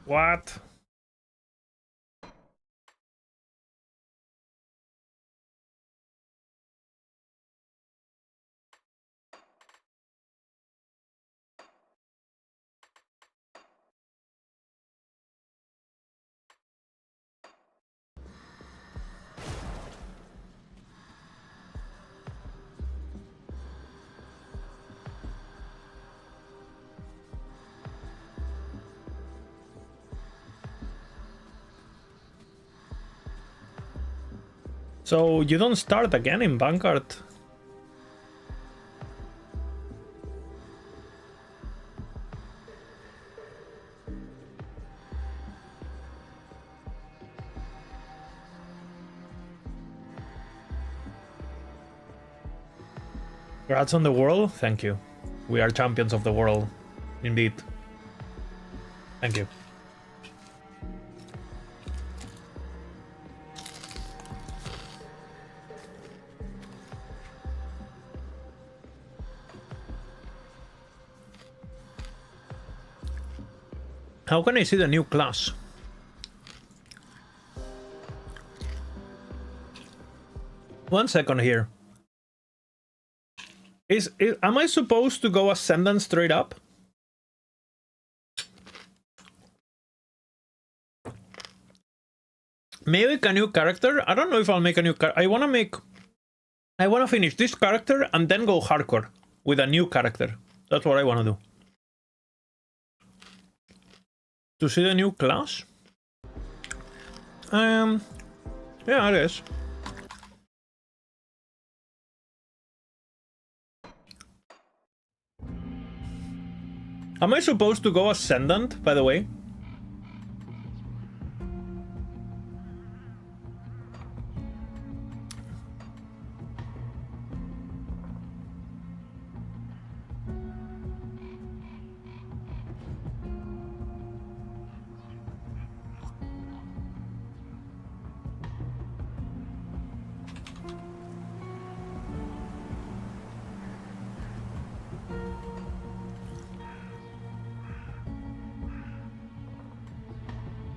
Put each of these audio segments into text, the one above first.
What? So you don't start again in Vanguard? Congrats on the world. Thank you. We are champions of the world. Indeed. Thank you. How can I see the new class? One second here. Am I supposed to go Ascendant straight up? Maybe a new character? I don't know if I'll make a new character. I wanna finish this character and then go hardcore with a new character. That's what I wanna do. To see the new class? Yeah, it is. Am I supposed to go Ascendant, by the way?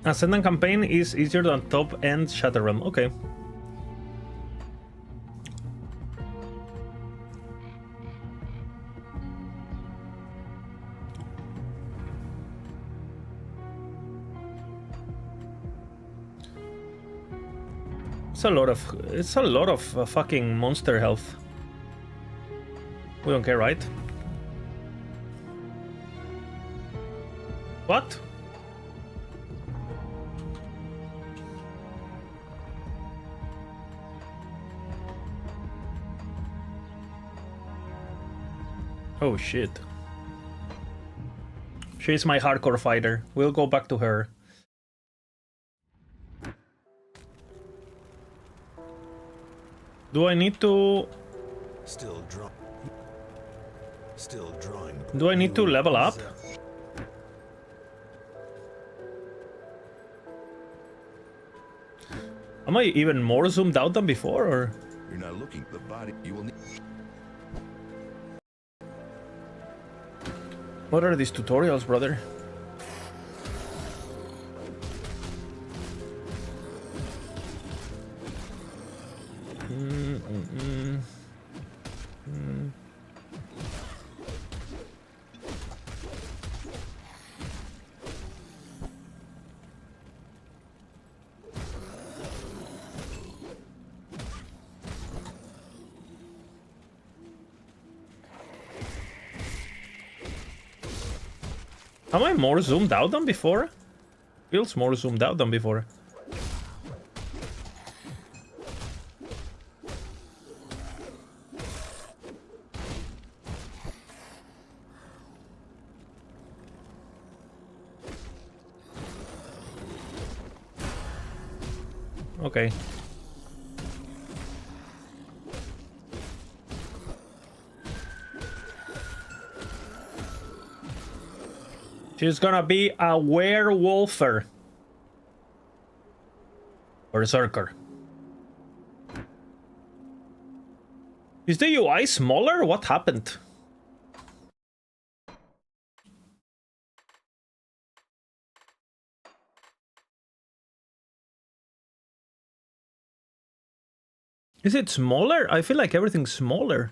Ascendant campaign is easier than top end Shatter Realm. Okay. It's a lot of fucking monster health. We don't care, right? What? Oh shit. She's my hardcore fighter. We'll go back to her. Do I need to... Do I need to level up? Am I even more zoomed out than before, or...? You're not looking at the body. You will need... What are these tutorials, brother? Am I more zoomed out than before? Feels more zoomed out than before. Okay. She's gonna be a werewolfer. Berserker. Is the UI smaller? What happened? Is it smaller? I feel like everything's smaller.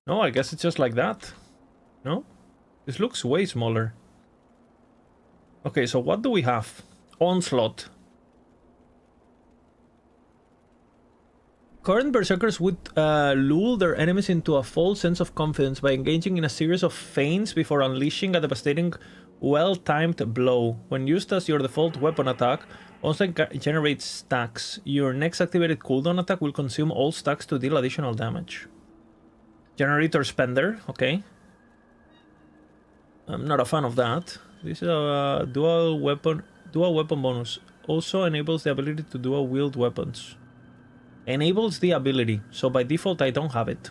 No, I guess it's just like that. No? This looks way smaller. Okay, so what do we have? Onslaught. Current berserkers would lure their enemies into a false sense of confidence by engaging in a series of feints before unleashing a devastating, well-timed blow. When used as your default weapon attack, Onslaught generates stacks. Your next activated cooldown attack will consume all stacks to deal additional damage. Generator Spender, okay. I'm not a fan of that. This is a dual weapon bonus. Also enables the ability to dual wield weapons. Enables the ability, so by default I don't have it.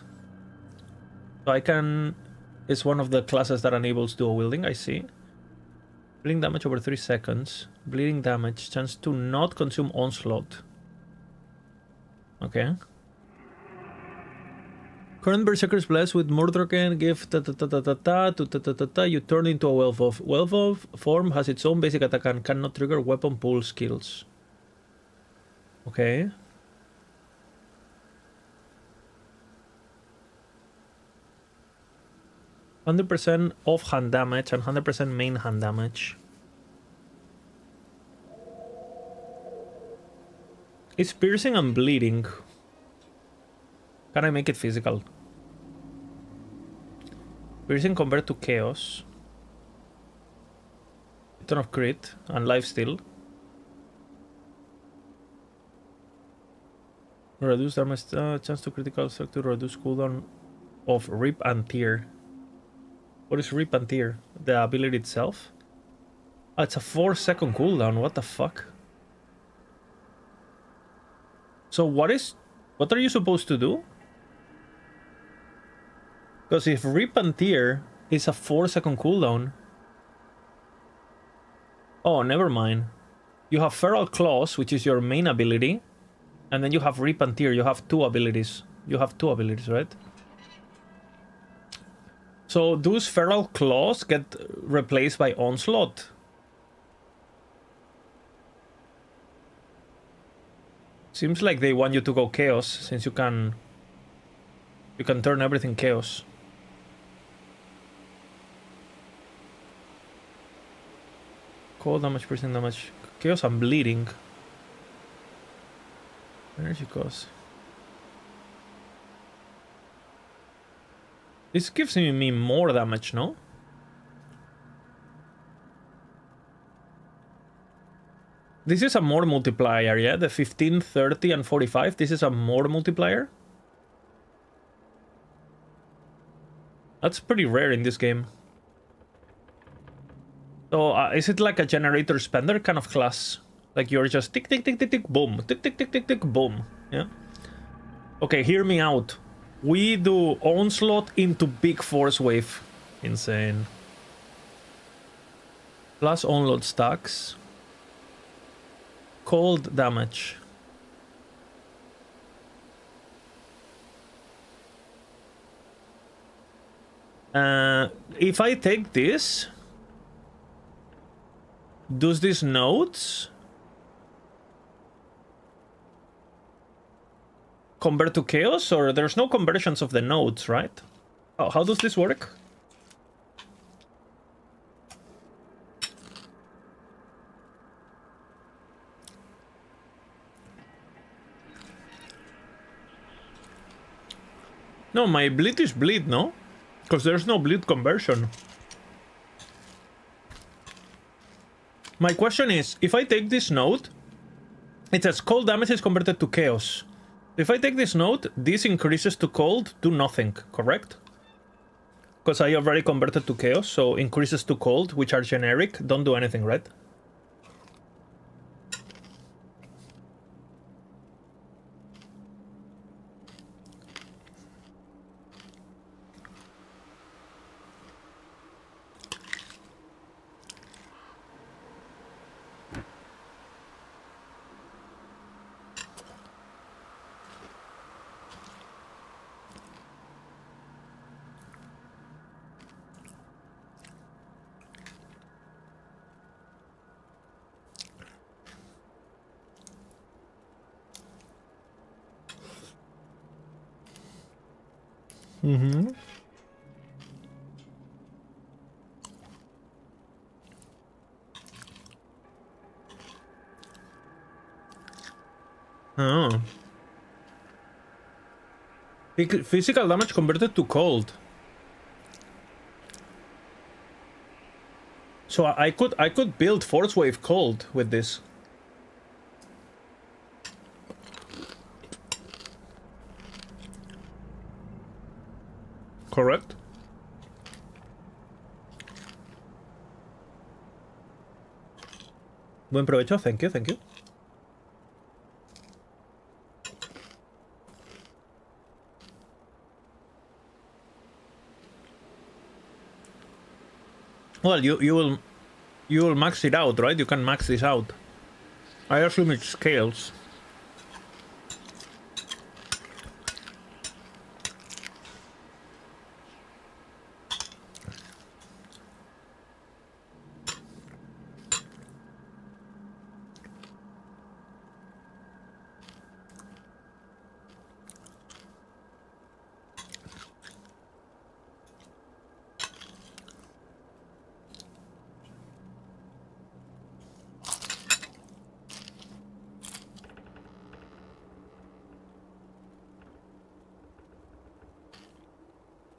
So I can... It's one of the classes that enables dual wielding, I see. Bleeding damage over 3 seconds. Bleeding damage, chance to not consume onslaught. Okay. Current berserkers blessed with Mordroken give you turn into a Werewolf. Werewolf form has its own basic attack and cannot trigger weapon pool skills. Okay. %100% off-hand damage and 100% main hand damage. It's piercing and bleeding. Can I make it physical? Piercing compared to Chaos. Ton of crit and lifesteal. Reduce damage, chance to critical strike to reduce cooldown of Rip and Tear. What is Rip and Tear? The ability itself? Oh, it's a 4-second cooldown. What the fuck? So what are you supposed to do? Because if Rip and Tear is a 4-second cooldown... Oh, never mind. You have Feral Claws, which is your main ability. And then you have Rip and Tear. You have 2 abilities. You have 2 abilities, right? So those Feral Claws get replaced by Onslaught. Seems like they want you to go Chaos, since you can turn everything Chaos. Cold damage, piercing damage, Chaos and bleeding. Energy cost. This gives me more damage, no? This is a more multiplier, yeah? The 15, 30, and 45. This is a more multiplier. That's pretty rare in this game. So, is it like a generator spender kind of class? Like you're just tick, tick, tick, tick, tick, boom. Tick, tick, tick, tick, tick, boom. Yeah? Okay, hear me out. We do Onslaught into big force wave. Insane. Plus Onslaught stacks. Cold damage. If I take this, does this nodes convert to Chaos, or there's no conversions of the nodes, right? Oh, how does this work? No, my bleed is bleed, no? Because there's no bleed conversion. My question is, if I take this node, it says cold damage is converted to Chaos. If I take this node, this increases to cold, do nothing, correct? Because I already converted to chaos, so increases to cold, which are generic, don't do anything, right? Mm-hmm. Oh. Physical damage converted to cold. So I could build Force Wave Cold with this. Correct? Buen provecho, thank you, thank you. Well, you will max it out, right? You can max this out. I assume it scales.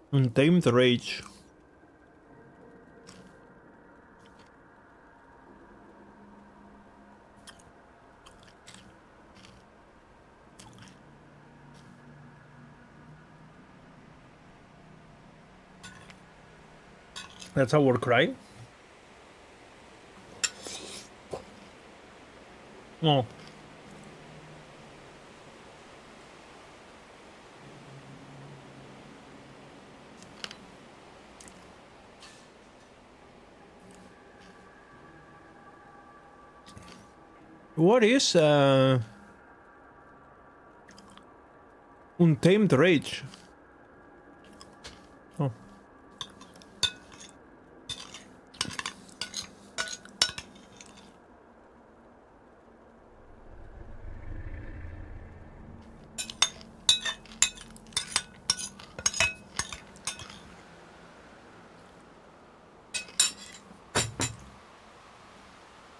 Untamed Rage. That's a war cry. Oh. What is Untamed Rage? Oh.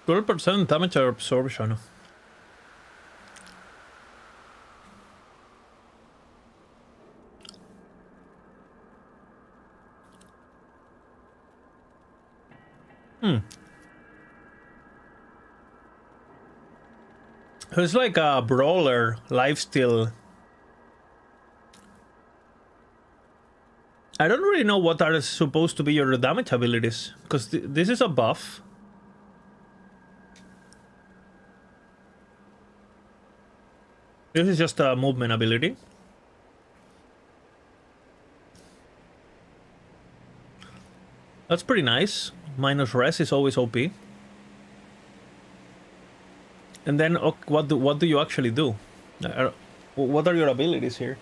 %12 damage absorption. It's like a brawler lifesteal. I don't really know what are supposed to be your damage abilities, because this is a buff. This is just a movement ability. That's pretty nice. Minus res is always OP. And then what do you actually do? What are your abilities here?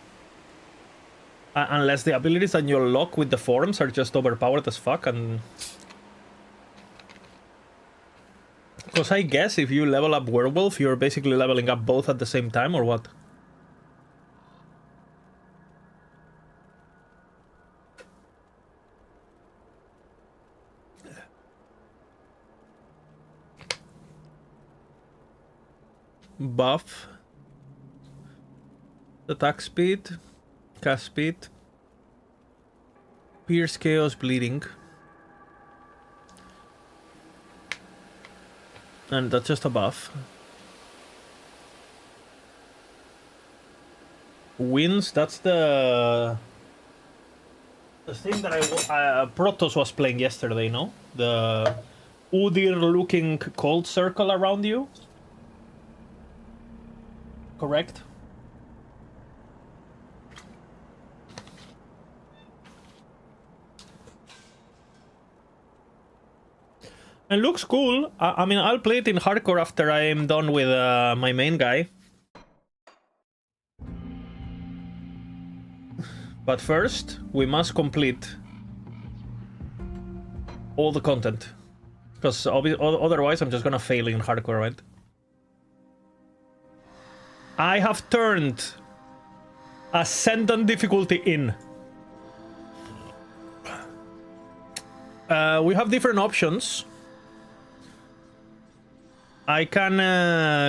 Unless the abilities that you lock with the forms are just overpowered as fuck, and because I guess if you level up Werewolf, you're basically leveling up both at the same time, or what? Buff. Attack speed. Cast speed. Pierce, Chaos, Bleeding. And that's just a buff. Winds, that's the The thing that Protoss was playing yesterday, no? The Udyr-looking cold circle around you. Correct? It looks cool. I mean, I'll play it in hardcore after I am done with my main guy. But first, we must complete all the content. Because otherwise I'm just gonna fail in hardcore, right? I have turned Ascendant difficulty in. We have different options. I can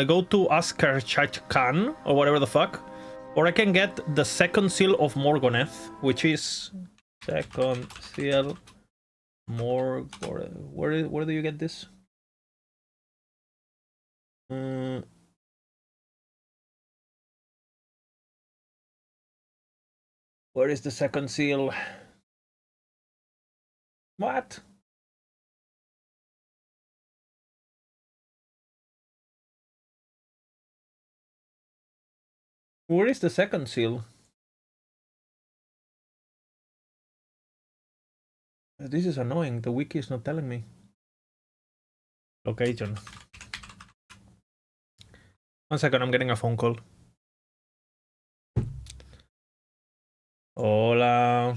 go to Askar Khan or whatever the fuck. Or I can get the second seal of Morgoneth, which is second seal Where do you get this? Where is the second seal? What? Where is the second seal? This is annoying. The wiki is not telling me. Location. 1 second, I'm getting a phone call. Hola.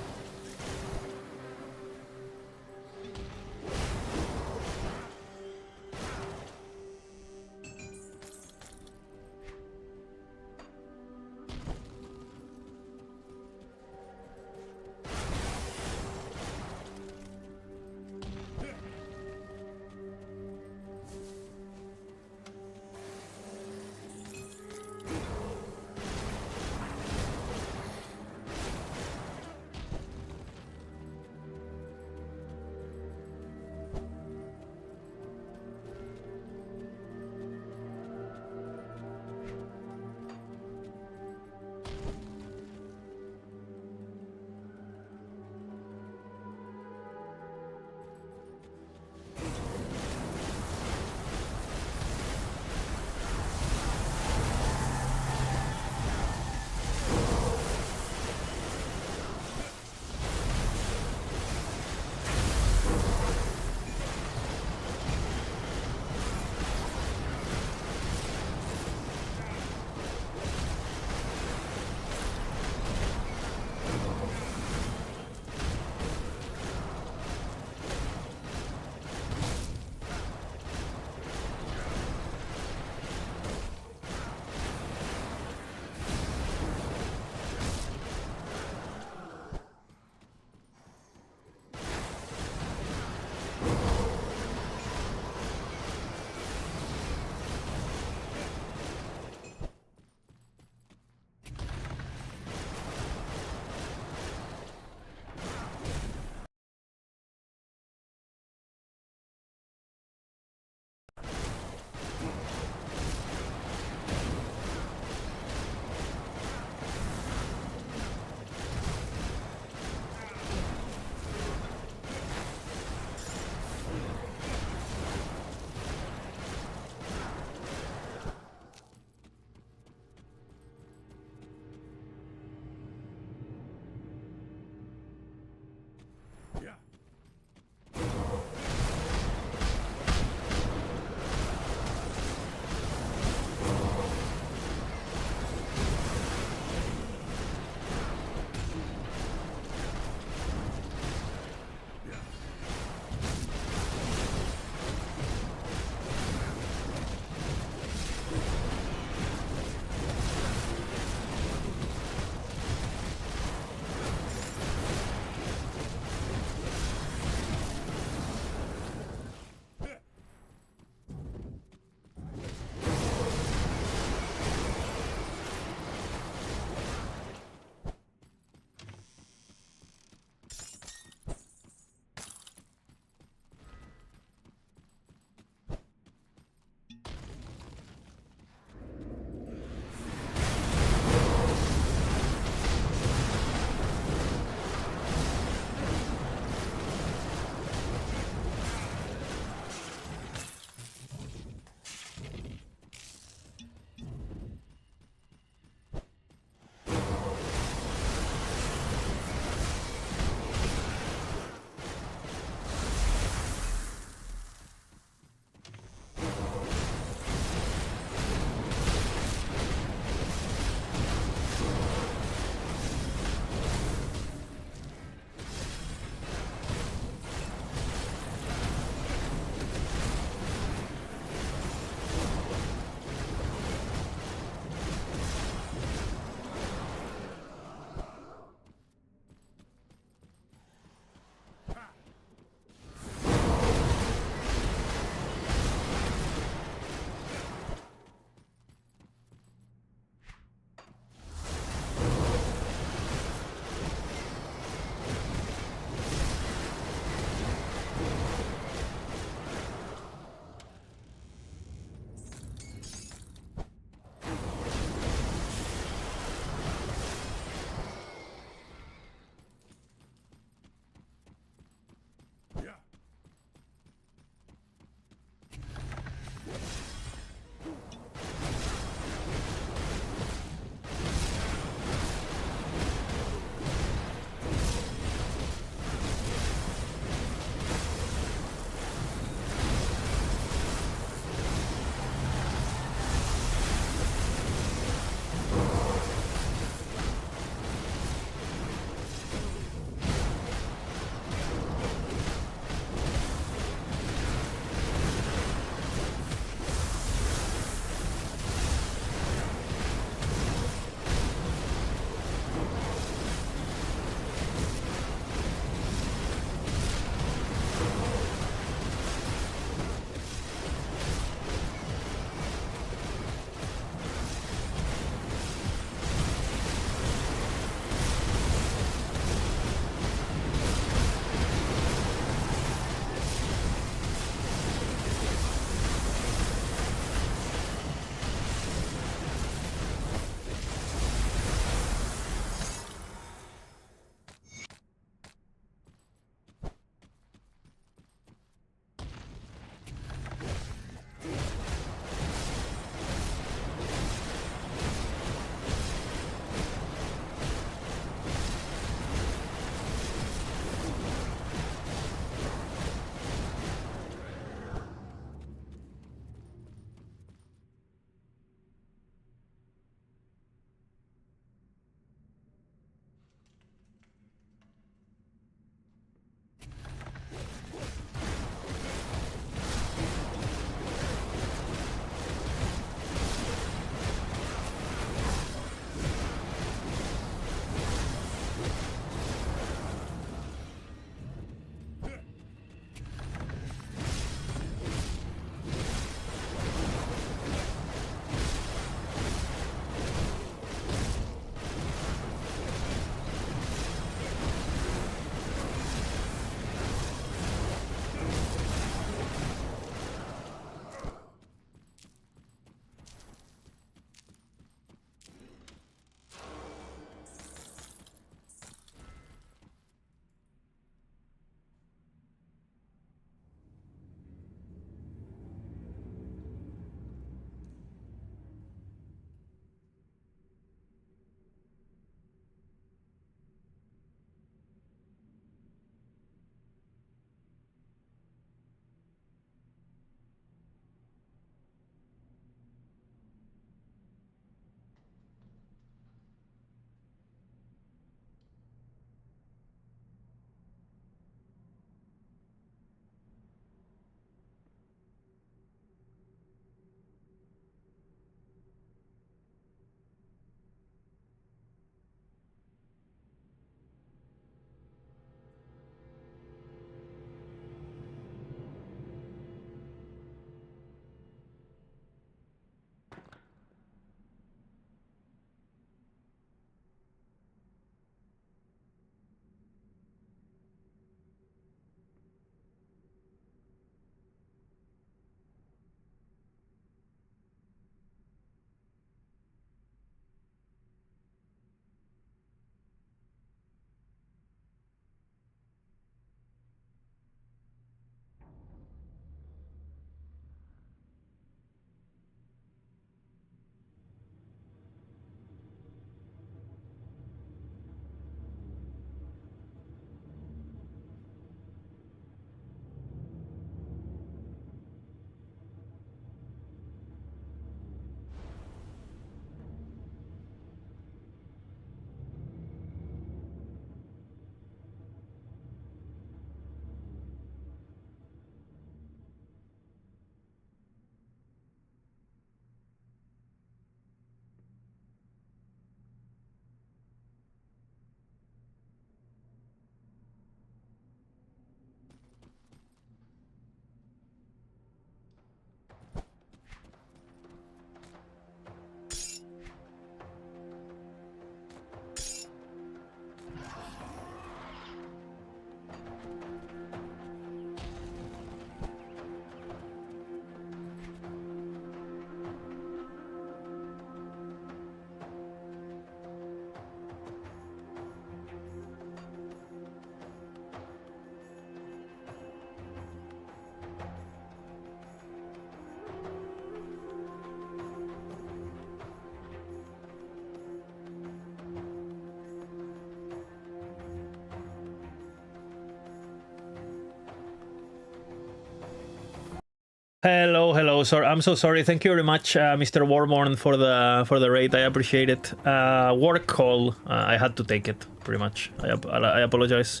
Hello, sir. I'm so sorry. Thank you very much, Mr. Warborn, for the raid. I appreciate it. Work call. I had to take it, pretty much. I apologize.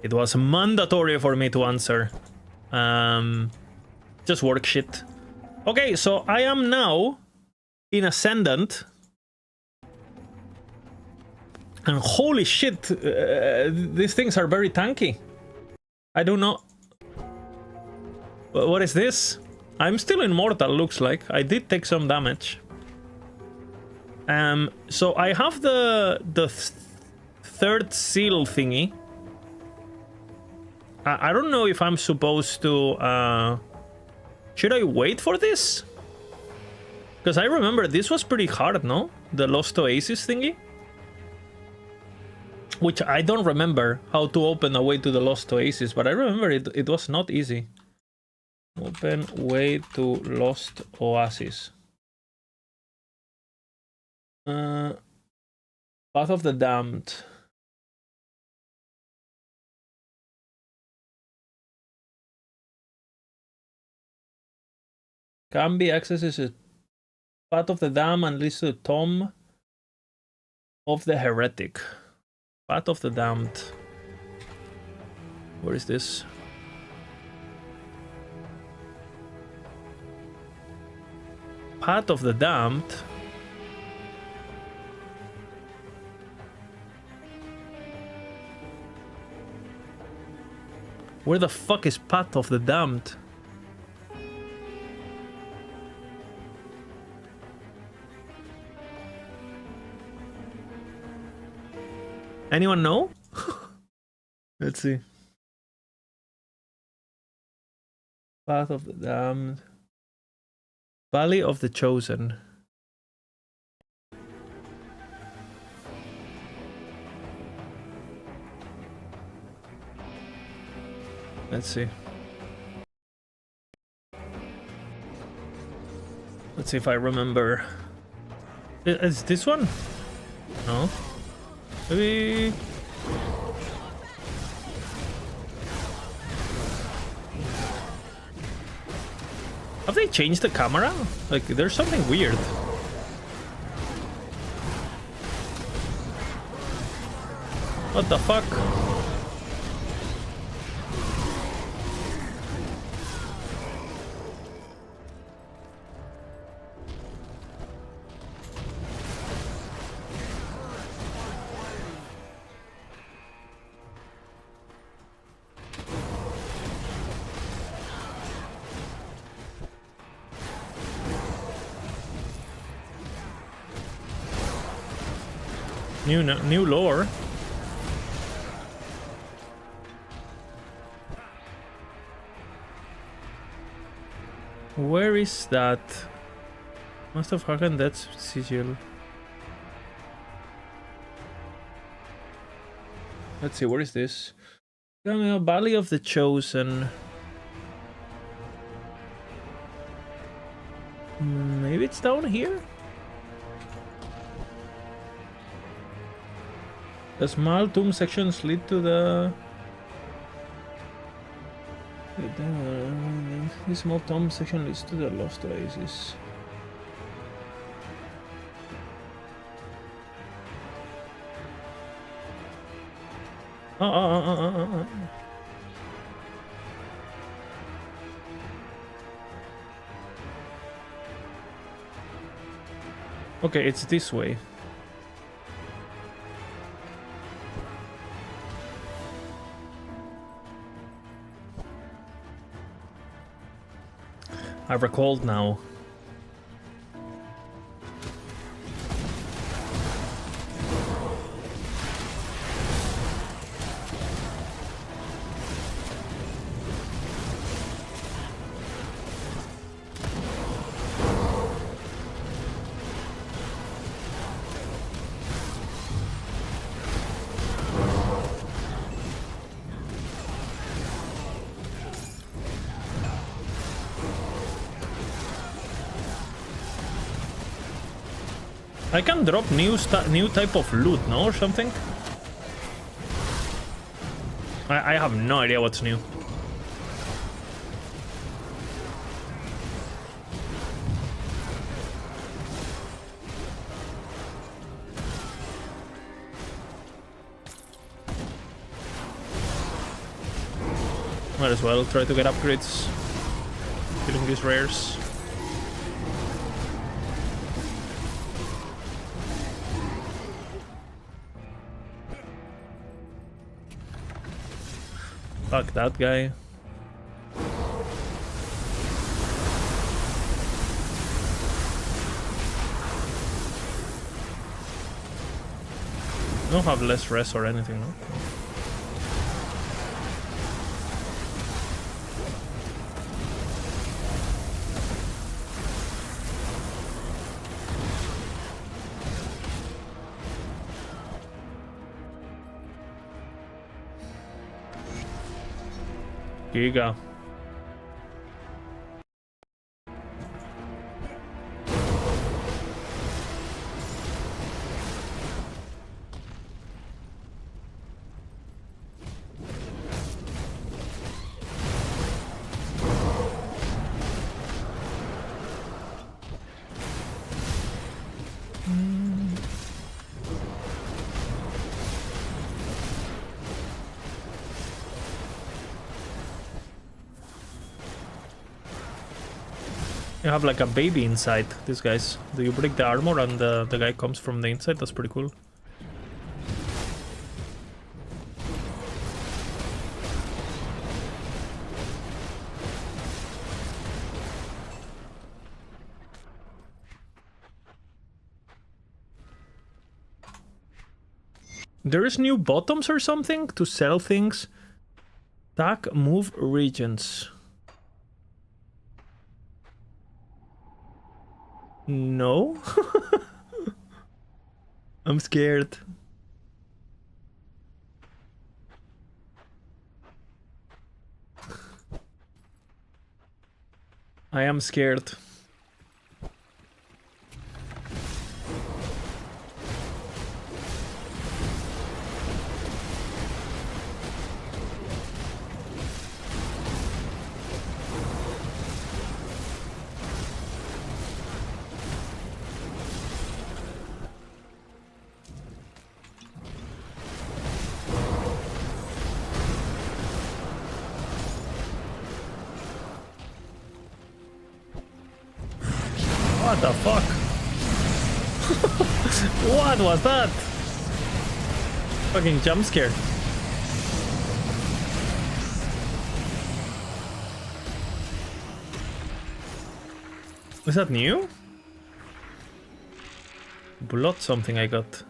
It was mandatory for me to answer. Just work shit. Okay, so I am now in Ascendant. And holy shit, these things are very tanky. I don't know. What is this? I'm still immortal, looks like. I did take some damage. So I have the third seal thingy. I don't know if I'm supposed to... should I wait for this? Because I remember this was pretty hard, no? The Lost Oasis thingy? Which I don't remember how to open a way to the Lost Oasis, but I remember it was not easy. Open way to Lost Oasis. Path of the Damned. Can be accesses a Path of the Damned and leads to the Tomb of the Heretic. Path of the Damned. Where is this? Path of the Damned. Where the fuck is Path of the Damned? Anyone know? Let's see. Path of the Damned. Valley of the Chosen. Let's see. Let's see if I remember. Is this one? No. Maybe... Have they changed the camera? Like, there's something weird. What the fuck? New lore. Where is that? Must have harkened that sigil. Let's see, where is this? Valley of the Chosen. Maybe it's down here? The small tomb sections lead to the... This small tomb section leads to the Lost Oasis. Okay, it's this way. I recalled now. I can drop new type of loot, no, or something? I have no idea what's new. Might as well try to get upgrades. Killing these rares. Fuck that guy. I don't have less res or anything, no? Giga. You have like a baby inside, these guys. Do you break the armor and the guy comes from the inside? That's pretty cool. There is new bottoms or something to sell things. Tag move regions. No? I'm scared. I am scared. What the fuck? What was that? Fucking jump scare. Is that new? Blood something I got.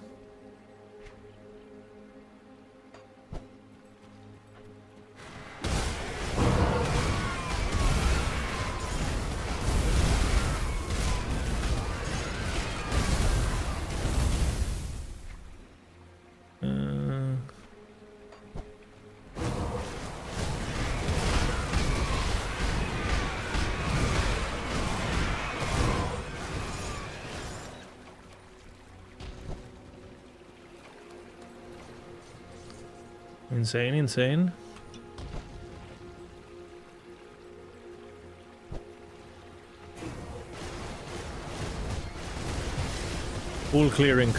Insane, insane. Full clearing.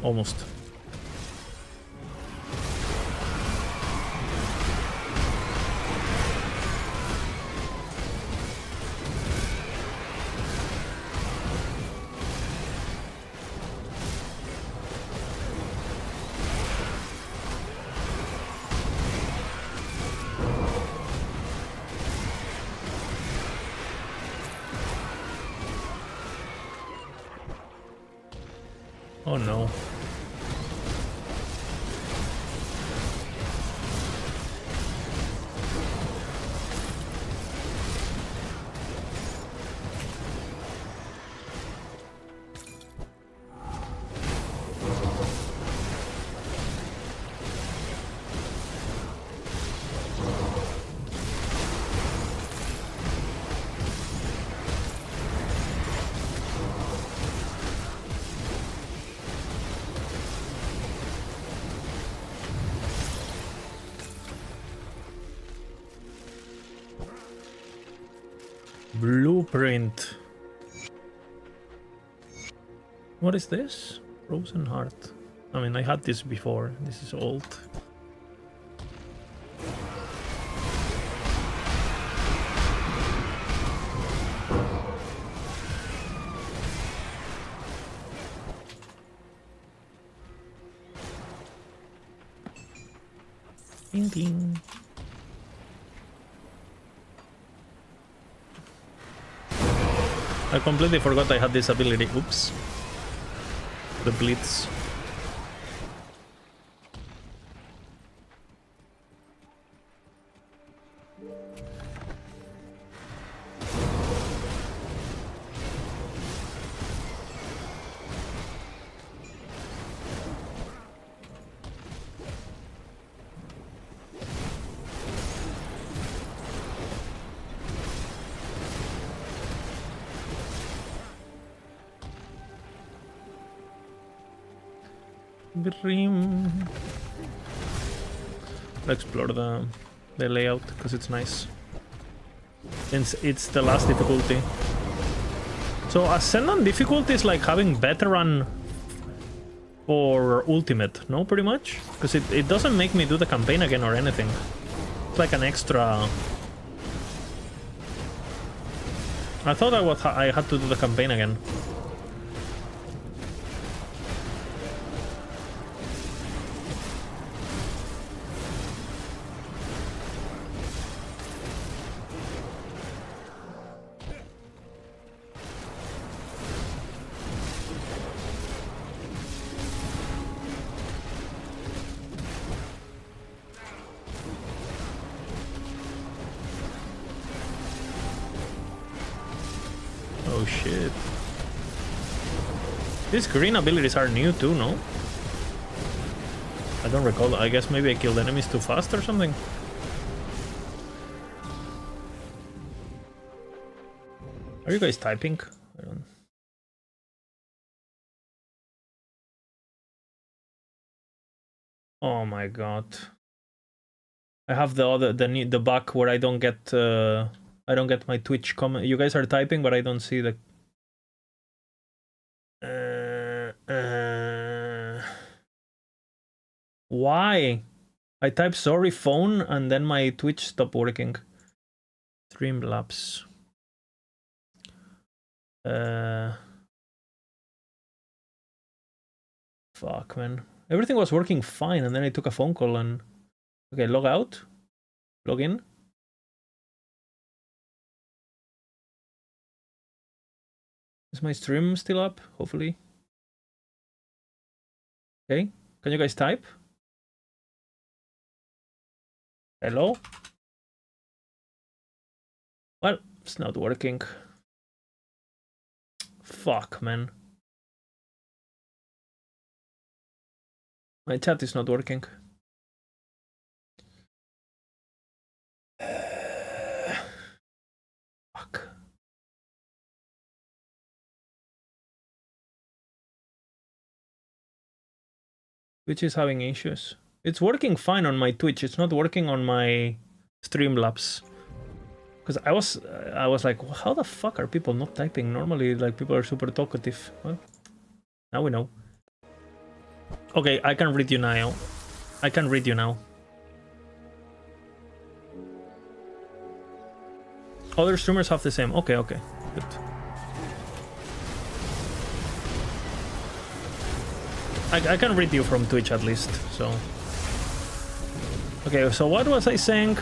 Almost. Oh no. Blueprint. What is this? Frozen Heart. I mean, I had this before. This is old. Ding ding. I completely forgot I had this ability. Oops. The Blitz. Explore the layout because it's nice. Since it's the last difficulty. So Ascendant difficulty is like having Veteran or Ultimate, no? Pretty much? Because it doesn't make me do the campaign again or anything. It's like an extra... I thought I had to do the campaign again. Oh shit. These green abilities are new too, no? I don't recall. I guess maybe I killed enemies too fast or something. Are you guys typing? I don't... Oh my god. I have the bug where I don't get my Twitch comment. You guys are typing, but I don't see the... Why? I type sorry phone and then my Twitch stopped working. Streamlabs. Fuck, man. Everything was working fine and then I took a phone call and... Okay, log out. Log in. Is my stream still up? Hopefully. Okay. Can you guys type? Hello? Well, it's not working. Fuck, man. My chat is not working. Fuck. Twitch is having issues. It's working fine on my Twitch. It's not working on my Streamlabs. Because I was like, how the fuck are people not typing? Normally, like, people are super talkative. Well, now we know. Okay, I can read you now. I can read you now. Other streamers have the same. Okay, okay. Good. I can read you from Twitch at least, so... Okay, so what was I saying?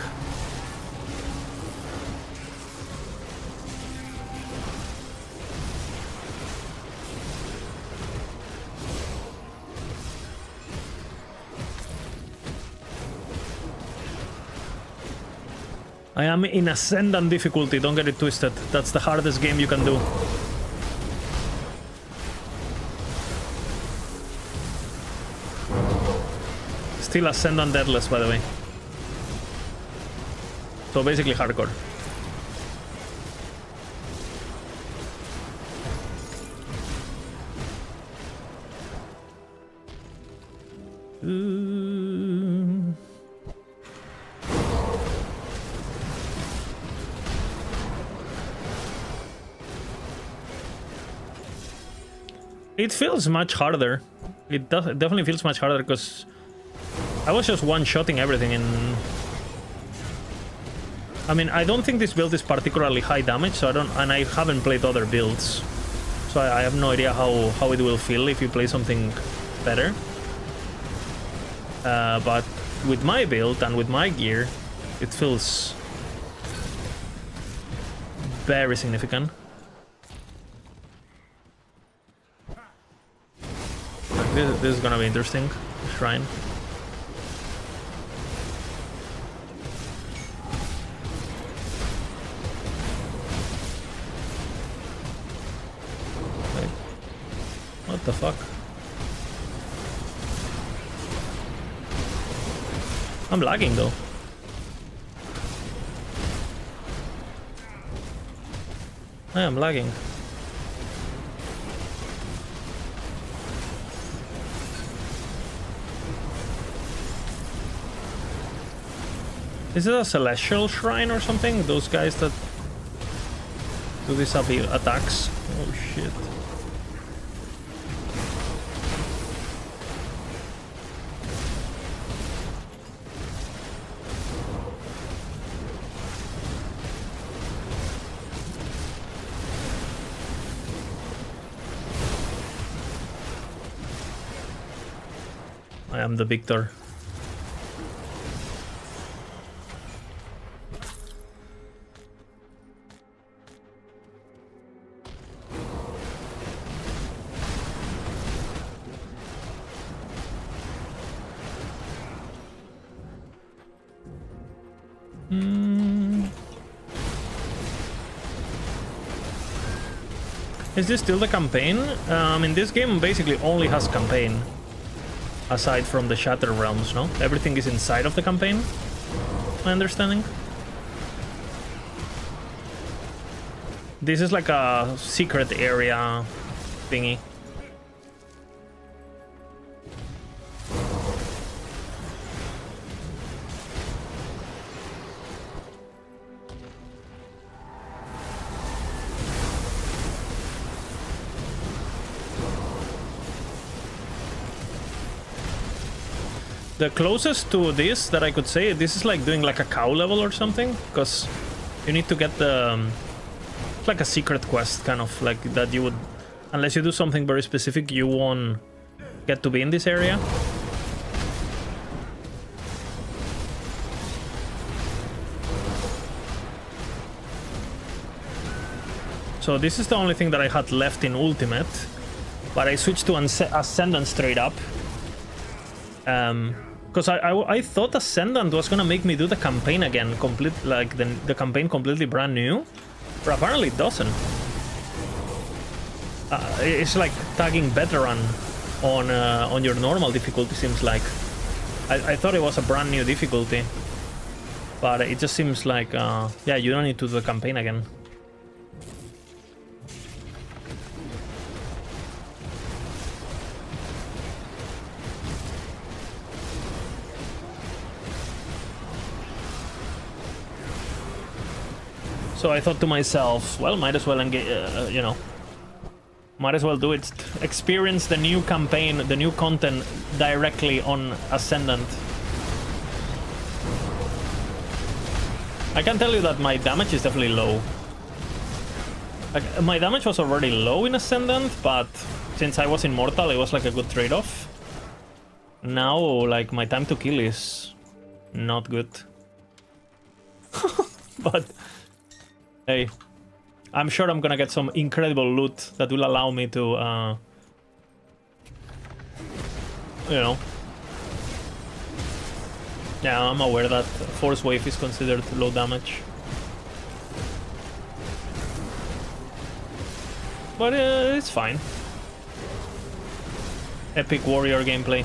I am in Ascendant difficulty, don't get it twisted. That's the hardest game you can do. Still Ascendant Deadless, by the way. So basically hardcore. It feels much harder. It definitely feels much harder because I was just one-shotting everything in... I mean, I don't think this build is particularly high damage, so I haven't played other builds. So I have no idea how it will feel if you play something better. But with my build and with my gear, it feels very significant. This is gonna be interesting. Shrine. Wait. What the fuck? I'm lagging though. I am lagging. Is it a celestial shrine or something? Those guys that do these attacks? Oh shit. I am the victor. Is this still the campaign? I mean, this game basically only has campaign. Aside from the Shattered Realms, no? Everything is inside of the campaign, my understanding. This is like a secret area thingy. The closest to this that I could say, this is like doing like a cow level or something, because you need to get the... it's like a secret quest, kind of, like that you would... unless you do something very specific, you won't get to be in this area. So this is the only thing that I had left in Ultimate, but I switched to Ascendant straight up. Because I thought Ascendant was gonna make me do the campaign again, like the campaign completely brand new, but apparently it doesn't. It's like tagging Veteran on your normal difficulty, seems like. I thought it was a brand new difficulty, but it just seems like, yeah, you don't need to do the campaign again. So I thought to myself, well, might as well engage, you know, might as well do it. Experience the new campaign, the new content directly on Ascendant. I can tell you that my damage is definitely low. Like, my damage was already low in Ascendant, but since I was Immortal, it was like a good trade-off. Now, like, my time to kill is not good. But... hey, I'm sure I'm gonna get some incredible loot that will allow me to, you know. Yeah, I'm aware that Force Wave is considered low damage. But it's fine. Epic warrior gameplay.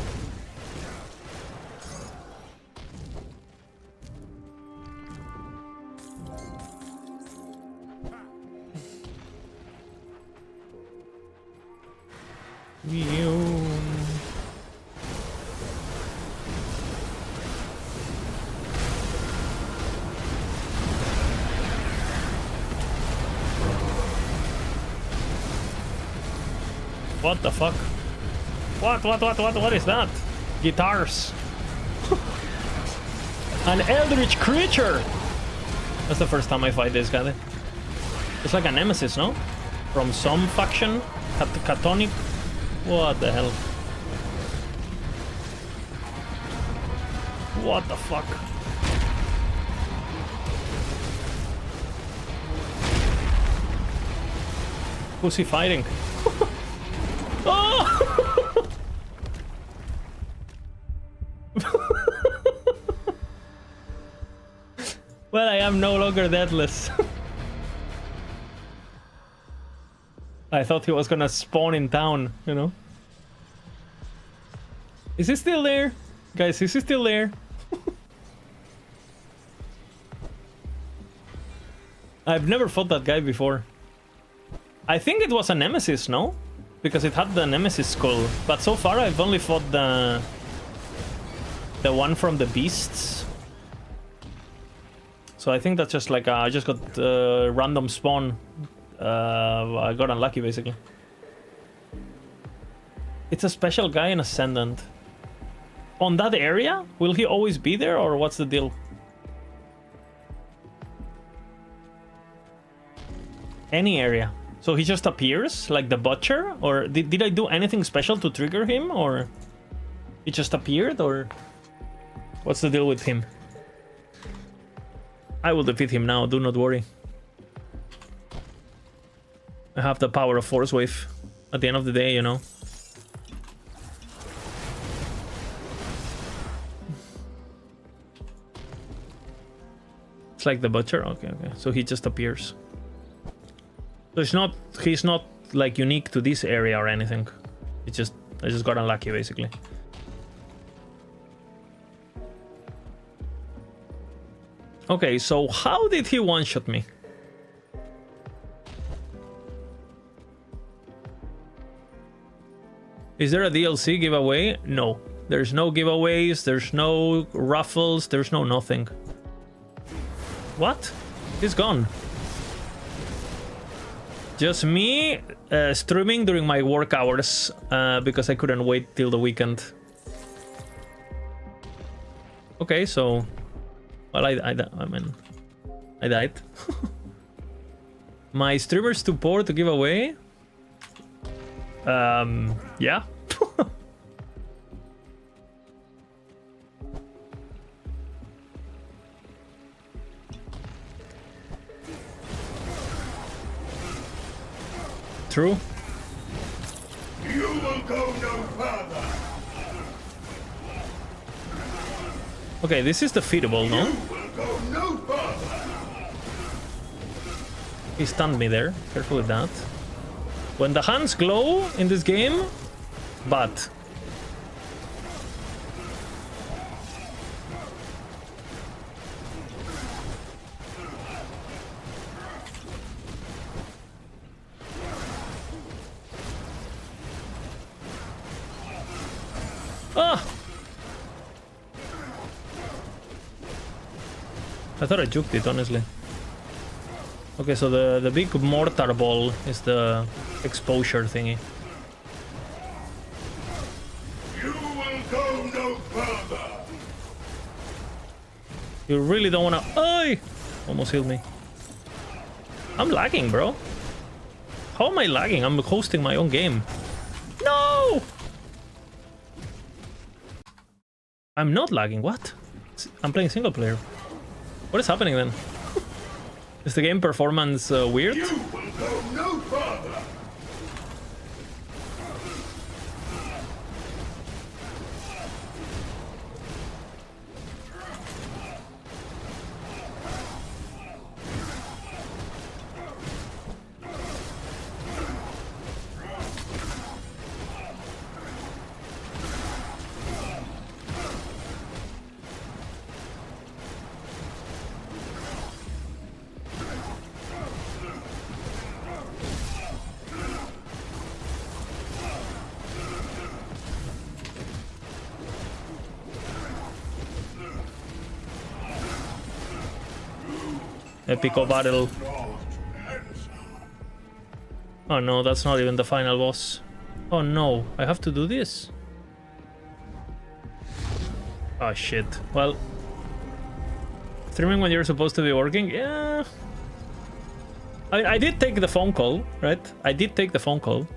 What the fuck? What is that? Guitars. An eldritch creature! That's the first time I fight this guy. It's like a nemesis, no? From some faction? Catonic? What the hell? What the fuck? Who's he fighting? Oh! Well, I am no longer deathless. I thought he was gonna spawn in town, you know? Is he still there? Guys, is he still there? I've never fought that guy before. I think it was a nemesis, no? Because it had the nemesis skull. But so far I've only fought the one from the beasts. So I think that's just like I just got random spawn. I got unlucky basically. It's a special guy in Ascendant. On that area? Will he always be there or what's the deal? Any area. So he just appears like the butcher? Or did I do anything special to trigger him? Or he just appeared? Or what's the deal with him? I will defeat him now, do not worry. I have the power of Force Wave at the end of the day, you know. It's like the butcher? Okay. So he just appears. So he's not like unique to this area or anything. I just got unlucky basically. Okay, so how did he one-shot me? Is there a DLC giveaway? No. There's no giveaways, there's no raffles, there's no nothing. What? He's gone. Just me streaming during my work hours because I couldn't wait till the weekend. Okay, so... Well, I died. My streamer's too poor to give away? Yeah. True. You will go no further. Okay, this is defeatable, no? You will go no further. He stunned me there. Careful with that. When the hands glow in this game, but ah! I thought I juked it, honestly. Okay, so the big mortar ball is the exposure thingy. You will go no further. You really don't wanna... Ay! Almost healed me. I'm lagging, bro. How am I lagging? I'm hosting my own game. No! I'm not lagging, what? I'm playing single player. What is happening then? Is the game performance weird? You will go no further. Epico battle. Oh no, that's not even the final boss. Oh no, I have to do this? Oh shit. Well, streaming when you're supposed to be working? Yeah. I did take the phone call, right? I did take the phone call.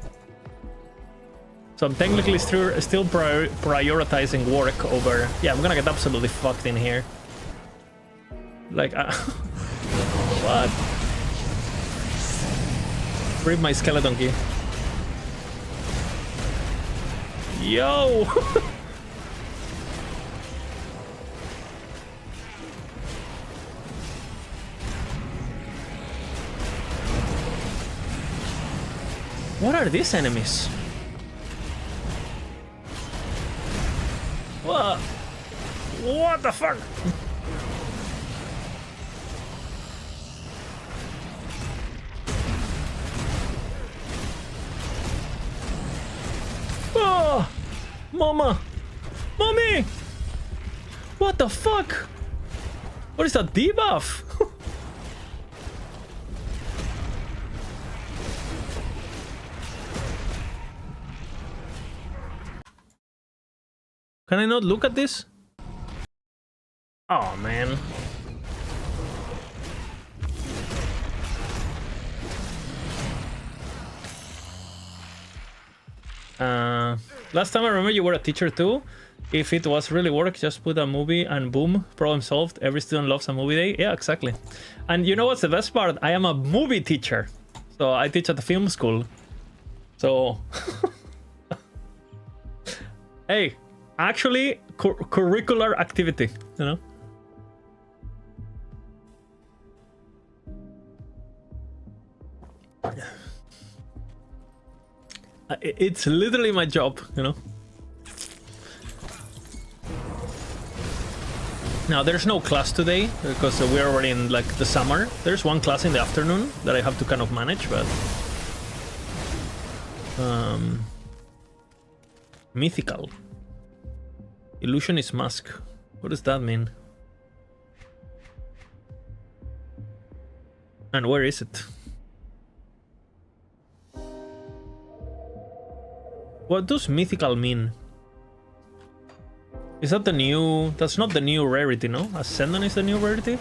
So I'm technically still prioritizing work over... Yeah, I'm gonna get absolutely fucked in here. Like, what? Rip my skeleton key. Yo! What are these enemies? What? What the fuck? Oh! Mama! Mommy! What the fuck? What is that debuff? Can I not look at this? Oh man. Last time I remember you were a teacher too. If it was really work, just put a movie and boom, problem solved. Every student loves a movie day. Yeah, exactly. And you know what's the best part? I am a movie teacher. So I teach at the film school. So... Hey, actually, curricular activity, you know? It's literally my job, you know? Now, there's no class today, because we're already in, like, the summer. There's one class in the afternoon that I have to kind of manage, but... Mythical. Illusionist Mask. What does that mean? And where is it? What does mythical mean? Is that the new... That's not the new rarity, no? Ascendant is the new rarity?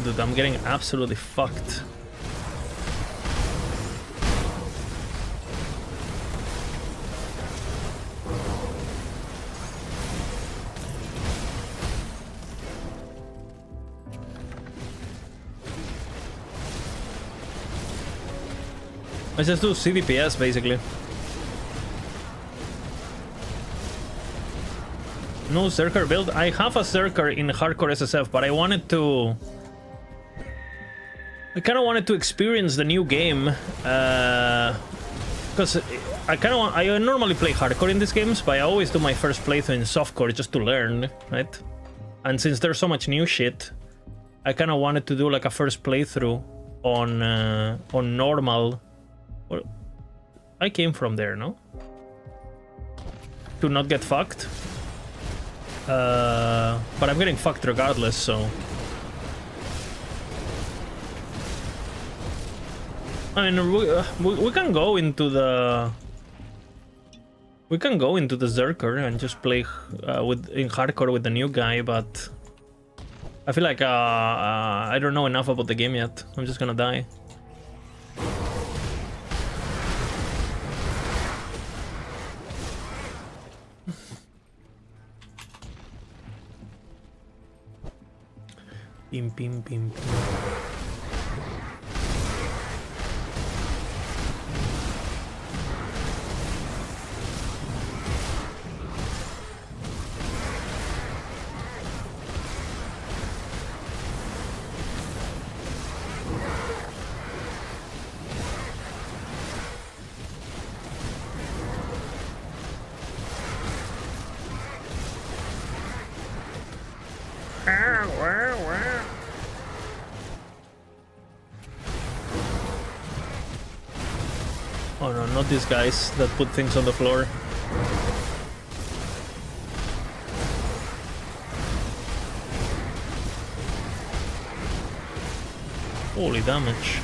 Dude, I'm getting absolutely fucked. I just do CDPS basically. No Zerker build? I have a Zerker in hardcore SSF, but I wanted to... I kind of wanted to experience the new game. Because I kind of want... I normally play hardcore in these games, but I always do my first playthrough in softcore just to learn, right? And since there's so much new shit, I kind of wanted to do like a first playthrough on normal. Or I came from there, no? To not get fucked. But I'm getting fucked regardless, so... I mean, we can go into the... We can go into the Zerker and just play in hardcore with the new guy, but... I feel like I don't know enough about the game yet. I'm just gonna die. Pim, pim, pim, pim. Oh no, not these guys that put things on the floor. Holy damage.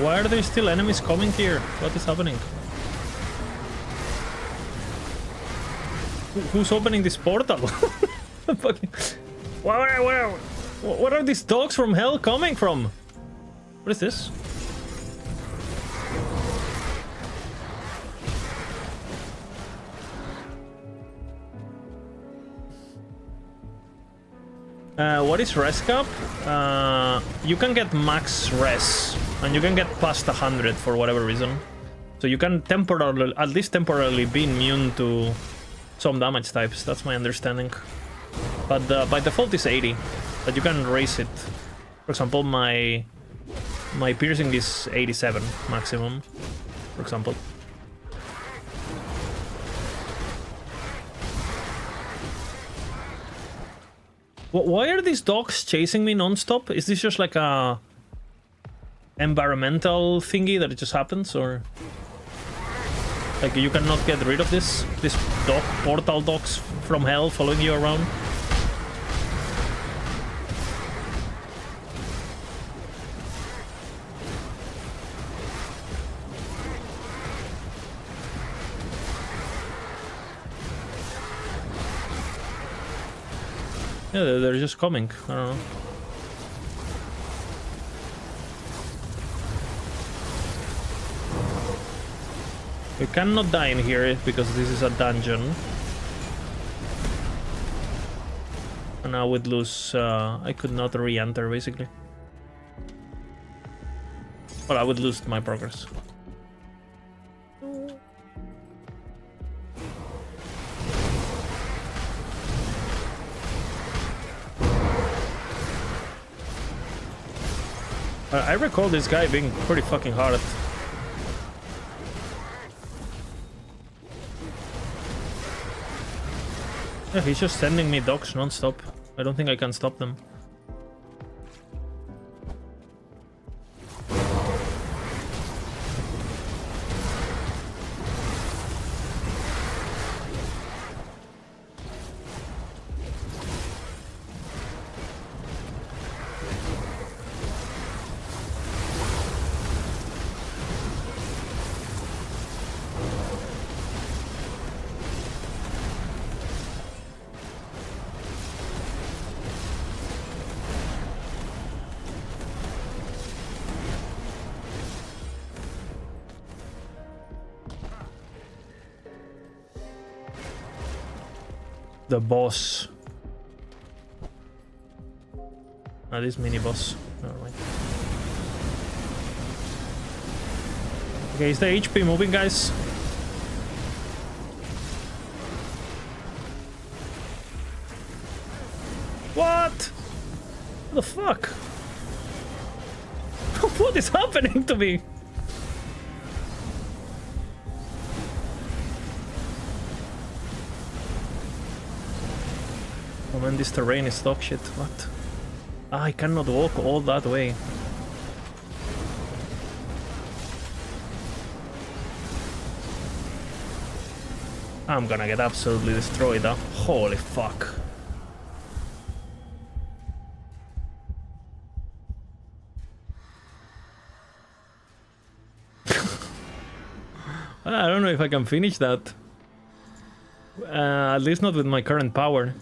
Why are there still enemies coming here? What is happening? Who's opening this portal? Fucking... What are these dogs from hell coming from? What is this? What is res cap? You can get max res, and you can get past 100 for whatever reason. So you can temporarily, at least temporarily, be immune to some damage types. That's my understanding. But by default is 80, but you can raise it. For example, my piercing is 87 maximum, for example. Why are these dogs chasing me non-stop? Is this just like a environmental thingy that it just happens, or like you cannot get rid of this dog portal dogs from hell following you around? Yeah, they're just coming. I don't know. We cannot die in here because this is a dungeon. And I would lose... I could not re-enter, basically. Well, I would lose my progress. I recall this guy being pretty fucking hard. Yeah, he's just sending me dogs non-stop. I don't think I can stop them. The boss. Ah, this mini boss. Never mind. Okay, is the HP moving, guys? What? What the fuck? What is happening to me? Oh man, this terrain is dog shit. What? Ah, I cannot walk all that way. I'm gonna get absolutely destroyed, huh? Holy fuck. I don't know if I can finish that. At least not with my current power.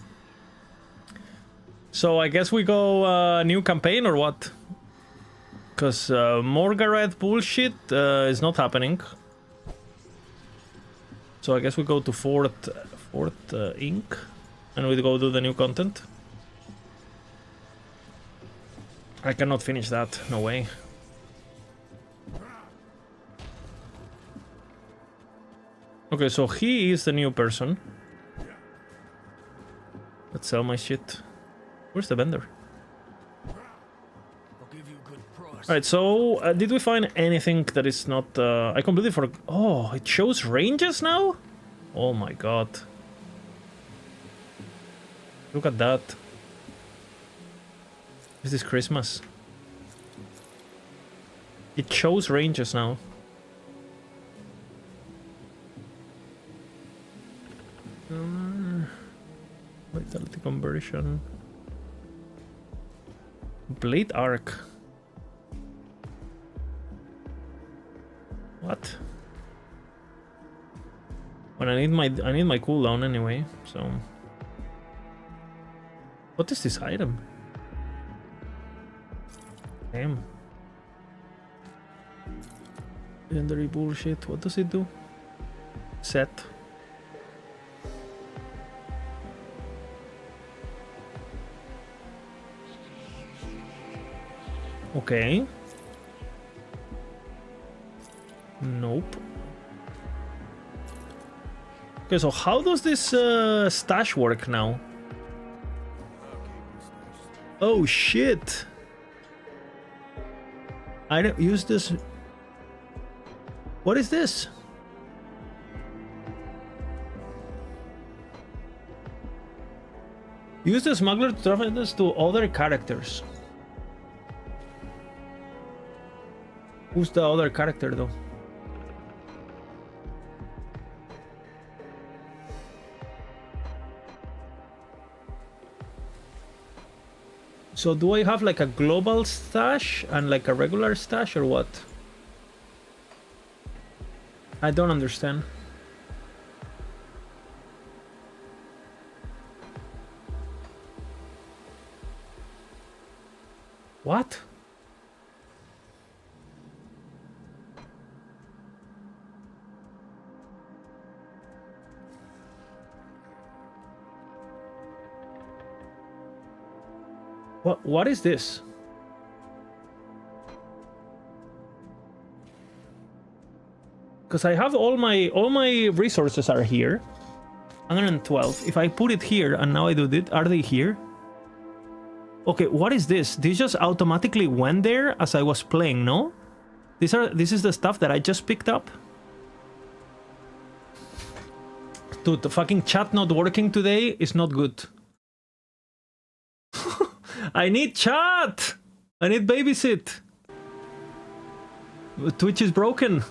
So I guess we go new campaign or what? Because Morgaret bullshit is not happening. So I guess we go to fourth ink, and we go do the new content. I cannot finish that, no way. Okay, so he is the new person. Let's sell my shit. Where's the vendor? Alright, so did we find anything that is not... I completely forgot... Oh, it shows ranges now? Oh my god. Look at that. Is this Christmas? It shows ranges now. Vitality conversion. Blade arc. What? When I need my cooldown anyway, so. What is this item? Damn. Legendary bullshit. What does it do? Set. Okay. Nope. Okay, so how does this stash work now? Oh shit! I don't use this. What is this? Use the smuggler to transfer this to other characters. Who's the other character though? So do I have like a global stash and like a regular stash or what? I don't understand. What? What is this? Because I have all my resources are here. 112. If I put it here and now I do it, are they here? Okay, what is this? This just automatically went there as I was playing, no? This is the stuff that I just picked up. Dude, the fucking chat not working today is not good. I need chat! I need babysit! Twitch is broken.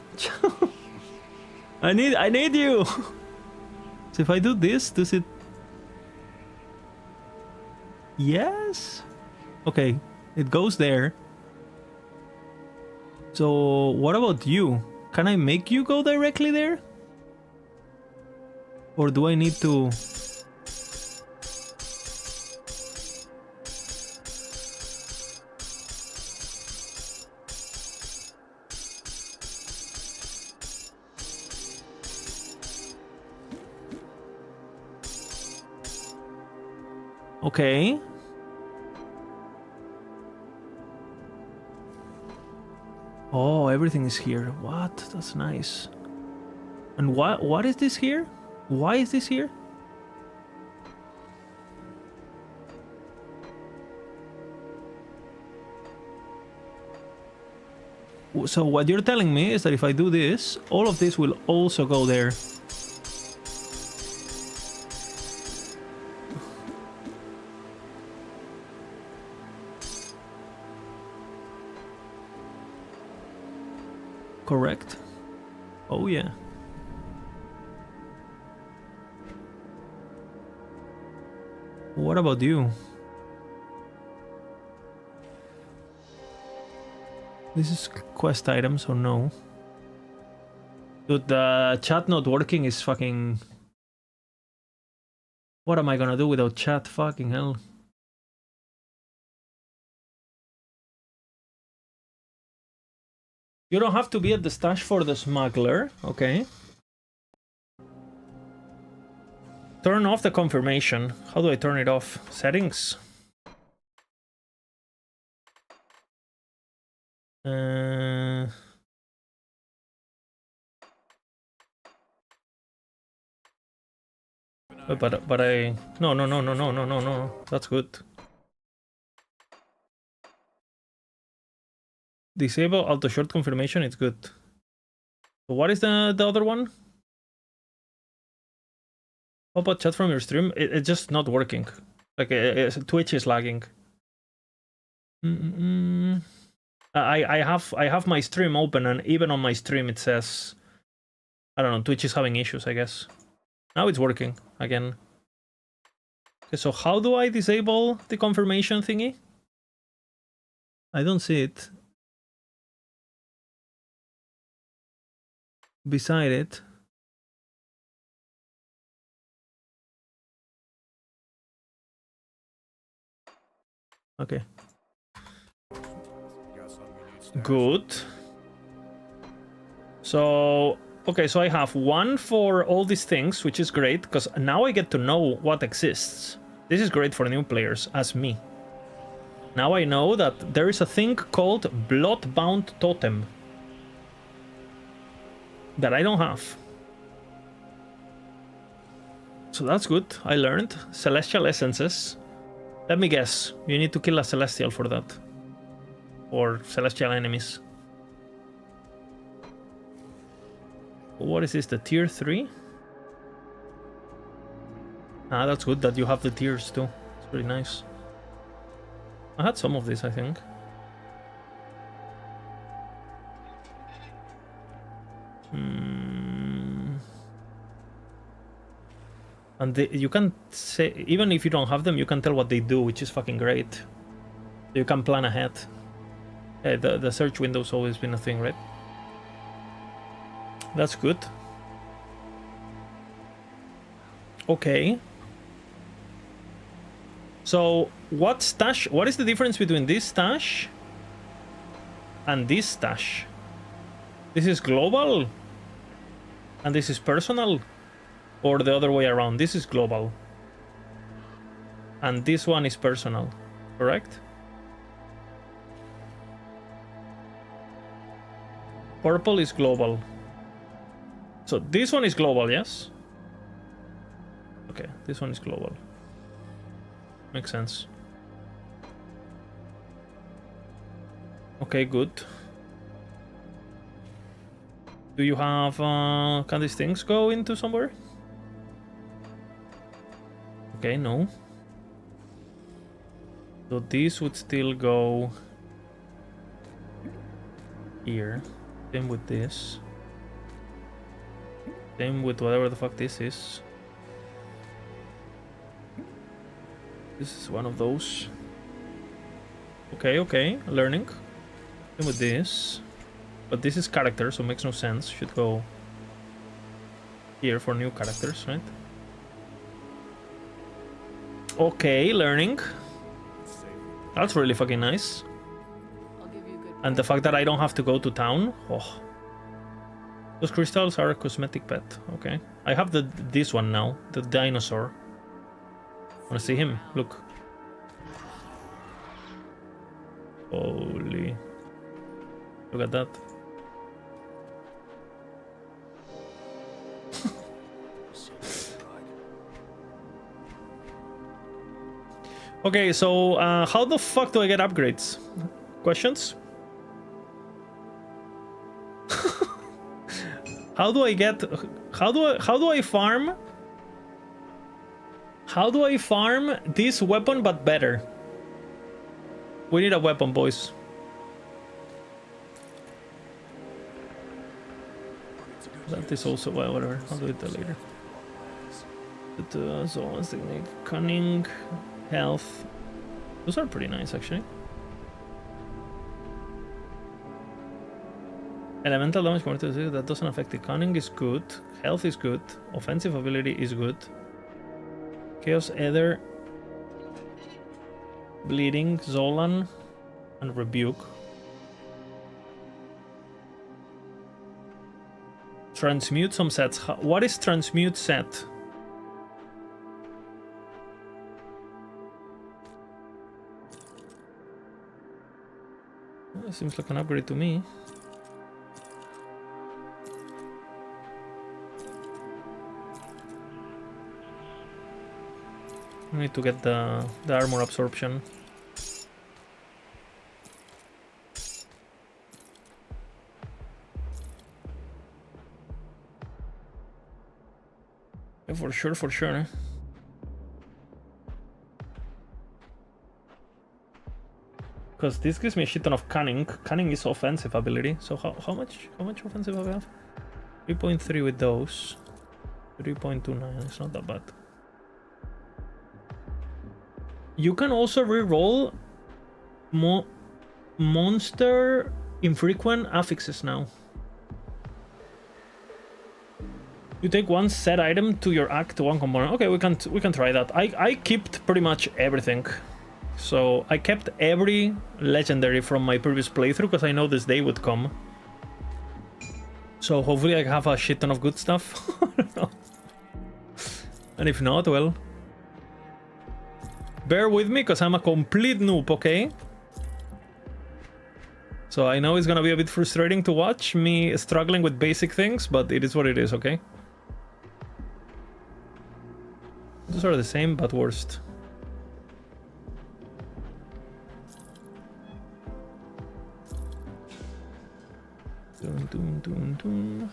I need you! So if I do this, does it... Yes? Okay, it goes there. So what about you? Can I make you go directly there? Or do I need to... Okay. Oh, everything is here. What? That's nice. And what is this here? Why is this here? So what you're telling me is that if I do this, all of this will also go there. Correct? Oh yeah. What about you? This is quest items or no? Dude, the chat not working is fucking... What am I gonna do without chat? Fucking hell. You don't have to be at the stash for the smuggler, okay? Turn off the confirmation. How do I turn it off? Settings. But I no. That's good. Disable auto short confirmation. It's good. So what is the other one? How about chat from your stream? It's just not working. Like Twitch is lagging. I have my stream open, and even on my stream it says, I don't know, Twitch is having issues, I guess. Now it's working again. Okay, so how do I disable the confirmation thingy? I don't see it. Beside it. Okay. Good. So, okay, so I have one for all these things, which is great, because now I get to know what exists. This is great for new players, as me. Now I know that there is a thing called Bloodbound Totem that I don't have. So that's good. I learned. Celestial Essences. Let me guess. You need to kill a Celestial for that. Or Celestial enemies. What is this? The tier 3? Ah, that's good that you have the tiers too. It's pretty nice. I had some of this, I think. And you can say, even if you don't have them, you can tell what they do, which is fucking great. You can plan ahead. Hey, the search window's always been a thing, right? That's good. Okay. So, what is the difference between this stash and this stash? This is global and this is personal, or the other way around? This is global and this one is personal, correct? Purple is global. So this one is global, yes? Okay, this one is global. Makes sense. Okay, good. Do you have... can these things go into somewhere? Okay, no. So this would still go... here. Same with this. Same with whatever the fuck this is. This is one of those. Okay, okay, learning. Same with this. But this is character, so it makes no sense. Should go here for new characters, right? Okay, learning. That's really fucking nice. And the fact that I don't have to go to town. Oh. Those crystals are a cosmetic pet. Okay. I have this one now. The dinosaur. Wanna see him? Look. Holy. Look at that. Okay, so how the fuck do I get upgrades? Questions? How do I get... How do I farm... How do I farm this weapon but better? We need a weapon, boys. That is also... well, whatever. I'll do it later. So, what's the technique? Cunning, health. Those are pretty nice, actually. Elemental damage converted, that doesn't affect it. Cunning is good. Health is good. Offensive ability is good. Chaos Ether. Bleeding, Zolan, and Rebuke. Transmute some sets. What is transmute set? Seems like an upgrade to me. I need to get the armor absorption. Yeah, for sure. Because this gives me a shit ton of cunning. Cunning is offensive ability. So how much offensive do I have? 3.3 with those. 3.29. It's not that bad. You can also reroll monster infrequent affixes now. You take one set item to your act 1 component. Okay, we can try that. I kept pretty much everything. So I kept every legendary from my previous playthrough because I know this day would come. So hopefully I have a shit ton of good stuff. And if not, well, bear with me because I'm a complete noob, okay? So I know it's gonna be a bit frustrating to watch me struggling with basic things, but it is what it is, okay? Those are the same, but worst. Dun, dun, dun.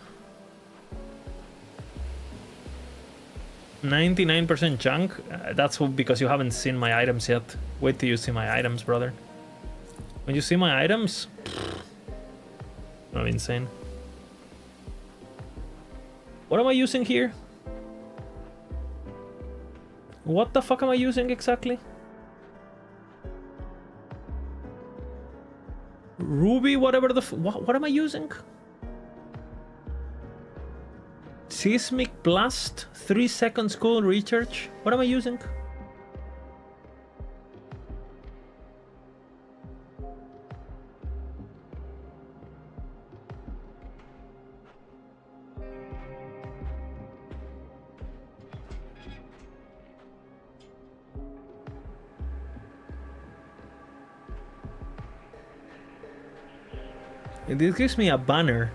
99% junk? That's because you haven't seen my items yet. Wait till you see my items, brother. When you see my items, I'm insane. What am I using here? What the fuck am I using exactly? Ruby, whatever the what am I using? Seismic Blast, 3 seconds cool recharge. What am I using? This gives me a banner.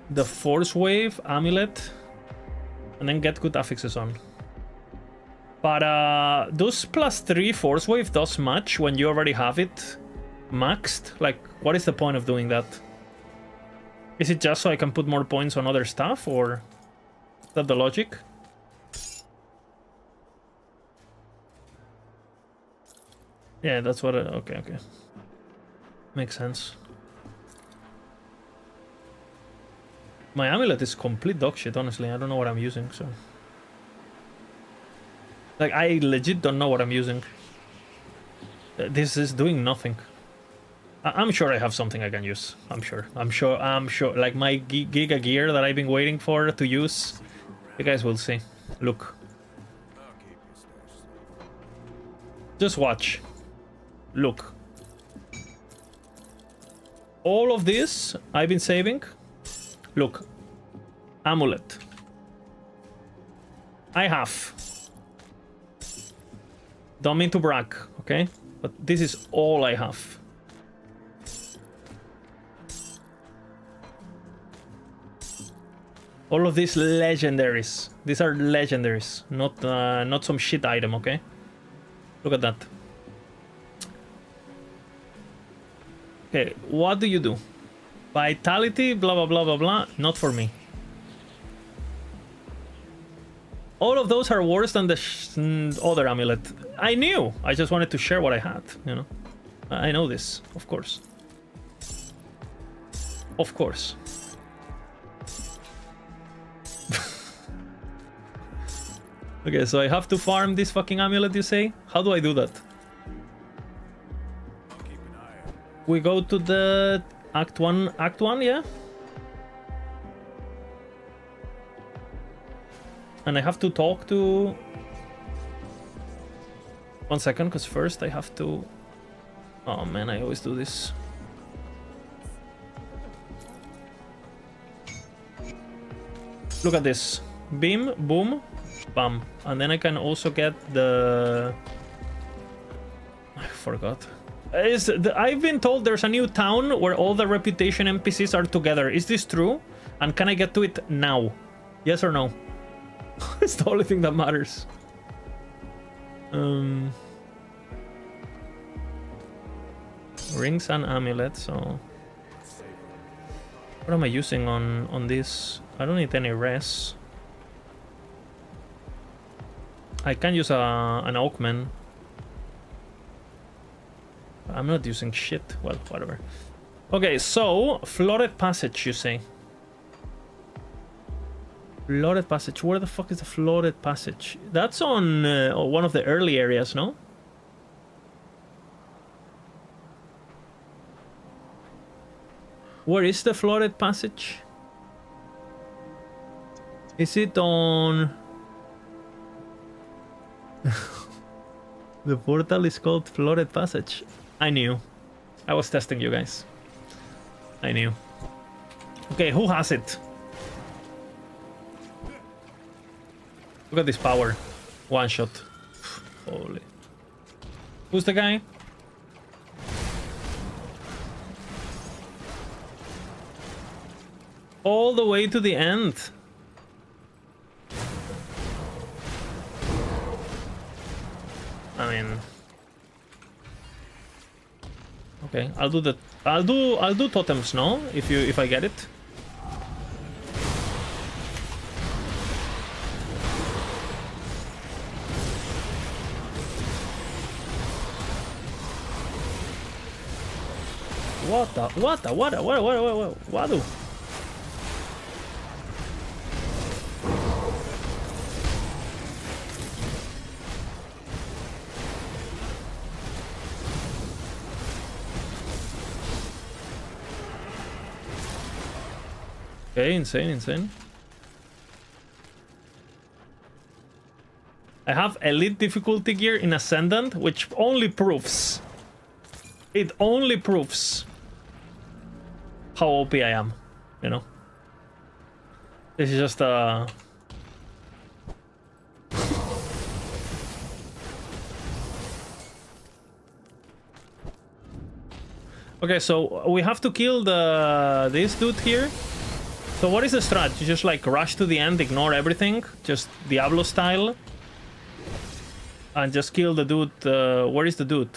The Force Wave, Amulet, and then get good affixes on. But those +3 Force Wave does much when you already have it maxed. Like, what is the point of doing that? Is it just so I can put more points on other stuff, or is that the logic? Yeah, that's what okay. Makes sense. My amulet is complete dog shit, honestly. I don't know what I'm using, so... Like, I legit don't know what I'm using. This is doing nothing. I'm sure I have something I can use. I'm sure. Like, my Giga gear that I've been waiting for to use. You guys will see. Look. Just watch. Look. All of this I've been saving. Look. Amulet. I have. Don't mean to brag, okay? But this is all I have. All of these legendaries. These are legendaries, not some shit item, okay? Look at that. Okay, what do you do? Vitality, blah, blah, blah, blah, blah. Not for me. All of those are worse than the other amulet. I knew. I just wanted to share what I had, you know? I know this, of course. Of course. Okay, so I have to farm this fucking amulet, you say? How do I do that? We go to the Act 1, yeah? And I have to talk to... 1 second, because first I have to... Oh man, I always do this. Look at this. Beam, boom. Bam. And then I can also get the... I forgot. I've been told there's a new town where all the reputation NPCs are together. Is this true? And can I get to it now? Yes or no? It's the only thing that matters. Rings and amulets, so... What am I using on this? I don't need any res. I can use an Oakman. I'm not using shit. Well, whatever. Okay, so flooded passage, you say? Flooded passage. Where the fuck is the flooded passage? That's on one of the early areas, no? Where is the flooded passage? Is it on... The portal is called Flooded Passage. I knew. I was testing you guys. I knew. Okay, who has it? Look at this power. One shot. Holy. Who's the guy? All the way to the end. I mean, okay, I'll do totems, no? If I get it. What? Okay, insane. I have elite difficulty gear in Ascendant, which only proves... It only proves how OP I am, you know? This is just Okay, so we have to kill this dude here. So what is the strat? You just like rush to the end, ignore everything, just Diablo style, and just kill the dude. Where is the dude?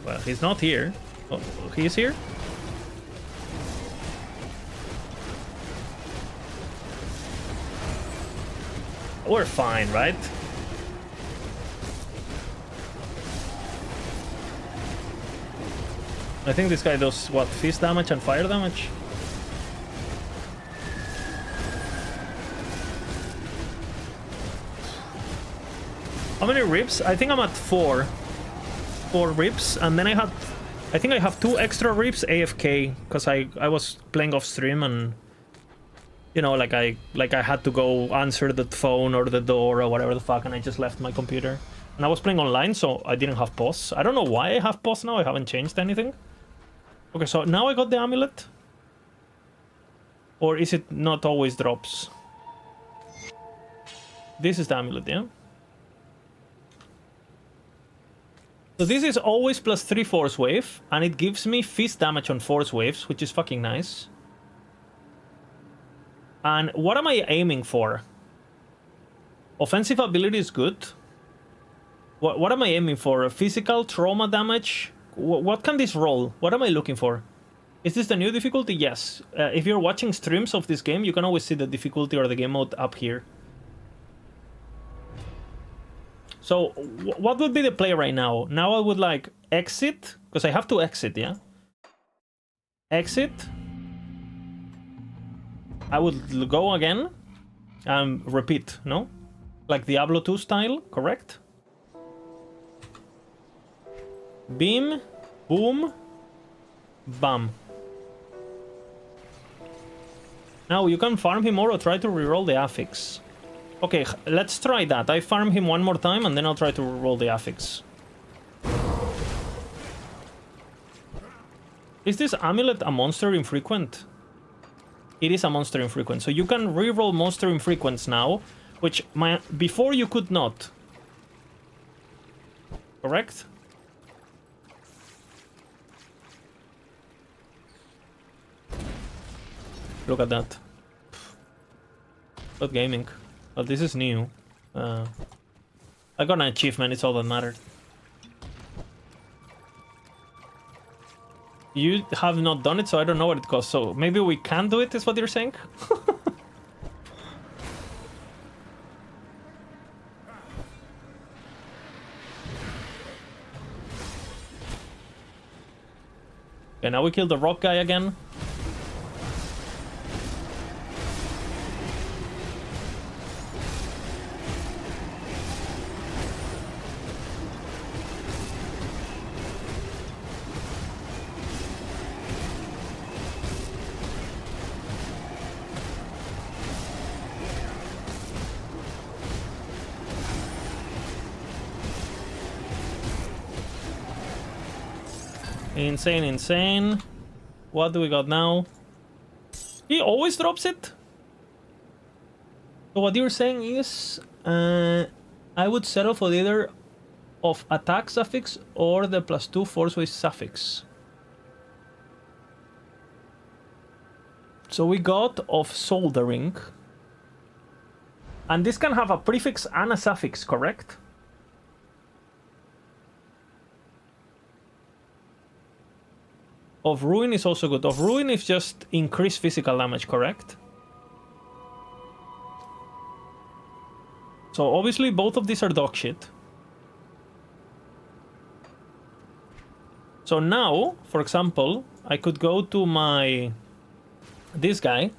Well, he's not here. Oh, he's here? We're fine, right? I think this guy does, what, fist damage and fire damage? How many rips? I think I'm at 4 rips, and then I think I have 2 extra rips AFK, because I was playing off stream, and you know, like I had to go answer the phone or the door or whatever the fuck, and I just left my computer. And I was playing online, so I didn't have pause. I don't know why I have pause now. I haven't changed anything. Okay, so now I got the amulet. Or is it not always drops? This is the amulet, yeah? So this is always +3 force wave, and it gives me fist damage on force waves, which is fucking nice. And what am I aiming for? Offensive ability is good. What am I aiming for? Physical trauma damage? What can this roll? What am I looking for? Is this the new difficulty? Yes. If you're watching streams of this game, you can always see the difficulty or the game mode up here. So, what would be the play right now? Now I would like exit, because I have to exit, yeah? Exit. I would go again and repeat, no? Like Diablo 2 style, correct? Beam, boom, bam. Now you can farm him or try to reroll the affix. Okay, let's try that. I farm him one more time and then I'll try to reroll the affix. Is this amulet a monster infrequent? It is a monster infrequent, so you can reroll monster infrequents now Which before you could not. Correct? Look at that. Good gaming. Well, this is new. I got an achievement, it's all that mattered. You have not done it, so I don't know what it costs. So maybe we can do it, is what you're saying? Okay, now we kill the rock guy again. Insane, insane. What do we got now? He always drops it? So what you're saying is... I would settle for either of attack suffix or the +2 force with suffix. So we got of soldering. And this can have a prefix and a suffix, correct? Of ruin is also good. Of ruin is just increased physical damage, correct? So obviously both of these are dog shit. So now, for example, I could go to my... this guy.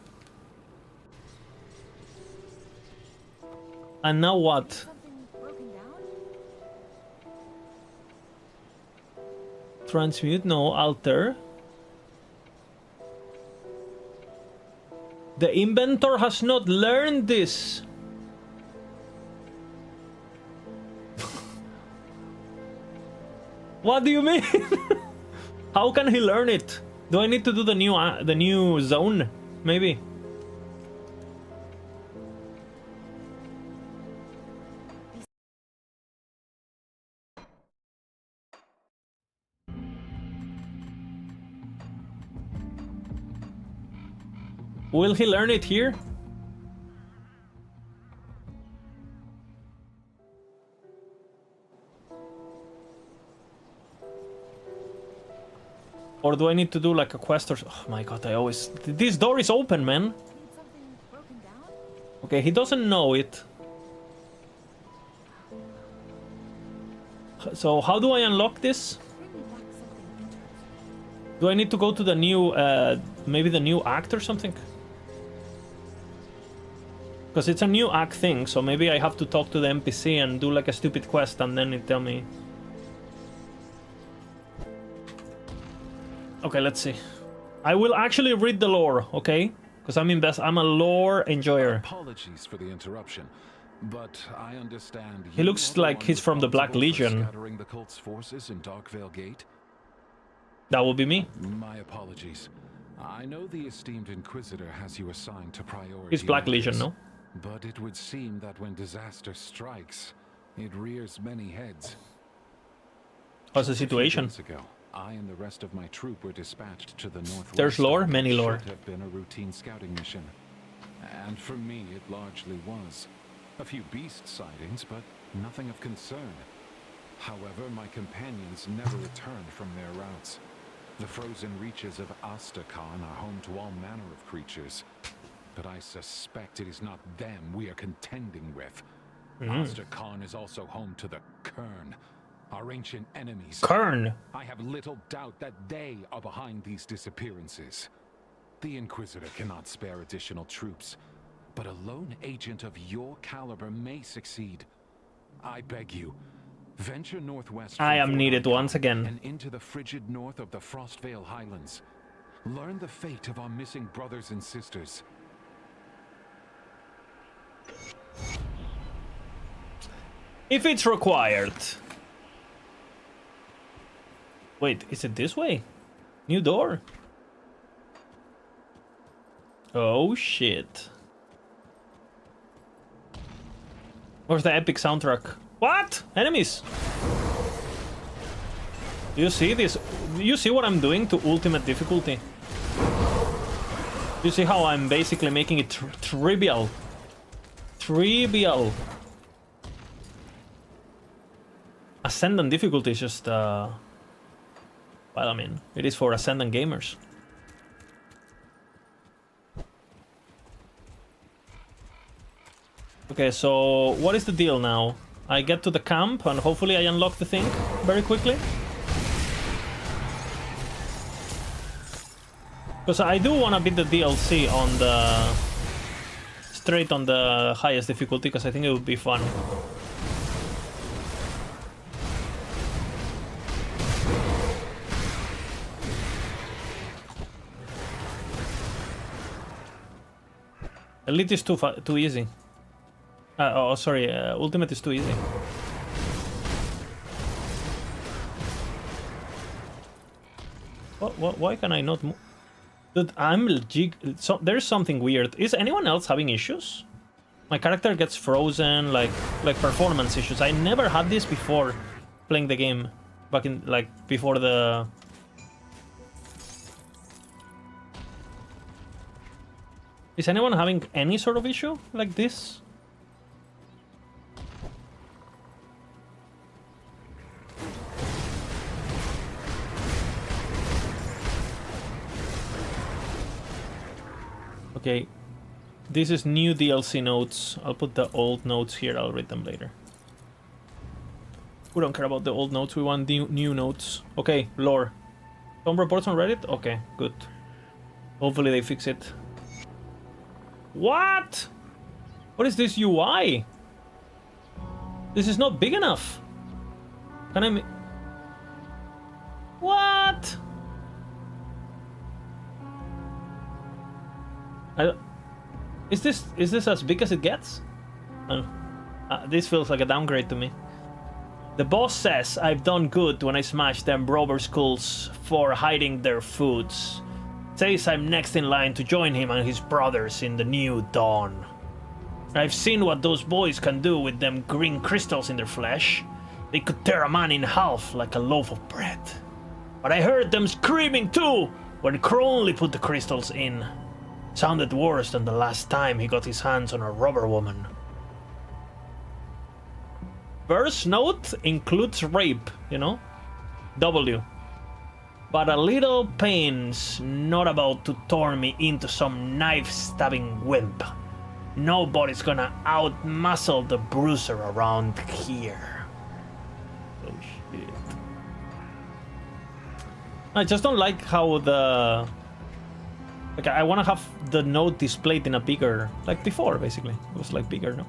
And now what? Transmute, no, alter. The inventor has not learned this. What do you mean? How can he learn it? Do I need to do the new zone? Maybe. Will he learn it here? Or do I need to do like a quest or... Oh my god, I always... This door is open, man. Okay, he doesn't know it. So how do I unlock this? Do I need to go to the new... maybe the new act or something? Because it's a new act thing, so maybe I have to talk to the NPC and do like a stupid quest and then it tell me... Okay, let's see. I will actually read the lore, okay? Because I'm a lore enjoyer. Apologies for the interruption, but I understand he looks like he's from the Black Legion. Scattering the cult's forces in Darkvale Gate. That would be me. My apologies. I know the esteemed Inquisitor has you assigned to priority. He's Black Legion, no? But it would seem that when disaster strikes, it rears many heads. What's the situation? A few days ago, I and the rest of my troop were dispatched to the northwest. There's lore, many lore. Should have been a routine scouting mission, and for me, it largely was. A few beast sightings, but nothing of concern. However, my companions never returned from their routes. The frozen reaches of Astrakhan are home to all manner of creatures, but I suspect it is not them we are contending with. Astrakhan is also home to the Kern, our ancient enemies. Kern! I have little doubt that they are behind these disappearances. The Inquisitor cannot spare additional troops, but a lone agent of your caliber may succeed. I beg you, venture northwest. I am needed once again. And into the frigid north of the Frostvale Highlands. Learn the fate of our missing brothers and sisters. If it's required. Wait, is it this way? New door. Oh shit. Where's the epic soundtrack? What? Enemies! Do you see this? Do you see what I'm doing to ultimate difficulty? You see how I'm basically making it trivial? Trivial. Ascendant difficulty is just, well, I mean, it is for Ascendant gamers. Okay, so what is the deal now? I get to the camp and hopefully I unlock the thing very quickly. Because I do want to beat the DLC on the... straight on the highest difficulty, because I think it would be fun. Elite is too easy. Oh, sorry, Ultimate is too easy. Why can I not move? Dude, so there's something weird. Is anyone else having issues? My character gets frozen, like performance issues. I never had this before playing the game. Back in, like, before the... Is anyone having any sort of issue like this? Okay, this is new DLC notes. I'll put the old notes here, I'll read them later. We don't care about the old notes, we want new notes. Okay, lore. Some reports on Reddit? Okay, good. Hopefully they fix it. What? What is this UI? This is not big enough. Can I... What? Is this as big as it gets? This feels like a downgrade to me. The boss says I've done good when I smashed them robber skulls for hiding their foods. Says I'm next in line to join him and his brothers in the new dawn. I've seen what those boys can do with them green crystals in their flesh. They could tear a man in half like a loaf of bread. But I heard them screaming too when Crowley put the crystals in. Sounded worse than the last time he got his hands on a robber woman. Verse note includes rape, you know? W. But a little pain's not about to turn me into some knife-stabbing wimp. Nobody's gonna out-muscle the bruiser around here. Oh shit. I just don't like how the... Like, I want to have the note displayed in a bigger... Like before, basically. It was like bigger, no?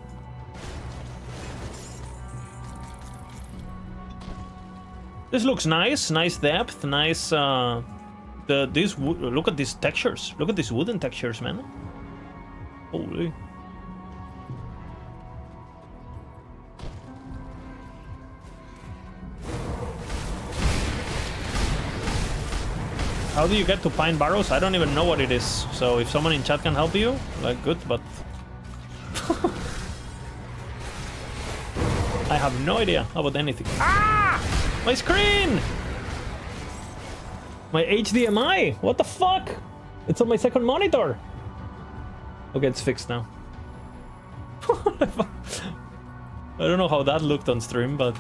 This looks nice. Nice depth. Nice, look at these textures. Look at these wooden textures, man. Holy. How do you get to Pine Barrows? I don't even know what it is. So if someone in chat can help you, like, good, but... I have no idea about anything. Ah! My screen! My HDMI! What the fuck? It's on my second monitor! Okay, it's fixed now. I don't know how that looked on stream, but...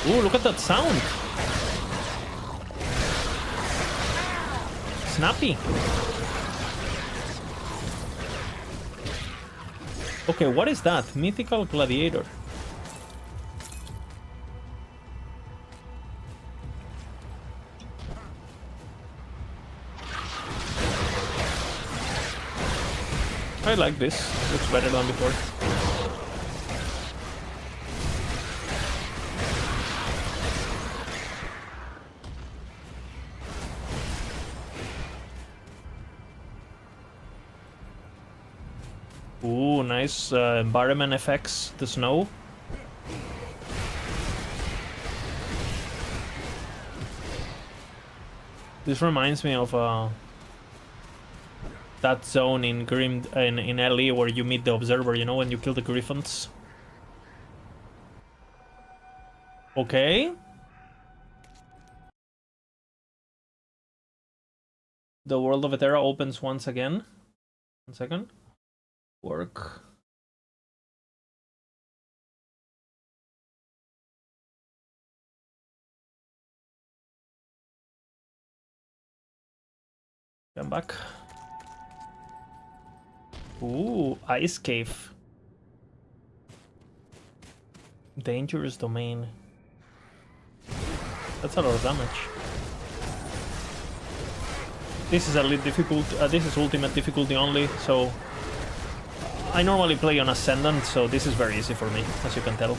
Ooh, look at that sound! Snappy! Okay, what is that? Mythical Gladiator. I like this. Looks better than before. Ooh, nice environment effects, the snow. This reminds me of that zone in Grim in LE where you meet the Observer, you know, when you kill the Griffins. Okay. The world of Etera opens once again. 1 second. Work. Come back. Ooh, Ice Cave. Dangerous domain. That's a lot of damage. This is a little difficult. This is ultimate difficulty only, so I normally play on Ascendant, so this is very easy for me, as you can tell.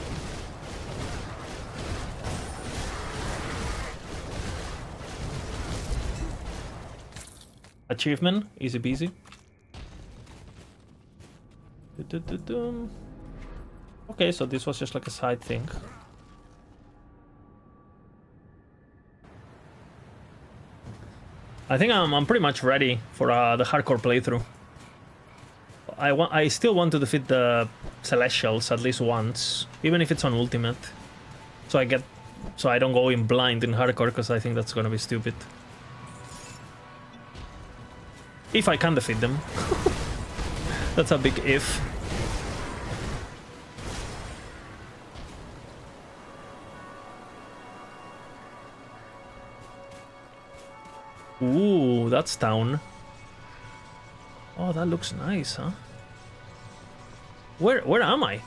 Achievement, easy peasy. Okay, so this was just like a side thing. I think I'm pretty much ready for the hardcore playthrough. I still want to defeat the Celestials at least once, even if it's on Ultimate. So I don't go in blind in hardcore, because I think that's gonna be stupid. If I can defeat them. That's a big if. Ooh, that's town. Oh, that looks nice, huh? Where am I?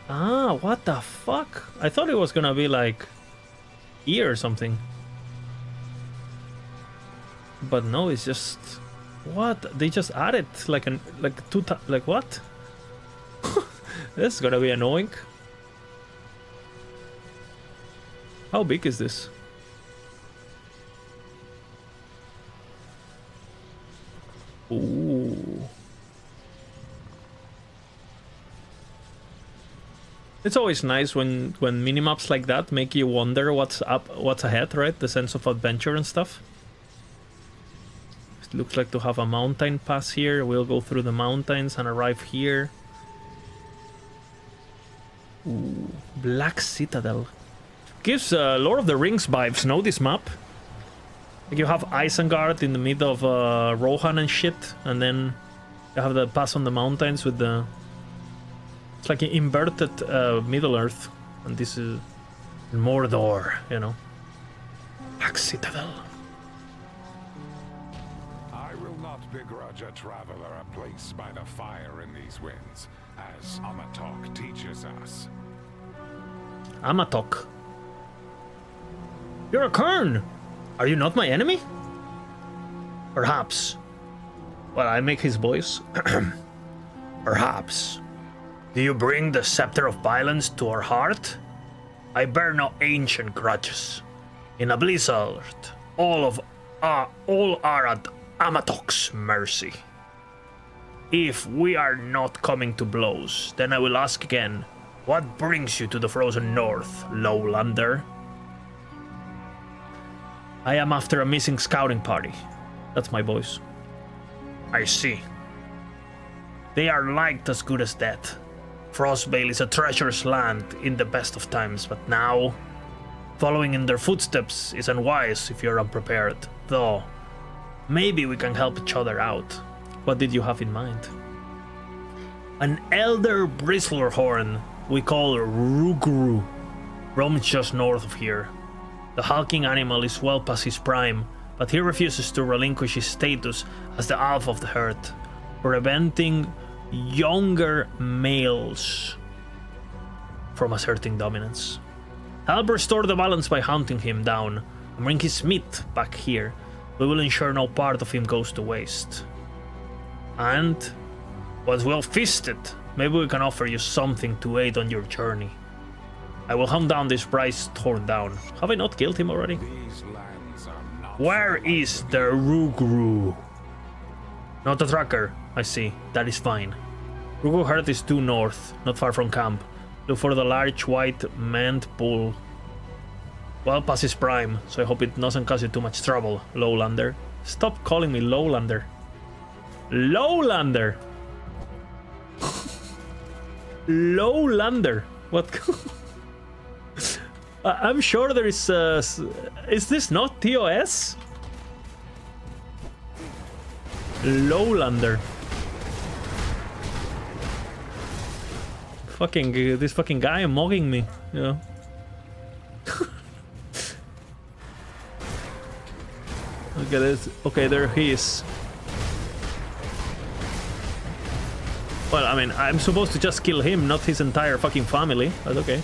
Ah, what the fuck? I thought it was gonna be like here or something. But no, it's just what? They just added like like what? This is gonna be annoying. How big is this? Ooh. It's always nice when minimaps like that make you wonder what's up, what's ahead, right? The sense of adventure and stuff. It looks like to have a mountain pass here. We'll go through the mountains and arrive here. Ooh, Black Citadel. Gives Lord of the Rings vibes, no, this map? Like you have Isengard in the middle of Rohan and shit, and then you have the pass on the mountains with the... It's like an inverted Middle Earth, and this is Mordor, you know. Black Citadel. I will not begrudge a traveler a place by the fire in these winds, as Amatok teaches us. Amatok. You're a Kern! Are you not my enemy? Perhaps. Well, I make his voice. Perhaps. Do you bring the scepter of violence to our heart? I bear no ancient grudges. In a blizzard, all are at Amatok's mercy. If we are not coming to blows, then I will ask again, what brings you to the frozen north, lowlander? I am after a missing scouting party. That's my voice. I see. They are liked as good as dead. Frostvale is a treacherous land in the best of times, but now, following in their footsteps is unwise if you're unprepared. Though, maybe we can help each other out. What did you have in mind? An elder bristlehorn we call Rugru roams just north of here. The hulking animal is well past his prime, but he refuses to relinquish his status as the alpha of the herd, preventing younger males from asserting dominance. Help restore the balance by hunting him down and bring his meat back here. We will ensure no part of him goes to waste. And once well feasted, maybe we can offer you something to aid on your journey. I will hunt down this Bryce torn down. Have I not killed him already? Where is the Rugru? Not a tracker, I see. That is fine. Rugru herd is due north, not far from camp. Look for the large white maned bull. Well past his prime, so I hope it doesn't cause you too much trouble, Lowlander. Stop calling me Lowlander. Lowlander! Lowlander! What? I'm sure there is... is this not TOS? Lowlander. Fucking... this fucking guy mocking me, you know? Look at this. Okay, there he is. Well, I mean, I'm supposed to just kill him, not his entire fucking family. But okay.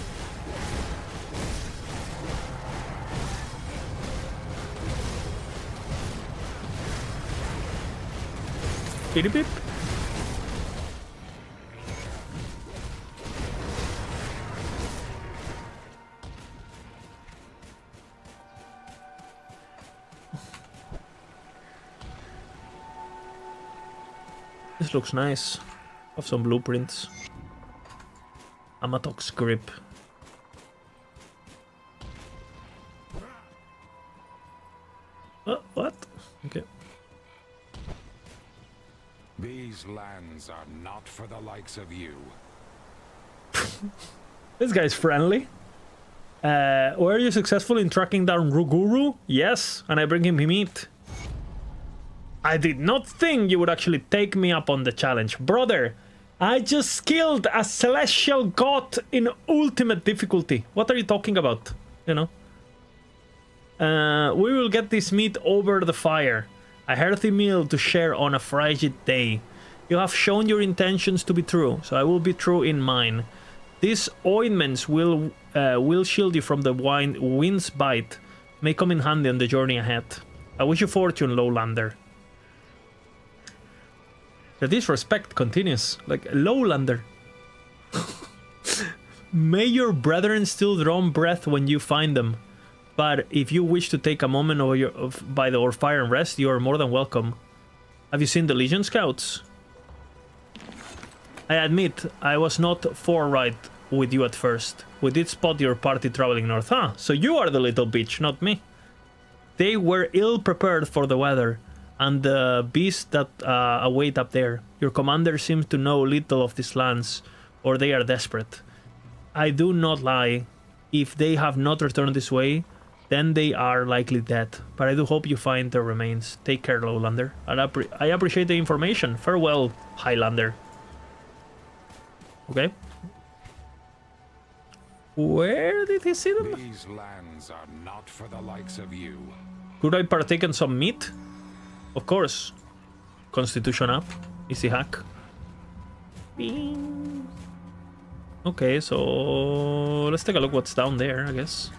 Beep beep. This looks nice. Have some blueprints. Amatox grip. What? Okay. These lands are not for the likes of you. This guy's friendly. Were you successful in tracking down Ruguru? Yes, and I bring him meat. I did not think you would actually take me up on the challenge. Brother, I just killed a celestial god in ultimate difficulty. What are you talking about? You know? We will get this meat over the fire. A hearty meal to share on a frigid day. You have shown your intentions to be true, so I will be true in mine. These ointments will shield you from the wind's bite. May come in handy on the journey ahead. I wish you fortune, Lowlander. The disrespect continues, like Lowlander. May your brethren still draw breath when you find them. But if you wish to take a moment by the fire and rest, you are more than welcome. Have you seen the Legion Scouts? I admit, I was not forthright with you at first. We did spot your party traveling north. Huh? So you are the little bitch, not me. They were ill prepared for the weather and the beasts that await up there. Your commander seems to know little of these lands, or they are desperate. I do not lie. If they have not returned this way, then they are likely dead. But I do hope you find their remains. Take care, Lowlander. I appreciate the information. Farewell, Highlander. Okay. Where did he see them? These lands are not for the likes of you. Could I partake in some meat? Of course. Constitution up. Easy hack. Bing. Okay, so let's take a look what's down there, I guess.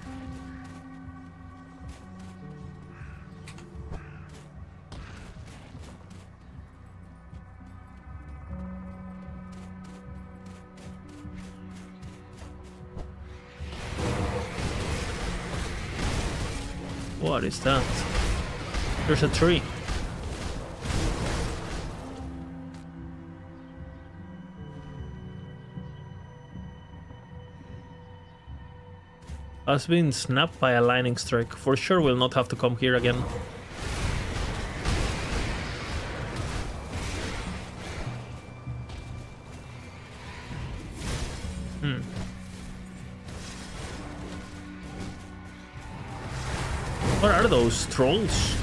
What is that? There's a tree. Has been snapped by a lightning strike. For sure we'll not have to come here again. What are those trolls?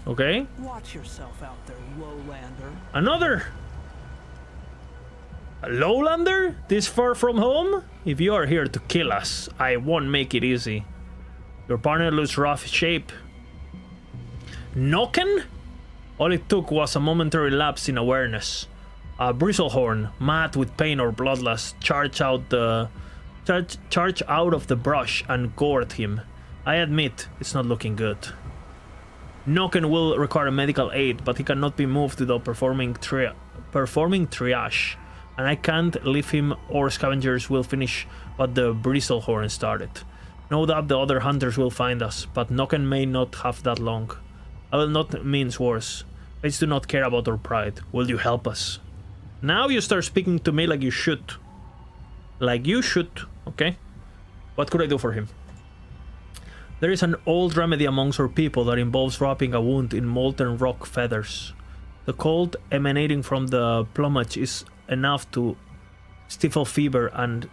Okay. Watch yourself out there, Lowlander. Another! A lowlander? This far from home? If you are here to kill us, I won't make it easy. Your partner looks rough shape. Nokken? All it took was a momentary lapse in awareness. A bristlehorn, mad with pain or bloodlust, charged out of the brush and gored him. I admit, it's not looking good. Nokken will require medical aid, but he cannot be moved without performing triage. And I can't leave him, or scavengers will finish what the bristlehorn started. No doubt the other hunters will find us, but Nokken may not have that long. I will not mince words. Fates do not care about our pride. Will you help us? Now you start speaking to me like you should. Like you should, okay? What could I do for him? There is an old remedy amongst our people that involves wrapping a wound in molten rock feathers. The cold emanating from the plumage is enough to stifle fever and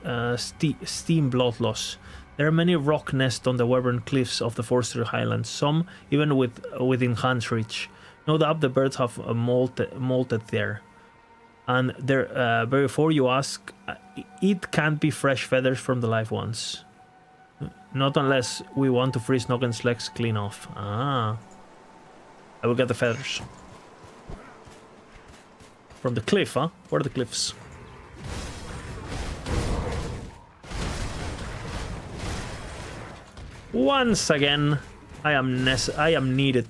steam blood loss. There are many rock nests on the western cliffs of the Forster Highlands, some even within hand's reach. No doubt the birds have molted there. And there, before you ask, it can't be fresh feathers from the live ones. Not unless we want to freeze Nokken's legs clean off. Ah. I will get the feathers. From the cliff, huh? Where are the cliffs? Once again, I am needed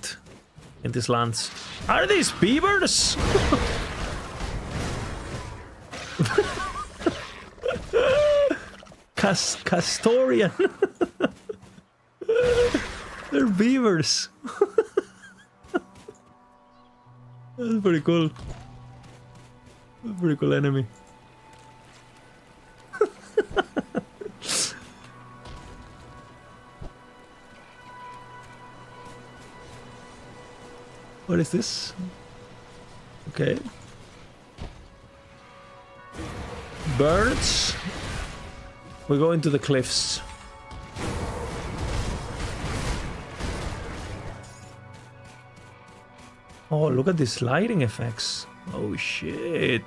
in these lands. Are these beavers? Castorian. They're beavers. That's pretty cool. That's a pretty cool enemy. What is this? Okay. Birds. We go into the cliffs. Oh, look at these lighting effects. Oh shit.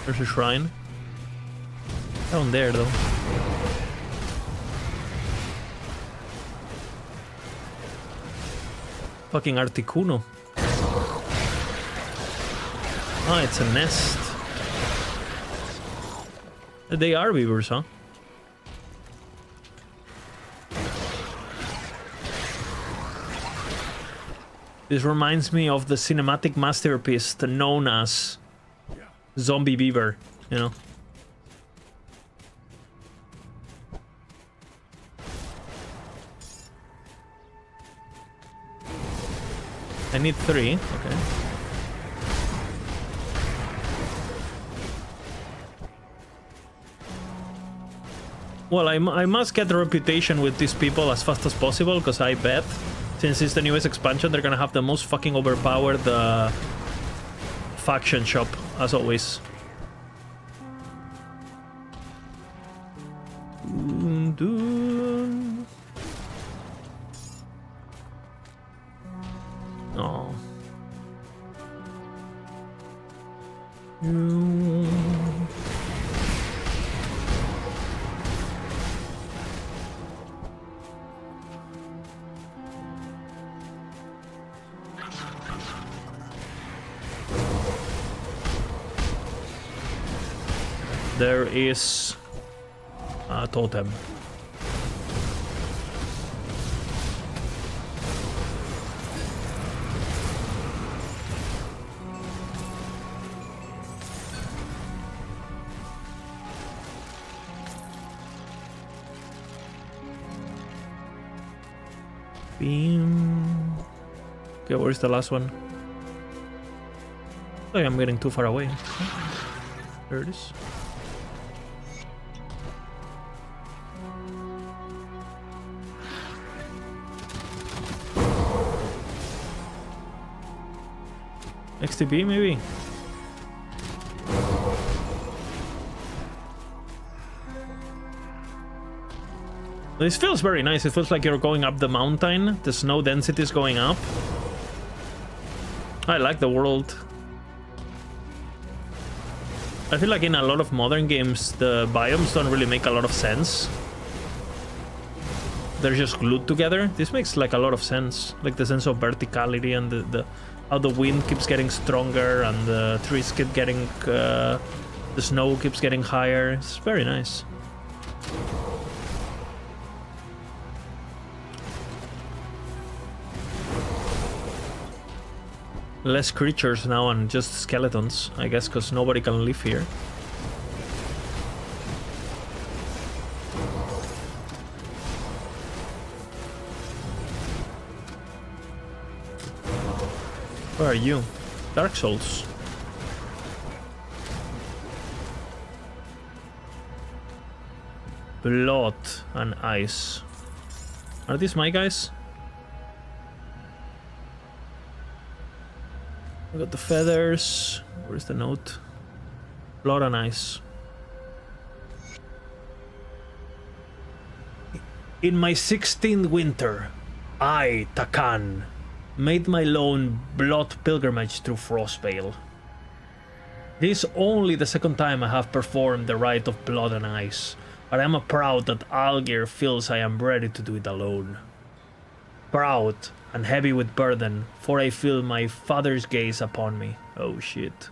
There's a shrine. Down there though. Fucking Articuno. Ah, it's a nest. They are beavers, huh? This reminds me of the cinematic masterpiece known as Zombie Beaver, you know? I need 3, okay. Well, I must get the reputation with these people as fast as possible, because I bet, since it's the newest expansion, they're gonna have the most fucking overpowered faction shop, as always. Oh. There is a totem. Beam. Okay, where's the last one? Oh, I'm getting too far away. There it is. XTB maybe? This feels very nice. It feels like you're going up the mountain. The snow density is going up. I like the world. I feel like in a lot of modern games, the biomes don't really make a lot of sense. They're just glued together. This makes like a lot of sense. Like the sense of verticality and the how the wind keeps getting stronger and the trees keep getting... the snow keeps getting higher. It's very nice. Less creatures now and just skeletons, I guess, because nobody can live here. Where are you? Dark Souls. Blood and ice. Are these my guys? I got the feathers. Where's the note? Blood and ice. In my 16th winter, I, Takan, made my lone blood pilgrimage through Frostvale. This is only the second time I have performed the rite of blood and ice, but I am proud that Algir feels I am ready to do it alone. Proud and heavy with burden, for I feel my father's gaze upon me. Oh shit.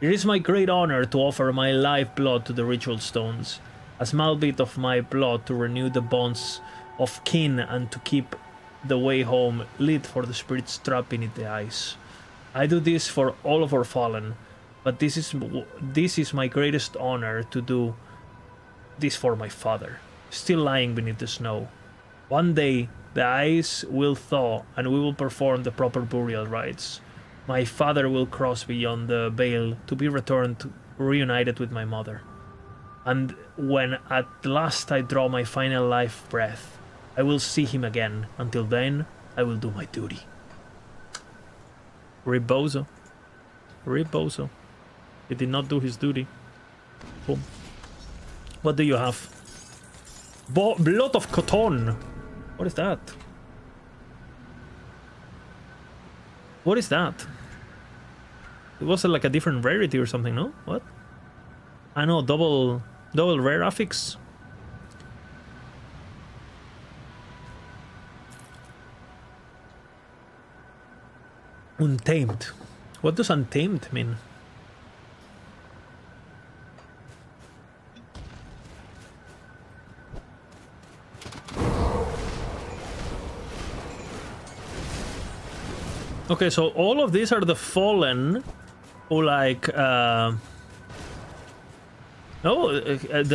It is my great honor to offer my life blood to the ritual stones, a small bit of my blood to renew the bonds of kin and to keep the way home lit for the spirits trapped beneath the ice. I do this for all of our fallen, but this is my greatest honor to do this for my father, still lying beneath the snow. One day, the ice will thaw and we will perform the proper burial rites. My father will cross beyond the veil to be returned, reunited with my mother. And when at last I draw my final life breath, I will see him again. Until then, I will do my duty. Rebozo. Rebozo. He did not do his duty. Boom. What do you have? Blood of Cotton. What is that? What is that? It was like a different rarity or something, no? What? I know, double rare affix. Untamed. What does untamed mean? Okay, so all of these are the fallen who like the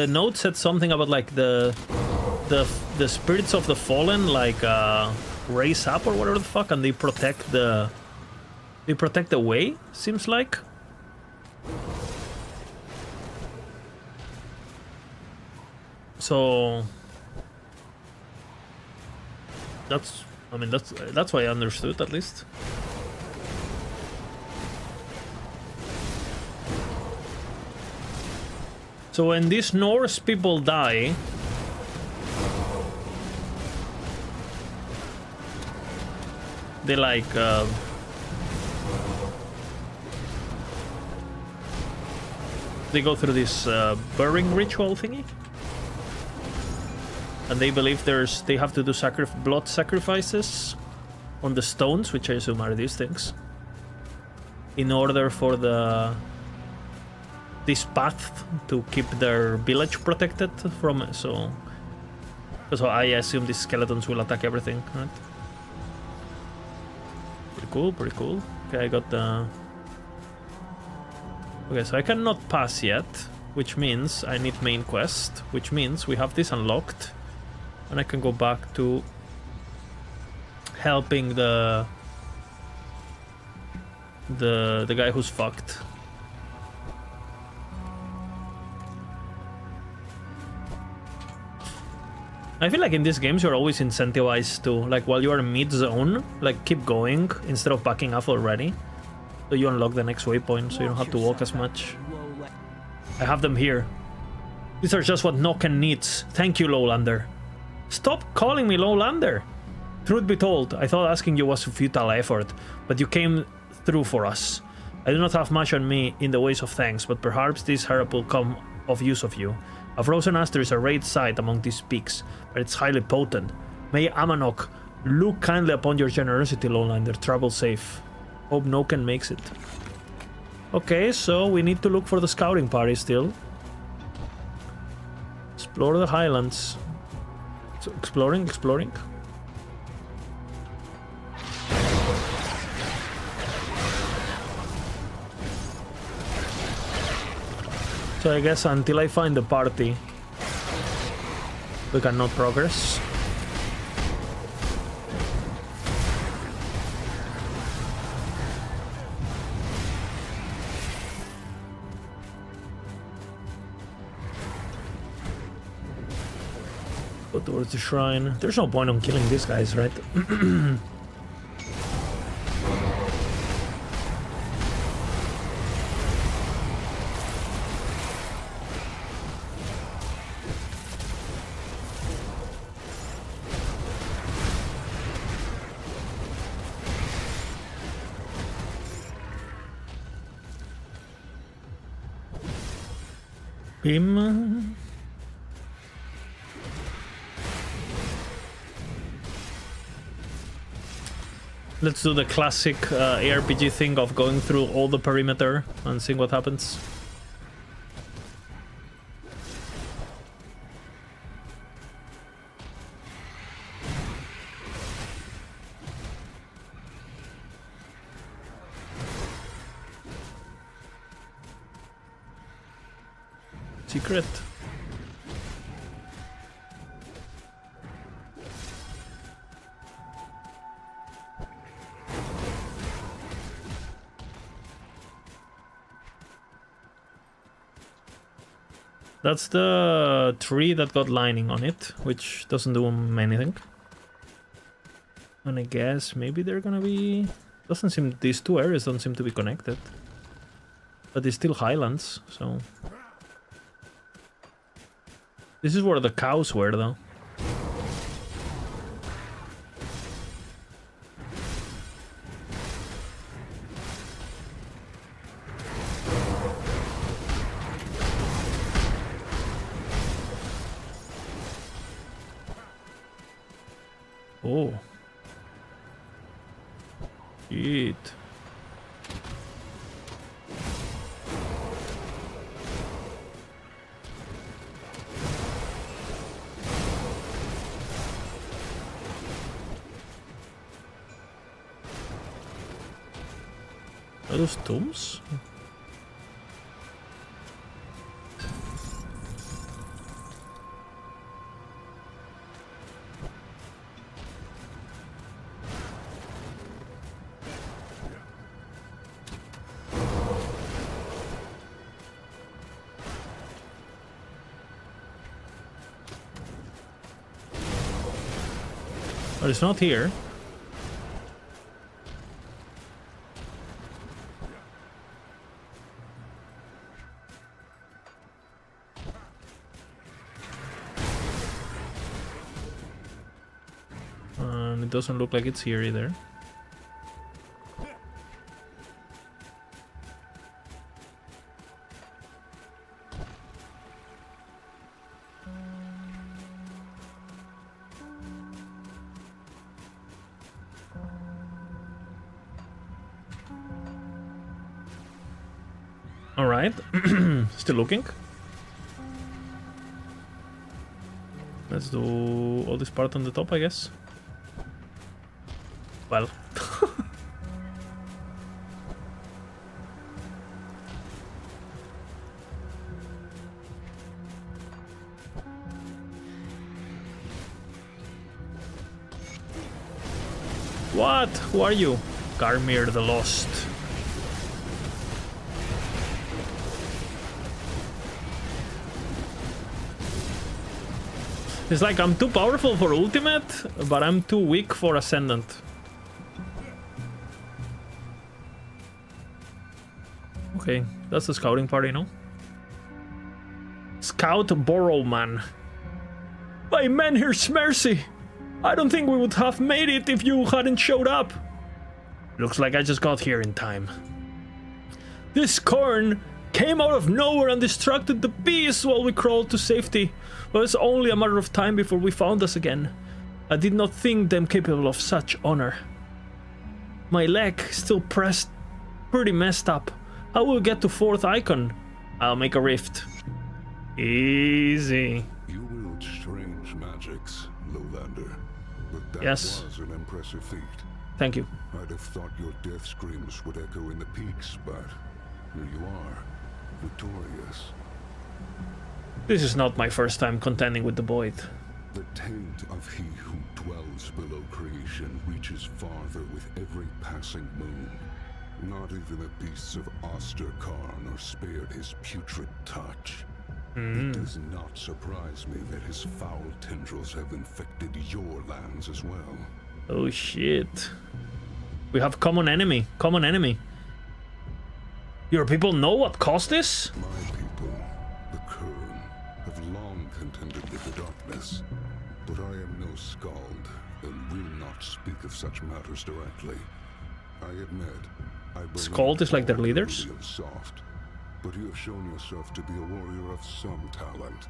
note said something about like the spirits of the fallen like raise up or whatever the fuck, and they protect the way, seems like. So that's why I understood, at least. So when these Norse people die, they like they go through this burying ritual thingy, and they believe they have to do blood sacrifices on the stones, which I assume are these things, in order for this path to keep their village protected from it. So I assume these skeletons will attack everything, right? Pretty cool, pretty cool. Okay, I got the... Okay, so I cannot pass yet, which means I need main quest, which means we have this unlocked, and I can go back to helping the guy who's fucked. I feel like in these games you're always incentivized to, like, while you are mid-zone, like, keep going instead of backing off already. So you unlock the next waypoint, so you don't have to walk as much. I have them here. These are just what Nokken needs. Thank you, Lowlander. Stop calling me Lowlander! Truth be told, I thought asking you was a futile effort, but you came through for us. I do not have much on me in the ways of thanks, but perhaps this herb will come of use of you. A frozen aster is a rare sight among these peaks, but it's highly potent. May Amanok look kindly upon your generosity, Lola, and their travel safe. Hope Noken makes it. Okay, so we need to look for the scouting party still. Explore the highlands. So exploring. So I guess until I find the party, we cannot progress. Go towards the shrine. There's no point on killing these guys, right? Him. Let's do the classic ARPG thing of going through all the perimeter and seeing what happens. Secret. That's the tree that got lining on it, which doesn't do anything. And I guess maybe they're gonna be... Doesn't seem... These two areas don't seem to be connected. But it's still highlands, so... This is where the cows were, though. Oh. Shit. Are those tombs? But it's not here. And it doesn't look like it's here either. Alright, still looking. Let's do all this part on the top, I guess. Well. What? Who are you? Garmir the Lost. It's like I'm too powerful for ultimate, but I'm too weak for ascendant. Okay, that's the scouting party, no? Scout Borrowman. By Menhir's mercy! I don't think we would have made it if you hadn't showed up. Looks like I just got here in time. This Korn came out of nowhere and distracted the beast while we crawled to safety. Well, it's only a matter of time before we found us again. I did not think them capable of such honor. My leg still pressed, pretty messed up. How will we get to 4th icon? I'll make a rift. Easy. You wield strange magics, Lowlander, but that Yes. was an impressive feat. Thank you. I'd have thought your death screams would echo in the peaks, but here you are, victorious. This is not my first time contending with the void. The taint of he who dwells below creation reaches farther with every passing moon. Not even the beasts of Osterkarn are spared his putrid touch. It does not surprise me that his foul tendrils have infected your lands as well. Oh shit. We have common enemy. Common enemy. Your people know what caused this? My people, the Kern, have long contended with the darkness, but I am no skald and will not speak of such matters directly. I admit, I believe Skald is like their all leaders? Kerulian soft, but you have shown yourself to be a warrior of some talent.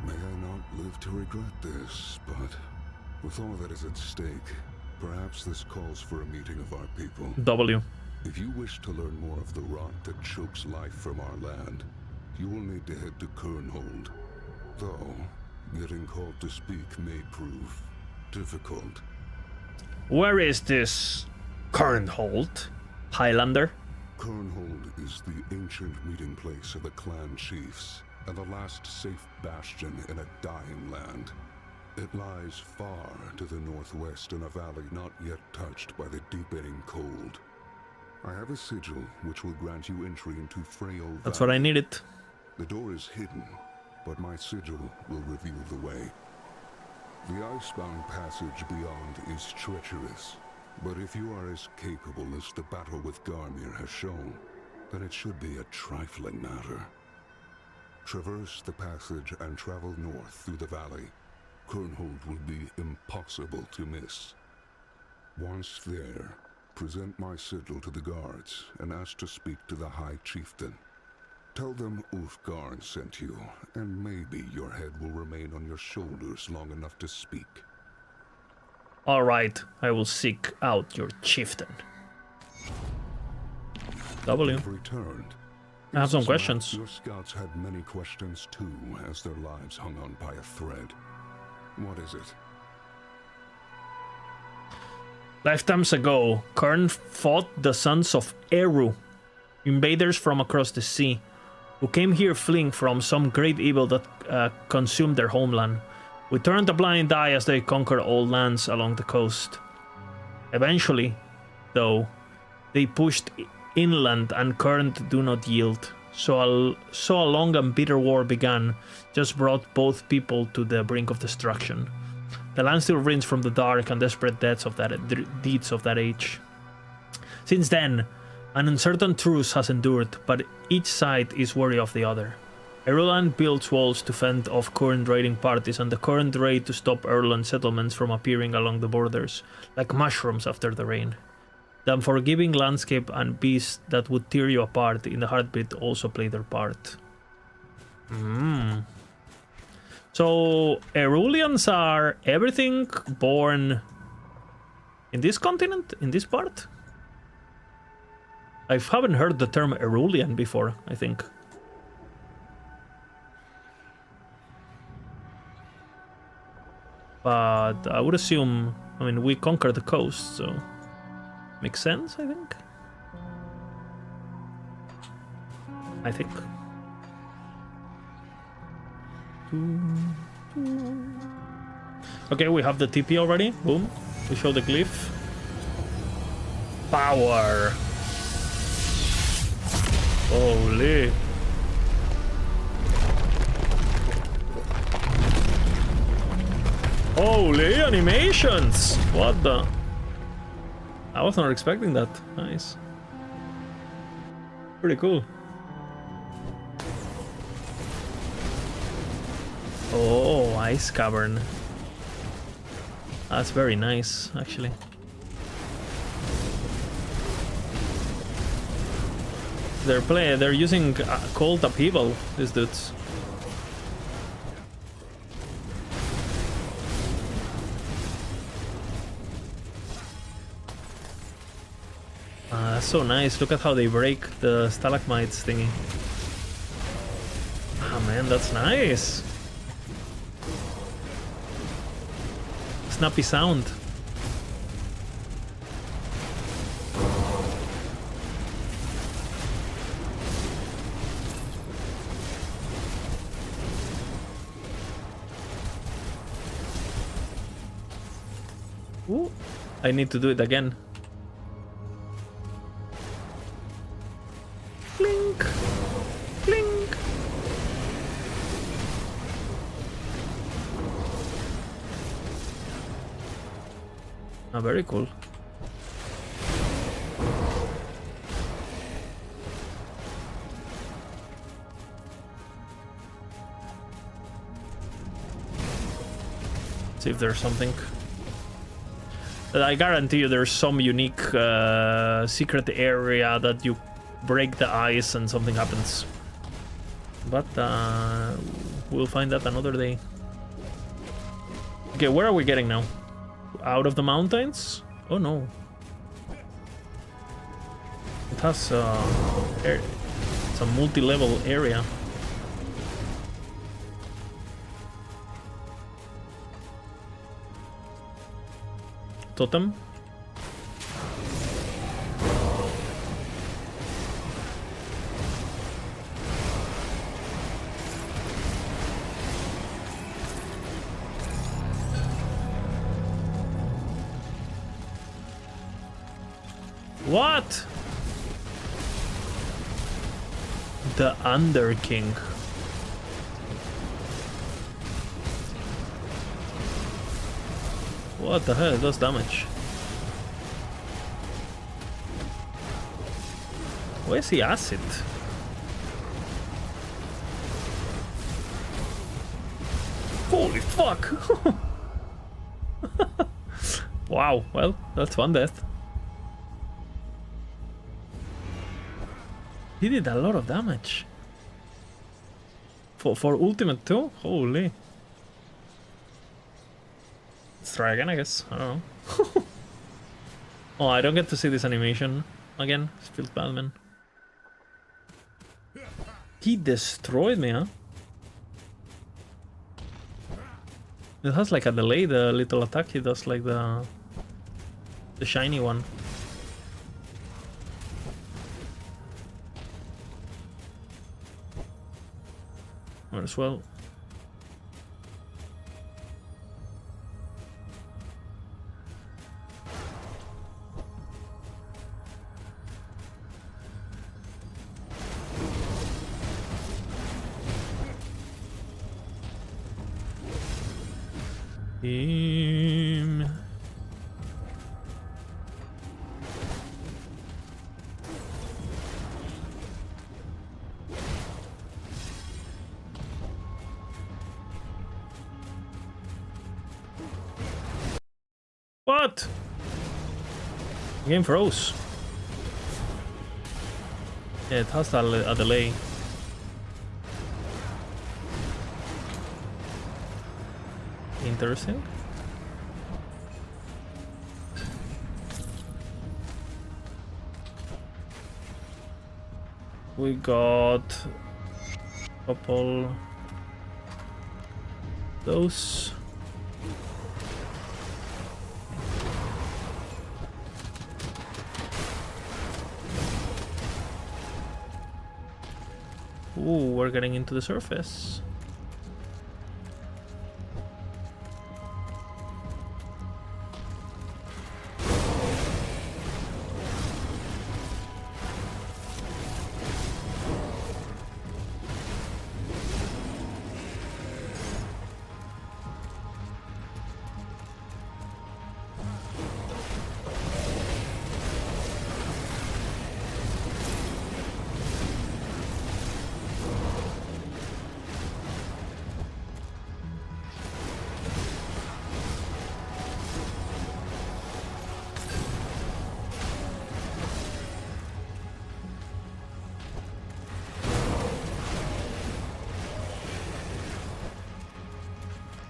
May I not live to regret this, but with all that is at stake, perhaps this calls for a meeting of our people. W. If you wish to learn more of the rot that chokes life from our land, you will need to head to Kernhold. Though, getting called to speak may prove difficult. Where is this Kernhold? Highlander? Kernhold is the ancient meeting place of the clan chiefs, and the last safe bastion in a dying land. It lies far to the northwest in a valley not yet touched by the deepening cold. I have a sigil which will grant you entry into Frail That's what I needed. The door is hidden, but my sigil will reveal the way. The icebound passage beyond is treacherous, but if you are as capable as the battle with Garmir has shown, then it should be a trifling matter. Traverse the passage and travel north through the valley. Kernhold will be impossible to miss. Once there, present my sigil to the guards and ask to speak to the High Chieftain. Tell them Ulfgarn sent you, and maybe your head will remain on your shoulders long enough to speak. Alright, I will seek out your chieftain. W. You've returned. I have some Perhaps questions. Your scouts had many questions too, as their lives hung on by a thread. What is it? Lifetimes ago, Kern fought the sons of Eru, invaders from across the sea, who came here fleeing from some great evil that consumed their homeland. We turned a blind eye as they conquered all lands along the coast. Eventually, though, they pushed inland and Kern do not yield. So a long and bitter war began, just brought both people to the brink of destruction. The land still reigns from the dark and desperate deeds of that age. Since then, an uncertain truce has endured, but each side is wary of the other. Eruland builds walls to fend off current raiding parties, and the current raid to stop Erland settlements from appearing along the borders, like mushrooms after the rain. The unforgiving landscape and beasts that would tear you apart in the heartbeat also play their part. So, Erulians are everything born in this continent? In this part? I haven't heard the term Erulian before, I think. But I would assume, I mean, we conquered the coast, so makes sense, I think. Okay, we have the TP already. Boom. We show the glyph. Power. Holy. Holy animations! What the? I was not expecting that. Nice. Pretty cool. Oh, ice cavern. That's very nice, actually. They're using cold upheaval, these dudes. That's so nice. Look at how they break the stalagmites thingy. Ah, man, that's nice. Snappy sound. Ooh, I need to do it again. Blink, blink. Ah, very cool. See if there's something. I guarantee you there's some unique secret area that you break the ice and something happens. But we'll find that another day. Okay, where are we getting now? Out of the mountains? Oh no. It has it's a multi-level area. Totem? What? The Under King. What the hell? It does damage. Where's the acid? Holy fuck! Wow, well, that's one death. He did a lot of damage. For ultimate too? Holy. Let's try again, I guess. I don't know. Oh, I don't get to see this animation again. It feels bad, man. He destroyed me, huh? It has like a delay, the little attack he does, like the shiny one. Might as well. What? Game froze. Yeah, it has a delay. Interesting. We got a couple those. Ooh, we're getting into the surface.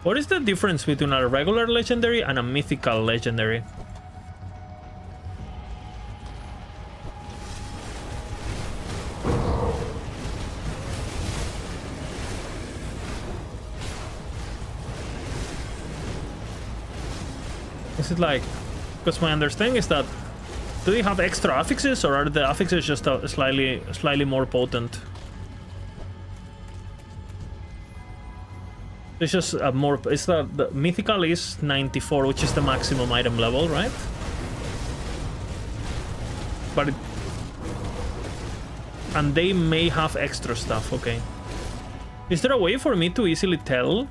What is the difference between a regular legendary and a mythical legendary? Is it like... Because my understanding is that... Do they have extra affixes, or are the affixes just slightly more potent? It's just a more... It's the mythical is 94, which is the maximum item level, right? But it... And they may have extra stuff, okay. Is there a way for me to easily tell?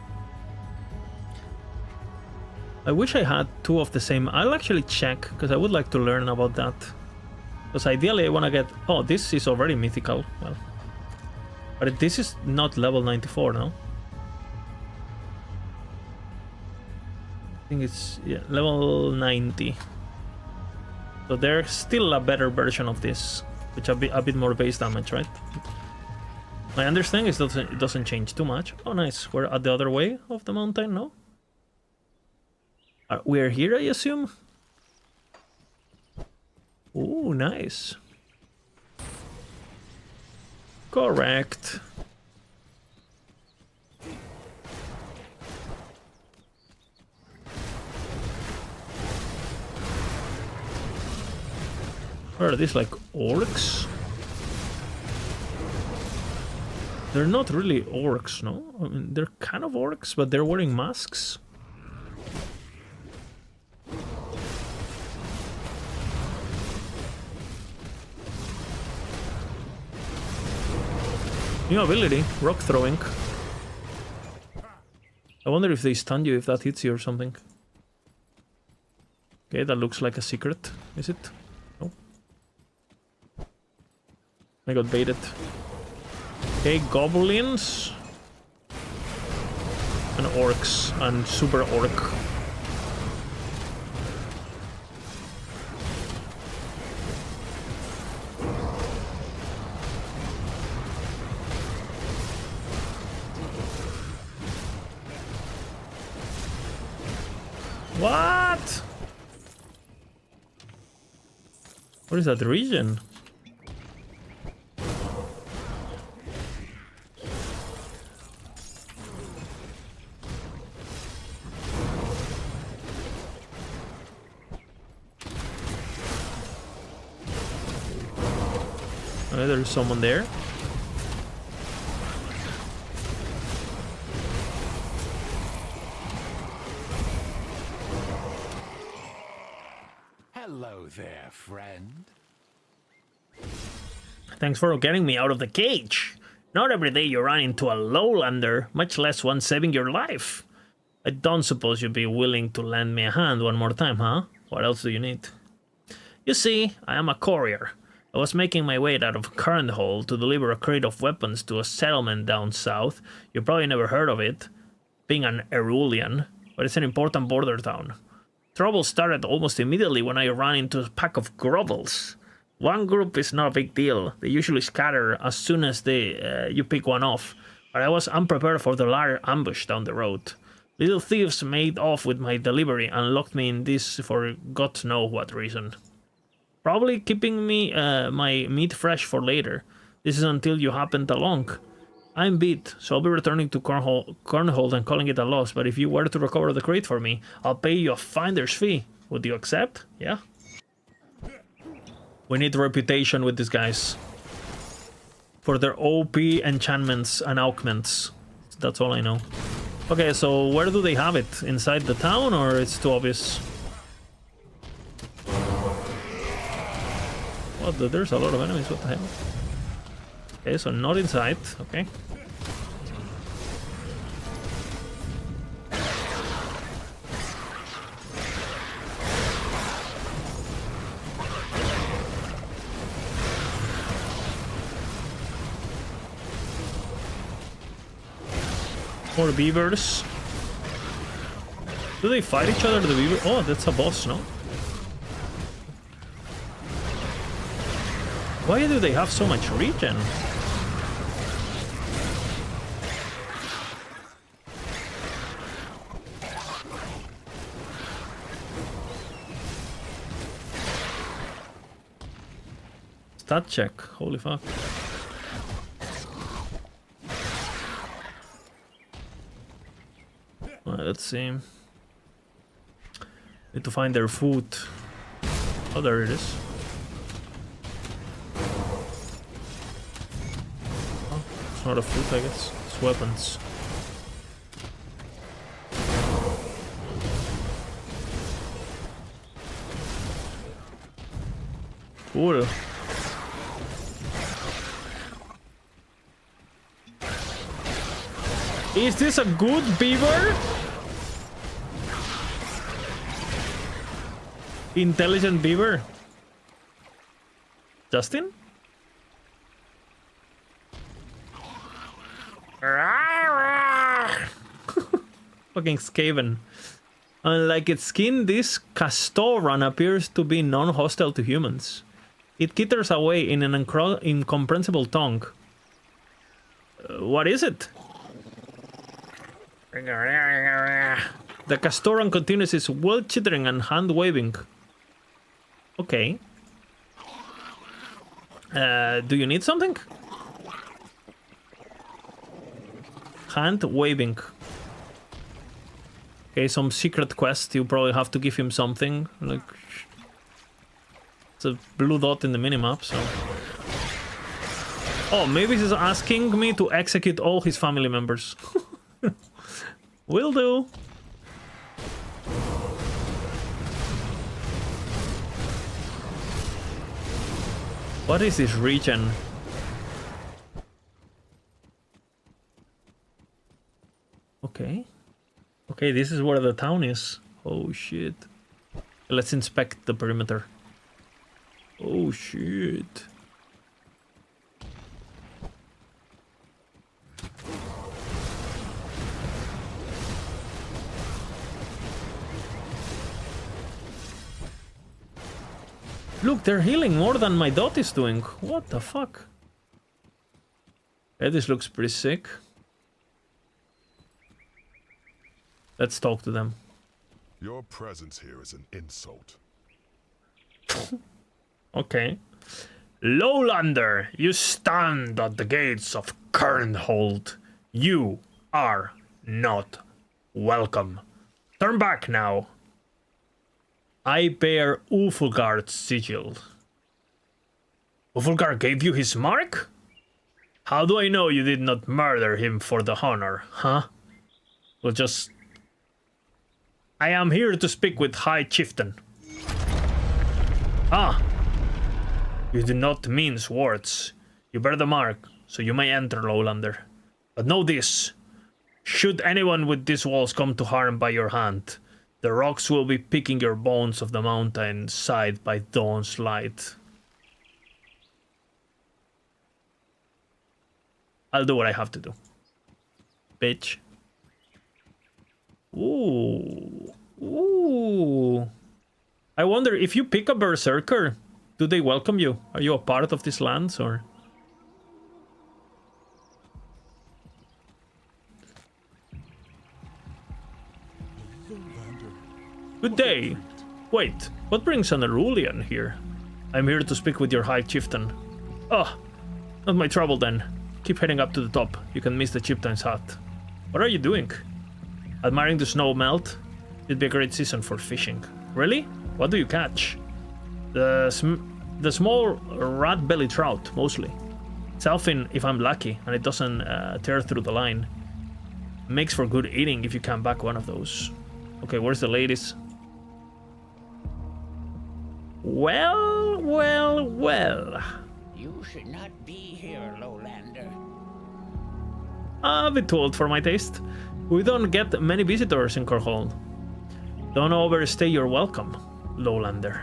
I wish I had two of the same. I'll actually check, because I would like to learn about that. Because ideally I want to get... Oh, this is already mythical. Well, but this is not level 94 now. I think it's level 90. So there's still a better version of this, which a bit more base damage, right? My understanding is that it doesn't change too much. Oh, nice. We're at the other way of the mountain, no? We're here, I assume? Oh, nice. Correct. What are these, like orcs? They're not really orcs, no? I mean, they're kind of orcs, but they're wearing masks. New ability, rock throwing. I wonder if they stun you if that hits you or something. Okay, that looks like a secret, is it? No. I got baited. Okay, goblins. And orcs, and super orc. What? What is that region? Oh, there's someone there. Hello there, friend. Thanks for getting me out of the cage. Not every day you run into a lowlander, much less one saving your life. I don't suppose you'd be willing to lend me a hand one more time, huh? What else do you need? You see, I am a courier. I was making my way out of Kernhole to deliver a crate of weapons to a settlement down south. You probably never heard of it, being an Erulian, but it's an important border town. Trouble started almost immediately when I ran into a pack of grovels. One group is not a big deal. They usually scatter as soon as you pick one off. But I was unprepared for the large ambush down the road. Little thieves made off with my delivery and locked me in this for God knows what reason. Probably keeping me my meat fresh for later. This is until you happened along. I'm beat, so I'll be returning to Cornhold and calling it a loss, but if you were to recover the crate for me, I'll pay you a finder's fee. Would you accept? Yeah? We need reputation with these guys. For their OP enchantments and augments. That's all I know. Okay, so where do they have it? Inside the town, or it's too obvious? What? There's a lot of enemies, what the hell? Okay, so not inside, okay. More beavers. Do they fight each other, the beaver? Oh, that's a boss, no? Why do they have so much regen? Stat check. Holy fuck. Alright, let's see. Need to find their food. Oh, there it is. Oh, it's not a food, I guess. It's weapons. Cool. Is this a good beaver? Intelligent beaver? Justin? Fucking Skaven. Unlike its skin, this Castoran appears to be non-hostile to humans. It kitters away in an incomprehensible tongue. What is it? The Castoran continues its wild chittering and hand waving. Okay. Do you need something? Hand waving. Okay, some secret quest. You probably have to give him something. Like, it's a blue dot in the minimap, so. Oh, maybe he's asking me to execute all his family members. Will do. What is this region? Okay. Okay, this is where the town is. Oh shit. Let's inspect the perimeter. Oh shit. Look, they're healing more than my dot is doing. What the fuck? Yeah, this looks pretty sick. Let's talk to them. Your presence here is an insult. Okay. Lowlander, you stand at the gates of Kernhold. You are not welcome. Turn back now. I bear Ulfulgar's sigil. Ulfulgar gave you his mark? How do I know you did not murder him for the honor, huh? Well, just... I am here to speak with High Chieftain. Ah! You do not mince words. You bear the mark, so you may enter, Lowlander. But know this. Should anyone with these walls come to harm by your hand, the rocks will be picking your bones off the mountain side by dawn's light. I'll do what I have to do. Bitch. Ooh. Ooh. I wonder, if you pick a berserker, do they welcome you? Are you a part of these lands, or...? Good day. Wait, what brings an Arulian here? I'm here to speak with your High Chieftain. Oh, not my trouble then. Keep heading up to the top. You can miss the Chieftain's hut. What are you doing? Admiring the snow melt? It'd be a great season for fishing. Really? What do you catch? The small rat-bellied trout, mostly. It's often if I'm lucky and it doesn't tear through the line. Makes for good eating if you can back one of those. Okay, where's the ladies? Well, well, well. You should not be here, Lowlander. A bit too old for my taste. We don't get many visitors in Korhold. Don't overstay your welcome, Lowlander.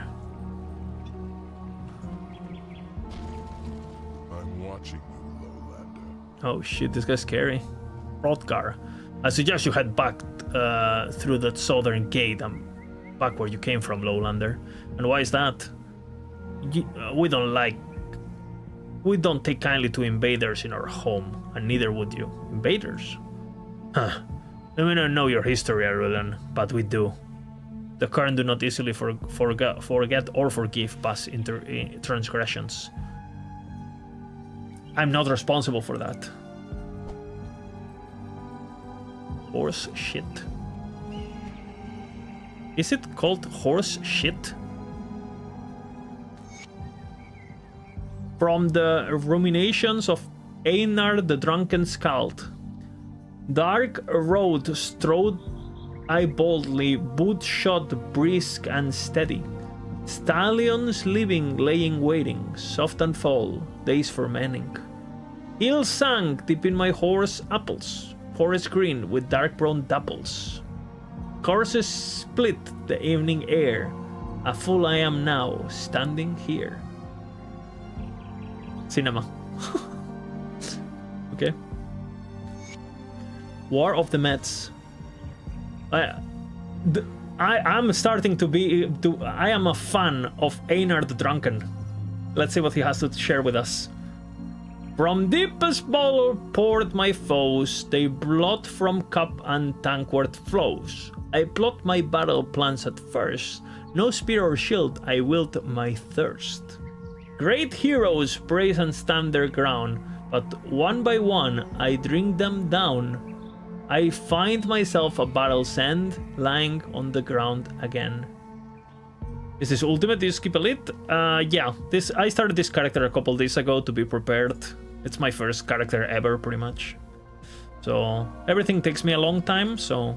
I'm watching you, Lowlander. Oh shit, this guy's scary. Hrothgar, I suggest you head back through that southern gate and back where you came from, Lowlander. And why is that? We don't take kindly to invaders in our home, and neither would you. Invaders? Huh. We may not know your history, Arulan, but we do. The Kern do not easily forget or forgive past transgressions. I'm not responsible for that. Horse shit. Is it called horse shit? From the ruminations of Einar the Drunken Skald. Dark road strode I boldly, boot shot brisk and steady. Stallions living, laying, waiting, soft and fall, days for manning. Hills sank deep in my horse apples, forest green with dark brown dapples. Courses split the evening air, a fool I am now, standing here. Cinema. Okay. War of the Mets. I'm starting to be... I am a fan of Einar the Drunken. Let's see what he has to share with us. From deepest bowl poured my foes, they blot from cup and tankward flows. I plot my battle plans at first, no spear or shield, I wield my thirst. Great heroes praise and stand their ground, but one by one I drink them down. I find myself at battle's end, lying on the ground again. Is this ultimate? Do you skip elite? Yeah. I started this character a couple days ago to be prepared. It's my first character ever, pretty much. So everything takes me a long time, so...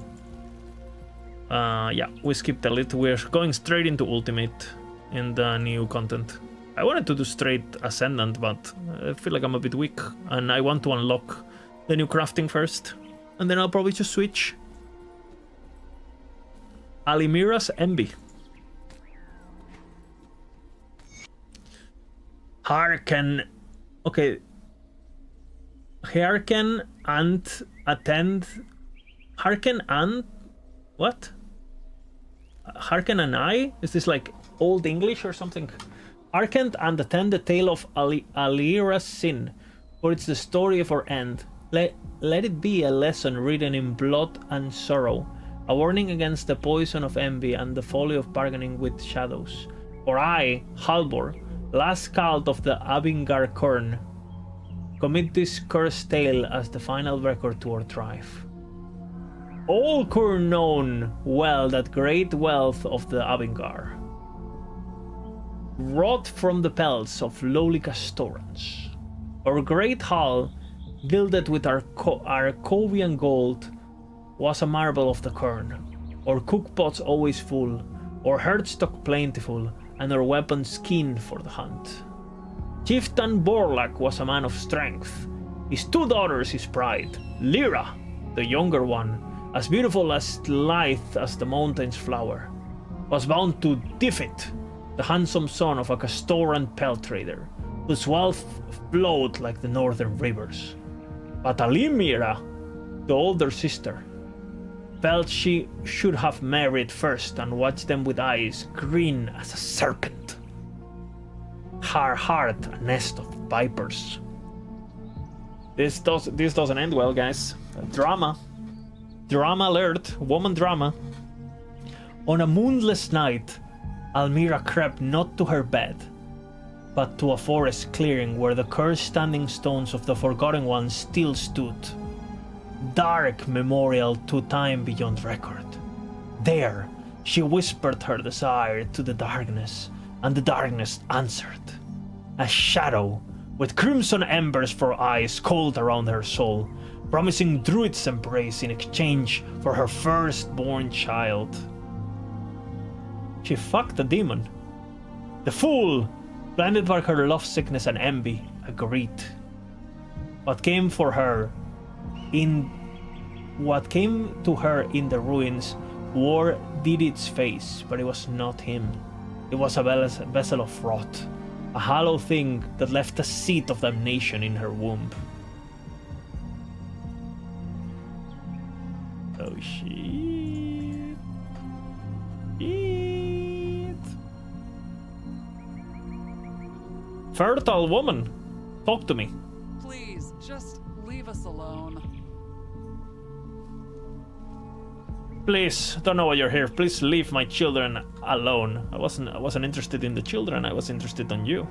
yeah, we skipped elite. We're going straight into ultimate in the new content. I wanted to do straight ascendant, but I feel like I'm a bit weak, and I want to unlock the new crafting first. And then I'll probably just switch. Alimira's Envy. Hearken. Okay. Hearken and attend. Hearken and. What? Hearken and I? Is this like Old English or something? Hearken and attend the tale of Alira's sin, for it's the story of her end. Let it be a lesson written in blood and sorrow, a warning against the poison of envy and the folly of bargaining with shadows. For I, Halvor, last Skald of the Avingar Korn, commit this cursed tale as the final record to our tribe. All Korn known well that great wealth of the Avingar, wrought from the pelts of lowly Castorans. Our great hall, gilded with Arcovian gold, was a marble of the Kern. Our cookpots always full, our herdstock plentiful, and our weapons keen for the hunt. Chieftain Borlak was a man of strength. His 2 daughters his pride. Lyra, the younger one, as beautiful as lithe as the mountain's flower, was bound to Diffit, the handsome son of a Castoran pelt trader, whose wealth flowed like the northern rivers. But Alimira, the older sister, felt she should have married first and watched them with eyes green as a serpent. Her heart a nest of vipers. This doesn't end well, guys. Drama alert, woman drama. On a moonless night, Almira crept not to her bed, but to a forest clearing where the cursed standing stones of the Forgotten Ones still stood. Dark memorial to time beyond record. There, she whispered her desire to the darkness, and the darkness answered. A shadow, with crimson embers for eyes cold around her soul, promising Druid's embrace in exchange for her firstborn child. She fucked the demon. The fool, blinded by her love sickness and envy, agreed. What came to her in the ruins wore Didit's face, but it was not him. It was a vessel of rot, a hollow thing that left a seed of damnation in her womb. Oh shit. Fertile woman, talk to me. Please, just leave us alone. Please, don't know why you're here. Please leave my children alone. I wasn't interested in the children. I was interested in you.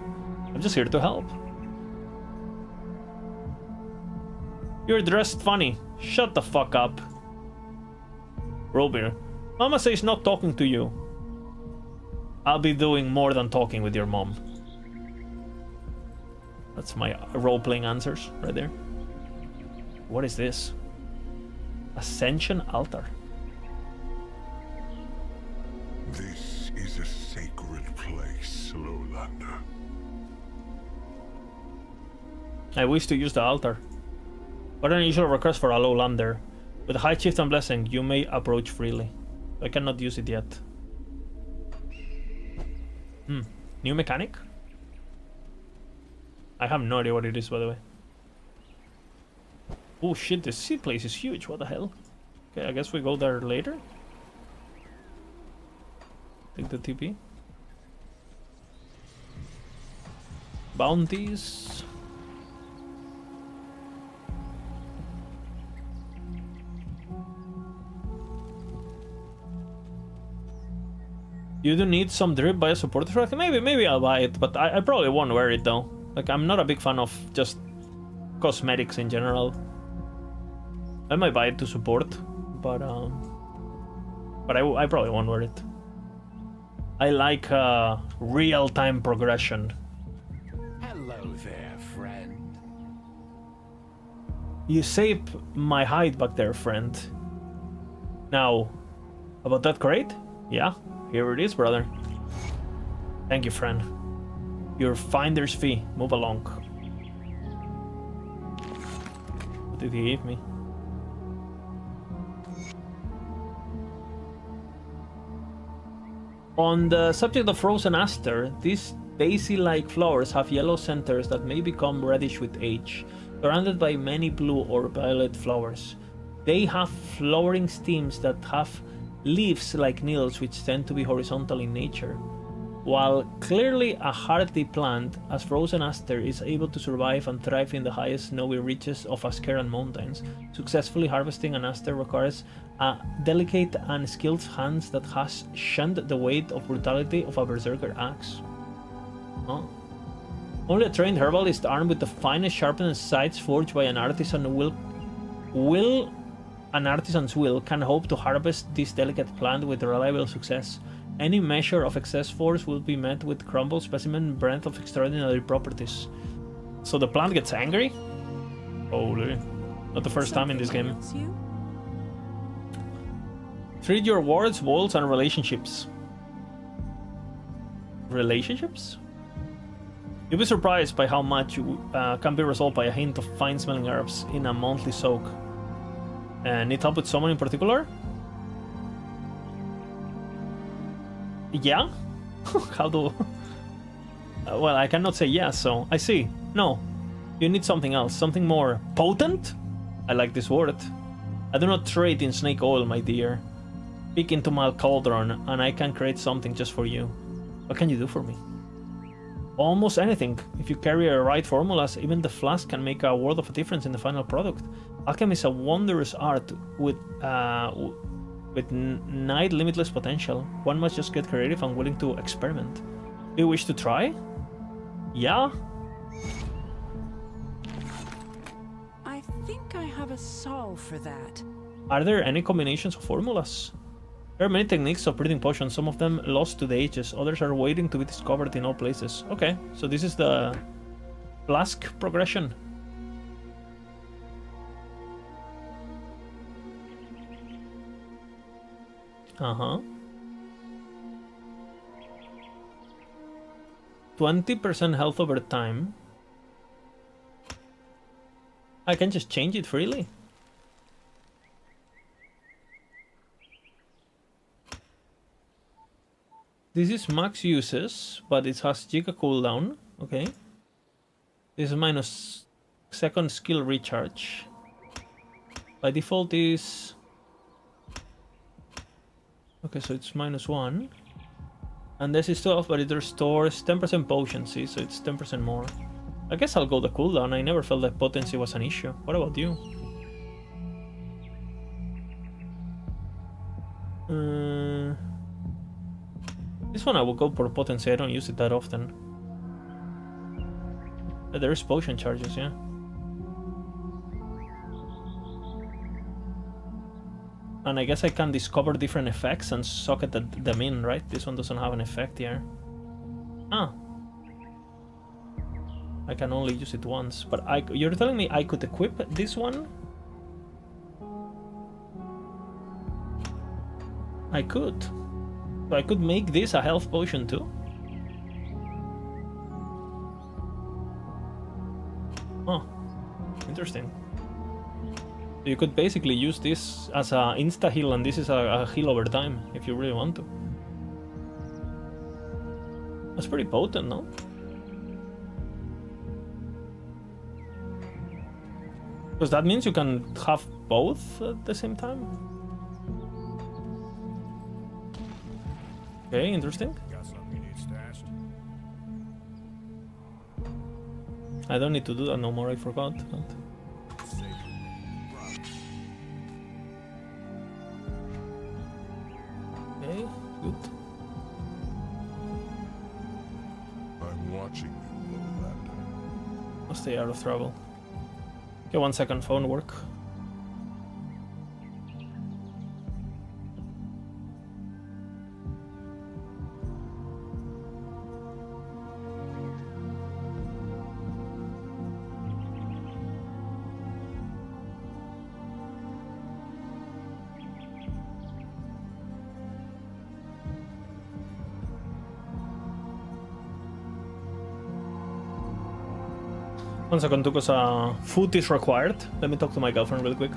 I'm just here to help. You're dressed funny. Shut the fuck up. Robir. Mama says not talking to you. I'll be doing more than talking with your mom. That's my role-playing answers right there. What is this? Ascension altar. This is a sacred place, Lowlander. I wish to use the altar. What an unusual request for a lowlander. With high chieftain and blessing, you may approach freely. I cannot use it yet. New mechanic? I have no idea what it is, by the way. Oh shit, this sea place is huge. What the hell? Okay, I guess we go there later. Take the TP. Bounties. You do need some drip by a supporter track? Maybe I'll buy it, but I probably won't wear it though. Like, I'm not a big fan of just cosmetics in general. I might buy it to support, but I probably won't wear it. I like real-time progression. Hello there, friend. You saved my hide back there, friend. Now, about that crate? Yeah, here it is, brother. Thank you, friend. Your finder's fee. Move along. What did he give me? On the subject of frozen aster, these daisy-like flowers have yellow centers that may become reddish with age, surrounded by many blue or violet flowers. They have flowering stems that have leaves like needles which tend to be horizontal in nature. While clearly a hardy plant, as frozen aster is able to survive and thrive in the highest snowy reaches of Askeran mountains, successfully harvesting an aster requires a delicate and skilled hands that has shunned the weight of brutality of a berserker axe. Huh? Only a trained herbalist armed with the finest sharpened scythes forged by an artisan's will can hope to harvest this delicate plant with reliable success. Any measure of excess force will be met with crumbled specimen breadth of extraordinary properties. So the plant gets angry? Holy. Not the first time in this game. Treat your wards, walls, and relationships. Relationships? You'll be surprised by how much can be resolved by a hint of fine-smelling herbs in a monthly soak. Need help with someone in particular? Yeah? How do... well, I cannot say yes, so I see. No. You need something else. Something more potent? I like this word. I do not trade in snake oil, my dear. Peek into my cauldron, and I can create something just for you. What can you do for me? Almost anything. If you carry the right formulas, even the flask can make a world of a difference in the final product. Alchemy is a wondrous art with nigh limitless potential. One must just get creative and willing to experiment. Do you wish to try? Yeah? I think I have a solve for that. Are there any combinations of formulas? There are many techniques of breeding potions, some of them lost to the ages, others are waiting to be discovered in all places. Okay, so this is the flask progression. Uh-huh. 20% health over time. I can just change it freely. This is max uses, but it has giga cooldown. Okay. This is minus second skill recharge. By default is... okay, so it's -1. And this is 12, but it restores 10% potency, so it's 10% more. I guess I'll go the cooldown. I never felt that potency was an issue. What about you? This one I will go for potency. I don't use it that often. There is potion charges, yeah. And I guess I can discover different effects and socket them in, right? This one doesn't have an effect here. Ah. I can only use it once, but you're telling me I could equip this one? I could. So I could make this a health potion too? Oh, interesting. You could basically use this as a insta heal, and this is a heal over time if you really want to. That's pretty potent, no? Because that means you can have both at the same time. Okay, interesting. Got something you need stashed? I don't need to do that no more, I forgot. Okay, good. I'm watching you, Lowlander. I'll stay out of trouble. Okay, 1 second, phone work. One second, because food is required. Let me talk to my girlfriend real quick.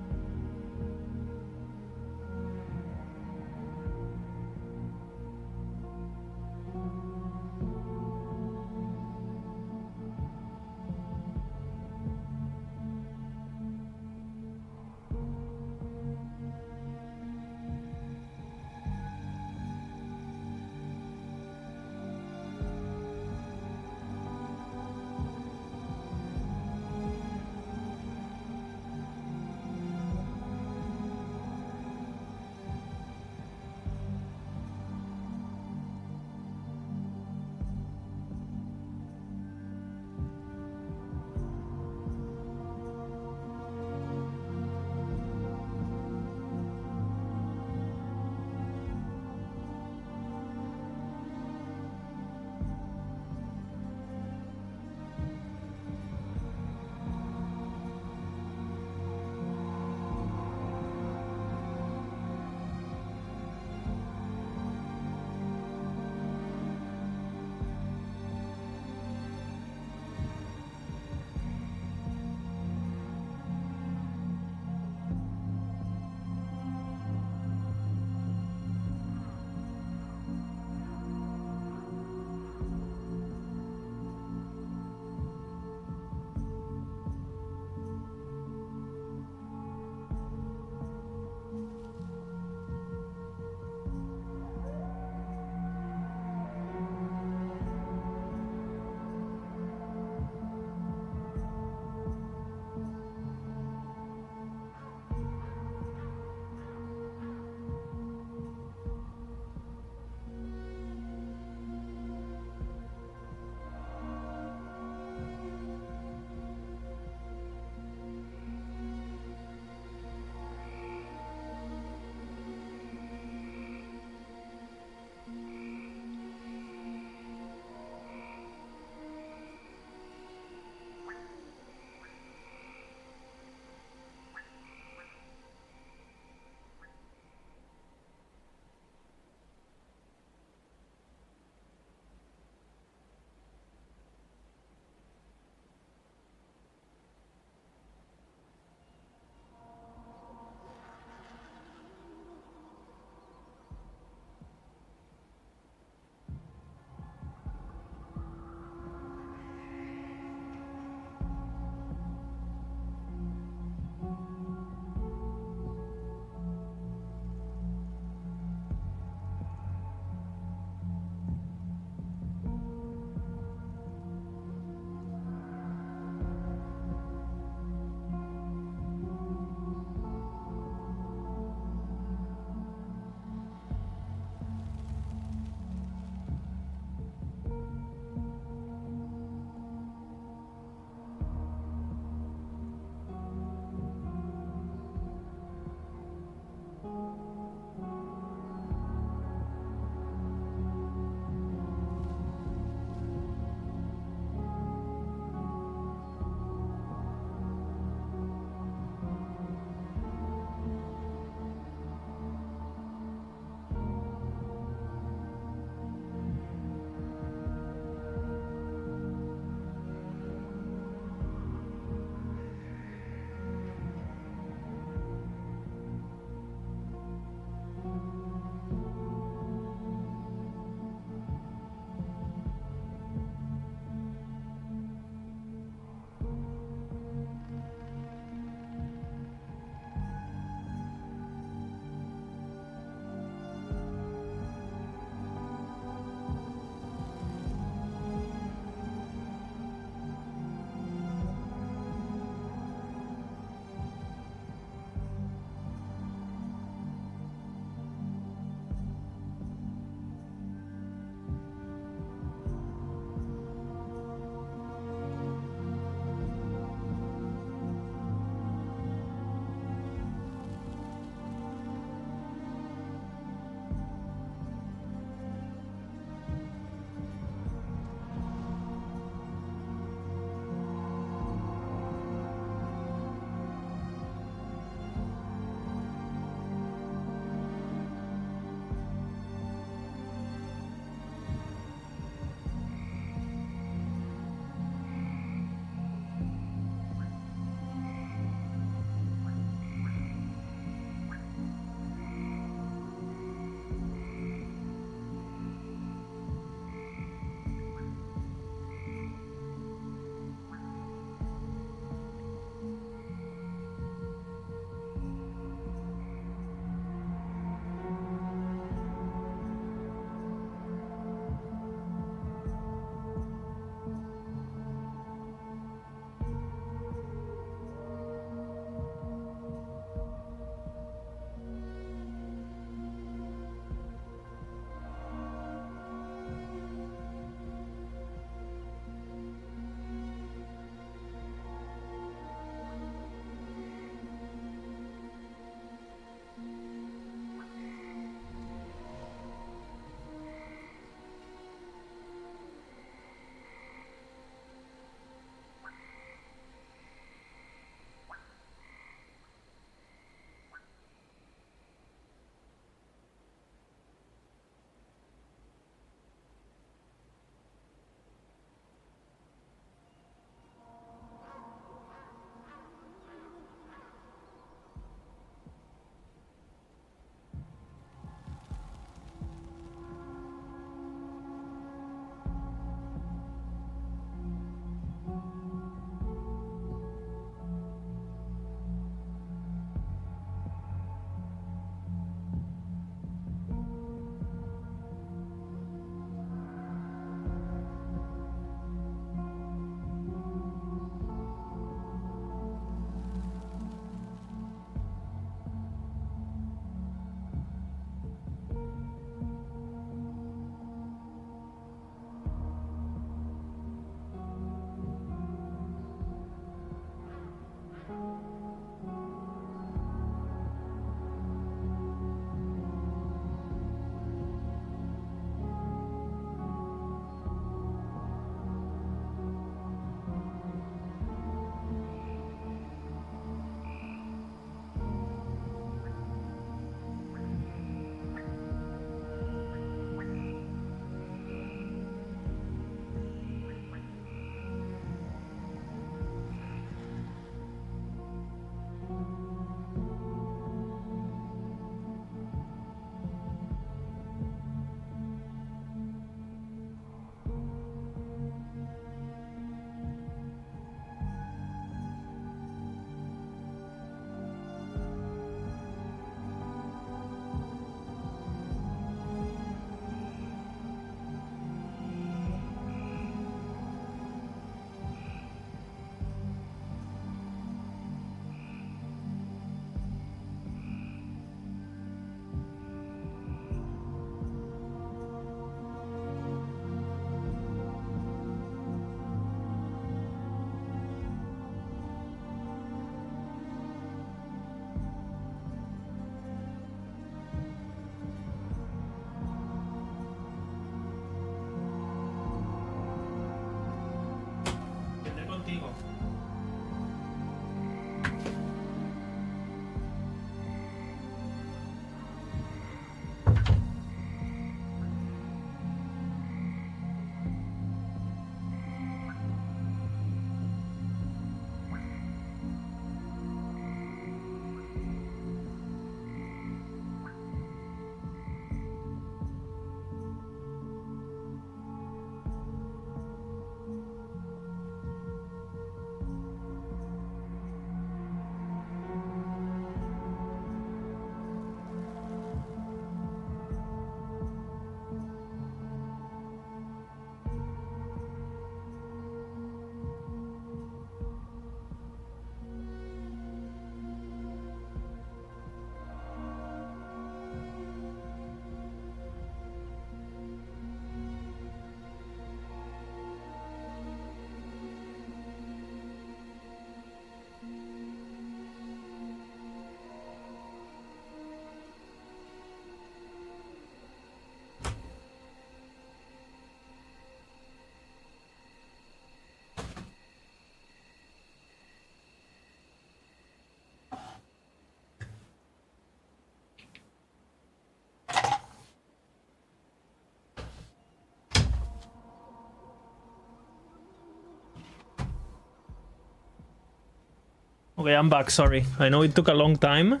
Okay, I'm back, sorry. I know it took a long time.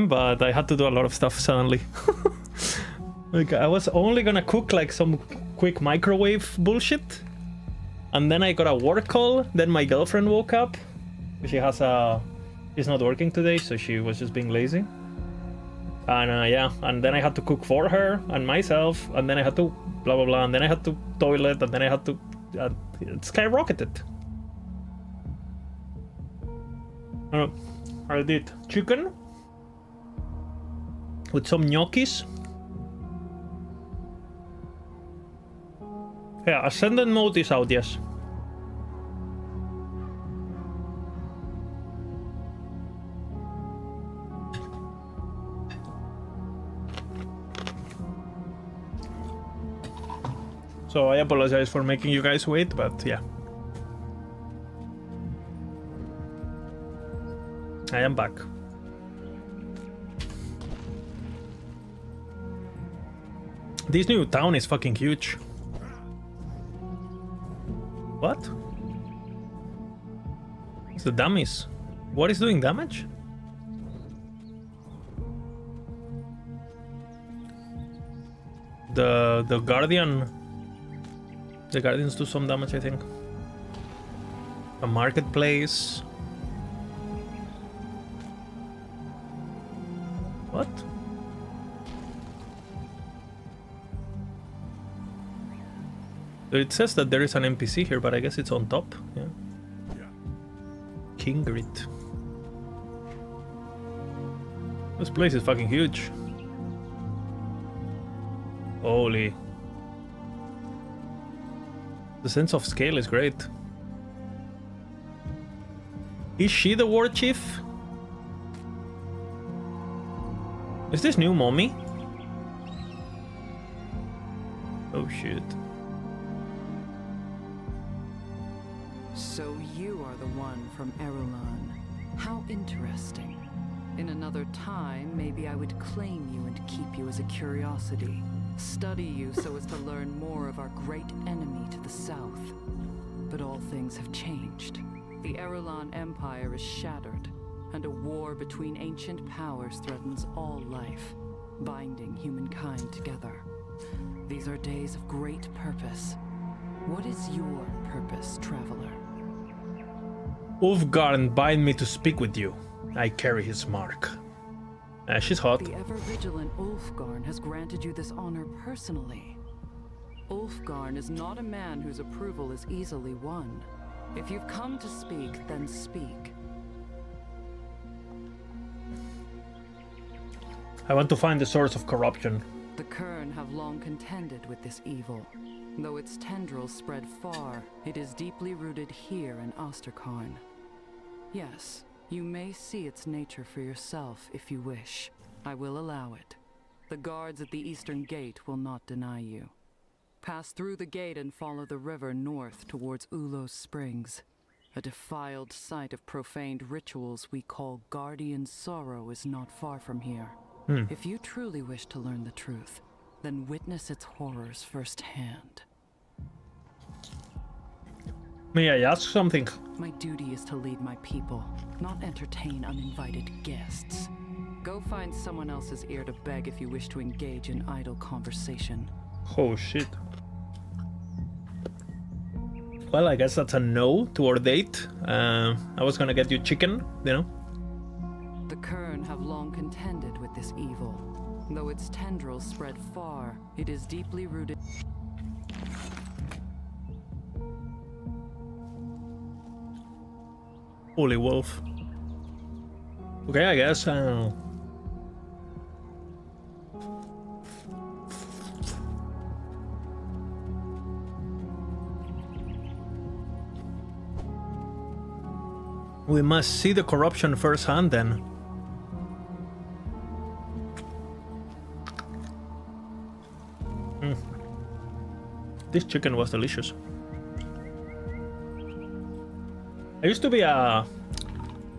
But I had to do a lot of stuff suddenly. Like, I was only gonna cook like some quick microwave bullshit. And then I got a work call. Then my girlfriend woke up. She's not working today, so she was just being lazy. And yeah, and then I had to cook for her and myself. And then I had to blah, blah, blah. And then I had to toilet. And then I had to... it skyrocketed. I did chicken with some gnocchis. Yeah, Ascendant mode is out, yes. So I apologize for making you guys wait, but yeah. I am back. This new town is fucking huge. What? It's the dummies. What is doing damage? The Guardian. The Guardians do some damage, I think. A marketplace. What? It says that there is an NPC here, but I guess it's on top. Yeah. Kingrit. This place is fucking huge. Holy. The sense of scale is great. Is she the war chief? Is this new mommy? Oh shit. So you are the one from Erulon. How interesting. In another time, maybe I would claim you and keep you as a curiosity. Study you so as to learn more of our great enemy to the south. But all things have changed. The Erulon Empire is shattered, and a war between ancient powers threatens all life, binding humankind together. These are days of great purpose. What is your purpose, traveler? Ulfgarn bind me to speak with you. I carry his mark. She's hot. The ever-vigilant Ulfgarn has granted you this honor personally. Ulfgarn is not a man whose approval is easily won. If you've come to speak, then speak. I want to find the source of corruption. The Kern have long contended with this evil. Though its tendrils spread far, it is deeply rooted here in Osterkarn. Yes, you may see its nature for yourself if you wish. I will allow it. The guards at the eastern gate will not deny you. Pass through the gate and follow the river north towards Ulos Springs. A defiled site of profaned rituals we call Guardian Sorrow is not far from here. If you truly wish to learn the truth, then witness its horrors firsthand. May I ask something? My duty is to lead my people, not entertain uninvited guests. Go find someone else's ear to beg if you wish to engage in idle conversation. Oh shit. Well, I guess that's a no to our date. I was gonna get you chicken, you know? The Kern have long contended with this evil. Though its tendrils spread far, it is deeply rooted. Holy wolf. Okay, I guess. We must see the corruption firsthand then. This chicken was delicious. I used to be a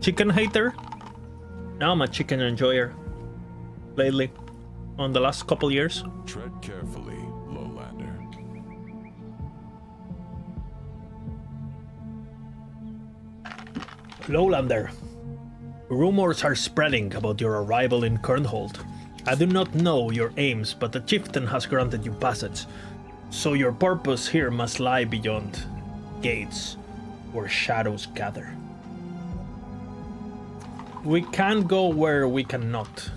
chicken hater. Now I'm a chicken enjoyer. Lately. On the last couple years. Tread carefully, Lowlander. Lowlander, rumors are spreading about your arrival in Kernhold. I do not know your aims, but the chieftain has granted you passage, so your purpose here must lie beyond gates where shadows gather. We can't go where we cannot.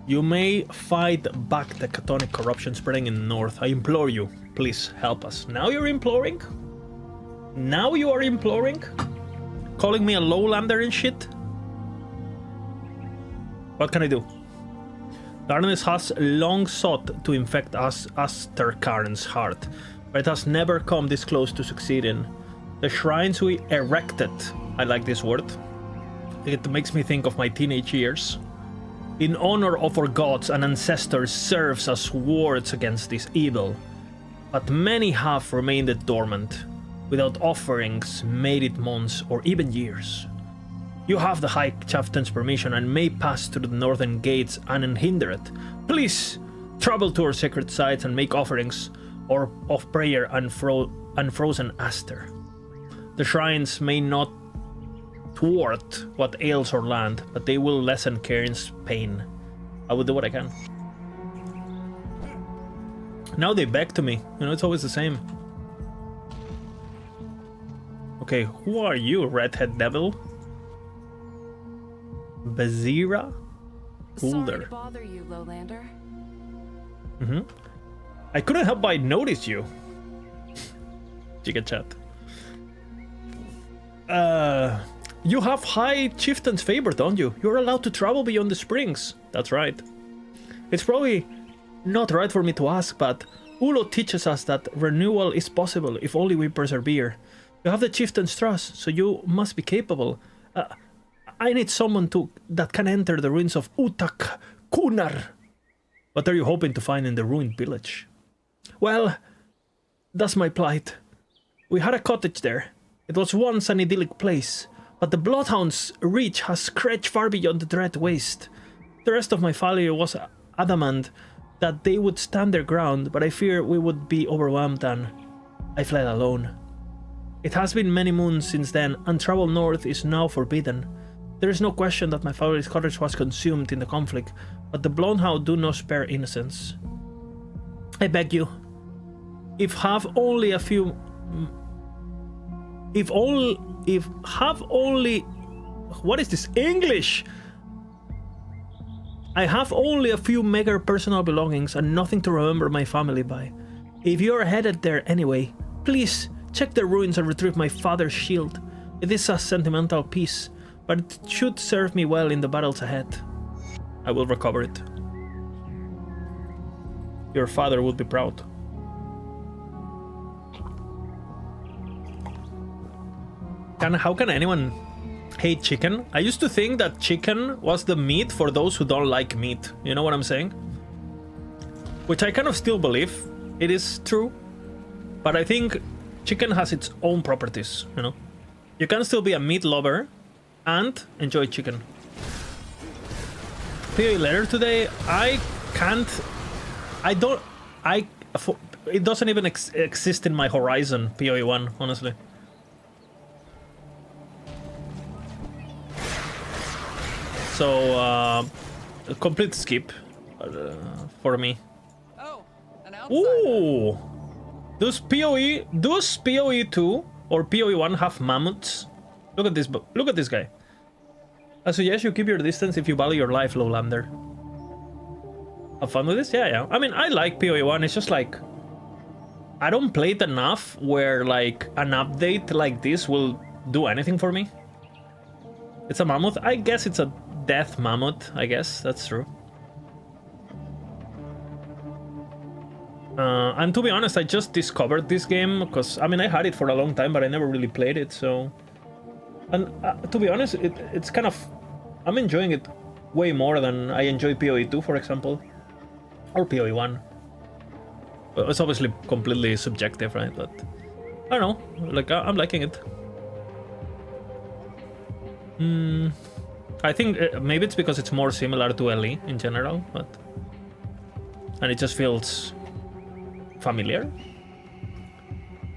You may fight back the chthonic corruption spreading in the north. I implore you, please help us. Now you're imploring? Now you are imploring? Calling me a lowlander and shit? What can I do? Darkness has long sought to infect us Asterkarn's heart, but it has never come this close to succeeding. The shrines we erected, I like this word, it makes me think of my teenage years, in honor of our gods and ancestors serves as wards against this evil, but many have remained dormant, without offerings made it months or even years. You have the High Chieftain's permission and may pass through the northern gates unhindered. Please travel to our sacred sites and make offerings or of prayer and frozen Aster. The shrines may not thwart what ails our land, but they will lessen Cairn's pain. I will do what I can. Now they beg to me. You know, it's always the same. Okay, who are you, redhead devil? Bazira? Sorry to bother you, Lowlander. I couldn't help but notice you. Giga chat. You have High Chieftain's favor, don't you? You're allowed to travel beyond the springs. That's right. It's probably not right for me to ask, but ULT teaches us that renewal is possible if only we persevere. You have the Chieftain's trust, so you must be capable. I need someone that can enter the ruins of Utak Kunar. What are you hoping to find in the ruined village? Well, that's my plight. We had a cottage there. It was once an idyllic place, but the Bloodhound's reach has stretched far beyond the Dread Waste. The rest of my family was adamant that they would stand their ground, but I fear we would be overwhelmed and I fled alone. It has been many moons since then, and travel north is now forbidden. There is no question that my family's cottage was consumed in the conflict, but the Bloodhound do not spare innocence. I beg you, if have only, what is this English? I have only a few meager personal belongings and nothing to remember my family by. If you are headed there anyway, please check the ruins and retrieve my father's shield. It is a sentimental piece, but it should serve me well in the battles ahead. I will recover it. Your father would be proud. How can anyone hate chicken? I used to think that chicken was the meat for those who don't like meat. You know what I'm saying? Which I kind of still believe it is true. But I think chicken has its own properties, you know? You can still be a meat lover and enjoy chicken. PoE later today, it doesn't even exist in my horizon, PoE 1, honestly. So, a complete skip for me. Oh, an outsider. Ooh! Does PoE 2 or PoE 1 have mammoths? Look at this guy. I suggest you keep your distance if you value your life, Lowlander. Have fun with this? Yeah. I mean, I like PoE 1, it's just like, I don't play it enough where like an update like this will do anything for me. It's a mammoth. I guess it's a death mammoth, I guess, that's true. And to be honest, I just discovered this game because, I mean, I had it for a long time, but I never really played it, so... And to be honest, it's kind of... I'm enjoying it way more than I enjoy PoE 2, for example. Or PoE 1. Well, it's obviously completely subjective, right? But... I don't know, like, I'm liking it. I think maybe it's because it's more similar to LE in general, but... And it just feels... familiar.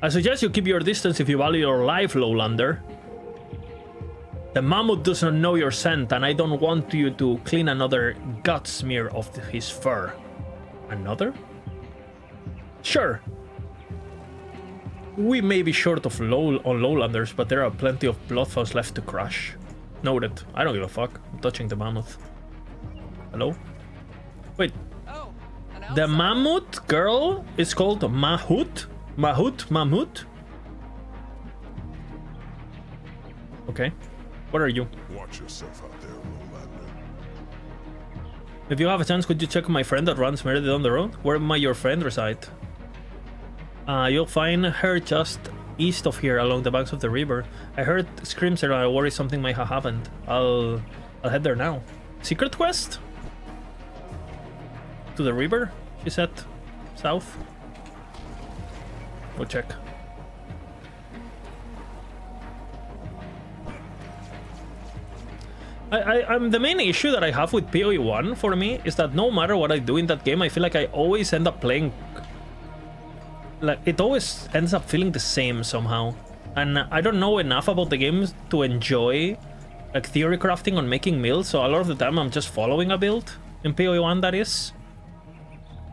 I suggest you keep your distance if you value your life, Lowlander. The mammoth does not know your scent, and I don't want you to clean another gut smear of his fur. Another? Sure. We may be short of on lowlanders, but there are plenty of bloodfalls left to crush. Noted. I don't give a fuck. I'm touching the mammoth. Hello? Wait. Oh, The mammoth girl is called Mahut? Mammoth? Okay. What are you? Watch yourself out there, Lowlander. If you have a chance, could you check my friend that runs Meredith on the road? Where might your friend reside? You'll find her just east of here, along the banks of the river. I heard screams and I worry something might have happened. I'll head there now. Secret quest? To the river? She said. South? We'll check. I'm the main issue that I have with PoE 1 for me is that no matter what I do in that game, I feel like I always end up playing... Like, it always ends up feeling the same somehow. And I don't know enough about the game to enjoy, like, theory crafting on making builds, so a lot of the time I'm just following a build. In PoE 1, that is.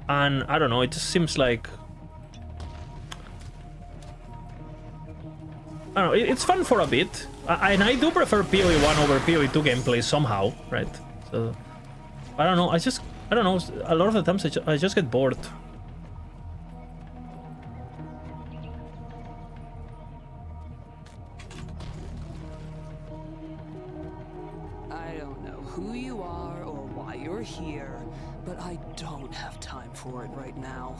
And I don't know, it just seems like... I don't know, it's fun for a bit. And I do prefer PoE 1 over PoE 2 gameplay somehow, right? So, I don't know, I don't know, a lot of the times I just get bored. I don't know who you are or why you're here, but I don't have time for it right now.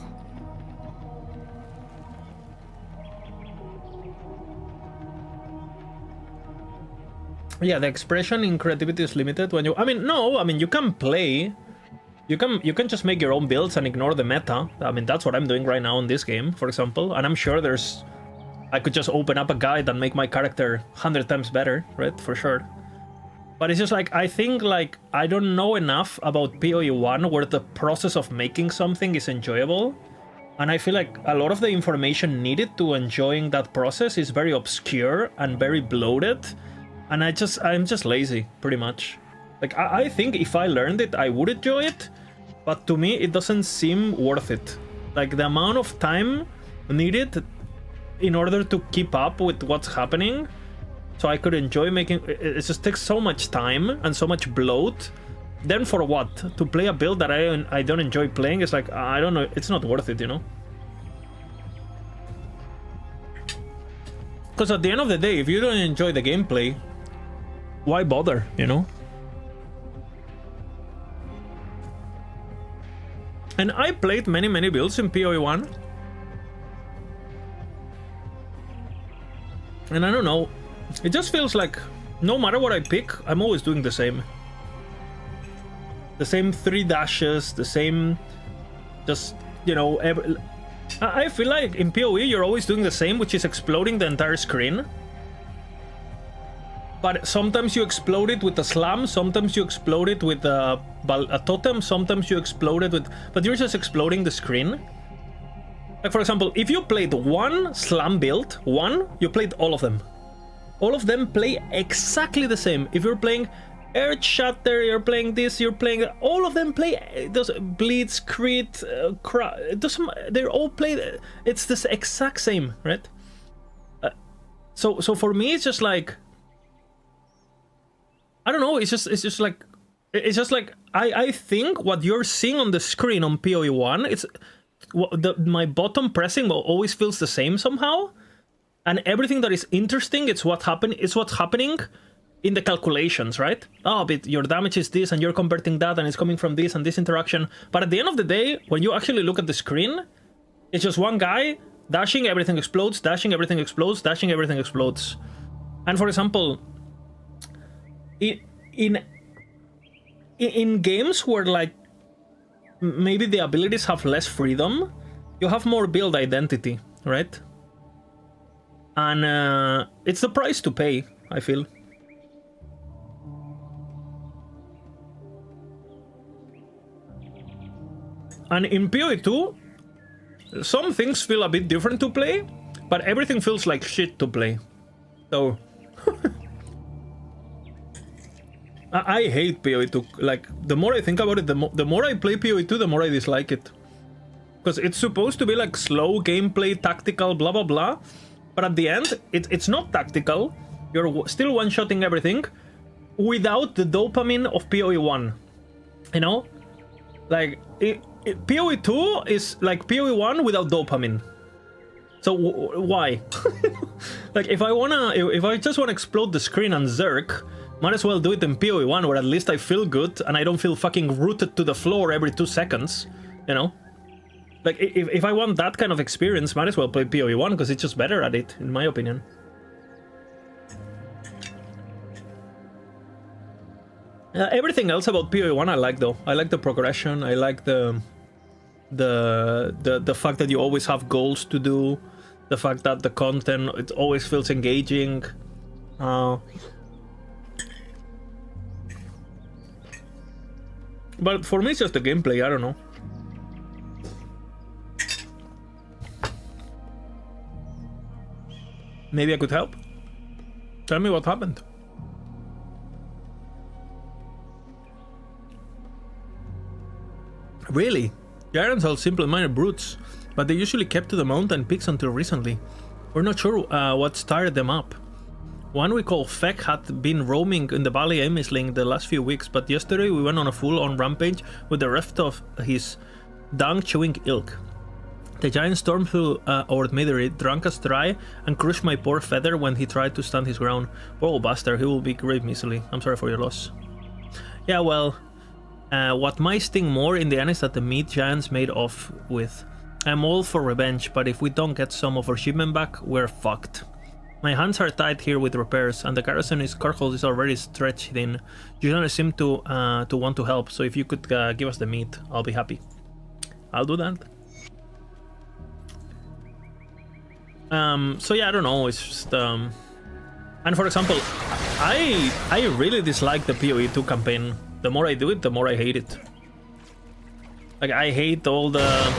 Yeah, the expression in creativity is limited when you... I mean, no, I mean, you can play. You can just make your own builds and ignore the meta. I mean, that's what I'm doing right now in this game, for example. And I'm sure there's... I could just open up a guide and make my character 100 times better, right? For sure. But it's just like, I think, like, I don't know enough about PoE 1 where the process of making something is enjoyable. And I feel like a lot of the information needed to enjoying that process is very obscure and very bloated. And I'm just lazy, pretty much. Like, I think if I learned it, I would enjoy it. But to me, it doesn't seem worth it. Like, the amount of time needed in order to keep up with what's happening, so I could enjoy making... It just takes so much time and so much bloat. Then for what? To play a build that I don't enjoy playing? It's like, I don't know, it's not worth it, you know? Because at the end of the day, if you don't enjoy the gameplay, why bother, you know? And I played many builds in PoE 1. And I don't know, it just feels like no matter what I pick, I'm always doing the same. The same 3 dashes, the same, just, you know, I feel like in PoE you're always doing the same, which is exploding the entire screen. But sometimes you explode it with a slam, sometimes you explode it with a totem, sometimes you explode it with... But you're just exploding the screen. Like, for example, if you played one slam build, you played all of them. All of them play exactly the same. If you're playing Earth Shatter, you're playing this, you're playing... All of them play... Bleeds, Crit, it doesn't... They're all played... It's the exact same, right? So for me, it's just like... I don't know, it's just like I think what you're seeing on the screen on PoE 1, it's my button pressing always feels the same somehow, and everything that is interesting, it's what's happening in the calculations, right? Oh, but your damage is this, and you're converting that, and it's coming from this and this interaction. But at the end of the day, when you actually look at the screen, it's just one guy dashing, everything explodes, dashing, everything explodes, dashing, everything explodes. And for example, in games where, like, maybe the abilities have less freedom, you have more build identity, right? And it's the price to pay, I feel. And in PoE 2, some things feel a bit different to play, but everything feels like shit to play. So... I hate PoE2. Like, the more I think about it, the more I play PoE2, the more I dislike it. Because it's supposed to be like slow gameplay, tactical, blah blah blah. But at the end, it's not tactical. You're still one-shotting everything without the dopamine of PoE1. You know? Like, PoE2 is like PoE1 without dopamine. So why? Like, if I just wanna explode the screen and zerk, might as well do it in PoE1 where at least I feel good and I don't feel fucking rooted to the floor every 2 seconds, you know? Like, if I want that kind of experience, might as well play PoE1 because it's just better at it, in my opinion. Everything else about PoE1 I like though. I like the progression, I like the fact that you always have goals to do, the fact that the content, it always feels engaging. But for me it's just the gameplay, I don't know. Maybe I could help? Tell me what happened. Really? Giants are simple-minded brutes, but they usually kept to the mountain peaks until recently. We're not sure what started them up. One we call Feck had been roaming in the valley aimlessly the last few weeks, but yesterday we went on a full-on rampage with the rest of his dung-chewing ilk. The giant stormed through our meadery, drank us dry, and crushed my poor feather when he tried to stand his ground. Poor old bastard, he will be grieved easily. I'm sorry for your loss. Yeah, well, what might sting more in the end is that the meat giants made off with. I'm all for revenge, but if we don't get some of our shipment back, we're fucked. My hands are tied here with repairs, and the garrison is Carhold is already stretched thin. You don't seem to want to help, so if you could give us the meat, I'll be happy. I'll do that. So yeah, I don't know, it's just, and for example, I really dislike the PoE2 campaign. The more I do it, the more I hate it. Like, I hate all the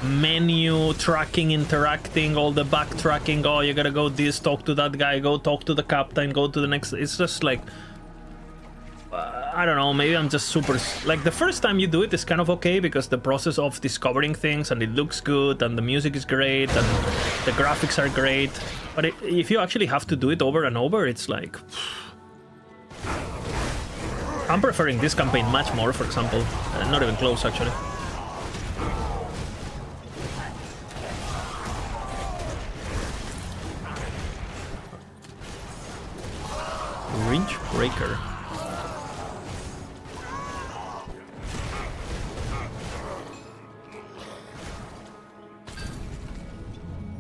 menu tracking, interacting, all the backtracking. Oh, you gotta go this, talk to that guy, go talk to the captain, go to the next. It's just like, I don't know, maybe I'm just super... Like, the first time you do it is kind of okay because the process of discovering things and it looks good and the music is great and the graphics are great. But if you actually have to do it over and over, it's like... I'm preferring this campaign much more, for example. Not even close, actually. Range Breaker.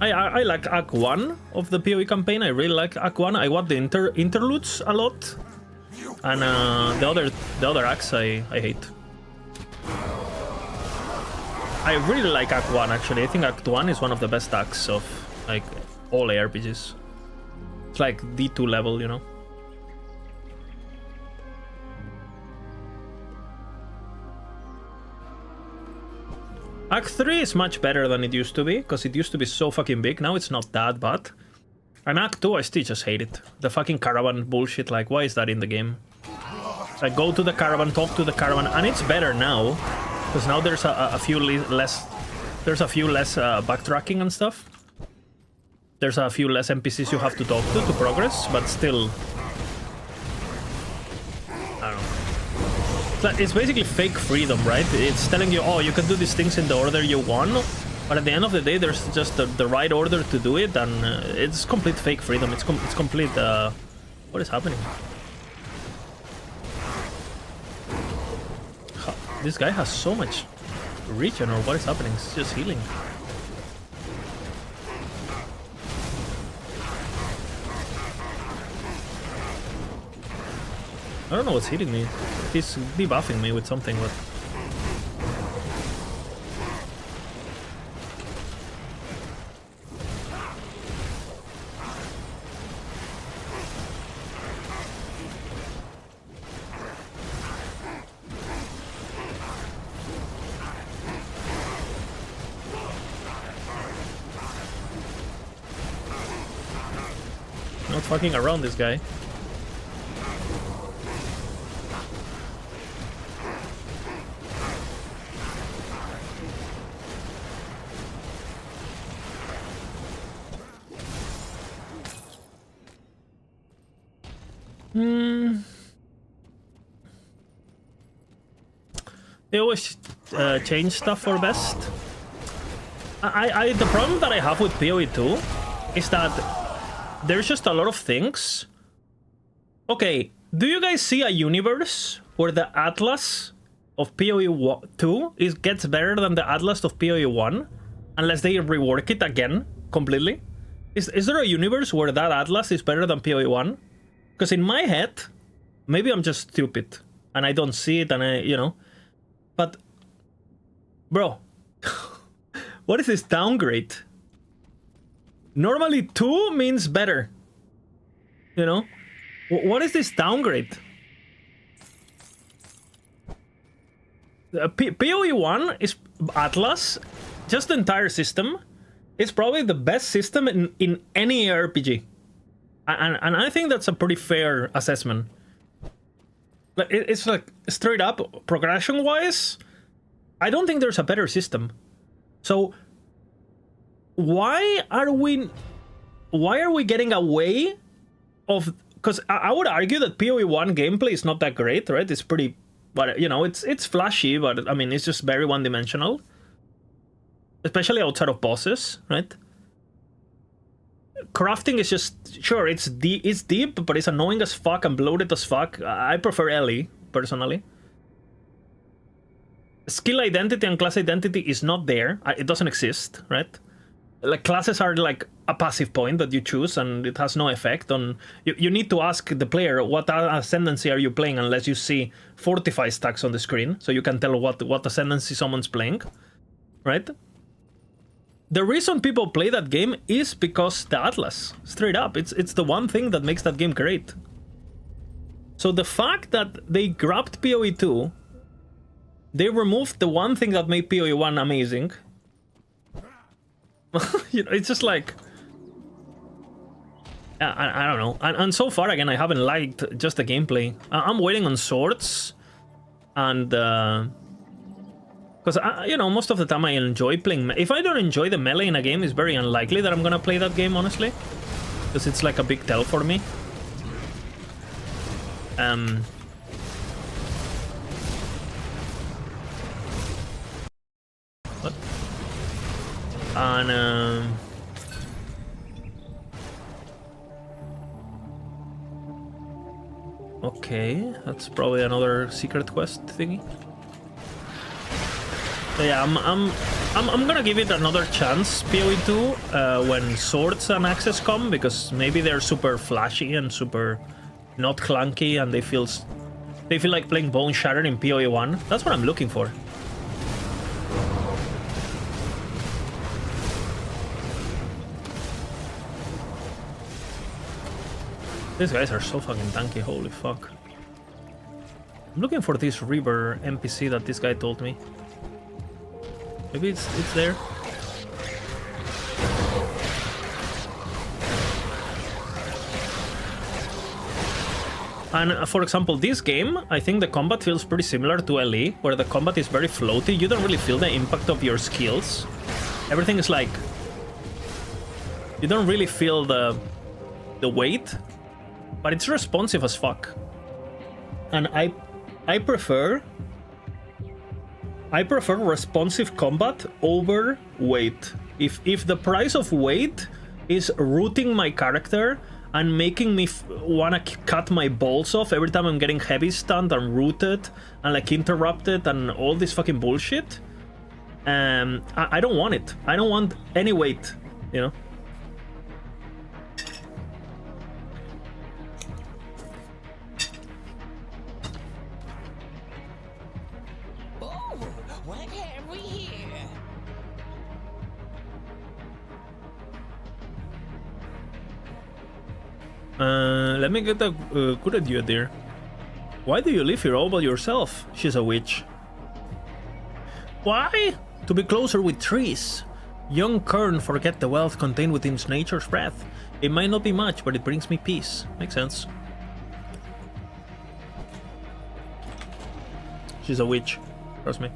I like Act 1 of the PoE campaign. I really like Act 1. I want the interludes a lot. And the other acts I hate. I really like Act 1 actually. I think Act 1 is one of the best acts of like all ARPGs. It's like D2 level, you know. Act 3 is much better than it used to be, because it used to be so fucking big. Now it's not that bad. And Act 2, I still just hate it. The fucking caravan bullshit, like, why is that in the game? Like, go to the caravan, talk to the caravan, and it's better now, because now there's a few less... There's a few less backtracking and stuff. There's a few less NPCs you have to talk to progress, but still... I don't know. It's basically fake freedom, right? It's telling you, oh, you can do these things in the order you want, but at the end of the day, there's just the right order to do it, and it's complete fake freedom. It's complete... what is happening? This guy has so much regen, or what is happening? It's just healing. I don't know what's hitting me. He's debuffing me with something, but... Not fucking around, this guy. They always change stuff for best. The problem that I have with PoE 2 is that there's just a lot of things. Okay, do you guys see a universe where the Atlas of PoE 2 gets better than the Atlas of PoE 1? Unless they rework it again completely? Is there a universe where that Atlas is better than PoE 1? Because in my head, maybe I'm just stupid and I don't see it and you know. But, bro, what is this downgrade? Normally 2 means better. You know? What is this downgrade? PoE 1 is Atlas, just the entire system. It's probably the best system in any RPG. And I think that's a pretty fair assessment. Like, it's like, straight up, progression-wise, I don't think there's a better system. So, why are we getting away of... Because I would argue that PoE 1 gameplay is not that great, right? It's pretty... But, you know, it's flashy, but, I mean, it's just very one-dimensional. Especially outside of bosses, right? Crafting is just... Sure, it's deep, but it's annoying as fuck and bloated as fuck. I prefer Ellie, personally. Skill identity and class identity is not there. It doesn't exist, right? Like, classes are like a passive point that you choose, and it has no effect on... You need to ask the player, what ascendancy are you playing, unless you see fortify stacks on the screen, so you can tell what ascendancy someone's playing, right? The reason people play that game is because the Atlas, straight up. It's the one thing that makes that game great. So the fact that they grabbed PoE 2, they removed the one thing that made PoE 1 amazing. You know, it's just like... I don't know. And so far, again, I haven't liked just the gameplay. I'm waiting on swords. And... Because, you know, most of the time I enjoy playing... If I don't enjoy the melee in a game, it's very unlikely that I'm gonna play that game, honestly. Because it's like a big tell for me. What? And, okay, that's probably another secret quest thingy. So yeah, I'm gonna give it another chance, PoE 2, when swords and axes come, because maybe they're super flashy and super not clunky, and they feel like playing Bone Shatter in PoE 1. That's what I'm looking for. These guys are so fucking tanky, holy fuck. I'm looking for this river NPC that this guy told me. Maybe it's there. And for example, this game, I think the combat feels pretty similar to LE, where the combat is very floaty. You don't really feel the impact of your skills. Everything is like... You don't really feel the weight, but it's responsive as fuck. And I prefer responsive combat over weight. If the price of weight is rooting my character and making me wanna cut my balls off every time I'm getting heavy stunned and rooted and like interrupted and all this fucking bullshit, I don't want it. I don't want any weight, you know? Let me get a good idea there. Why do you live here all by yourself? She's a witch. Why? To be closer with trees. Young Kern forget the wealth contained within nature's breath. It might not be much, but it brings me peace. Makes sense. She's a witch. Trust me.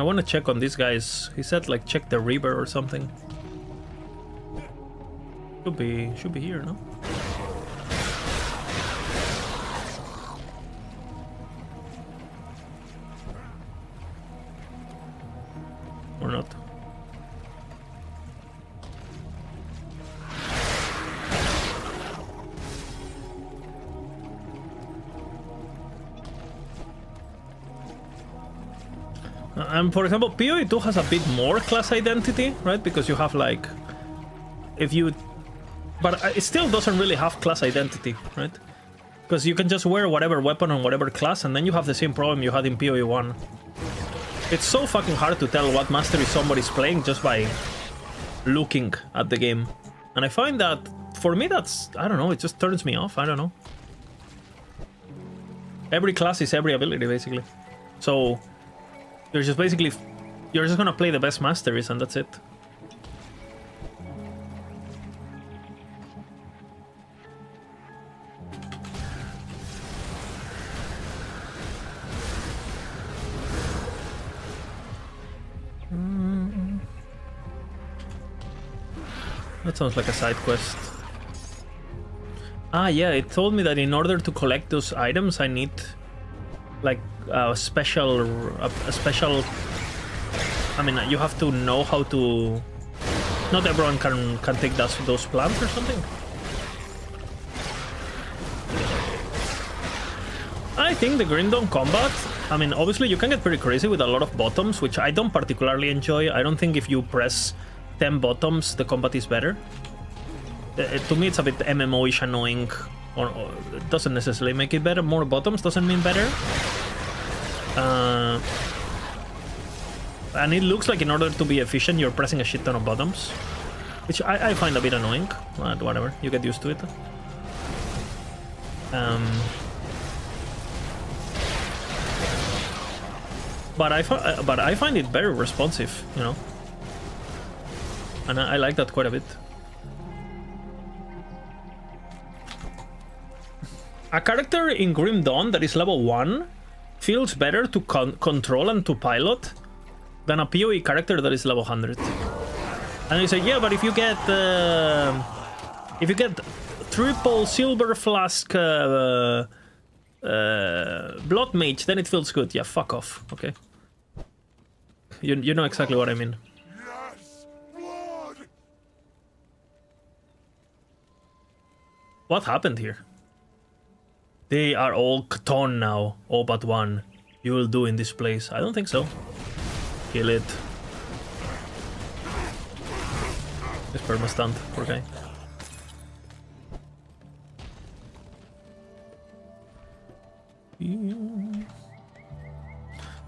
I want to check on these guys. He said like check the river or something. Should be here, no? Or not? And for example, PoE 2 has a bit more class identity, right? Because you have like, if you, but it still doesn't really have class identity, right? Because you can just wear whatever weapon on whatever class, and then you have the same problem you had in PoE 1. It's so fucking hard to tell what mastery somebody's playing just by looking at the game. And I find that, for me, that's, I don't know, it just turns me off, I don't know. Every class is every ability, basically. So, you're just gonna play the best masteries, and that's it. That sounds like a side quest. Ah, yeah, it told me that in order to collect those items, I need like a special. I mean, you have to know how to. Not everyone can take those plants or something. I think the Green Dawn combat. I mean, obviously you can get pretty crazy with a lot of bottoms, which I don't particularly enjoy. I don't think if you press 10 bottoms, the combat is better. To me, it's a bit MMO-ish annoying, or it doesn't necessarily make it better. More bottoms doesn't mean better. And it looks like in order to be efficient, you're pressing a shit ton of bottoms, which I find a bit annoying, but whatever, you get used to it. But I find it very responsive, you know, and I like that quite a bit. A character in Grim Dawn that is level 1 feels better to control and to pilot than a PoE character that is level 100. And you say, yeah, but if you get triple silver flask blood mage, then it feels good. Yeah, fuck off. Okay, you know exactly what I mean. Yes, Lord. What happened here? They are all Khton now, all but one. You will do in this place. I don't think so. Kill it. This perma-stunned, poor guy.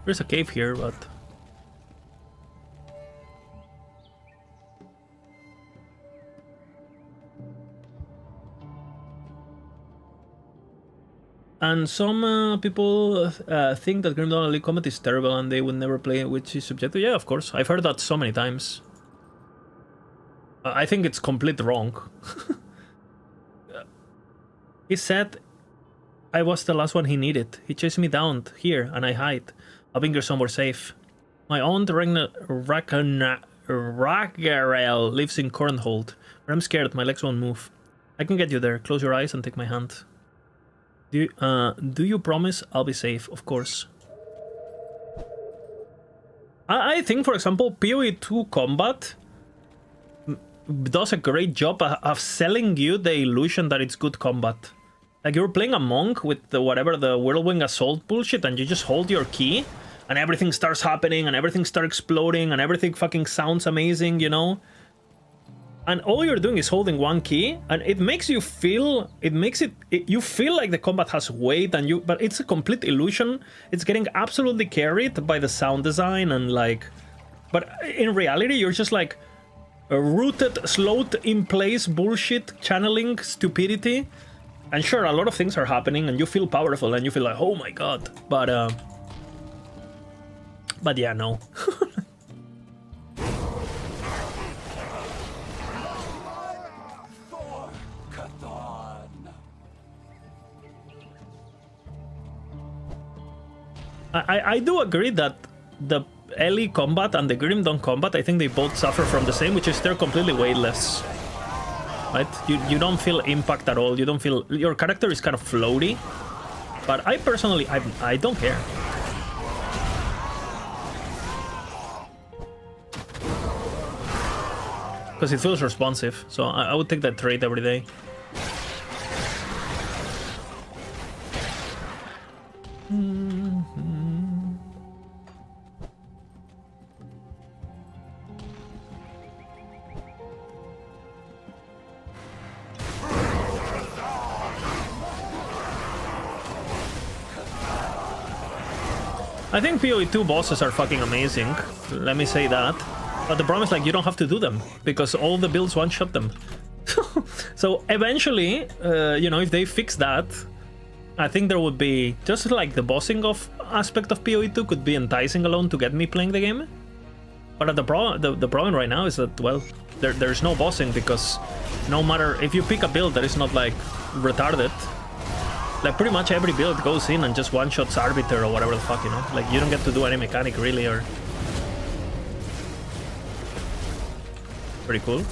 There's a cave here, but... And some people think that Grim Dawn Elite Combat is terrible and they would never play it, which is subjective. Yeah, of course. I've heard that so many times. I think it's completely wrong. He said I was the last one he needed. He chased me down here and I hide. I think you're somewhere safe. My aunt Ragnarel lives in Cornhold, but I'm scared. My legs won't move. I can get you there. Close your eyes and take my hand. Do you promise I'll be safe? Of course. I think, for example, PoE 2 combat does a great job of selling you the illusion that it's good combat. Like, you're playing a monk with the Whirlwind Assault bullshit, and you just hold your key, and everything starts happening, and everything starts exploding, and everything fucking sounds amazing, you know? And all you're doing is holding one key, and it makes you feel, you feel like the combat has weight, but it's a complete illusion. It's getting absolutely carried by the sound design and like, but in reality, you're just like a rooted, slowed in place bullshit, channeling stupidity. And sure, a lot of things are happening, and you feel powerful, and you feel like, oh my god, but yeah, no. I do agree that Ellie combat and the Grim Dawn combat, I think they both suffer from the same, which is they're completely weightless. Right? You don't feel impact at all. You don't feel... Your character is kind of floaty. But I personally, I don't care. Because it feels responsive. So I would take that trait every day. I think PoE 2 bosses are fucking amazing, let me say that. But the problem is, like, you don't have to do them, because all the builds one-shot them. So eventually, you know, if they fix that, I think there would be, just like the bossing of aspect of PoE 2 could be enticing alone to get me playing the game. But the problem right now is that, well, there's no bossing, because no matter, if you pick a build that is not, like, retarded, like, pretty much every build goes in and just one-shots Arbiter or whatever the fuck, you know? Like, you don't get to do any mechanic, really, or... Pretty cool.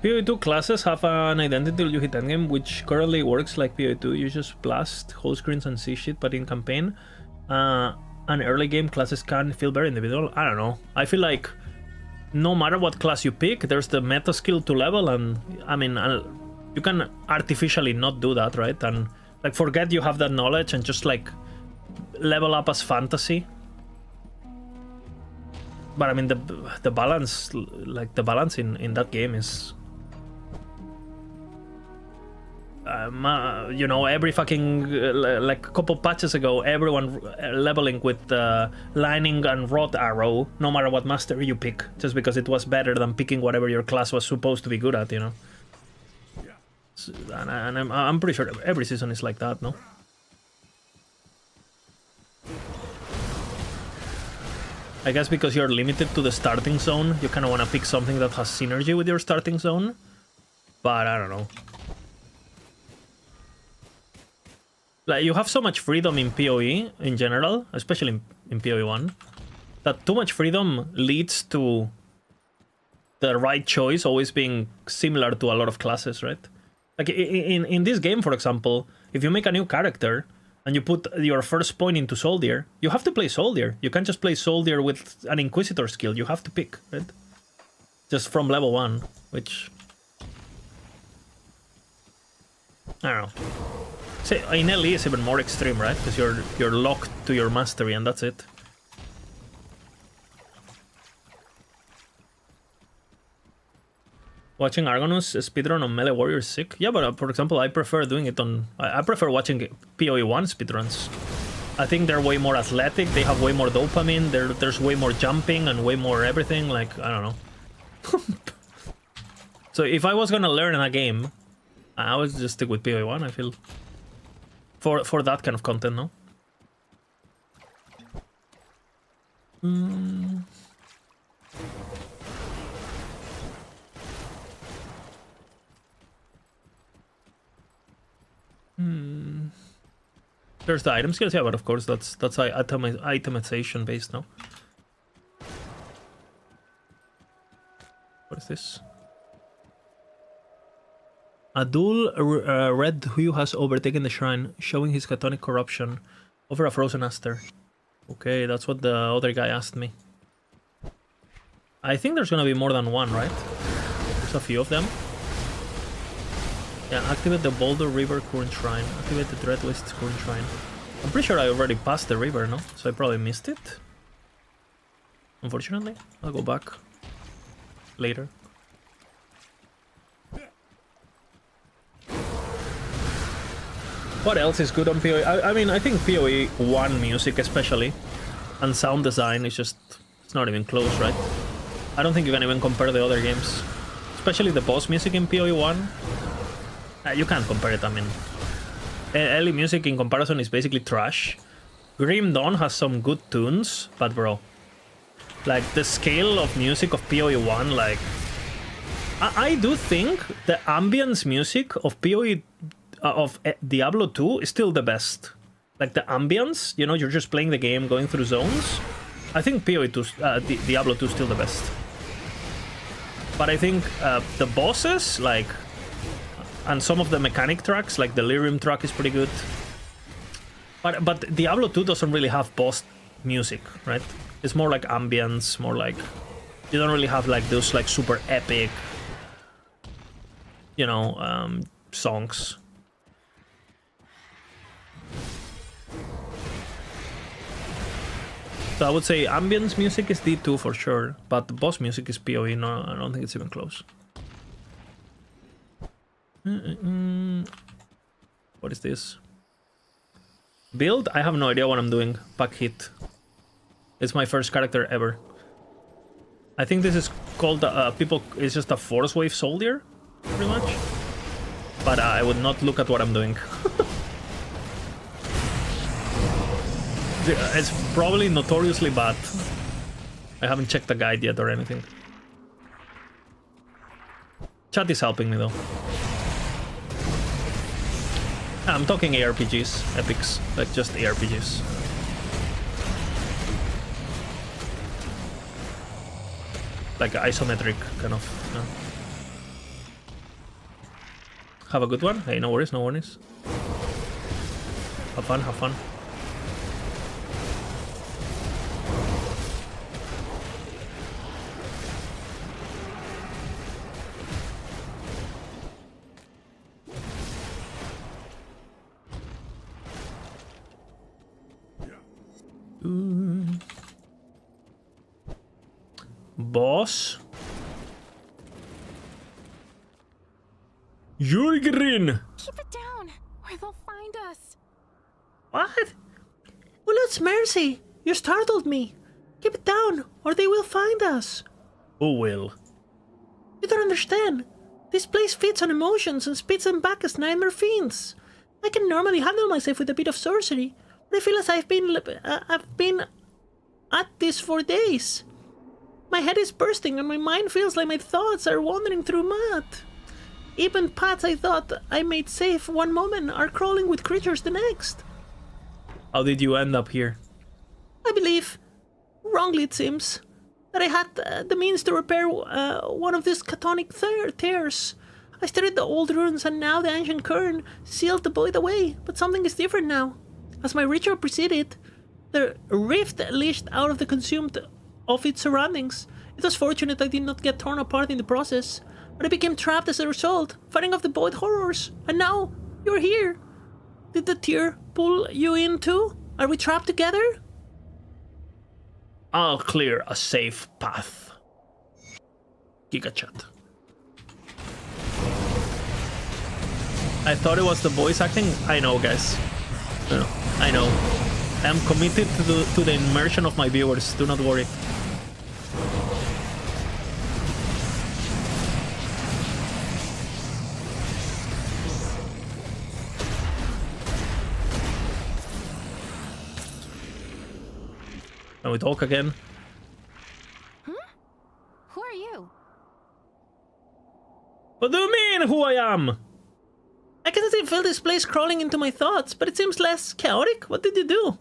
PoE 2 classes have an identity till you hit endgame, which currently works like PoE 2. You just blast whole screens and see shit, but in campaign, an early game classes can feel very individual. I don't know. I feel like no matter what class you pick, there's the meta skill to level, and I mean, you can artificially not do that, right? And like, forget you have that knowledge and just like level up as fantasy. But I mean, the balance, like the balance in that game is... you know, every fucking like a couple patches ago, everyone leveling with Lightning and Rod Arrow, no matter what mastery you pick, just because it was better than picking whatever your class was supposed to be good at, you know. So, and I'm pretty sure every season is like that, no? I guess because you're limited to the starting zone, you kind of want to pick something that has synergy with your starting zone, but I don't know. Like, you have so much freedom in PoE in general, especially in PoE 1, that too much freedom leads to the right choice always being similar to a lot of classes, right? Like, in this game, for example, if you make a new character and you put your first point into Soldier, you have to play Soldier. You can't just play Soldier with an Inquisitor skill. You have to pick, right? Just from level 1, which... I don't know. See, in LE it's even more extreme, right? Because you're locked to your mastery and that's it. Watching Argonus speedrun on Melee Warrior is sick. Yeah, but for example, I prefer doing it on... I prefer watching PoE 1 speedruns. I think they're way more athletic, they have way more dopamine, there's way more jumping and way more everything, like, I don't know. So if I was gonna learn a game, I would just stick with PoE 1, I feel. For that kind of content, no? There's the item skills, yeah, but of course that's itemization based, no? What is this? A dual red hue has overtaken the shrine, showing his chthonic corruption over a frozen aster. Okay, that's what the other guy asked me. I think there's gonna be more than one, right? There's a few of them. Yeah, activate the Boulder River Current Shrine. Activate the Dreadwist Current Shrine. I'm pretty sure I already passed the river, no? So I probably missed it. Unfortunately. I'll go back later. What else is good on PoE? I mean, I think PoE 1 music especially, and sound design is just It's not even close, right? I don't think you can even compare the other games. Especially the boss music in PoE 1. You can't compare it, I mean. Ellie music in comparison is basically trash. Grim Dawn has some good tunes, but bro, like the scale of music of PoE 1, like I do think the ambience music of PoE of Diablo 2 is still the best. Like the ambience, you know, you're just playing the game, going through zones. I think PoE 2, Diablo 2 is still the best. But I think the bosses, like, and some of the mechanic tracks, like the Lyrium track is pretty good. But Diablo 2 doesn't really have boss music, right? It's more like ambience, more like... You don't really have like those like super epic, you know, songs. So I would say ambience music is D2 for sure, but the boss music is PoE. No, I don't think it's even close. What is this? Build? I have no idea what I'm doing. Pack hit. It's my first character ever. I think this is called it's just a force wave soldier, pretty much. But I would not look at what I'm doing. It's probably notoriously bad. I haven't checked the guide yet or anything. Chat is helping me though. I'm talking ARPGs, epics, like just ARPGs. Like isometric kind of. No. Have a good one. Hey, no worries, no worries. Have fun, have fun. Boss? Jurgrin! Keep it down, or they'll find us. What? Well, it's mercy. You startled me. Keep it down, or they will find us. Who will? You don't understand. This place feeds on emotions and spits them back as nightmare fiends. I can normally handle myself with a bit of sorcery, but I feel as I've been at this for days. My head is bursting and my mind feels like my thoughts are wandering through mud. Even paths I thought I made safe one moment are crawling with creatures the next. How did you end up here? I believe, wrongly it seems, that I had the means to repair one of these catonic tears. I studied the old runes and now the ancient current sealed the void away, but something is different now. As my ritual proceeded, the rift leached out of the consumed of its surroundings. It was fortunate I did not get torn apart in the process, but I became trapped as a result, fighting off the void horrors. And now, you're here. Did the tear pull you in too? Are we trapped together? I'll clear a safe path. GigaChat. I thought it was the voice acting. I know, guys. I know. I am committed to the immersion of my viewers. Do not worry. Can we talk again? Who are you? What do you mean, who I am? I can still feel this place crawling into my thoughts, but it seems less chaotic. What did you do?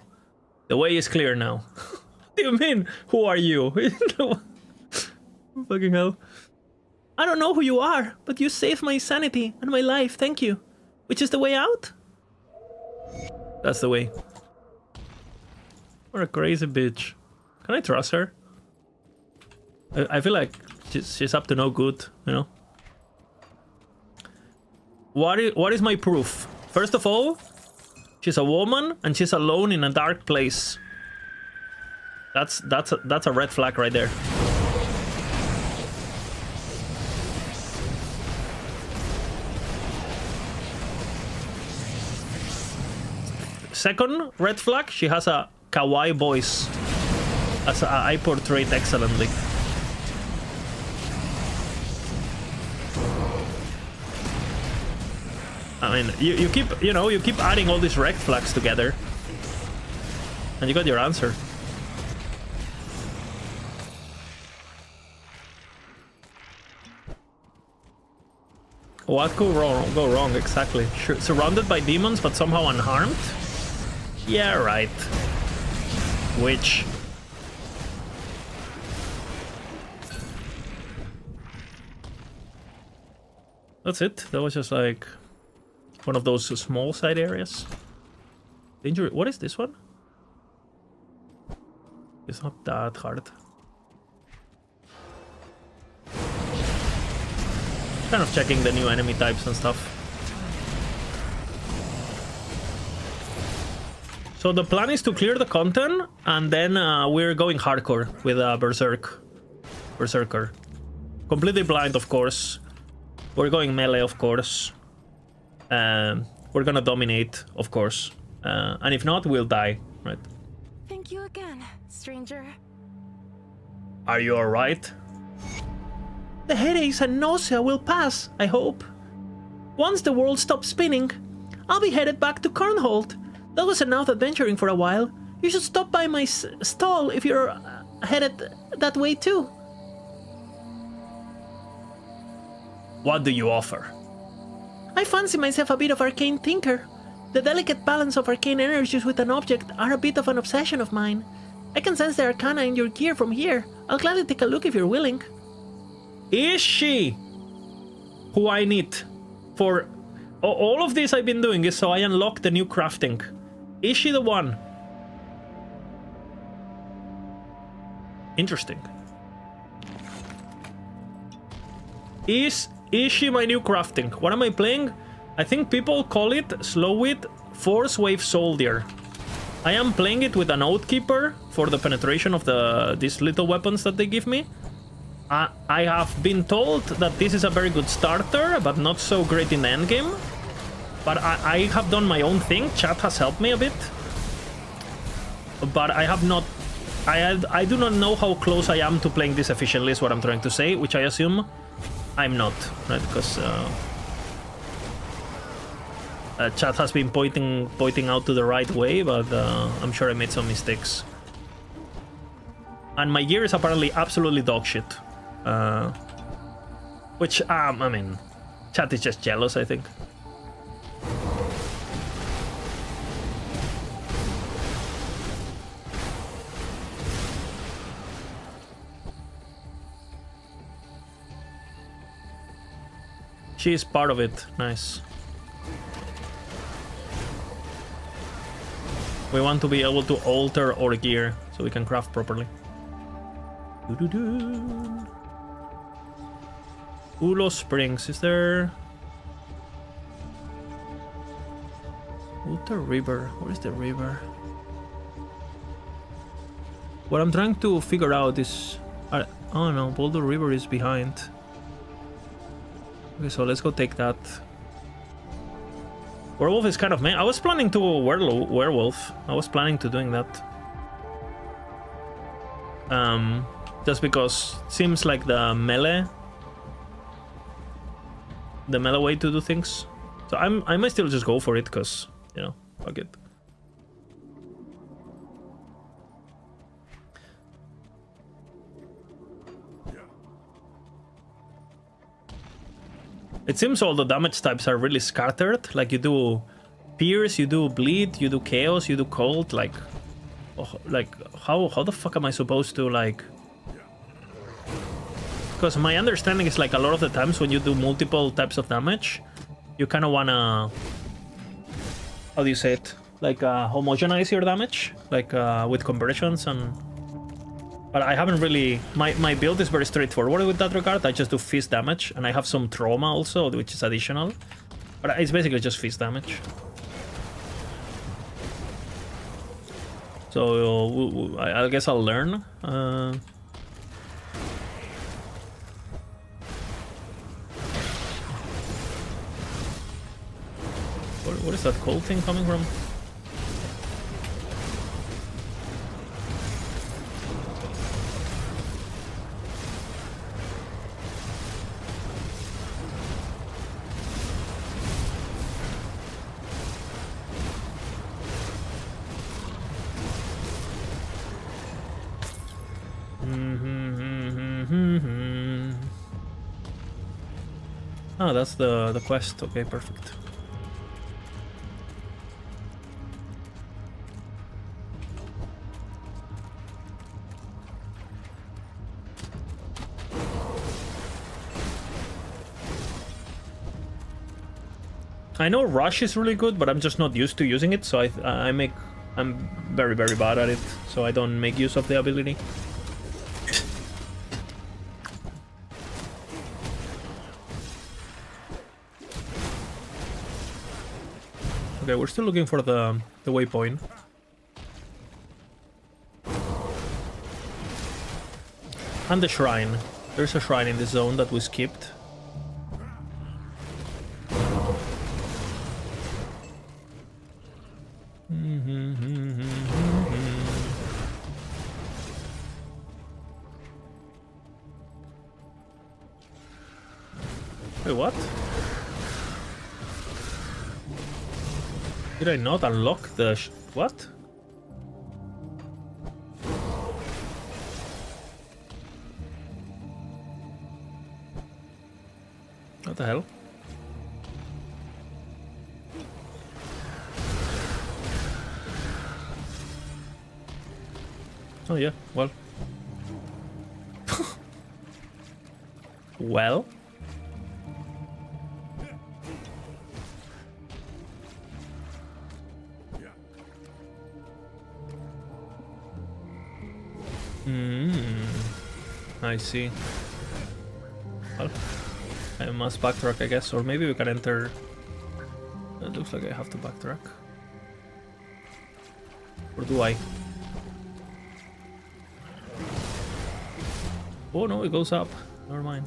The way is clear now. What do you mean, who are you? Fucking hell. I don't know who you are, but you saved my sanity and my life, thank you. Which is the way out? That's the way. What a crazy bitch. Can I trust her? I feel like she's up to no good, you know? What is my proof? First of all, she's a woman and she's alone in a dark place. That's a red flag right there. Second red flag, she has a kawaii voice. as I portrayed excellently. I mean, you keep, you keep adding all these rect flags together, and you got your answer. What could go wrong exactly? Surrounded by demons, but somehow unharmed? Yeah, right. Which? That's it. That was just like one of those small side areas. Danger. What is this one? It's not that hard. Kind of checking the new enemy types and stuff. So the plan is to clear the content, and then we're going hardcore with Berserker. Completely blind, of course. We're going melee, of course. We're gonna dominate, of course. And if not, we'll die, right? Thank you again, stranger. Are you alright? The headaches and nausea will pass, I hope. Once the world stops spinning, I'll be headed back to Cornhold. That was enough adventuring for a while. You should stop by my stall if you're headed that way too. What do you offer? I fancy myself a bit of arcane thinker. The delicate balance of arcane energies with an object are a bit of an obsession of mine. I can sense the arcana in your gear from here. I'll gladly take a look if you're willing. Is she who I need for all of this I've been doing is so I unlock the new crafting? Is she the one? Interesting. Is she my new crafting? What am I playing? I think people call it Slow It Force Wave Soldier. I am playing it with an Oathkeeper for the penetration of these little weapons that they give me. I have been told that this is a very good starter, but not so great in the endgame. But I have done my own thing. Chat has helped me a bit. But I have not... I do not know how close I am to playing this efficiently, is what I'm trying to say, which I assume I'm not, right? Because chat has been pointing out to the right way, but I'm sure I made some mistakes. And my gear is apparently absolutely dog shit. Which, I mean, chat is just jealous, I think. She is part of it. Nice. We want to be able to alter our gear so we can craft properly. Ulo Springs, is there... Ultra River, where is the river? What I'm trying to figure out is... oh no, Boulder River is behind. Okay, so let's go take that. Werewolf is kind of main. I was planning to werewolf. I was planning to doing that. Just because it seems like the melee way to do things. So I might still just go for it because, you know, fuck it. It seems all the damage types are really scattered. Like you do pierce, you do bleed, you do chaos, you do cold. Like how the fuck am I supposed to like? Because my understanding is like a lot of the times when you do multiple types of damage, you kind of wanna, how do you say it? Like homogenize your damage, like with conversions and. But I haven't really... My build is very straightforward with that regard. I just do fist damage, and I have some trauma also, which is additional. But it's basically just fist damage. So I guess I'll learn. What is that cold thing coming from? Oh, that's the quest. Okay, perfect. I know Rush is really good, but I'm just not used to using it, so I'm very, very bad at it, so I don't make use of the ability. Okay, we're still looking for the waypoint. And the shrine. There's a shrine in this zone that we skipped. Wait, what? Did I not unlock the what? What the hell? Oh yeah, well. Well. I see. Well, I must backtrack, I guess, or maybe we can enter. It looks like I have to backtrack. Or do I? Oh no, it goes up. Never mind.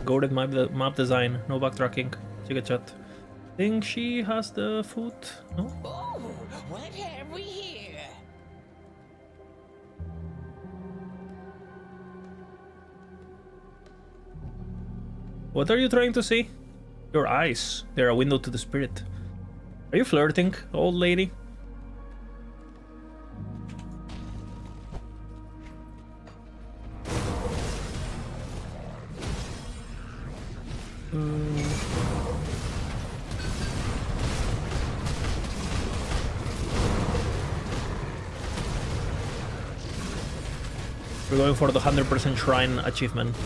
Goated map design, no backtracking. Chica chat. Think she has the food? No? Oh, what have we here? What are you trying to see? Your eyes. They're a window to the spirit. Are you flirting, old lady? We're going for the 100% shrine achievement.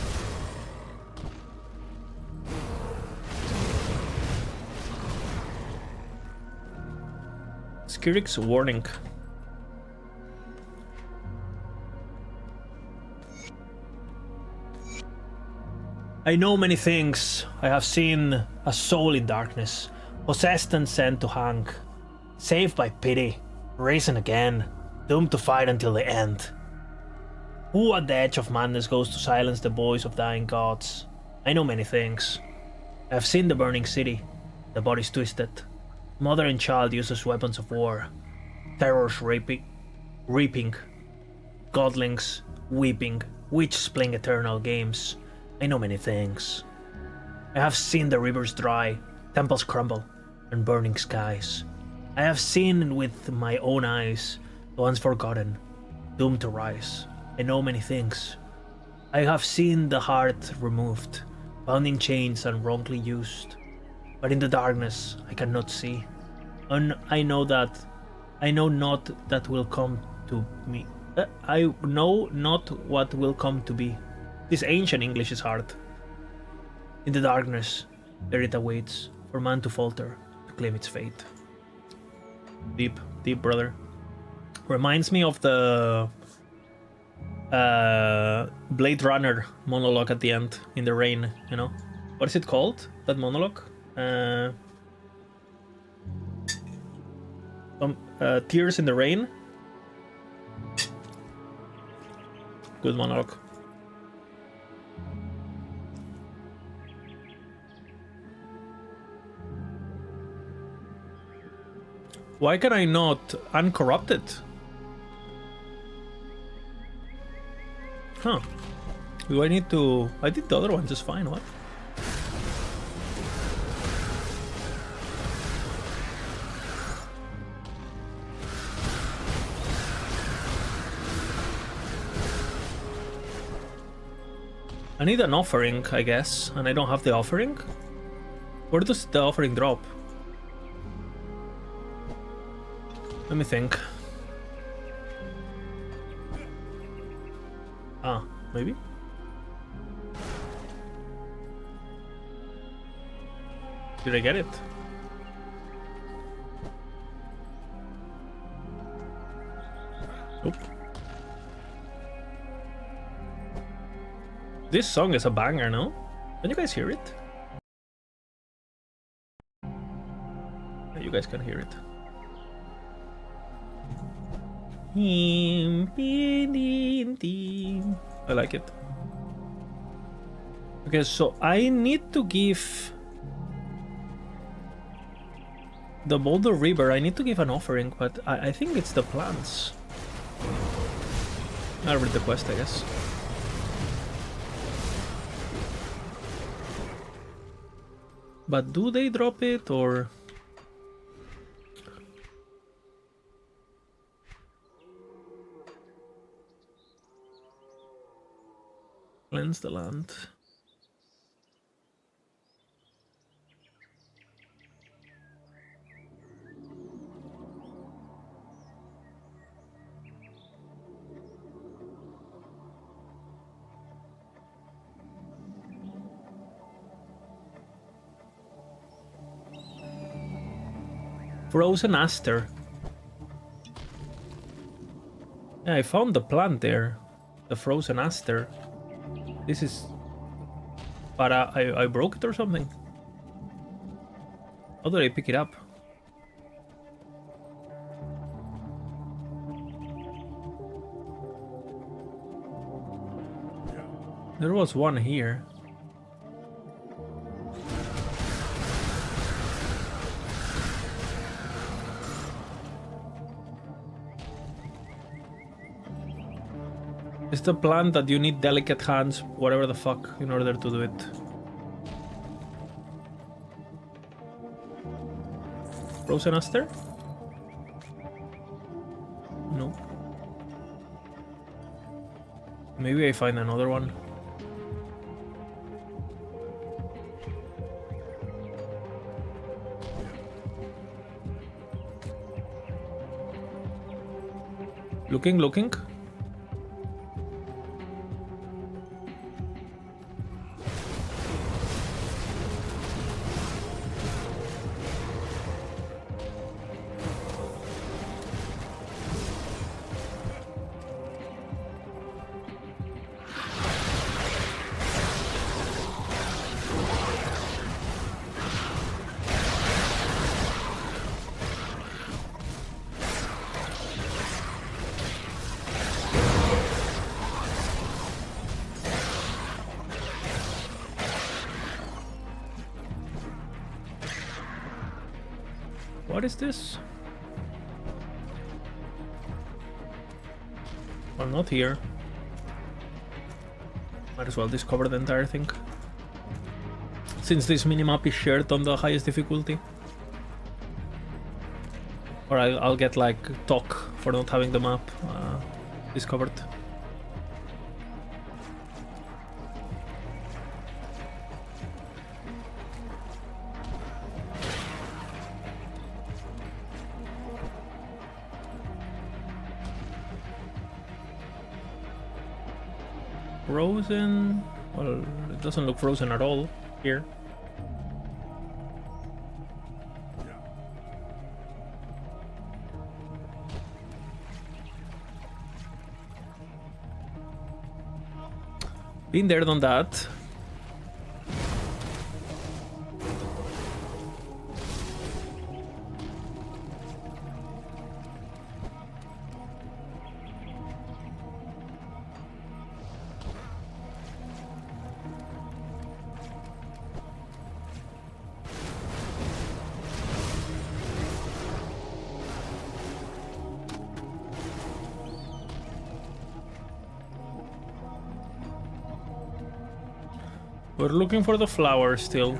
Skirik's warning. I know many things. I have seen a soul in darkness, possessed and sent to hang, saved by pity, risen again, doomed to fight until the end. Who at the edge of madness goes to silence the voice of dying gods? I know many things. I have seen the burning city, the bodies twisted, mother and child used as weapons of war, terrors reaping, godlings weeping, witches playing eternal games. I know many things. I have seen the rivers dry, temples crumble, and burning skies. I have seen with my own eyes the once forgotten, doomed to rise. I know many things. I have seen the heart removed, bound in chains and wrongly used. But in the darkness I cannot see. And I know not that will come to me. I know not what will come to be. This ancient English is hard. In the darkness, there it awaits for man to falter, to claim its fate. Deep, deep, brother. Reminds me of the Blade Runner monologue at the end in the rain. You know, what is it called? That monologue? Tears in the Rain. Good monologue. Why can I not uncorrupted? Huh. Do I need to... I did the other one just fine, what? I need an offering, I guess, and I don't have the offering. Where does the offering drop? Let me think. Ah, maybe? Did I get it? Nope. This song is a banger, no? Can you guys hear it? Yeah, you guys can hear it. I like it. Okay, so I need to give the Boulder River, I need to give an offering, but I think it's the plants. I'll read the quest, I guess. But do they drop it, or... Cleanse the land. Frozen Aster. Yeah, I found the plant there. The Frozen Aster. This is... But I broke it or something? How did I pick it up? There was one here. It's the plant that you need delicate hands, whatever the fuck, in order to do it. Frozen Aster? No. Maybe I find another one. Looking. What is this? Well, not here. Might as well discover the entire thing. Since this minimap is shared on the highest difficulty. Or I'll get like talk for not having the map discovered. Frozen? Well, it doesn't look frozen at all here. Been there, done that. We're looking for the flower still.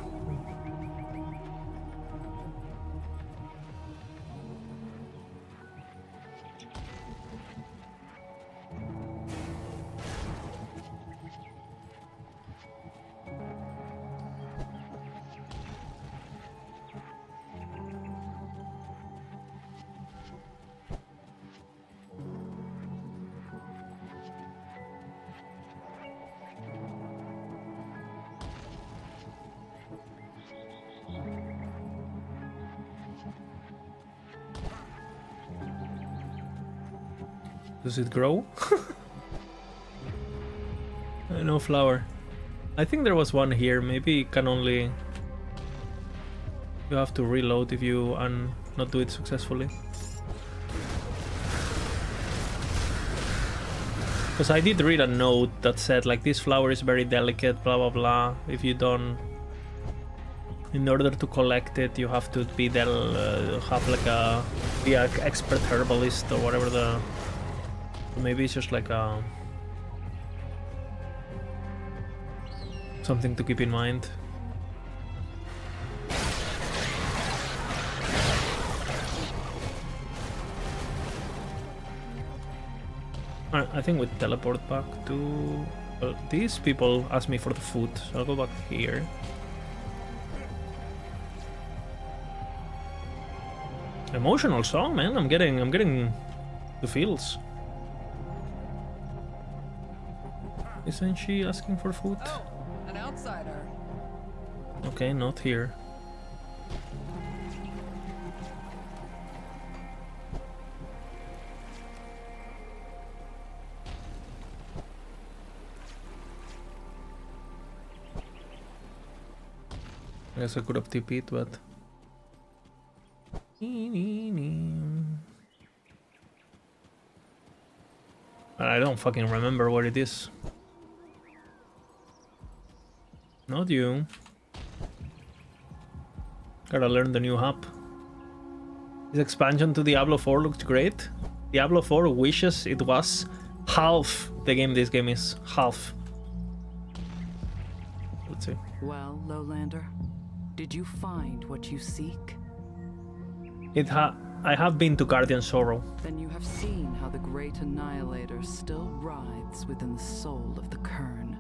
Does it grow? No flower. I think there was one here. Maybe it can only... You have to reload if you not do it successfully. Because I did read a note that said like this flower is very delicate, blah blah blah. If you don't... In order to collect it, you have to be have like be an expert herbalist or whatever the... Maybe it's just like a... Something to keep in mind. Alright, I think we teleport back to... Well, these people asked me for the food, so I'll go back here. Emotional song, man. I'm getting the feels. Isn't she asking for food? Oh, an outsider. Okay, not here. I guess I could have TP'd, but... I don't fucking remember what it is. Not you. Gotta learn the new hub. This expansion to Diablo 4 looked great. Diablo 4 wishes it was half the game this game is. Half. Let's see. Well, Lowlander, did you find what you seek? I have been to Guardian Sorrow. Then you have seen how the great Annihilator still writhes within the soul of the Kern.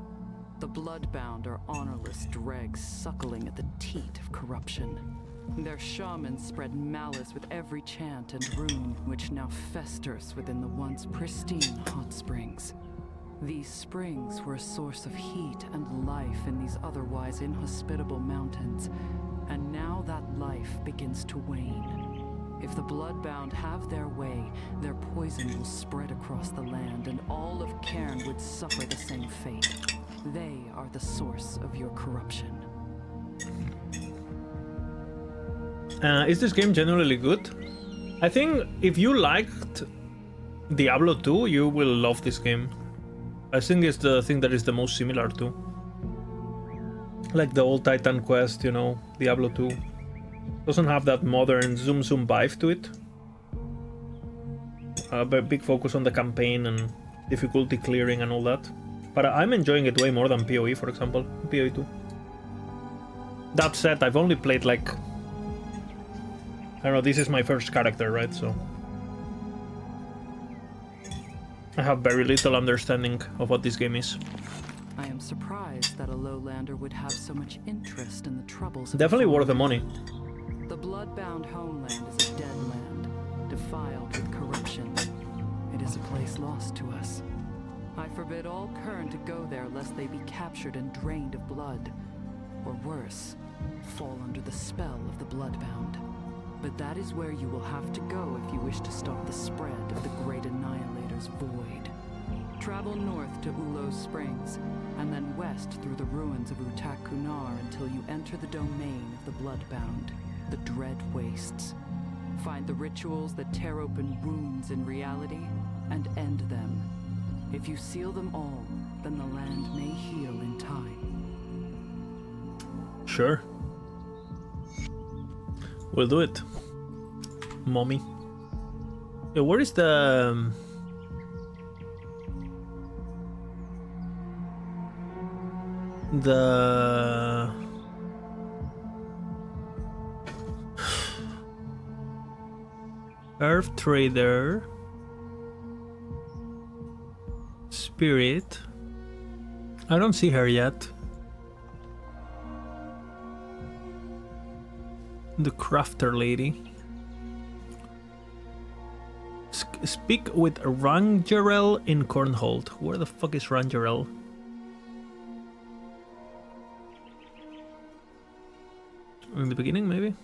The bloodbound are honorless dregs suckling at the teat of corruption. Their shamans spread malice with every chant and rune, which now festers within the once pristine hot springs. These springs were a source of heat and life in these otherwise inhospitable mountains, and now that life begins to wane. If the bloodbound have their way, their poison will spread across the land, and all of Cairn would suffer the same fate. They are the source of your corruption. Is this game generally good? I think if you liked Diablo 2, you will love this game. I think it's the thing that is the most similar to. Like the old Titan Quest, you know, Diablo 2. Doesn't have that modern zoom vibe to it. But big focus on the campaign and difficulty clearing and all that. But I'm enjoying it way more than PoE, for example, PoE 2. That said, I've only played like... I don't know, this is my first character, right? So... I have very little understanding of what this game is. I am surprised that a Lowlander would have so much interest in the troubles of Definitely worth the money. The bloodbound homeland is a dead land, defiled with corruption. It is a place lost to us. I forbid all Kern to go there lest they be captured and drained of blood. Or worse, fall under the spell of the bloodbound. But that is where you will have to go if you wish to stop the spread of the great Annihilator's void. Travel north to Ulos Springs, and then west through the ruins of Utak Kunar until you enter the domain of the bloodbound, the Dread Wastes. Find the rituals that tear open wounds in reality, and end them. If you seal them all, then the land may heal in time. Sure. We'll do it. Mommy. Yeah, where is the... The... Earth Trader. Spirit. I don't see her yet. The crafter lady. Speak with Rangerel in Cornhold. Where the fuck is Rangerel? In the beginning, maybe?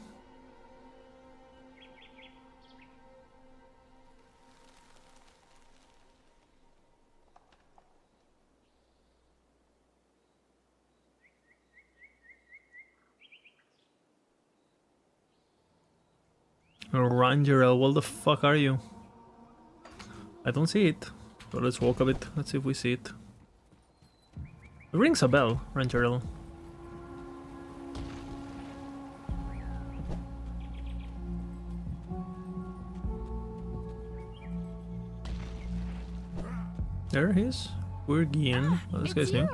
Ranger, what the fuck are you? I don't see it. So let's walk a bit. Let's see if we see it. It rings a bell, Ranger. There he is. We're Gian. Oh, this guy's new.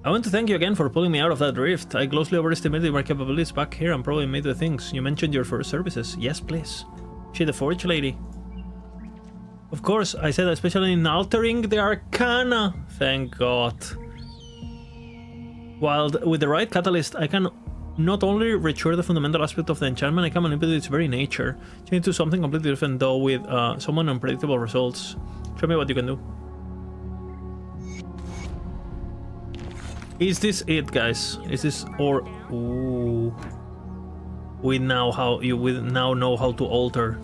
I want to thank you again for pulling me out of that rift. I grossly overestimated my capabilities back here and probably made the things. You mentioned your first services. Yes, please. She the Forge Lady. Of course, I said especially in altering the Arcana. Thank God. While with the right catalyst, I can not only restore the fundamental aspect of the enchantment, I can manipulate its very nature. Change it to something completely different though with some unpredictable results. Show me what you can do. Is this it, guys? Is this or ooh? We now know how to alter.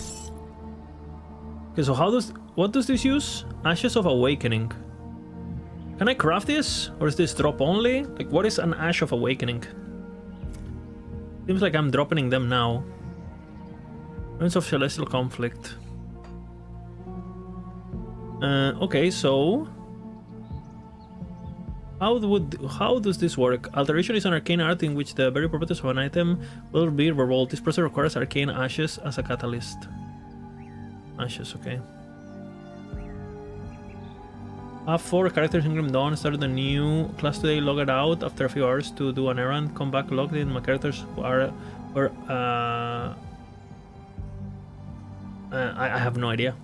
Okay, so what does this use? Ashes of Awakening. Can I craft this, or is this drop only? Like, what is an Ash of Awakening? Seems like I'm dropping them now. Ruins of Celestial Conflict. Okay, so how does this work? Alteration is an arcane art in which the very properties of an item will be rerolled. This process requires arcane ashes as a catalyst. Ashes, okay. Have 4 characters in Grim Dawn. Started a new class today. Logged out after a few hours to do an errand. Come back logged in. My characters were I have no idea.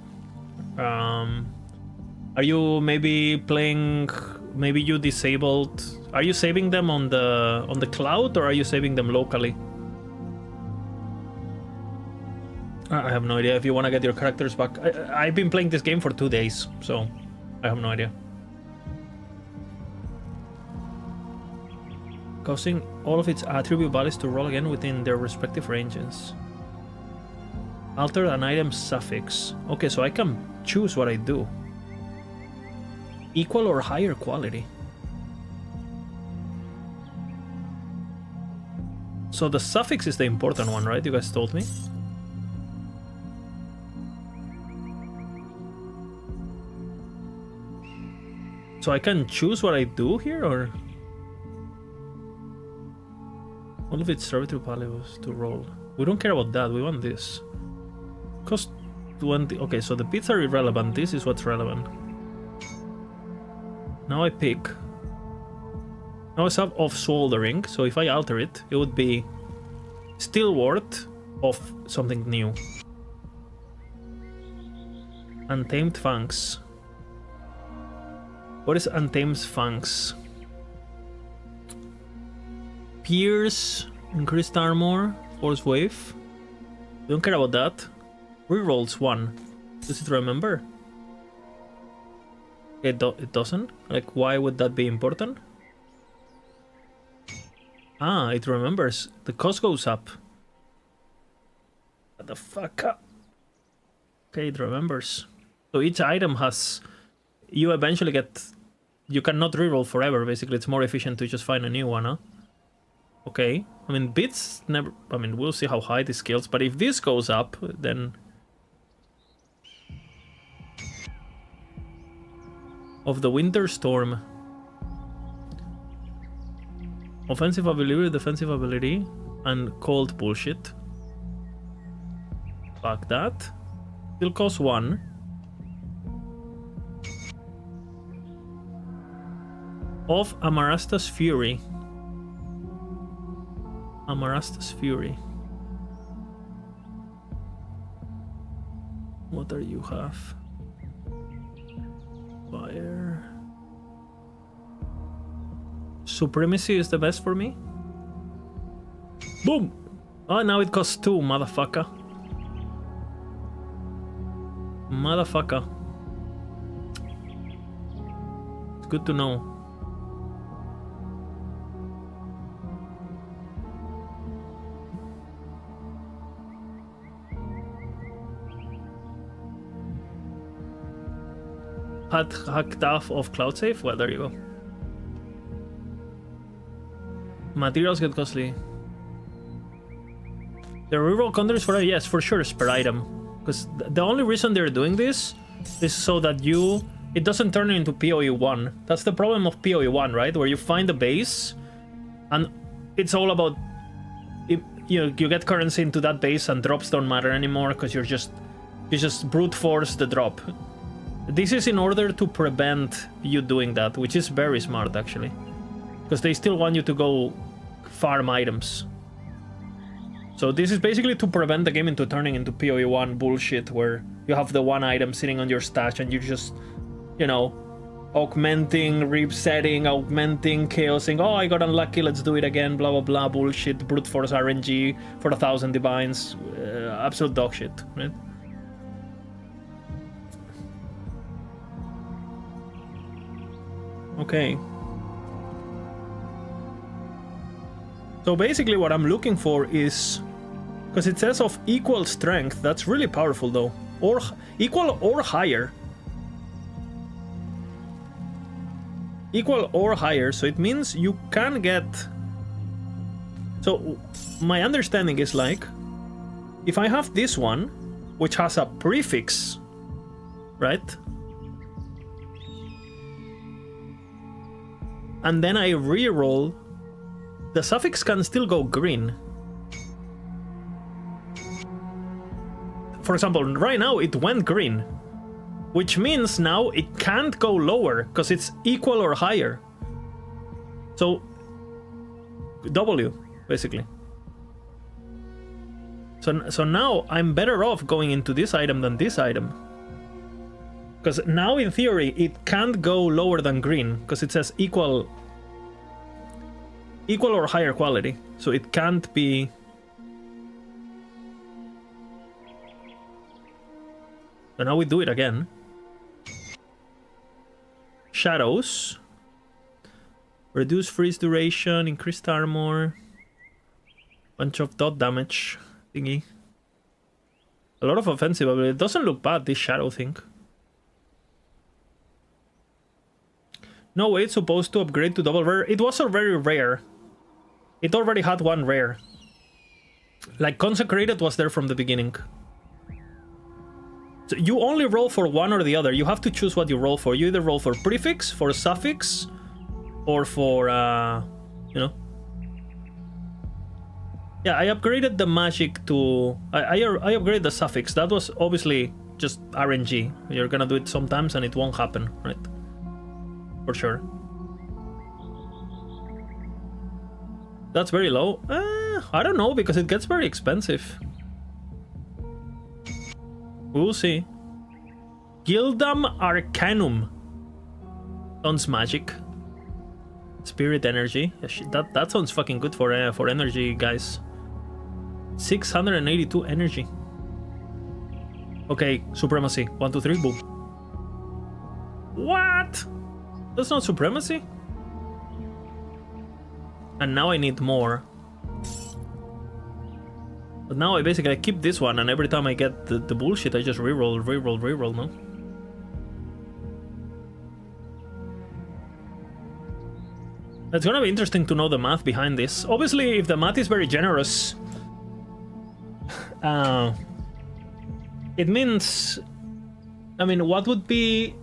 Are you maybe playing? Maybe you disabled. Are you saving them on the cloud, or are you saving them locally? I have no idea. If you want to get your characters back, I've been playing this game for 2 days, so I have no idea. Causing all of its attribute values to roll again within their respective ranges. Alter an item suffix. Okay, so I can choose what I do. Equal or higher quality. So the suffix is the important one, right? You guys told me. So I can choose what I do here, or all of its arbitrary values to roll. We don't care about that. We want this. Cost 20. Okay, so the bits are irrelevant. This is what's relevant. Now I pick. Now it's up of soldering. So if I alter it, it would be still worth of something new. Untamed Fangs. What is Untamed Fangs? Pierce, increased armor, force wave. We don't care about that. Rerolls 1. Does it remember? It doesn't? Like, why would that be important? Ah, it remembers. The cost goes up. What the fuck up? Okay, it remembers. So each item has... You eventually get... You cannot reroll forever, basically. It's more efficient to just find a new one, huh? Okay. I mean, bits never... I mean, we'll see how high this scales, but if this goes up, then... Of the Winter Storm. Offensive ability, defensive ability, and cold bullshit. Fuck that. Still costs 1. Of Amarasta's Fury. Amarasta's Fury. What do you have? Fire. Supremacy is the best for me. Boom! Oh, now it costs 2, motherfucker. Motherfucker. It's good to know. Hacked off of cloud save? Well, there you go. Materials get costly. The reroll counters for yes, for sure, is per item. Because the only reason they're doing this is so that it doesn't turn into PoE 1. That's the problem of PoE 1, right? Where you find a base, and it's all about you get currency into that base, and drops don't matter anymore because you just brute force the drop. This is in order to prevent you doing that, which is very smart actually, because they still want you to go farm items. So this is basically to prevent the game into turning into PoE 1 bullshit, where you have the one item sitting on your stash and you just, you know, augmenting, resetting, augmenting, chaosing. Oh, I got unlucky, let's do it again, blah blah blah, bullshit, brute force RNG for 1,000 divines, absolute dog shit, right? Okay. So basically what I'm looking for is, because it says of equal strength, that's really powerful though, or equal or higher. Equal or higher, so it means you can get... So my understanding is like, if I have this one, which has a prefix, right? And then I reroll, the suffix can still go green. For example, right now it went green, which means now it can't go lower because it's equal or higher. So W, basically. So now I'm better off going into this item than this item. Because now, in theory, it can't go lower than green, because it says equal or higher quality. So it can't be... So now we do it again. Shadows. Reduce freeze duration, increased armor. Bunch of dot damage thingy. A lot of offensive ability. It doesn't look bad, this shadow thing. No way it's supposed to upgrade to double rare. It was already rare. It already had one rare. Like, Consecrated was there from the beginning. So you only roll for one or the other. You have to choose what you roll for. You either roll for prefix, for suffix, or for, you know. Yeah, I upgraded the magic to... I upgraded the suffix. That was obviously just RNG. You're gonna do it sometimes and it won't happen, right? For sure. That's very low. I don't know, because it gets very expensive. We'll see. Gildam Arcanum. Sounds magic. Spirit energy. That sounds fucking good for energy, guys. 682 energy. Okay, supremacy. 1, 2, 3, boom. What? That's not supremacy? And now I need more. But now I basically keep this one, and every time I get the bullshit, I just reroll, no? It's gonna be interesting to know the math behind this. Obviously, if the math is very generous, it means... I mean, what would be...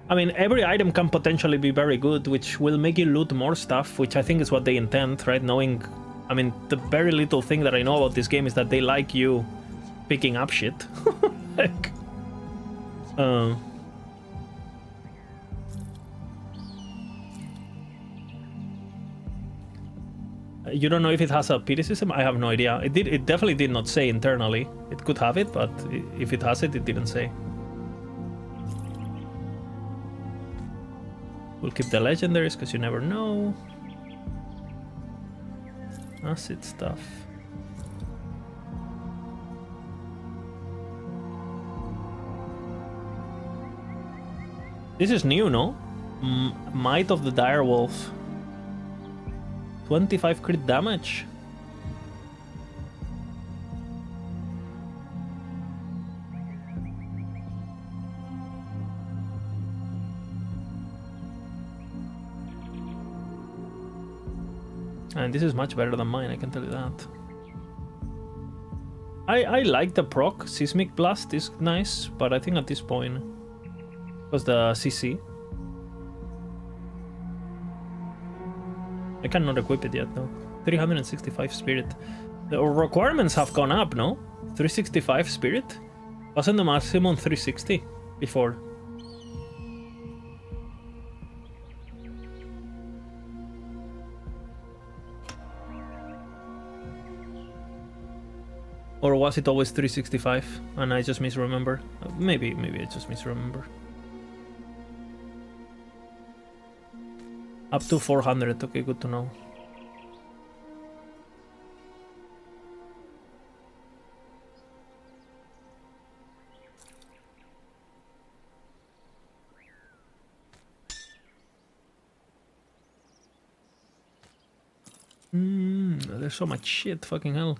I mean, every item can potentially be very good, which will make you loot more stuff, which I think is what they intend, right? Knowing... I mean, the very little thing that I know about this game is that they like you picking up shit. Like... You don't know if it has a pity system? I have no idea. It definitely did not say internally. It could have it, but if it has it, it didn't say. We'll keep the legendaries, because you never know. Acid stuff. This is new, no? Might of the Direwolf. 25 crit damage. And this is much better than mine, I can tell you that. I like the proc. Seismic Blast is nice, but I think at this point, because the CC, I cannot equip it yet though. 365 spirit. The requirements have gone up, no? 365 spirit? Wasn't the maximum 360 before? Or was it always 365 and I just misremember? Maybe I just misremember. Up to 400, okay, good to know. There's so much shit, fucking hell.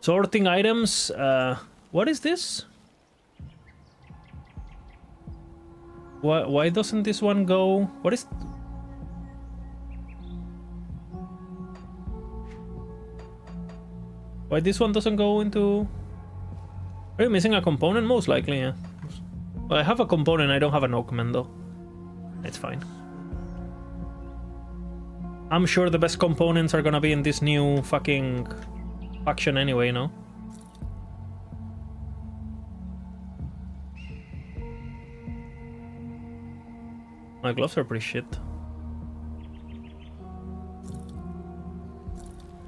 Sorting items, what is this? Why doesn't this one go? What is... Why this one doesn't go into... Are you missing a component? Most likely, yeah. Well, I have a component, I don't have an augment though. It's fine. I'm sure the best components are gonna be in this new fucking faction anyway, no? My gloves are pretty shit.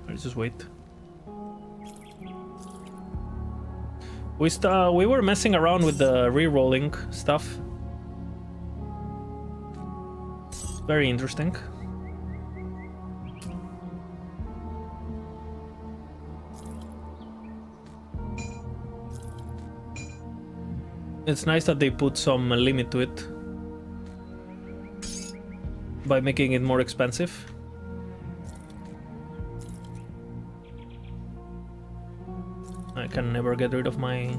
Let's just wait. We were messing around with the re-rolling stuff. Very interesting. It's nice that they put some limit to it by making it more expensive. I can never get rid of my...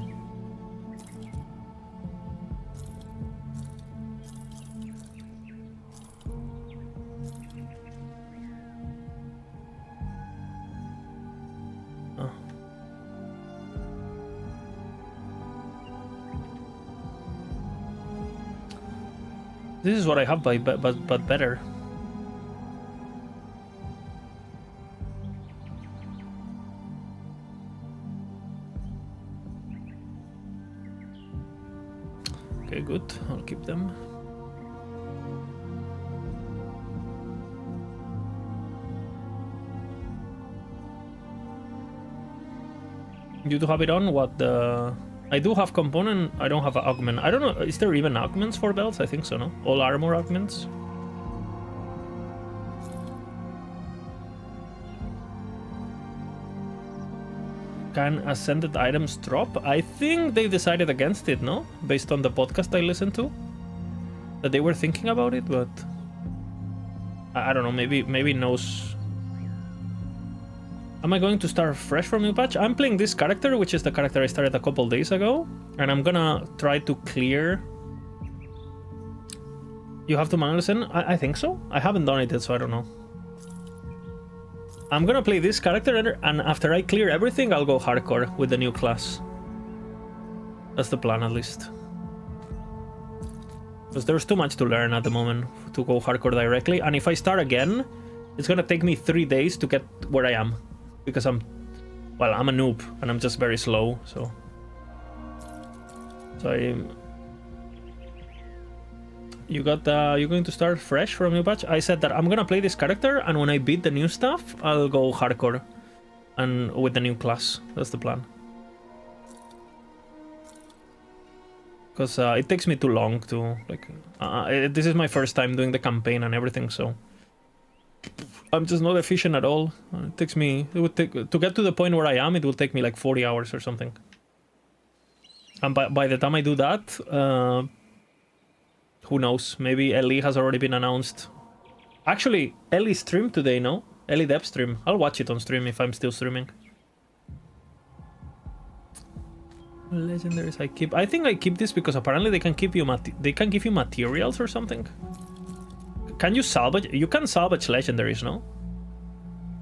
Oh. This is what I have, but better. Okay, good. I'll keep them. You do have it on? What the... I do have component, I don't have an augment. I don't know, is there even augments for belts? I think so, no? All armor augments? Can ascended items drop? I think they decided against it, no? Based on the podcast I listened to. That they were thinking about it, but... I don't know, maybe knows... Am I going to start fresh from new patch? I'm playing this character, which is the character I started a couple days ago. And I'm gonna try to clear... You have to manually ascend? I think so. I haven't done it yet, so I don't know. I'm gonna play this character, and after I clear everything, I'll go hardcore with the new class. That's the plan, at least. Because there's too much to learn at the moment to go hardcore directly. And if I start again, it's gonna take me 3 days to get where I am. Because I'm a noob, and I'm just very slow, so... You're going to start fresh from new patch? I said that I'm gonna play this character, and when I beat the new stuff, I'll go hardcore. And with the new class. That's the plan. Because it takes me too long to, like... this is my first time doing the campaign and everything, so... I'm just not efficient at all. It would take... To get to the point where I am, it will take me like 40 hours or something. And by the time I do that... who knows? Maybe Ellie has already been announced. Actually, Ellie streamed today, no? Ellie Depp stream. I'll watch it on stream if I'm still streaming. Legendaries I keep. I think I keep this because apparently they can give you materials or something. Can you salvage? You can salvage legendaries, no?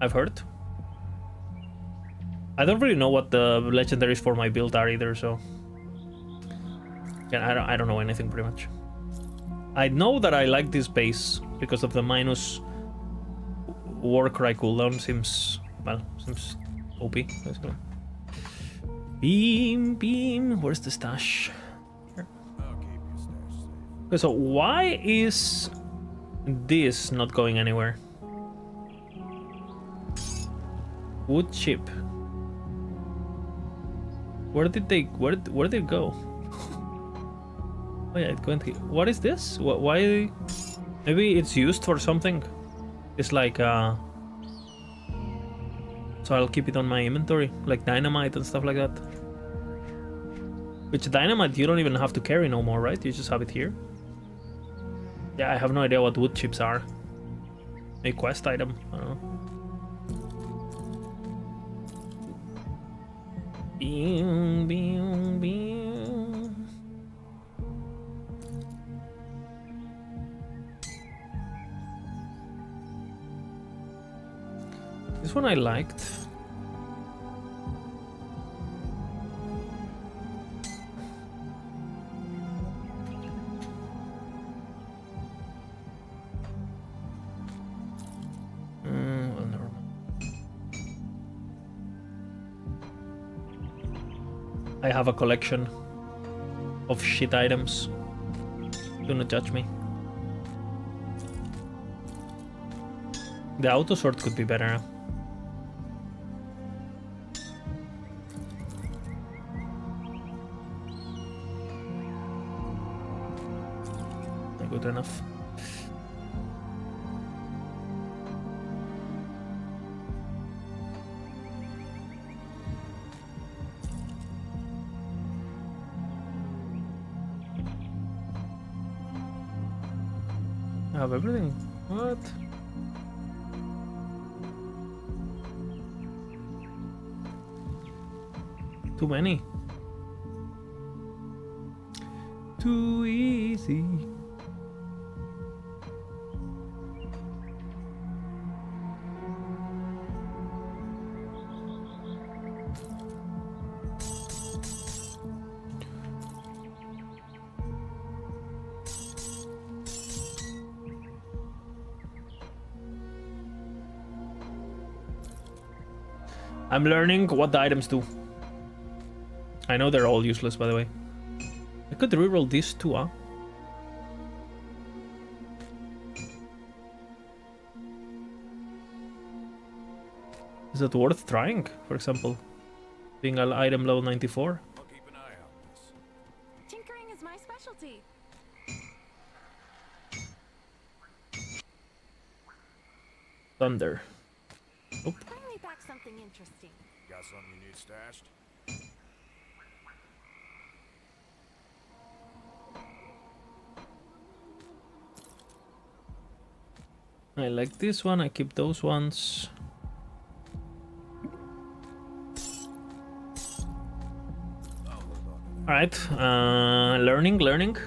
I've heard. I don't really know what the legendaries for my build are either, so yeah, I don't know anything pretty much. I know that I like this base because of the minus Warcry cooldown. Seems OP. Let's go. Beam. Where's the stash? Here. Okay, so why is this not going anywhere? Wood chip. Where did it go? Oh yeah, it went here. What is this? Why? Maybe it's used for something. It's like so I'll keep it on my inventory, like dynamite and stuff like that. Which dynamite you don't even have to carry no more, right? You just have it here. Yeah, I have no idea what wood chips are. A quest item, I don't know. Beam. This one I liked. Well, never mind. I have a collection of shit items. Do not judge me. The auto sword could be better. Good enough. I have everything. What? Too many. Too easy. I'm learning what the items do. I know they're all useless, by the way. I could reroll this too, huh? Is it worth trying, for example? Being an item level 94? I'll keep an eye out. Tinkering is my specialty. Thunder. Nope. Bring me back something interesting. Got something you need stashed? I like this one, I keep those ones. Alright, learning.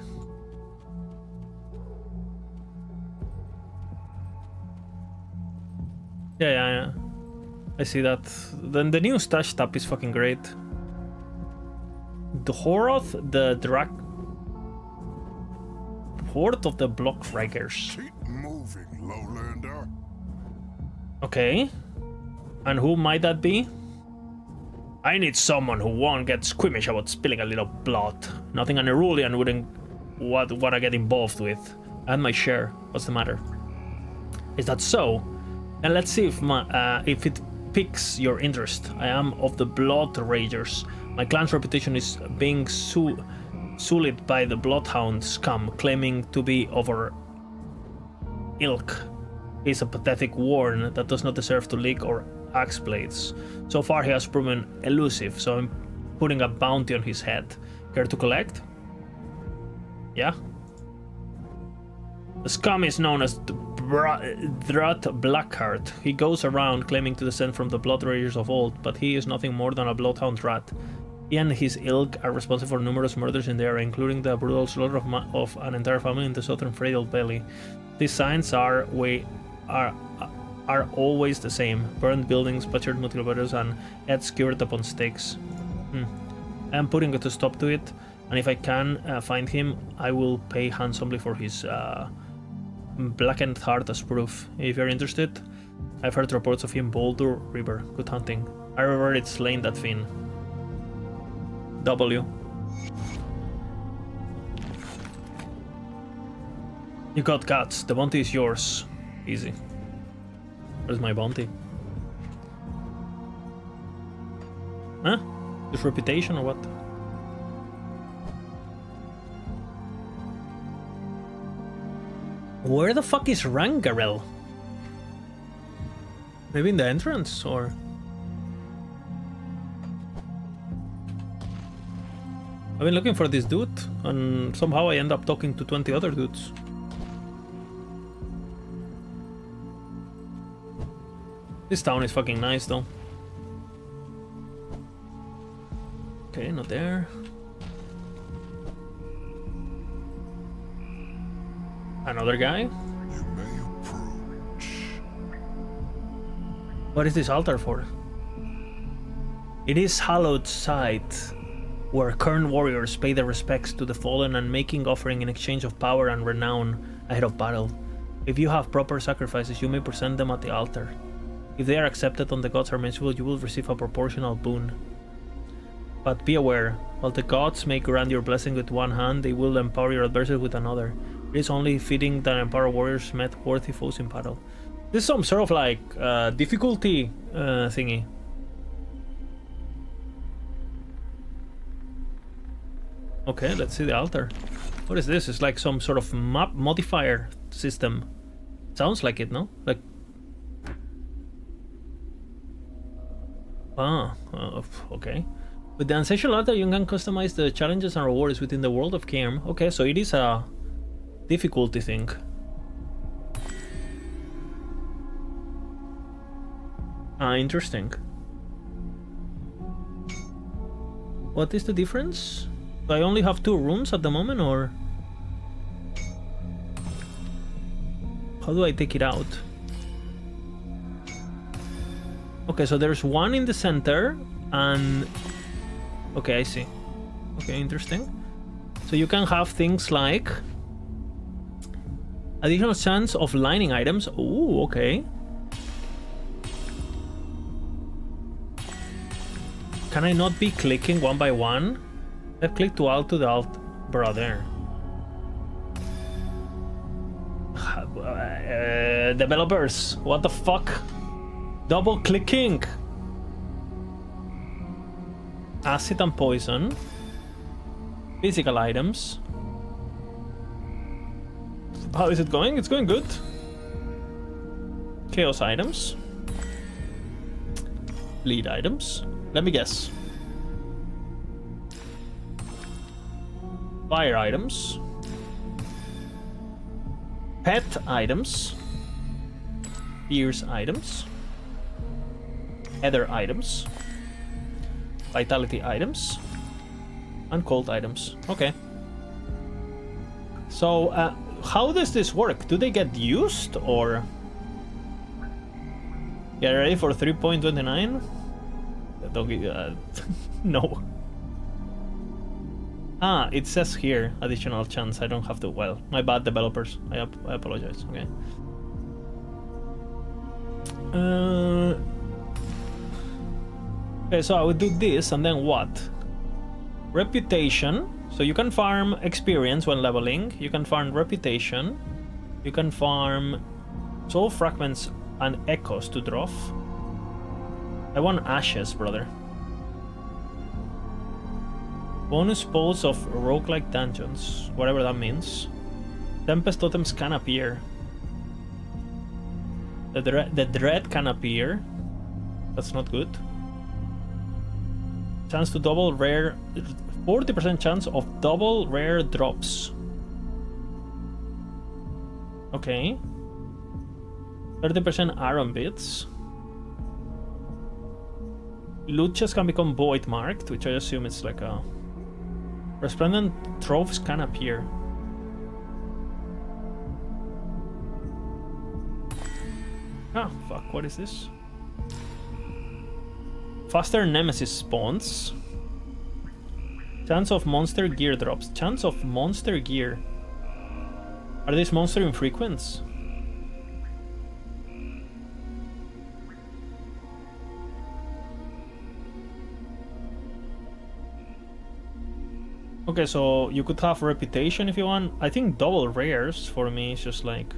Yeah. I see that. Then the new stash tab is fucking great. The Horoth, the Horde of the Blockrakers. Keep moving, Lowlander. Okay. And who might that be? I need someone who won't get squeamish about spilling a little blood. Nothing Unerulian wouldn't what I get involved with. I had my share. What's the matter? Is that so? And let's see if it piques your interest. I am of the Blood Ragers. My clan's reputation is being sullied by the Bloodhound scum, claiming to be of our ilk. He's a pathetic worm that does not deserve to lick or axe blades. So far he has proven elusive, so I'm putting a bounty on his head. Care to collect? Yeah. The scum is known as the Drat Blackheart. He goes around claiming to descend from the Blood Raiders of old, but he is nothing more than a bloodhound rat. He and his ilk are responsible for numerous murders in the area, including the brutal slaughter of an entire family in the southern Fredel Valley. These signs are always the same: burned buildings, butchered multipliers, and heads skewered upon stakes. I'm putting a stop to it, and if I can find him, I will pay handsomely for his blackened heart as proof. If you're interested, I've heard reports of him Boulder River. Good hunting. I already slain that fiend. W. You got guts. The bounty is yours. Easy. Where's my bounty? Huh? His reputation or what? Where the fuck is Rangarel? Maybe in the entrance, or... I've been looking for this dude, and somehow I end up talking to 20 other dudes. This town is fucking nice, though. Okay, not there. Another guy? You may approach. What is this altar for? It is hallowed site, where current warriors pay their respects to the fallen and making offering in exchange of power and renown ahead of battle. If you have proper sacrifices, you may present them at the altar. If they are accepted and the gods are merciful, you will receive a proportional boon. But be aware, while the gods may grant your blessing with one hand, they will empower your adversary with another. It is only fitting that empowered warriors met worthy foes in battle. This is some sort of like difficulty thingy. Okay, let's see the altar. What is this? It's like some sort of map modifier system. Sounds like it, no? Like... okay. With the ancestral altar, you can customize the challenges and rewards within the world of Cairn. Okay, so it is a difficulty thing. Interesting. What is the difference? Do I only have 2 rooms at the moment, or how do I take it out? Okay, so there's one in the center, and okay, I see. Okay, interesting. So you can have things like additional chance of lining items. Oh, okay. Can I not be clicking one by one? I've clicked to alt to the alt, brother. Developers, what the fuck? Double clicking. Acid and poison. Physical items. How is it going? It's going good. Chaos items. Lead items. Let me guess. Fire items. Pet items. Fierce items. Ether items. Vitality items. And cold items. Okay. So, how does this work? Do they get used, or... Get ready for 3.29? Don't get... no. Ah, it says here, additional chance. I don't have to... Well, my bad, developers. I apologize. Okay. Okay, so I would do this, and then what? Reputation. So you can farm experience when leveling. You can farm reputation. You can farm soul fragments and echoes to drop. I want ashes, brother. Bonus pulse of roguelike dungeons, whatever that means. Tempest totems can appear. The dread can appear. That's not good. Chance to double rare... 40% chance of double rare drops. Okay. 30% iron bits. Loot chests can become void marked, which I assume is like a... Resplendent trophies can appear. Ah, fuck, what is this? Faster Nemesis spawns. Chance of monster gear drops. Chance of monster gear. Are these monster infrequents? Okay, so you could have reputation if you want. I think double rares for me is just like...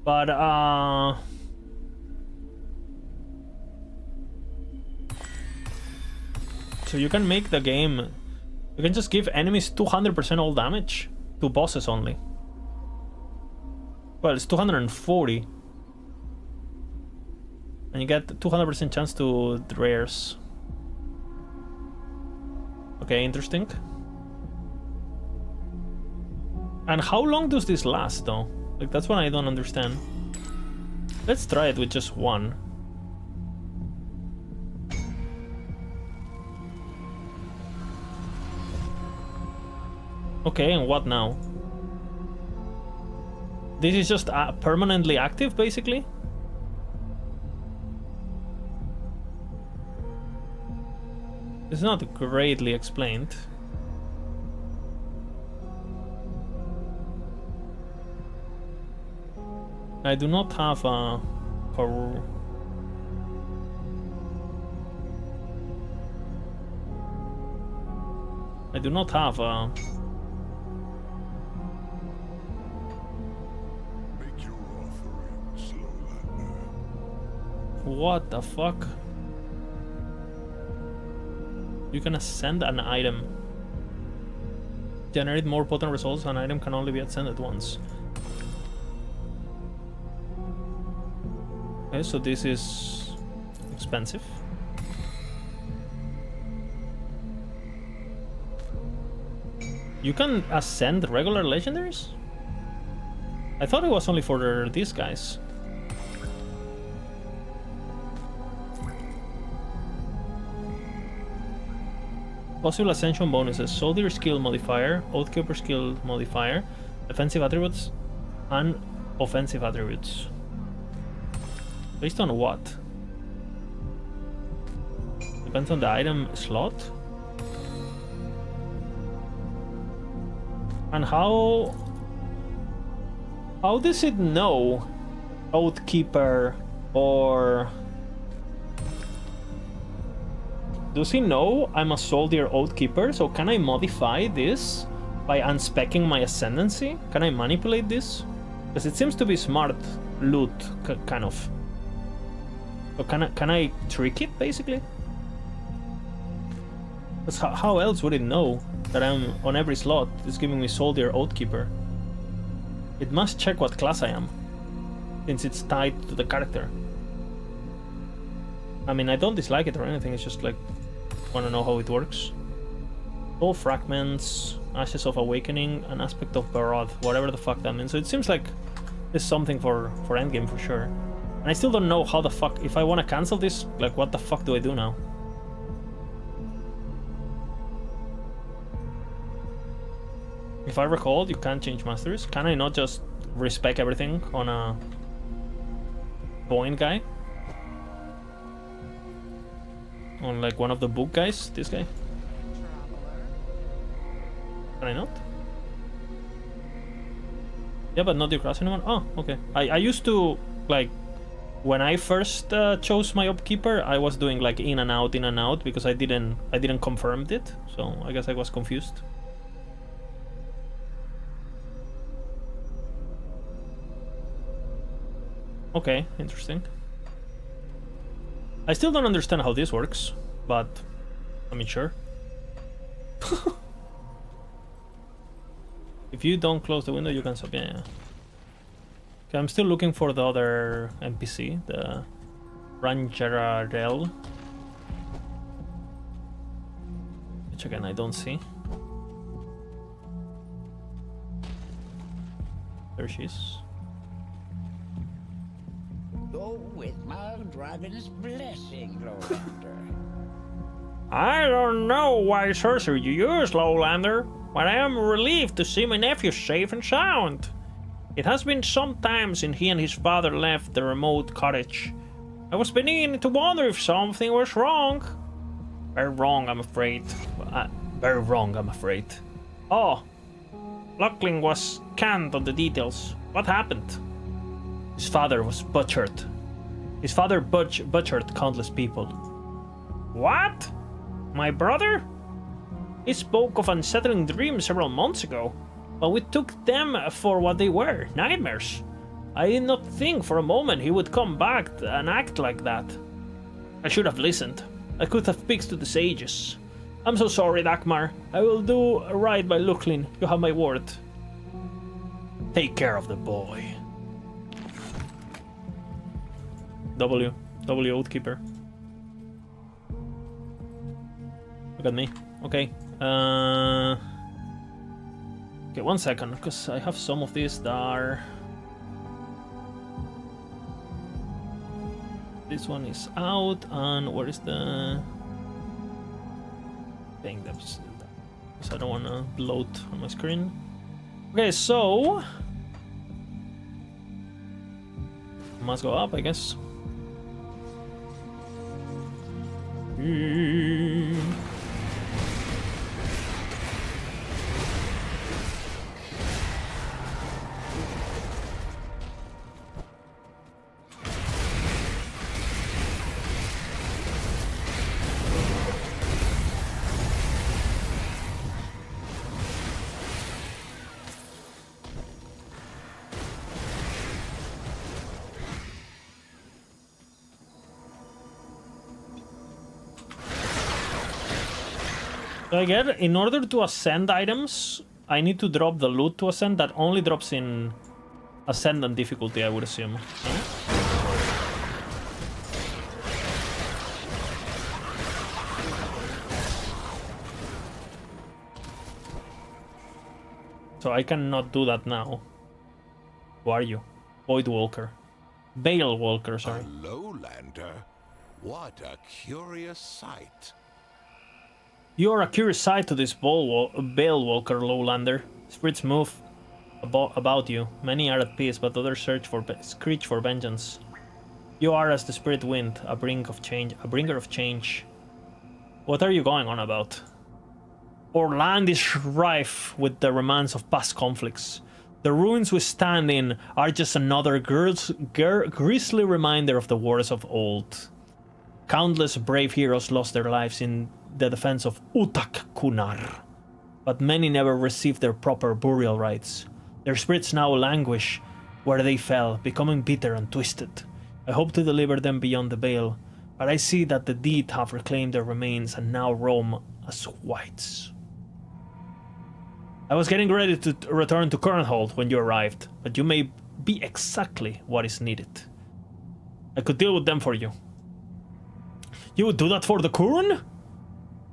But, so you can make the game... You can just give enemies 200% all damage to bosses only. Well, it's 240. And you get 200% chance to the rares. Okay, interesting. And how long does this last, though? Like, that's what I don't understand. Let's try it with just one. Okay, and what now? This is just permanently active, basically? It's not greatly explained. I do not have a... I do not have a... Make your offering, Slowlander. What the fuck? You can ascend an item. Generate more potent results. An item can only be ascended once. Okay, so this is expensive. You can ascend regular legendaries? I thought it was only for these guys. Possible ascension bonuses: soldier skill modifier, oathkeeper skill modifier, defensive attributes, and offensive attributes. Based on what? Depends on the item slot. And how does it know Oathkeeper, or does he know I'm a soldier Oathkeeper? So can I modify this by unspecking my ascendancy? Can I manipulate this? Because it seems to be smart loot, kind of. So can I trick it, basically? Because how else would it know that I'm on every slot? It's giving me soldier Oathkeeper. It must check what class I am, since it's tied to the character. I mean, I don't dislike it or anything, it's just like, want to know how it works. All fragments, Ashes of Awakening, an aspect of Barad, whatever the fuck that means. So it seems like it's something for endgame for sure. And I still don't know how the fuck, if I want to cancel this, like what the fuck do I do now? If I recall, you can't change masters. Can I not just respec everything on a point guy? On like one of the book guys, this guy? Can I not? Yeah, but not your class anymore? Oh, okay. I used to, like, when I first chose my upkeeper, I was doing like in and out because I didn't confirm it, so I guess I was confused. Okay, interesting. I still don't understand how this works, but I mean, sure. If you don't close the window, you can stop. Yeah. Okay, I'm still looking for the other NPC, the Rangerarel. Which again, I don't see. There she is. Go with my dragon's blessing, Lowlander. I don't know why sorcery you use, Lowlander, but I am relieved to see my nephew safe and sound. It has been some time since he and his father left the remote cottage. I was beginning to wonder if something was wrong. Very wrong, I'm afraid. Very wrong, I'm afraid. Oh, Lachlan was canned on the details. What happened? His father was butchered. His father butchered countless people. What? My brother? He spoke of unsettling dreams several months ago, but we took them for what they were, nightmares. I did not think for a moment he would come back and act like that. I should have listened. I could have picked to the sages. I'm so sorry, Dagmar. I will do right by Luclin. You have my word. Take care of the boy. W Oathkeeper. Look at me. Okay. Okay, 1 second, because I have some of these that are... This one is out, and where is the thing that's... Because I don't want to bloat on my screen. Okay, so... Must go up, I guess. So I get, in order to ascend items, I need to drop the loot to ascend. That only drops in ascendant difficulty, I would assume. So I cannot do that now. Who are you? Void Walker. Bale Walker, sorry. A Lowlander? What a curious sight. You are a curious sight to this Bale Walker, Lowlander. Spirits move about you. Many are at peace, but others screech for vengeance. You are as the spirit wind, a bringer of change. What are you going on about? Our land is rife with the remnants of past conflicts. The ruins we stand in are just another grisly reminder of the wars of old. Countless brave heroes lost their lives in the defense of Utak Kunar, but many never received their proper burial rites. Their spirits now languish where they fell, becoming bitter and twisted. I hope to deliver them beyond the veil, but I see that the dead have reclaimed their remains and now roam as whites. I was getting ready to return to Kernhold when you arrived, but you may be exactly what is needed. I could deal with them for you. You would do that for the Kurn?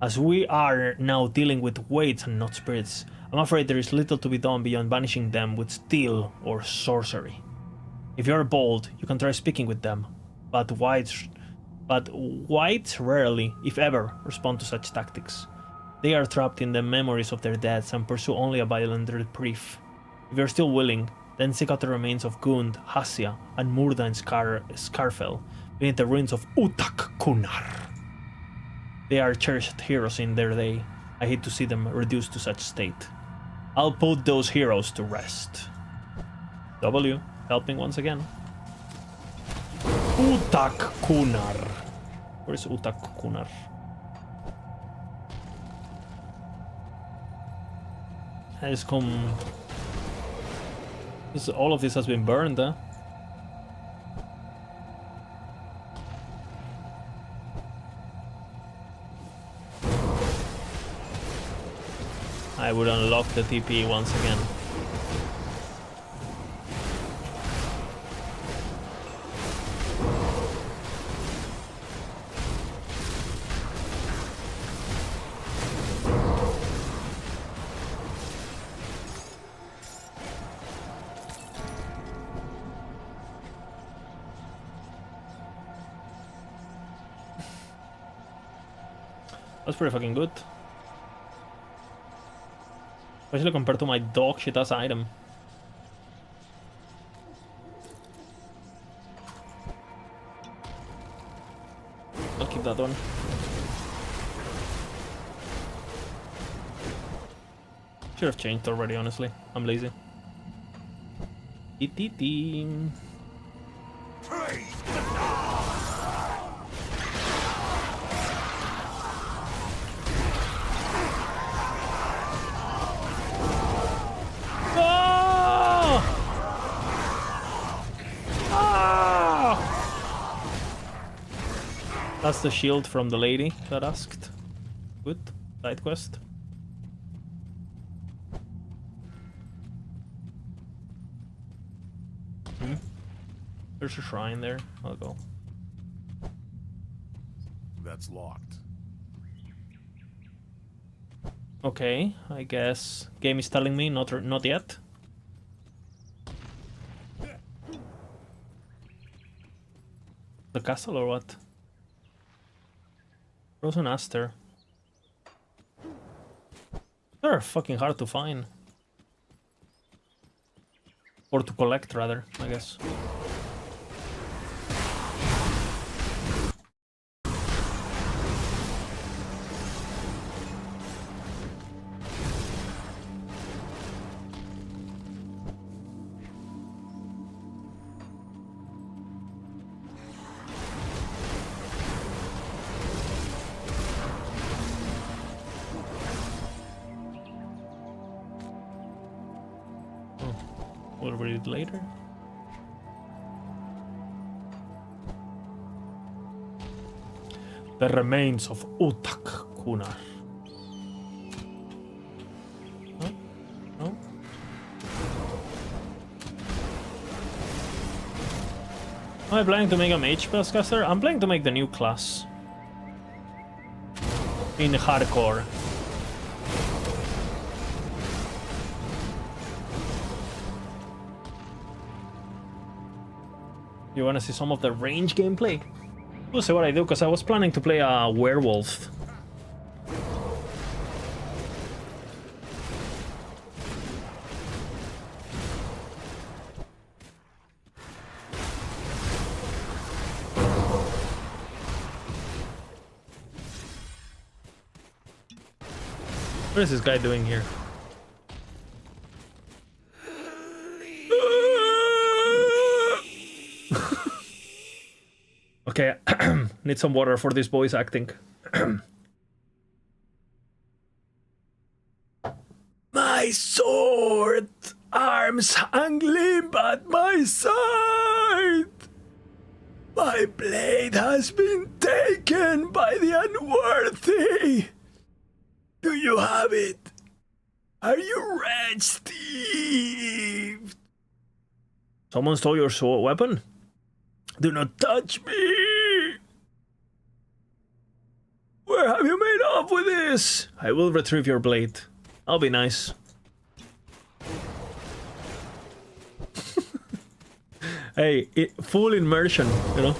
As we are now dealing with weights and not spirits, I'm afraid there is little to be done beyond banishing them with steel or sorcery. If you are bold, you can try speaking with them, but whites rarely, if ever, respond to such tactics. They are trapped in the memories of their deaths and pursue only a violent reprieve. If you are still willing, then seek out the remains of Gund, Hassia, and Murda and Scarfell, beneath the ruins of Utak Kunar. They are cherished heroes in their day. I hate to see them reduced to such state. I'll put those heroes to rest. W, helping once again. Utak Kunar. Where is Utak Kunar? Has come... all of this has been burned, huh? I would unlock the TP once again. That's pretty fucking good. Especially compared to my dog shit ass item. I'll keep that one. Should have changed already, honestly. I'm lazy. Team. That's the shield from the lady that asked. Good. Side quest. There's a shrine there. I'll go. That's locked. Okay, I guess game is telling me not yet. The castle or what? Frozen Aster. They're fucking hard to find. Or to collect, rather, I guess. We'll read it later. The remains of Utak Kunar. No? No? Am I planning to make a mage spellcaster? I'm planning to make the new class. In hardcore. You wanna see some of the range gameplay? We'll see what I do, because I was planning to play a werewolf. What is this guy doing here? Okay, need some water for this voice acting. My sword! Arms hang limp at my side! My blade has been taken by the unworthy! Do you have it? Are you wretched thief? Someone stole your sword weapon? Do not touch me! Where have you made off with this? I will retrieve your blade. I'll be nice. Hey, full immersion, you know?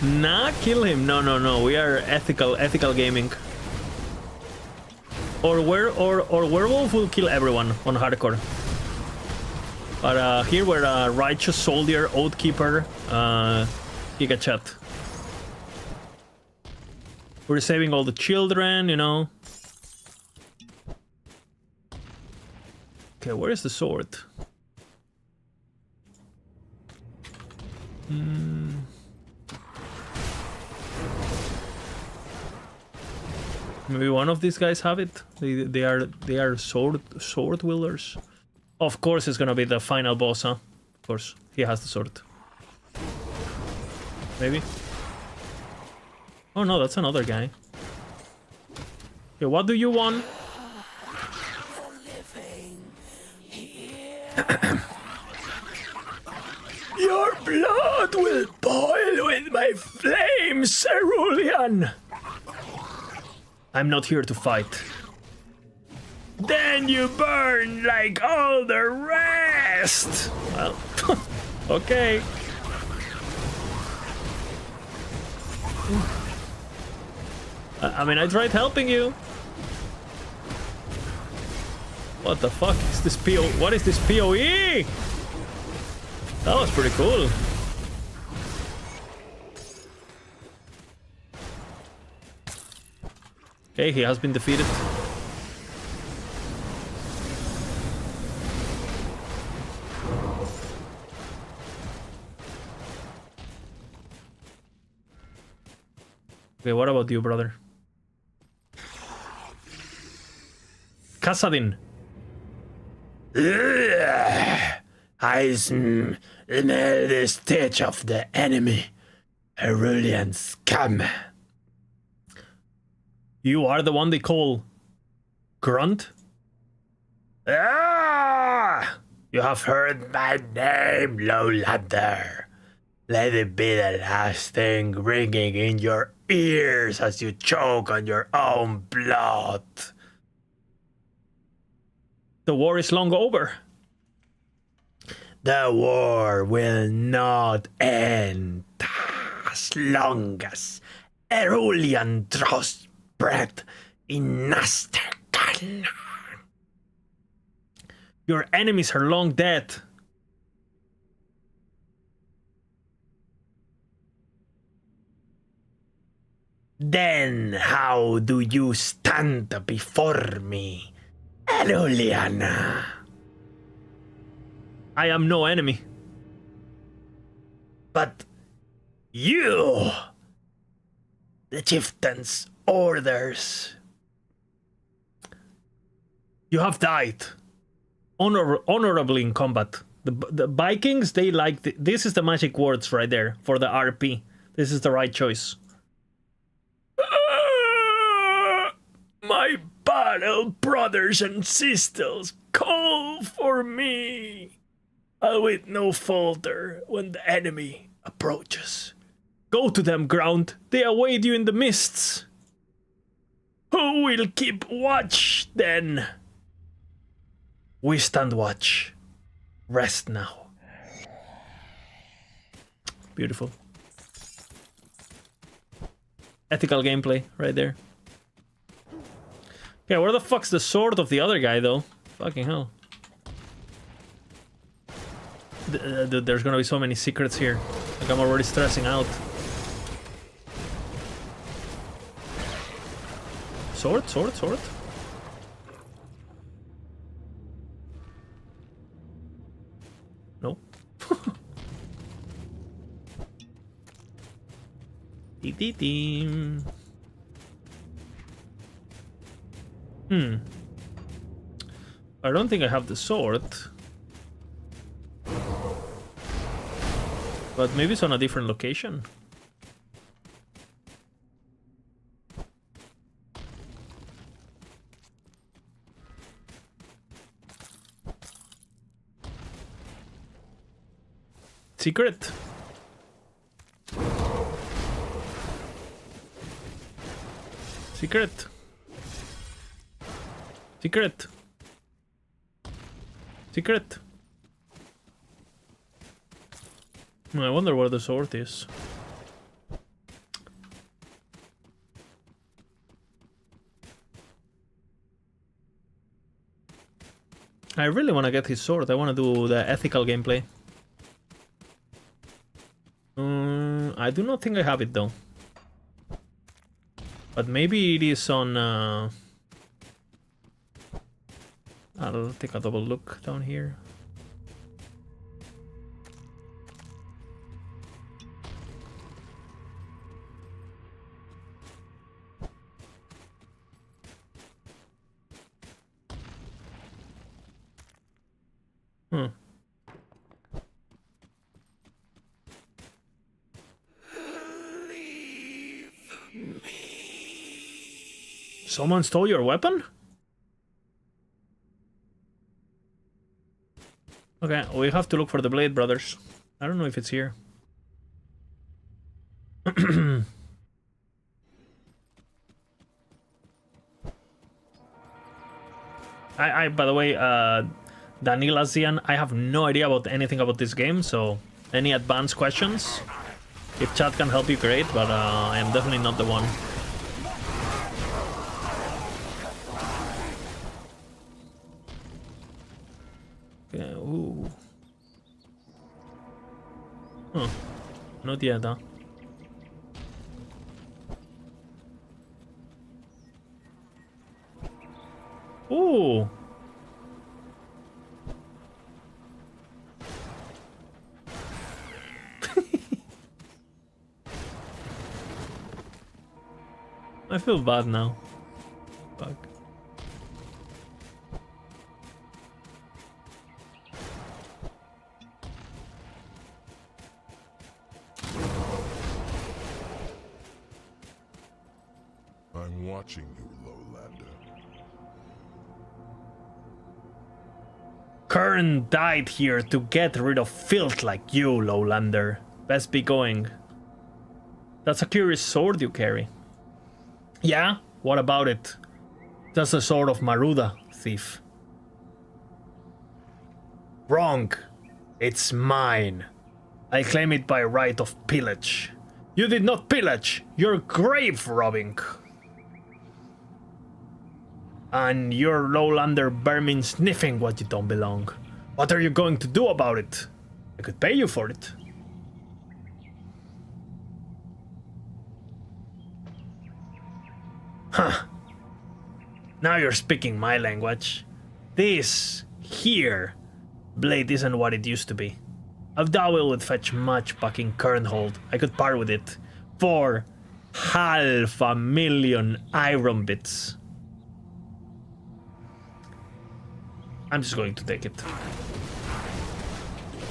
Nah, kill him. No. We are ethical gaming. Or werewolf will kill everyone on hardcore. But here we're a righteous soldier, oathkeeper, Giga Chat. We're saving all the children, you know. Okay, where is the sword? Maybe one of these guys have it. They are sword wielders. Of course, it's gonna be the final boss, huh? Of course, he has the sword. Maybe. Oh no, that's another guy. Okay, what do you want? Your blood will boil with my flames, Cerulean! I'm not here to fight. Then you burn like all the rest! Well, okay. I mean, I tried helping you. What the fuck is this PO? What is this POE? That was pretty cool. Okay, he has been defeated. Okay, what about you, brother? Kasadin. I smell the stench of the enemy. Cerulean scum. You are the one they call Grunt? Ah! You have heard my name, Lowlander. Let it be the last thing ringing in your ears as you choke on your own blood. The war is long over. The war will not end as long as Cerulean draws breath in Nasterkan. Your enemies are long dead. Then how do you stand before me, Cerulean? I am no enemy. But you, the chieftain's orders. You have died honorably in combat. The Vikings, they like this is the magic words right there for the RP. This is the right choice. My battle brothers and sisters, call for me. I'll wait no falter when the enemy approaches. Go to them, Ground. They await you in the mists. Who will keep watch then? We stand watch. Rest now. Beautiful. Ethical gameplay right there. Okay, where the fuck's the sword of the other guy, though? Fucking hell. Dude, there's gonna be so many secrets here. Like, I'm already stressing out. Sword, sword, sword. No. Team. I don't think I have the sword. But maybe it's on a different location. Secret. Secret. Secret. Secret. I wonder where the sword is. I really want to get his sword. I want to do the ethical gameplay. I do not think I have it though. But maybe it is on... I'll take a double look down here. Someone stole your weapon? Okay, we have to look for the Blade Brothers. I don't know if it's here. By the way, Daniel Azian, I have no idea about anything about this game, so any advanced questions, If chat can help you, great, but I am definitely not the one. Okay, ooh. Huh. Not yet, huh? Ooh. I feel bad now. Fuck. I'm watching you, Lowlander. Kern died here to get rid of filth like you, Lowlander. Best be going. That's a curious sword you carry. Yeah? What about it? That's the sword of Maruda, thief. Wrong. It's mine. I claim it by right of pillage. You did not pillage. You're grave robbing. And you're Lowlander vermin sniffing what you don't belong. What are you going to do about it? I could pay you for it. Huh. Now you're speaking my language. This here blade isn't what it used to be. A dowel would fetch much fucking Kernhold. I could part with it for 500,000 iron bits. I'm just going to take it.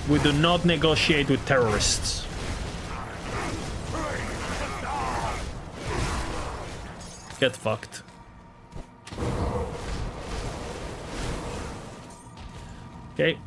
We do not negotiate with terrorists. Get fucked. Okay.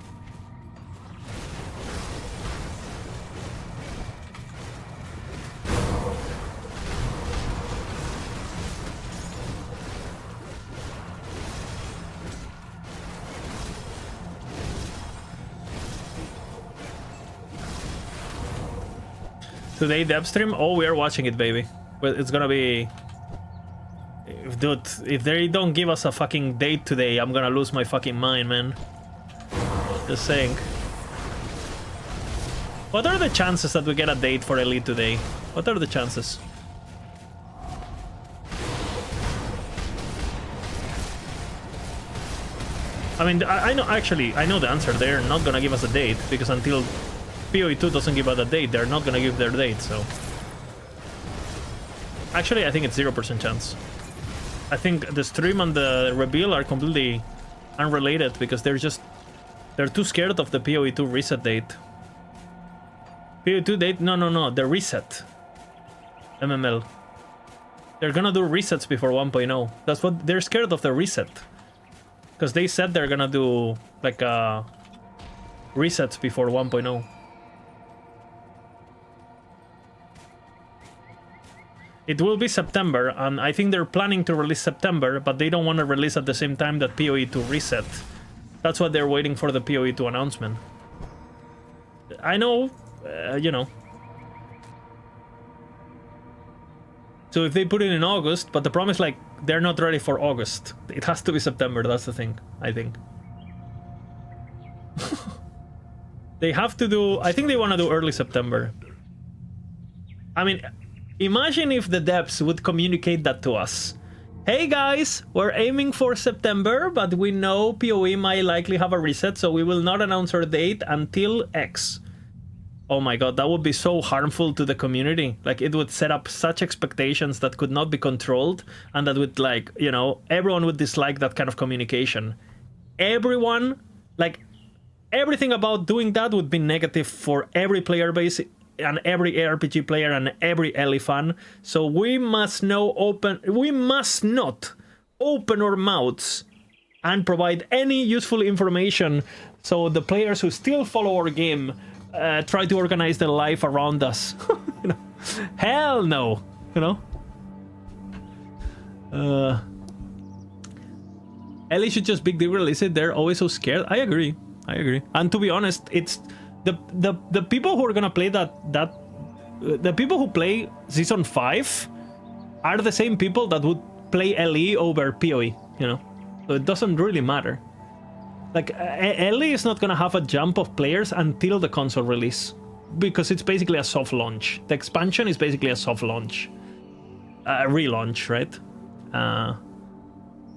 Today dev stream? Oh, we are watching it, baby. Well, it's gonna be... Dude, if they don't give us a fucking date today, I'm gonna lose my fucking mind, man. Just saying. What are the chances that we get a date for Elite today? What are the chances? I mean, I know, actually, I know the answer. They're not gonna give us a date, because until PoE2 doesn't give us a date, they're not gonna give their date, so... Actually, I think it's 0% chance. I think the stream and the reveal are completely unrelated, because they're too scared of the PoE2 reset date. PoE2 date? No, the reset. MML. They're gonna do resets before 1.0. That's what they're scared of, the reset. Because they said they're gonna do like resets before 1.0. It will be September, and I think they're planning to release September, but they don't want to release at the same time that PoE2 reset. That's what they're waiting for, the PoE2 announcement. I know, you know. So if they put it in August, but the problem is, like, they're not ready for August. It has to be September, that's the thing, I think. They have to do... I think they want to do early September. I mean... Imagine if the devs would communicate that to us. Hey guys, we're aiming for September, but we know PoE might likely have a reset, so we will not announce our date until X. Oh my god, that would be so harmful to the community. Like, it would set up such expectations that could not be controlled, and that would, like, you know, everyone would dislike that kind of communication. Everyone, like, everything about doing that would be negative for every player base, and every RPG player and every LE fan. So we must not open our mouths and provide any useful information, so the players who still follow our game try to organize their life around us. You know? Hell no, you know. LE should just big deal release it. They're always so scared. I agree. And to be honest, it's the people who are gonna play that The people who play Season 5 are the same people that would play LE over PoE, you know? So it doesn't really matter. Like, LE is not gonna have a jump of players until the console release, because it's basically a soft launch. The expansion is basically a soft launch. A relaunch, right?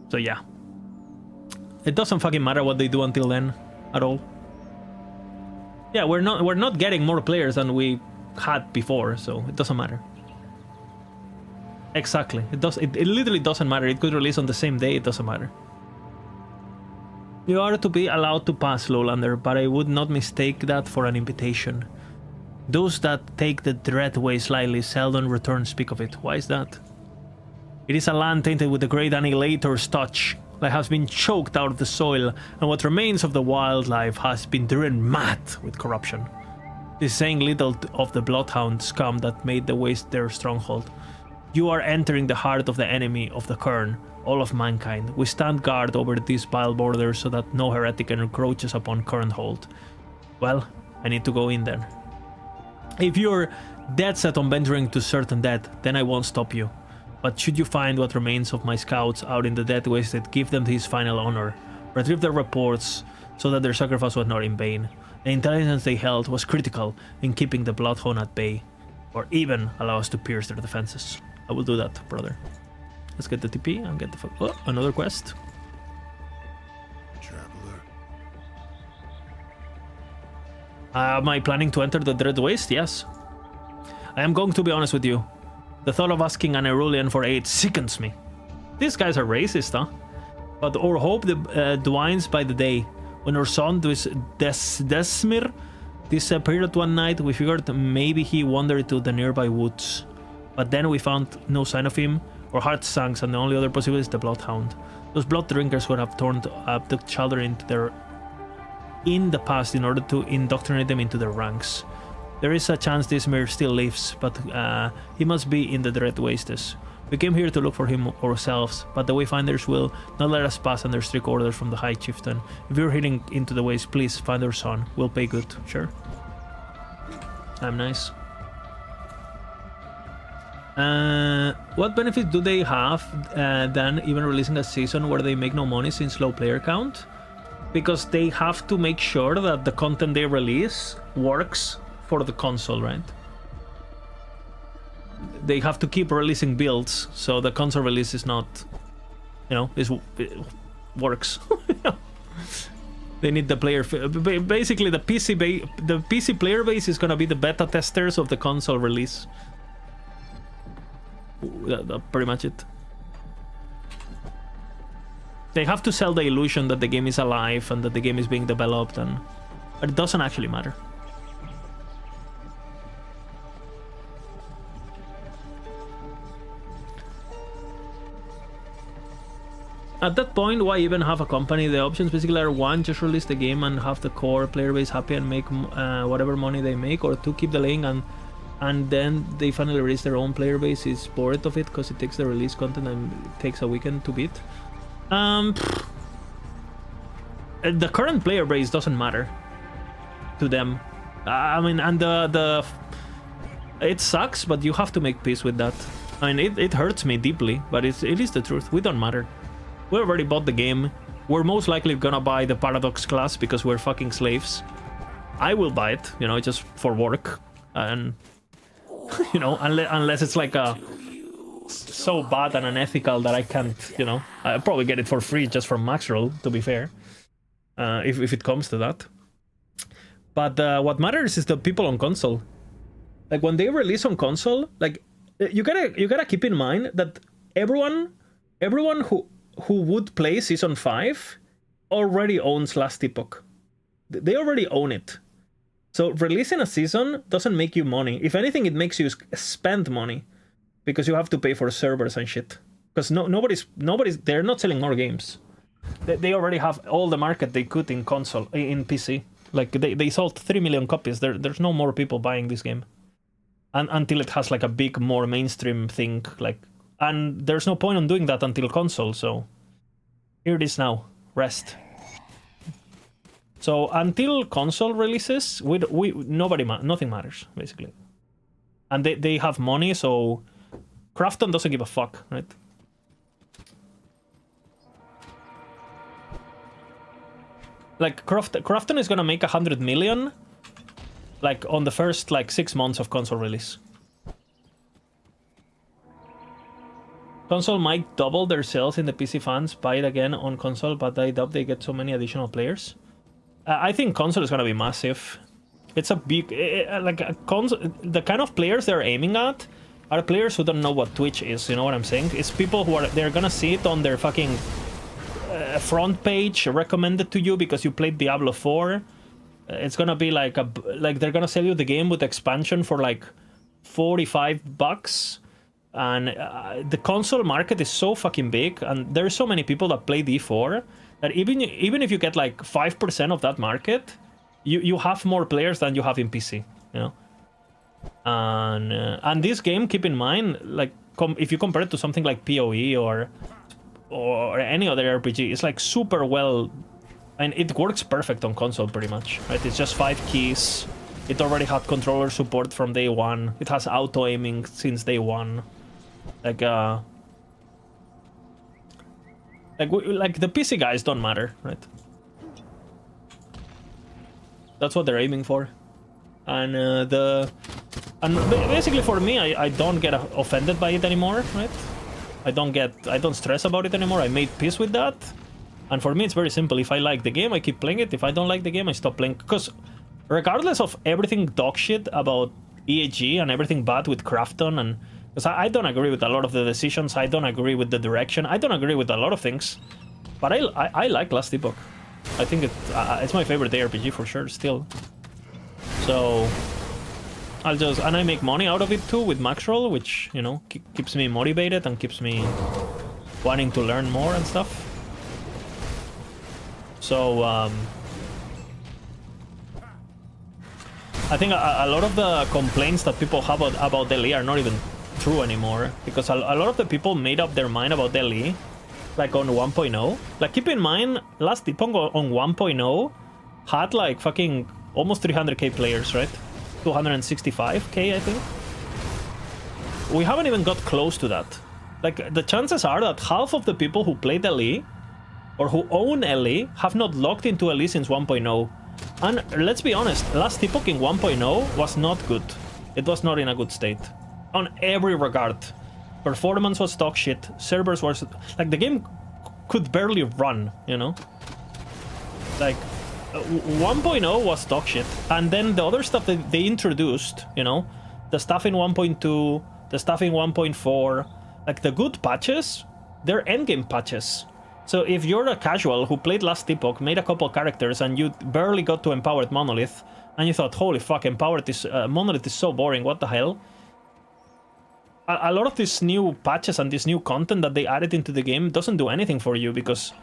So yeah. It doesn't fucking matter what they do until then, at all. Yeah, we're not getting more players than we had before, so it doesn't matter. Exactly. It literally doesn't matter. It could release on the same day, it doesn't matter. You are to be allowed to pass, Lowlander, but I would not mistake that for an invitation. Those that take the Dreadway slightly seldom return speak of it. Why is that? It is a land tainted with the great Annihilator's touch, that has been choked out of the soil, and what remains of the wildlife has been driven mad with corruption. This is saying little of the bloodhound scum that made the waste their stronghold. You are entering the heart of the enemy of the Kern, all of mankind. We stand guard over these vile borders so that no heretic encroaches upon Kernhold. Well, I need to go in there. If you're dead set on venturing to certain death, then I won't stop you. But should you find what remains of my scouts out in the dead wasted, give them his final honor. Retrieve their reports so that their sacrifice was not in vain. The intelligence they held was critical in keeping the Bloodhound at bay, or even allow us to pierce their defenses. I will do that, brother. Let's get the TP and get the oh, another quest. Traveler. Am I planning to enter the Dread Waste? Yes. I am going to be honest with you. The thought of asking an Erulian for aid sickens me. These guys are racist, huh? But our hope dwines by the day. When our son Desmir disappeared one night, we figured maybe he wandered to the nearby woods. But then we found no sign of him. Our hearts sank, and the only other possibility is the Bloodhound. Those blood drinkers would have turned up the children in the past in order to indoctrinate them into their ranks. There is a chance this mirror still lives, but he must be in the Dread Wastes. We came here to look for him ourselves, but the Wayfinders will not let us pass under strict orders from the High Chieftain. If you're heading into the waste, please find our son. We'll pay good. Sure. I'm nice. What benefits do they have then even releasing a season where they make no money since low player count? Because they have to make sure that the content they release works for the console, right? They have to keep releasing builds, so the console release is not, you know, it works. They need the player. Basically, the PC player base is gonna be the beta testers of the console release. That's pretty much it. They have to sell the illusion that the game is alive and that the game is being developed, and but it doesn't actually matter. At that point, why even have a company? The options basically are: one, just release the game and have the core player base happy and make whatever money they make, or two, keep delaying and then they finally release their own player base, is bored of it because it takes the release content and it takes a weekend to beat. The current player base doesn't matter to them. I mean, and it sucks, but you have to make peace with that. I mean, it hurts me deeply, but it is the truth. We don't matter. We already bought the game. We're most likely gonna buy the Paradox class because we're fucking slaves. I will buy it, you know, just for work. And, you know, unless it's like so bad and unethical that I can't, you know. I'll probably get it for free just from Maxroll, to be fair. If it comes to that. But what matters is the people on console. Like, when they release on console, like, you gotta keep in mind that everyone who would play Season 5 already owns Last Epoch. They already own it. So releasing a season doesn't make you money. If anything, it makes you spend money. Because you have to pay for servers and shit. Because nobody's they're not selling more games. They already have all the market they could in console, in PC. Like, they sold 3 million copies. There's no more people buying this game. And until it has like a big, more mainstream thing, like, and there's no point on doing that until console, so here it is now. Rest. So until console releases, nothing matters, basically. and they have money, so Crafton doesn't give a fuck, right? Like Crafton is gonna make 100 million, like on the first like 6 months of console release. Console might double their sales in the PC fans buy it again on console, but I doubt they get so many additional players. I think console is gonna be massive. It's a big like a console. The kind of players they're aiming at are players who don't know what Twitch is. You know what I'm saying? It's people who are they're gonna see it on their fucking front page recommended to you because you played Diablo 4. It's gonna be like they're gonna sell you the game with expansion for like $45, and the console market is so fucking big, and there's so many people that play D4 that even if you get like 5% of that market, you have more players than you have in PC, you know. And this game, keep in mind, like if you compare it to something like PoE or any other RPG, it's like super well, and it works perfect on console pretty much, right? It's just 5 keys. It already had controller support from day one. It has auto aiming since day one. Like the PC guys don't matter, right? That's what they're aiming for, and basically for me, I don't get offended by it anymore, right? I don't stress about it anymore. I made peace with that. And for me, it's very simple. If I like the game, I keep playing it. If I don't like the game, I stop playing. Because regardless of everything dog shit about EAG and everything bad with Crafton, and because I don't agree with a lot of the decisions, I don't agree with the direction, I don't agree with a lot of things. But I like Last Epoch. I think it's my favorite ARPG for sure still. So and I make money out of it too with Maxroll, which, you know, keeps me motivated and keeps me wanting to learn more and stuff. So I think a lot of the complaints that people have about LE are not even true anymore, because a lot of the people made up their mind about LE like on 1.0. Like, keep in mind, Last Epoch on 1.0 had like fucking almost 300k players, right? 265k, I think. We haven't even got close to that. Like, the chances are that half of the people who played LE or who own LE have not logged into LE since 1.0. And let's be honest, Last Epoch in 1.0 was not good. It was not in a good state. On every regard. Performance was dog shit. Servers were... Like, the game could barely run, you know? Like, 1.0 was dog shit. And then the other stuff that they introduced, you know? The stuff in 1.2, the stuff in 1.4, like, the good patches, they're endgame patches. So if you're a casual who played Last Epoch, made a couple characters, and you barely got to Empowered Monolith, and you thought, holy fuck, Empowered is... Monolith is so boring, what the hell? A lot of these new patches and this new content that they added into the game doesn't do anything for you, because...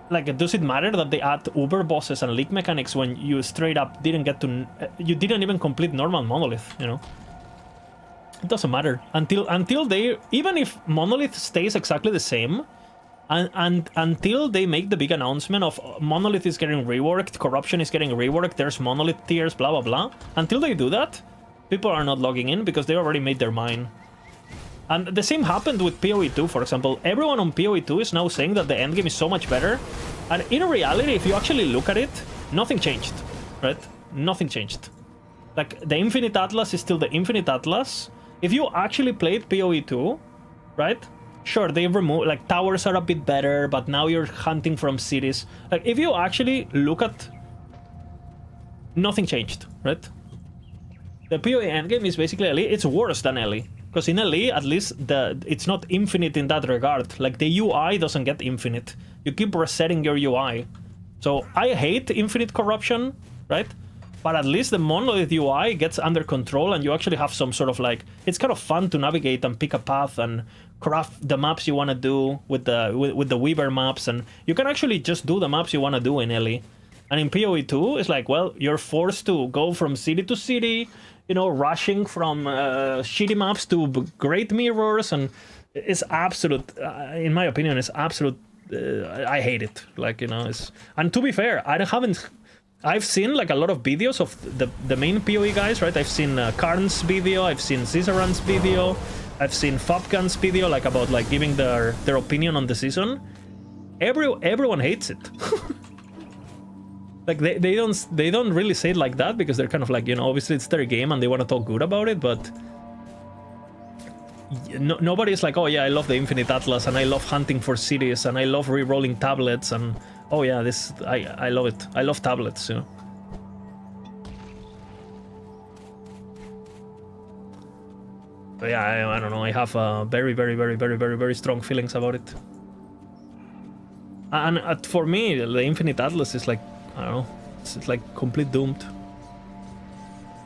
Like, does it matter that they add Uber bosses and leak mechanics when you straight up didn't get to... You didn't even complete normal Monolith, you know? It doesn't matter. Until they... Even if Monolith stays exactly the same... And until they make the big announcement of Monolith is getting reworked, Corruption is getting reworked, there's Monolith tiers, blah blah blah. Until they do that, people are not logging in because they already made their mind. And the same happened with PoE 2, for example. Everyone on PoE 2 is now saying that the endgame is so much better. And in reality, if you actually look at it, nothing changed, right? Nothing changed. Like, the Infinite Atlas is still the Infinite Atlas. If you actually played PoE 2, right? Sure, they've removed, like, towers are a bit better, but now you're hunting from cities. Like, if you actually look at... Nothing changed, right? The PoE endgame is basically LE. It's worse than LE. Because in LE, at least, it's not infinite in that regard. Like, the UI doesn't get infinite. You keep resetting your UI. So, I hate infinite corruption, right? But at least the Monolith UI gets under control, and you actually have some sort of, like... It's kind of fun to navigate and pick a path and craft the maps you want to do with the Weaver maps, and you can actually just do the maps you want to do in LE. And in PoE 2, it's like, well, you're forced to go from city to city, you know, rushing from shitty maps to great mirrors, and it's absolute, in my opinion, it's absolute, I hate it. Like, you know, it's... And to be fair, I haven't I've seen like a lot of videos of the main PoE guys, right? I've seen Karn's video, I've seen Cizaran's video, I've seen Fopgun's video, like about like giving their opinion on the season. Everyone hates it. Like they don't really say it like that because they're kind of like, you know, obviously it's their game and they want to talk good about it, but nobody's like, oh yeah, I love the Infinite Atlas and I love hunting for cities and I love re-rolling tablets and oh yeah, this I love it. I love tablets, you know. But yeah, I don't know. I have very strong feelings about it. And for me, the Infinite Atlas is like, I don't know, it's like complete doomed.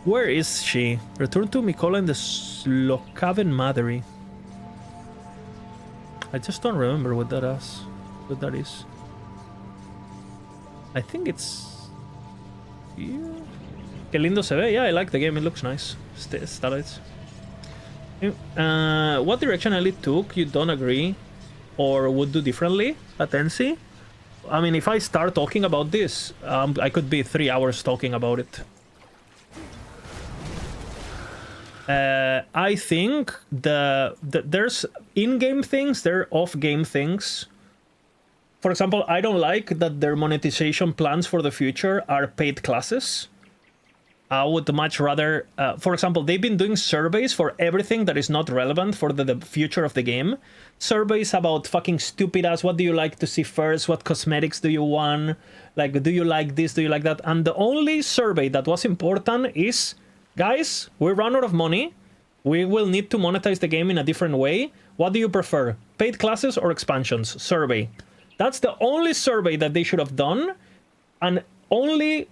Where is she? Return to Mikola in the Slokaven Mathery. I just don't remember what that is. I think it's here. Que lindo se ve. Yeah, I like the game. It looks nice. Starlights. What direction Elite took, you don't agree or would do differently at NC? I mean, if I start talking about this, I could be 3 hours talking about it. I think there's in-game things, there are off-game things. For example, I don't like that their monetization plans for the future are paid classes. I would much rather... for example, they've been doing surveys for everything that is not relevant for the future of the game. Surveys about fucking stupid ass, what do you like to see first? What cosmetics do you want? Like, do you like this? Do you like that? And the only survey that was important is, guys, we run out of money. We will need to monetize the game in a different way. What do you prefer? Paid classes or expansions? Survey. That's the only survey that they should have done. And only...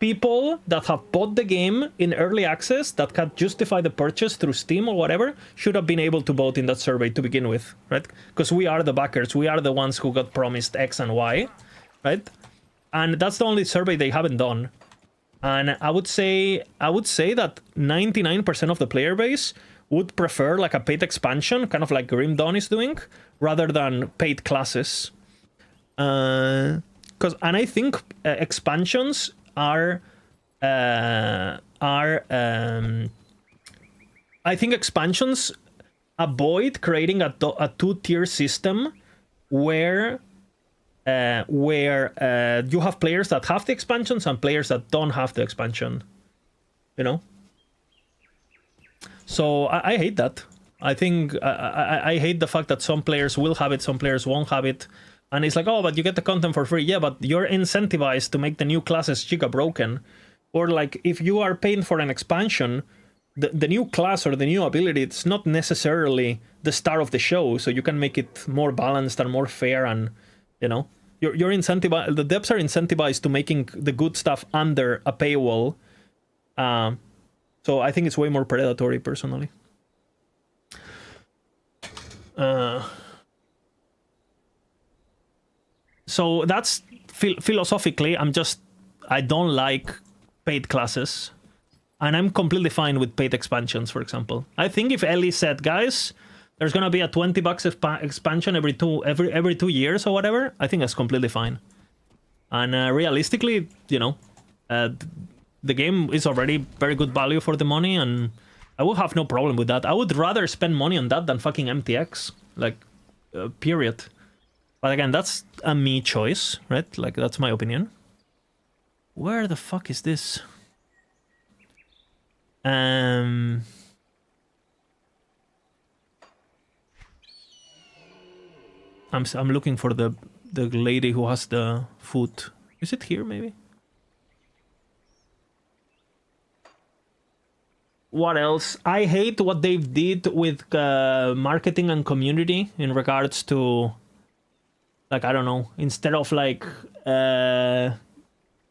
people that have bought the game in early access that can justify the purchase through Steam or whatever should have been able to vote in that survey to begin with, right? Because we are the backers, we are the ones who got promised X and Y, right? And that's the only survey they haven't done. And I would say that 99% of the player base would prefer like a paid expansion, kind of like Grim Dawn is doing, rather than paid classes. And I think expansions I think expansions avoid creating a two-tier system where you have players that have the expansions and players that don't have the expansion, you know. So I hate that. I think I hate the fact that some players will have it, some players won't have it. And it's like, oh, but you get the content for free. Yeah, but you're incentivized to make the new classes giga broken. Or like, if you are paying for an expansion, the new class or the new ability, it's not necessarily the star of the show. So you can make it more balanced and more fair. And, you know, you're incentivized. The devs are incentivized to making the good stuff under a paywall. So I think it's way more predatory, personally. So that's philosophically, I don't like paid classes, and I'm completely fine with paid expansions, for example. I think if Ellie said, guys, there's gonna be a $20 expansion every 2 years or whatever, I think that's completely fine. And realistically, you know, the game is already very good value for the money, and I would have no problem with that. I would rather spend money on that than fucking MTX, like, period. But again, that's a me choice, right? Like, that's my opinion. Where the fuck is this? I'm looking for the lady who has the food. Is it here, maybe? What else? I hate what they did with marketing and community in regards to... Like, I don't know, instead of like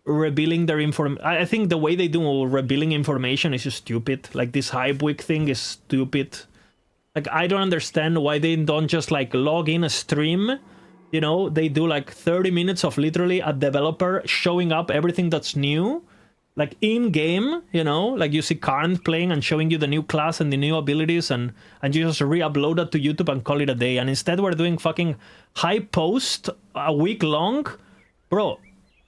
revealing their information, I think the way they do revealing information is just stupid. Like, this hype week thing is stupid. Like, I don't understand why they don't just like log in a stream, you know, they do like 30 minutes of literally a developer showing up everything that's new, like in game, you know, like you see Karn playing and showing you the new class and the new abilities, and you just re-upload that to YouTube and call it a day. And instead we're doing fucking hype post a week long. Bro,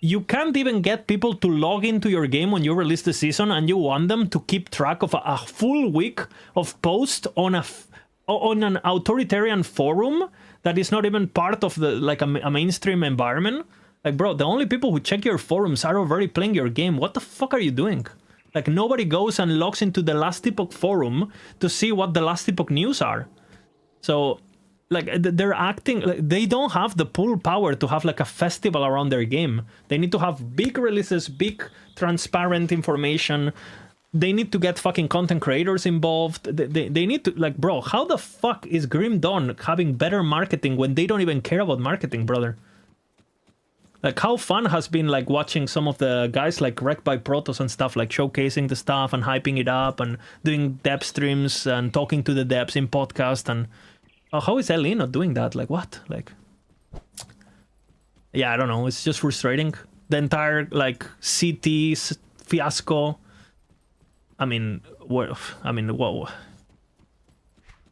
you can't even get people to log into your game when you release the season, and you want them to keep track of a full week of posts on an authoritarian forum that is not even part of the like a mainstream environment. Like, bro, the only people who check your forums are already playing your game. What the fuck are you doing? Like, nobody goes and logs into the Last Epoch forum to see what the Last Epoch news are. So, like, they're acting like they don't have the full power to have like a festival around their game. They need to have big releases, big transparent information. They need to get fucking content creators involved. They need to, like, bro, how the fuck is Grim Dawn having better marketing when they don't even care about marketing, brother? Like, how fun has been, like, watching some of the guys like Wrecked by Protoss and stuff, like showcasing the stuff and hyping it up and doing dev streams and talking to the devs in podcast. And how is LE not doing that? Like, what? Like, yeah, I don't know. It's just frustrating. The entire, like, CT fiasco. I mean, what? I mean, what?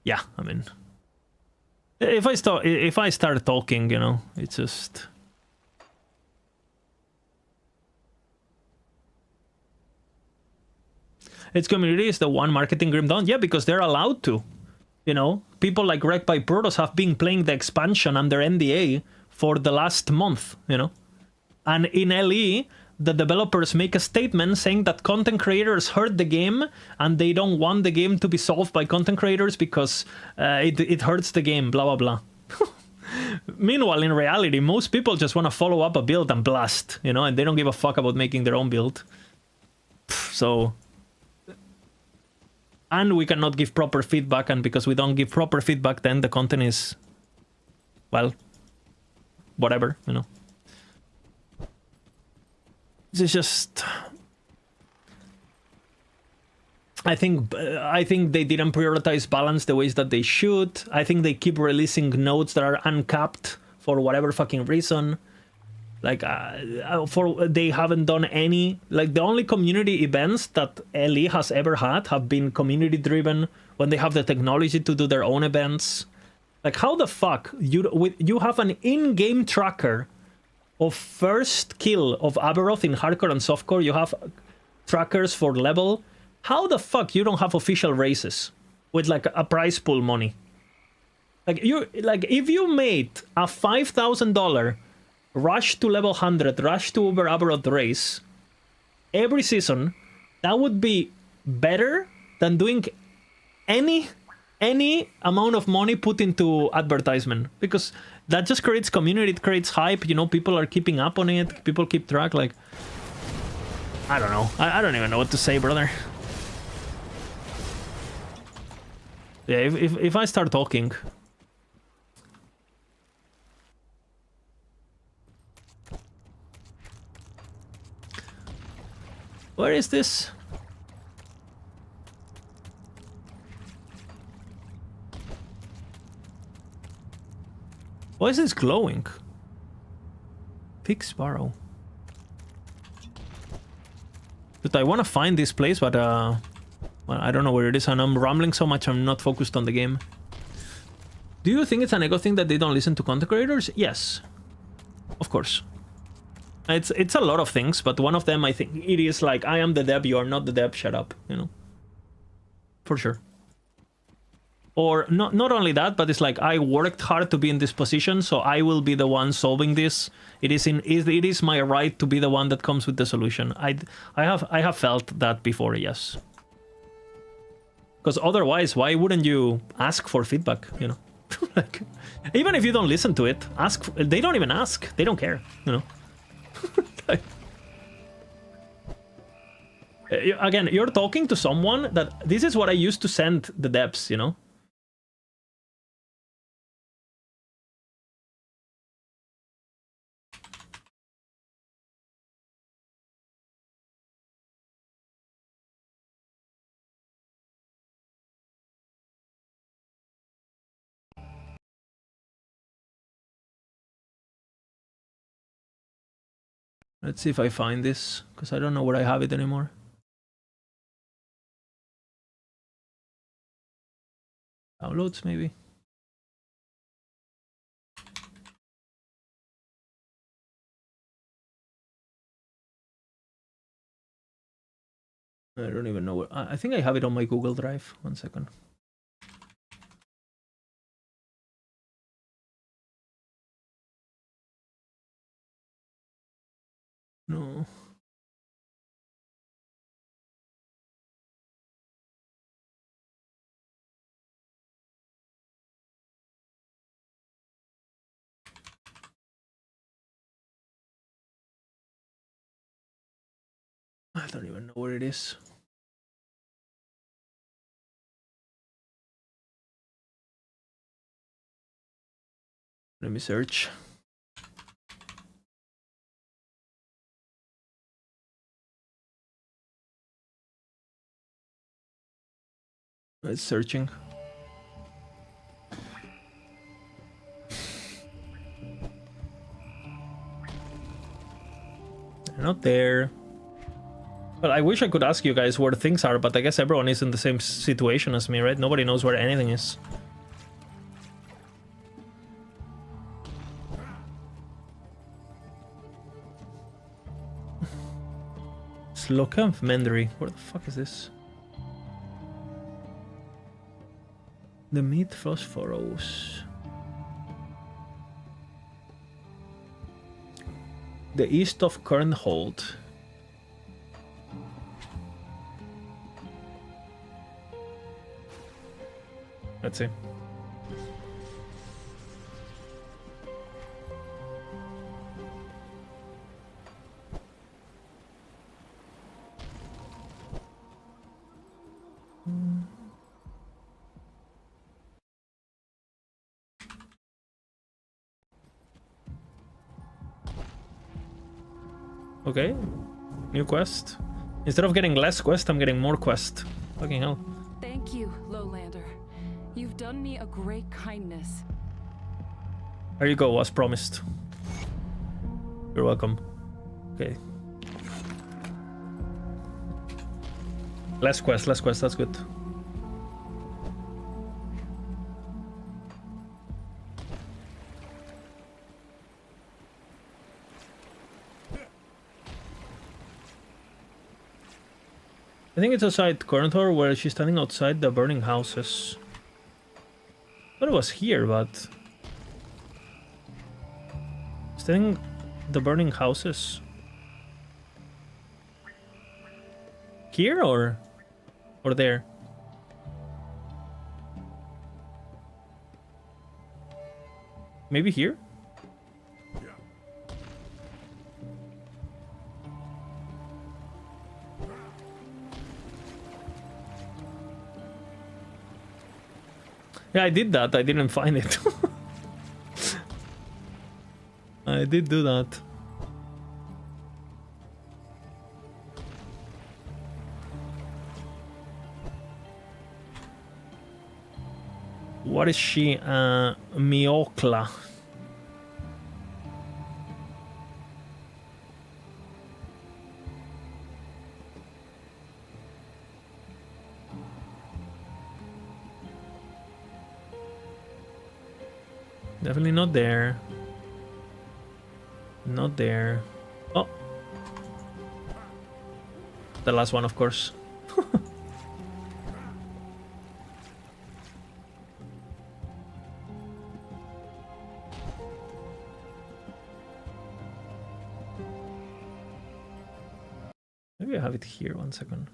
Yeah, I mean, if I start talking, you know, it's just. Its community is the one marketing Grim Dawn. Yeah, because they're allowed to. You know, people like Wrecked by Protoss have been playing the expansion under NDA for the last month, you know. And in LE, the developers make a statement saying that content creators hurt the game and they don't want the game to be solved by content creators because it hurts the game, blah, blah, blah. Meanwhile, in reality, most people just want to follow up a build and blast, you know, and they don't give a fuck about making their own build. So... And we cannot give proper feedback, and because we don't give proper feedback, then the content is, well, whatever, you know. It's just... I think they didn't prioritize balance the ways that they should. I think they keep releasing nodes that are uncapped for whatever fucking reason. Like, they haven't done any... Like, the only community events that LE has ever had have been community-driven when they have the technology to do their own events. Like, how the fuck? You have an in-game tracker of first kill of Aberoth in hardcore and softcore. You have trackers for level. How the fuck you don't have official races with, like, a prize pool money? Like, if you made a $5,000... rush to level 100, rush to Uber Aberoth race every season, that would be better than doing any amount of money put into advertisement, because that just creates community, it creates hype, you know, people are keeping up on it, people keep track. Like, I don't know, I don't even know what to say, brother. Yeah, if I start talking... Where is this? Why is this glowing? Pig Sparrow. But I want to find this place, but well, I don't know where it is, and I'm rambling so much I'm not focused on the game. Do you think it's an ego thing that they don't listen to content creators? Yes. Of course. It's a lot of things, but one of them, I think, it is like, I am the dev, you are not the dev, shut up, you know? For sure. Or not only that, but it's like, I worked hard to be in this position, so I will be the one solving this. It is my right to be the one that comes with the solution. I have felt that before, yes. Because otherwise, why wouldn't you ask for feedback, you know? Like, even if you don't listen to it, ask. They don't even ask. They don't care, you know? Like, again, you're talking to someone that this is what I used to send the devs, you know? Let's see if I find this, because I don't know where I have it anymore. Downloads, maybe? I don't even know where. I think I have it on my Google Drive. 1 second. No. I don't even know where it is. Let me search. It's searching. They're not there. Well, I wish I could ask you guys where things are, but I guess everyone is in the same situation as me, right? Nobody knows where anything is. Slocum Mendery. Where the fuck is this? The meat phosphorus. The east of Kernhold. Let's see. Okay, new quest. Instead of getting less quest, I'm getting more quest. Fucking hell. Thank you, Lowlander. You've done me a great kindness. There you go, as promised. You're welcome. Okay. Less quest, that's good. I think it's outside Coronthor where she's standing outside the burning houses. I thought it was here, but... Standing the burning houses. Here or there? Maybe here? Yeah, I did that. I didn't find it. I did do that. What is she? Miokla. Definitely not there. Not there. Oh. The last one, of course. Maybe I have it here. 1 second.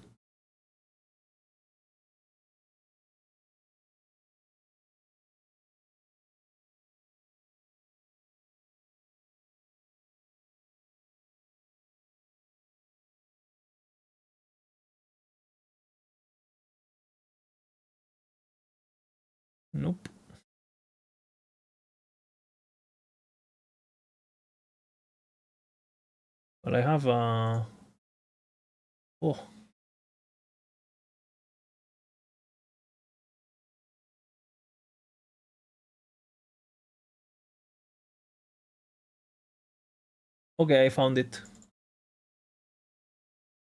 Nope. But I have oh. Okay, I found it.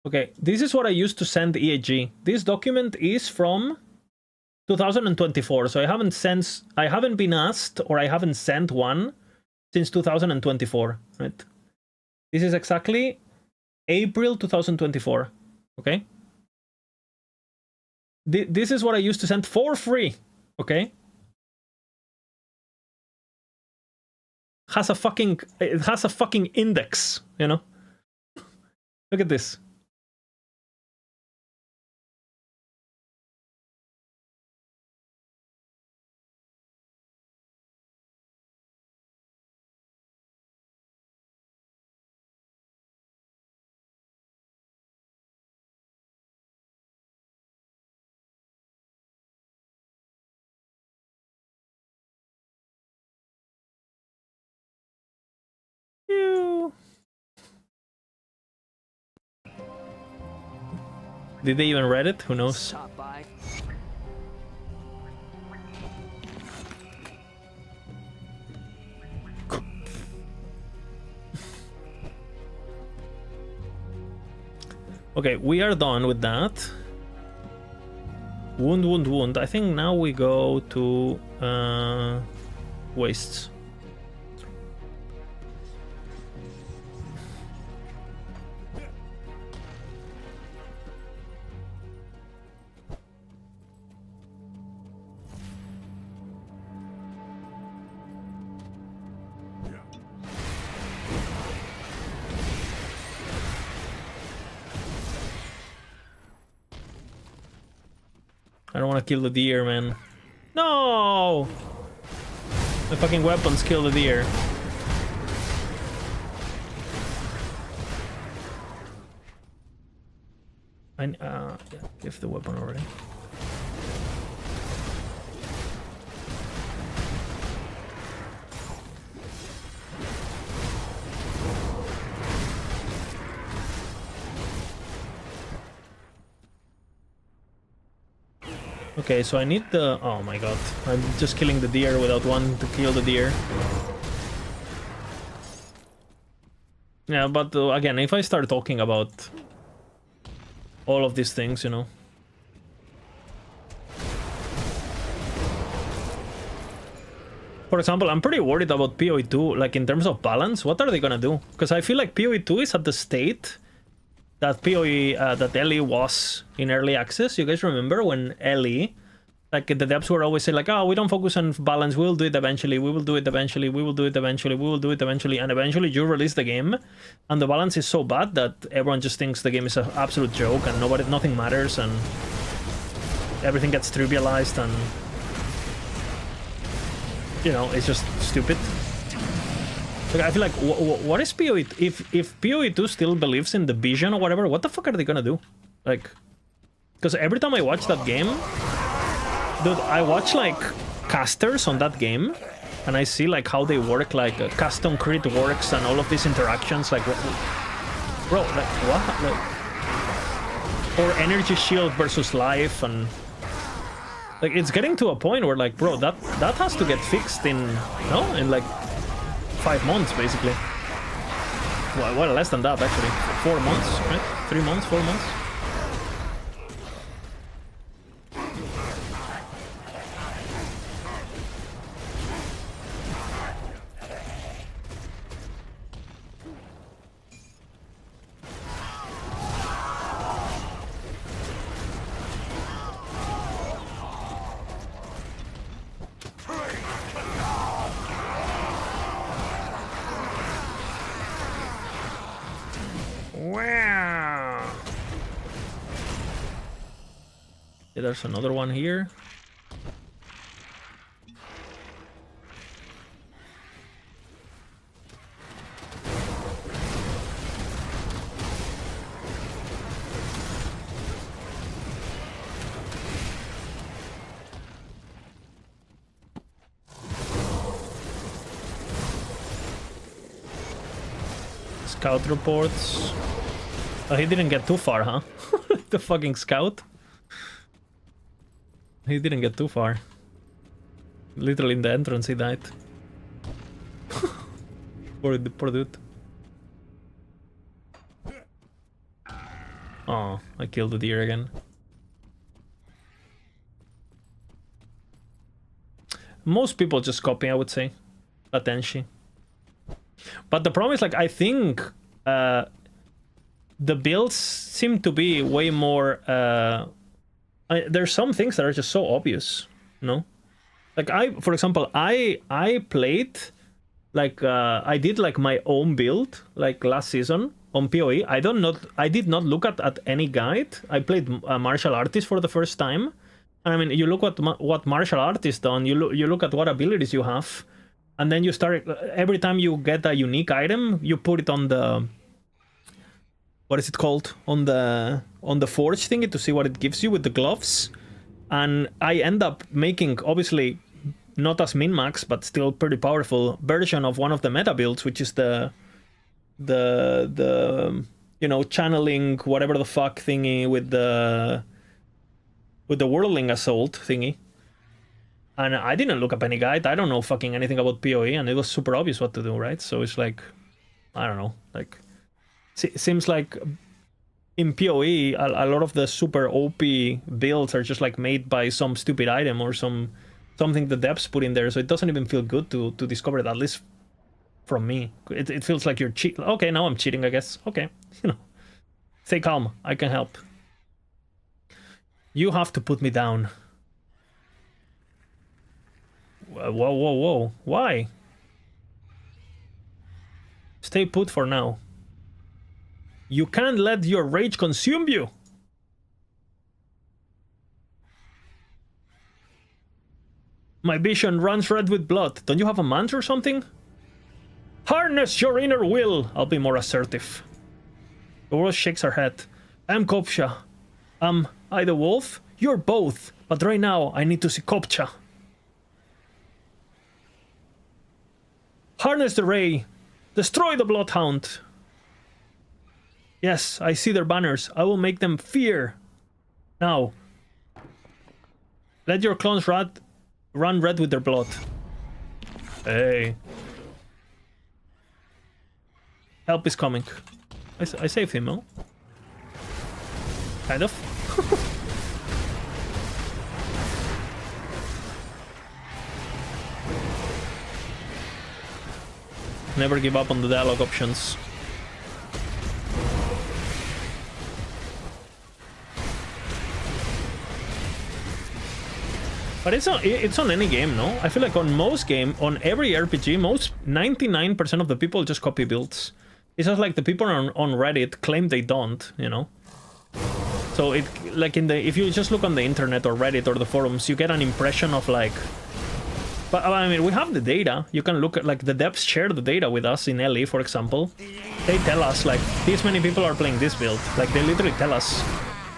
Okay, this is what I used to send EAG. This document is from 2024, so I haven't been asked or I haven't sent one since 2024, right? This is exactly April 2024, okay? This is what I used to send for free, okay? It has a fucking index, you know? Look at this. Ew. Did they even read it? Who knows? Stop by. Okay, we are done with that. Wound, wound, wound. I think now we go to wastes. I don't want to kill the deer, man. No! The fucking weapons kill the deer. Yeah, give the weapon already. Okay, so I need the... Oh my god. I'm just killing the deer without wanting to kill the deer. Yeah, but again, if I start talking about all of these things, you know... For example, I'm pretty worried about PoE2, like in terms of balance. What are they gonna do? Because I feel like PoE2 is at the state that PoE, that Ellie was in early access. You guys remember when Ellie, like the devs were always saying like, oh, we don't focus on balance, we'll do it eventually, we will do it eventually, we will do it eventually, we will do it eventually, and eventually you release the game, and the balance is so bad that everyone just thinks the game is an absolute joke, and nothing matters, and everything gets trivialized, and you know, it's just stupid. Like, I feel like, what is PoE? If PoE2 still believes in the vision or whatever, what the fuck are they gonna do? Like, because every time I watch that game, dude, I watch like casters on that game, and I see like how they work, like custom crit works and all of these interactions. Like, bro, like what? Like, or energy shield versus life, and like it's getting to a point where like, bro, that has to get fixed in in like 5 months, basically. Well, less than that, actually. 4 months, right? 3 months, 4 months. Wow. Yeah, there's another one here. Scout reports. Oh, he didn't get too far, huh? The fucking scout. He didn't get too far. Literally in the entrance he died. Poor dude. Oh, I killed the deer again. Most people just copy, I would say. Attention. But the problem is, like, I think the builds seem to be way more There's some things that are just so obvious, no? Like for example, I played like I did like my own build like last season on PoE. I did not look at any guide. I played martial artist for the first time, and I mean, you look at what martial artist done. You look at what abilities you have, and then you start every time you get a unique item, you put it on the, what is it called, on the forge thingy to see what it gives you with the gloves. And I end up making, obviously not as min-max, but still pretty powerful version of one of the meta builds, which is the you know, channeling whatever the fuck thingy with the whirling assault thingy. And I didn't look up any guide. I don't know fucking anything about PoE, and it was super obvious what to do, right? So it's like, I don't know, like, it seems like in PoE a lot of the super OP builds are just like made by some stupid item or something the devs put in there, so it doesn't even feel good to discover it, at least from me. It feels like you're cheating. Okay, now I'm cheating, I guess. Okay, you know, stay calm, I can help. You have to put me down. Whoa, why? Stay put for now. You can't let your rage consume you. My vision runs red with blood. Don't you have a mantra or something? Harness your inner will. I'll be more assertive. The world shakes her head. I'm Kopcha. Am I the wolf? You're both. But right now, I need to see Kopcha. Harness the ray. Destroy the bloodhound. Yes, I see their banners. I will make them fear. Now, let your clones run red with their blood. Hey. Help is coming. I saved him, no? Kind of. Never give up on the dialogue options. But it's on any game, no? I feel like on most game, on every RPG, 99% of the people just copy builds. It's just like the people on Reddit claim they don't, you know? So it, like if you just look on the internet or Reddit or the forums, you get an impression of like, but I mean, we have the data. You can look at, like, the devs share the data with us in LE, for example. They tell us, like, this many people are playing this build. Like, they literally tell us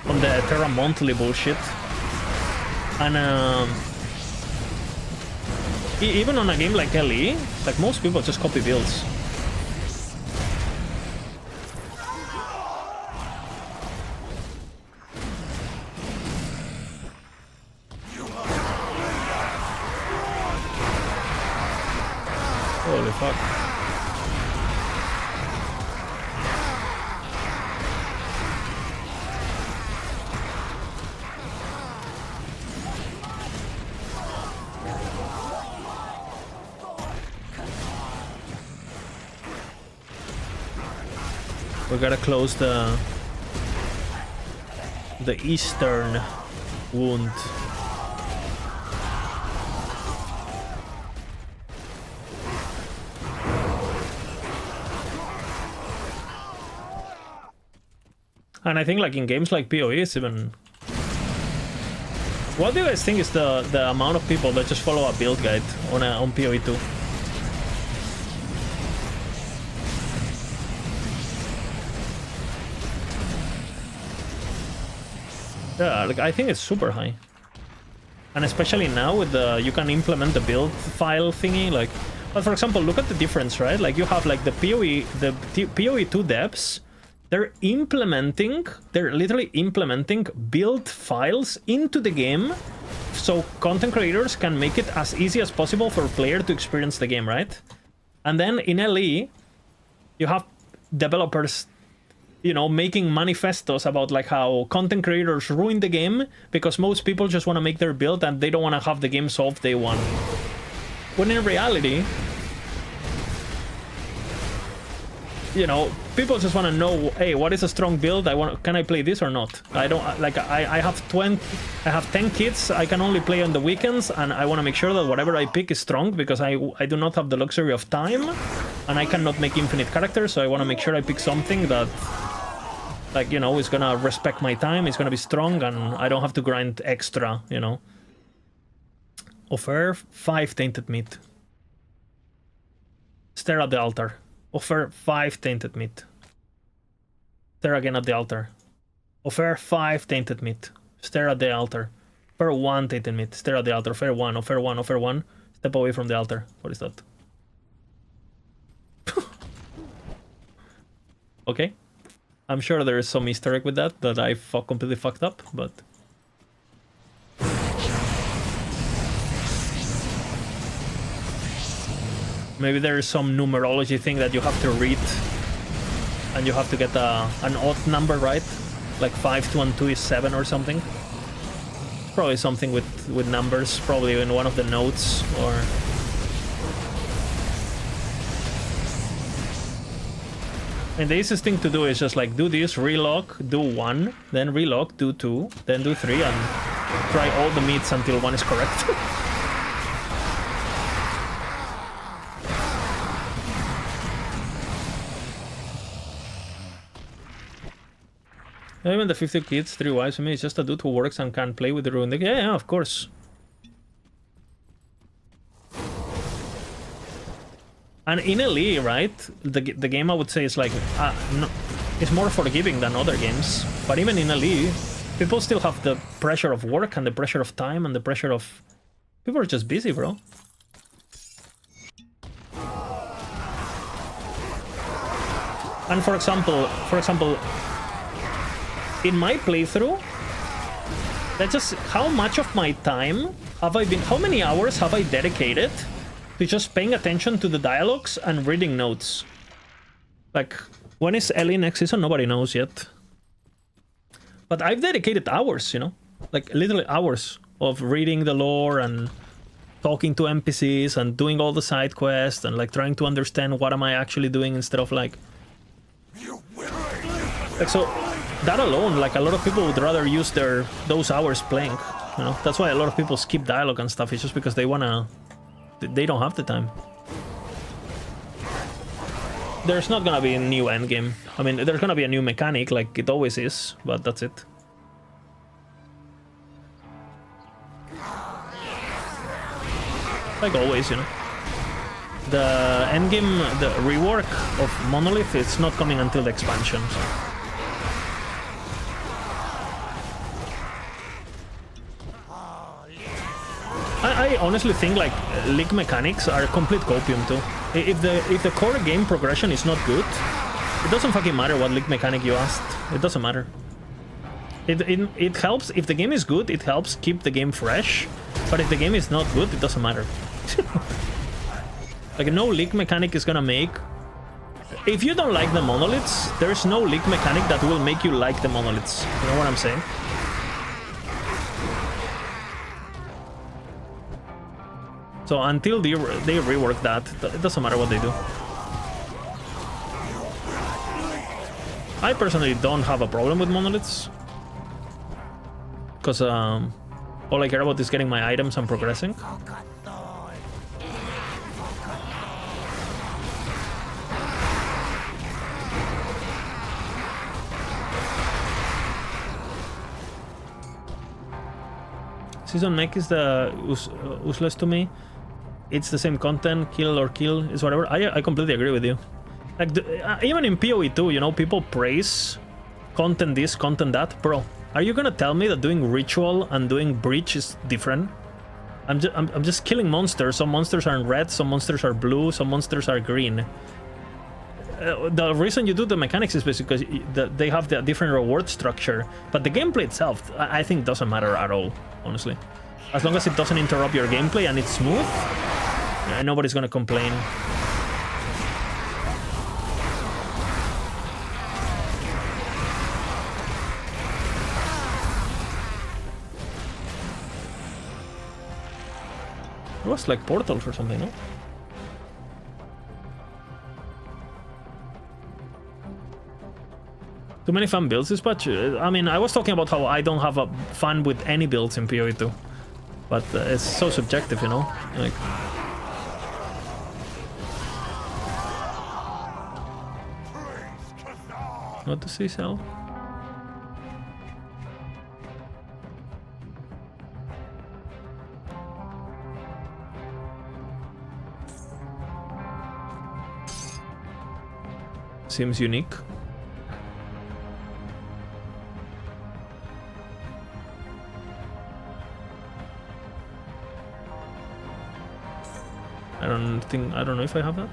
on the Terra Monthly bullshit. And even on a game like LE, like, most people just copy builds. Holy fuck. We gotta close the eastern wound. And I think, like, in games like PoE, it's even... What do you guys think is the amount of people that just follow a build guide on PoE 2? Yeah, like, I think it's super high. And especially now with the... You can implement the build file thingy, like... But for example, look at the difference, right? Like, you have, like, the PoE 2 devs... They're literally implementing build files into the game so content creators can make it as easy as possible for a player to experience the game, right? And then in LE, you have developers, you know, making manifestos about, like, how content creators ruin the game because most people just want to make their build and they don't want to have the game solved day one. When in reality... you know, people just want to know, hey, what is a strong build? Can I play this or not? I don't like. I have 10 kids. I can only play on the weekends, and I want to make sure that whatever I pick is strong because I do not have the luxury of time, and I cannot make infinite characters. So I want to make sure I pick something that, like, you know, is gonna respect my time. It's gonna be strong, and I don't have to grind extra. You know. Offer 5 tainted meat. Stare at the altar. Offer 5 tainted meat. Stare again at the altar. Offer 5 tainted meat. Stare at the altar. Offer 1 tainted meat. Stare at the altar. Offer 1. Offer 1. Offer 1. Step away from the altar. What is that? Okay. I'm sure there is some Easter egg with that I completely fucked up, but... Maybe there is some numerology thing that you have to read, and you have to get an odd number, right? Like 5, 2, and 2 is 7 or something. Probably something with numbers, probably in one of the notes, or... And the easiest thing to do is just like do this, relock, do 1, then relock, do 2, then do 3, and try all the meats until 1 is correct. Even the 50 kids, 3 wives, I mean, it's just a dude who works and can play with the rune deck. Yeah, of course. And in LE, right, the game I would say is like, no, it's more forgiving than other games. But even in LE, people still have the pressure of work and the pressure of time and the pressure of... People are just busy, bro. And for example, in my playthrough, that's just how much of my time have I been... How many hours have I dedicated to just paying attention to the dialogues and reading notes? Like, when is Ellie next season? Nobody knows yet. But I've dedicated hours, you know? Like, literally hours of reading the lore and talking to NPCs and doing all the side quests and, like, trying to understand what am I actually doing instead of, like... Like, so... That alone, like, a lot of people would rather use those hours playing, you know? That's why a lot of people skip dialogue and stuff. It's just because they wanna... They don't have the time. There's not gonna be a new endgame. I mean, there's gonna be a new mechanic, like it always is, but that's it. Like always, you know. The endgame, the rework of Monolith, it's not coming until the expansion, so. I honestly think like League mechanics are complete copium too. If the core game progression is not good, it doesn't fucking matter what League mechanic you asked. It doesn't matter. It helps if the game is good. It helps keep the game fresh. But if the game is not good, it doesn't matter. Like no League mechanic is gonna make. If you don't like the monoliths, there's no League mechanic that will make you like the monoliths. You know what I'm saying? So until they rework that, it doesn't matter what they do. I personally don't have a problem with monoliths. Because all I care about is getting my items and progressing. Season mech is the useless to me. It's the same content, kill or kill is whatever. I completely agree with you. Like even in PoE 2, you know, people praise content this, content that. Bro, are you gonna tell me that doing ritual and doing breach is different? I'm just killing monsters. Some monsters are red, some monsters are blue, some monsters are green. The reason you do the mechanics is because they have the different reward structure, but the gameplay itself, I think, doesn't matter at all, honestly. As long as it doesn't interrupt your gameplay and it's smooth, nobody's gonna complain. It was like portals or something, no? Too many fun builds this patch? I mean, I was talking about how I don't have a fun with any builds in PoE 2. But it's so subjective, you know? Like... What does he sell? Seems unique. I don't know if I have that.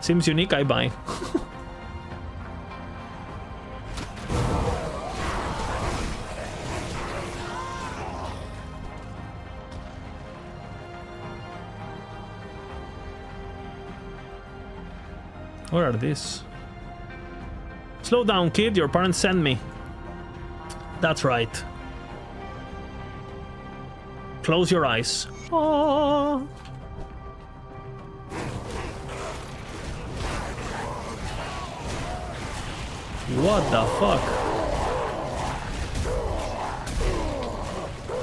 Seems unique, I buy. What are these? Slow down, kid. Your parents sent me. That's right. Close your eyes. Oh. What the fuck?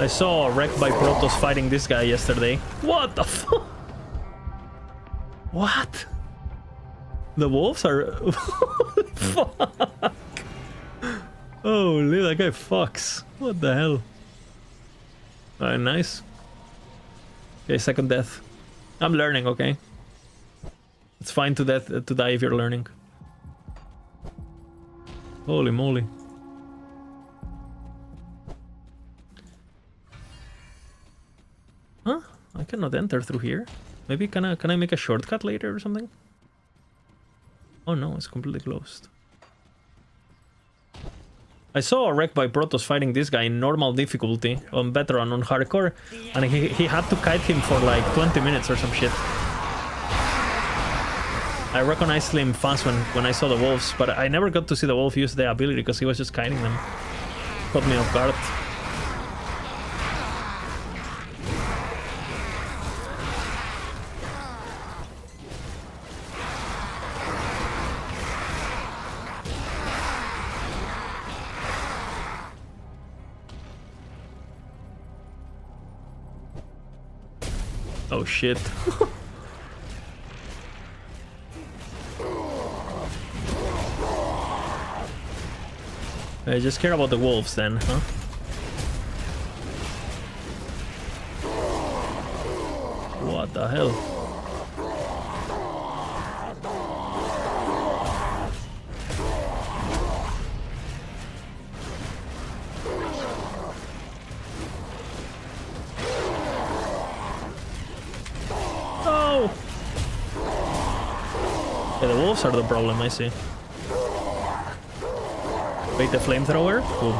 I saw a wreck by Protoss fighting this guy yesterday. What the fuck? What? The wolves are... Fuck. Holy, that guy fucks. What the hell? Alright, nice. Okay, second death. I'm learning, okay? It's fine to die if you're learning. Holy moly. Huh? I cannot enter through here. Maybe can I make a shortcut later or something? Oh no, it's completely closed. I saw a wreck by Protoss fighting this guy in normal difficulty, on veteran, on hardcore, and he had to kite him for like 20 minutes or some shit. I recognized him fast when I saw the wolves, but I never got to see the wolf use the ability because he was just kiting them. Caught me off guard. Oh shit. I just care about the wolves then, huh? What the hell? Oh! Yeah, the wolves are the problem, I see. Wait, the flamethrower? Cool.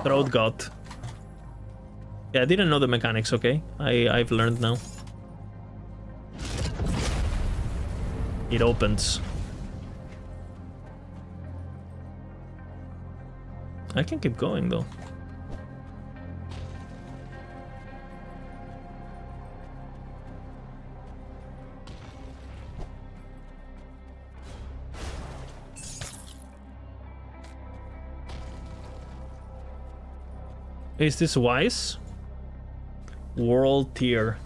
Throat got. Yeah, I didn't know the mechanics, okay? I've learned now. It opens. I can keep going though. Is this wise? World tier.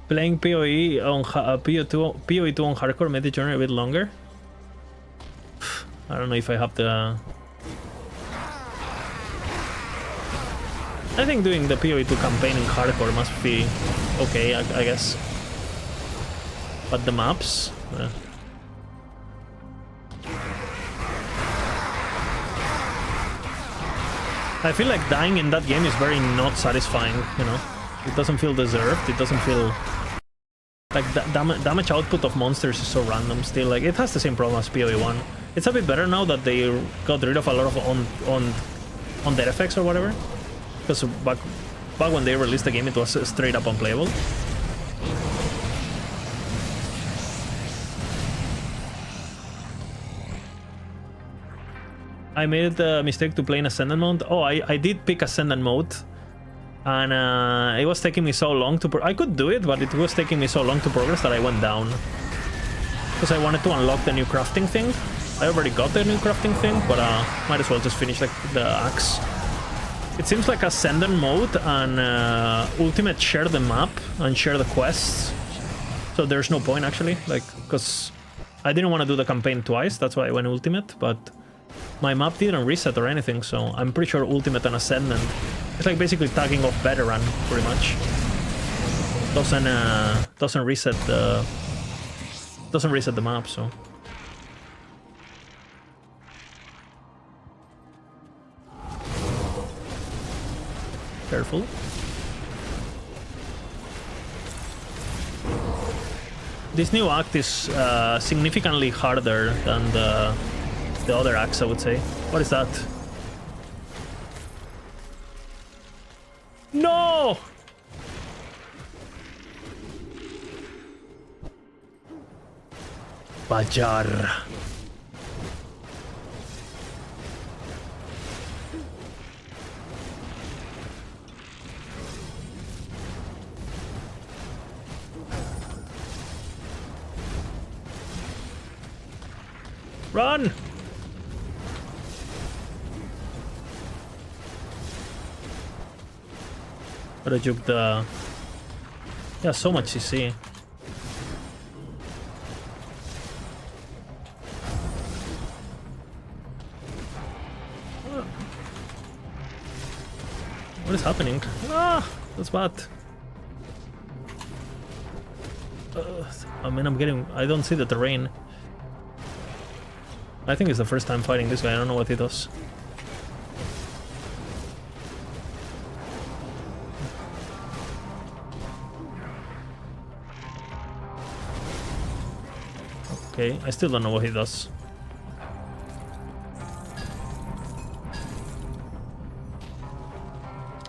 Playing PoE on PoE2 on hardcore made the journey a bit longer. I don't know if I have the... I think doing the PoE2 campaign in hardcore must be okay, I guess. But the maps... I feel like dying in that game is very not satisfying, you know? It doesn't feel deserved, it doesn't feel... Like, damage output of monsters is so random still, like, it has the same problem as PoE1. It's a bit better now that they got rid of a lot of on dead effects or whatever. Because back when they released the game, it was straight up unplayable. I made the mistake to play in Ascendant mode. Oh, I did pick Ascendant mode. And it was taking me so long to... I could do it, but it was taking me so long to progress that I went down. Because I wanted to unlock the new crafting thing. I already got the new crafting thing, but might as well just finish like the axe. It seems like Ascendant mode and Ultimate share the map and share the quests. So there's no point actually, like, because I didn't want to do the campaign twice, that's why I went Ultimate, but my map didn't reset or anything, so I'm pretty sure Ultimate and Ascendant, it's like basically tagging off Veteran, pretty much. Doesn't reset the map, so. Careful. This new act is significantly harder than the other acts, I would say. What is that? No! Bajar. Run! Gotta juke the... Yeah, so much CC. What is happening? Ah! That's bad. I mean, I don't see the terrain. I think it's the first time fighting this guy, I don't know what he does. Okay, I still don't know what he does.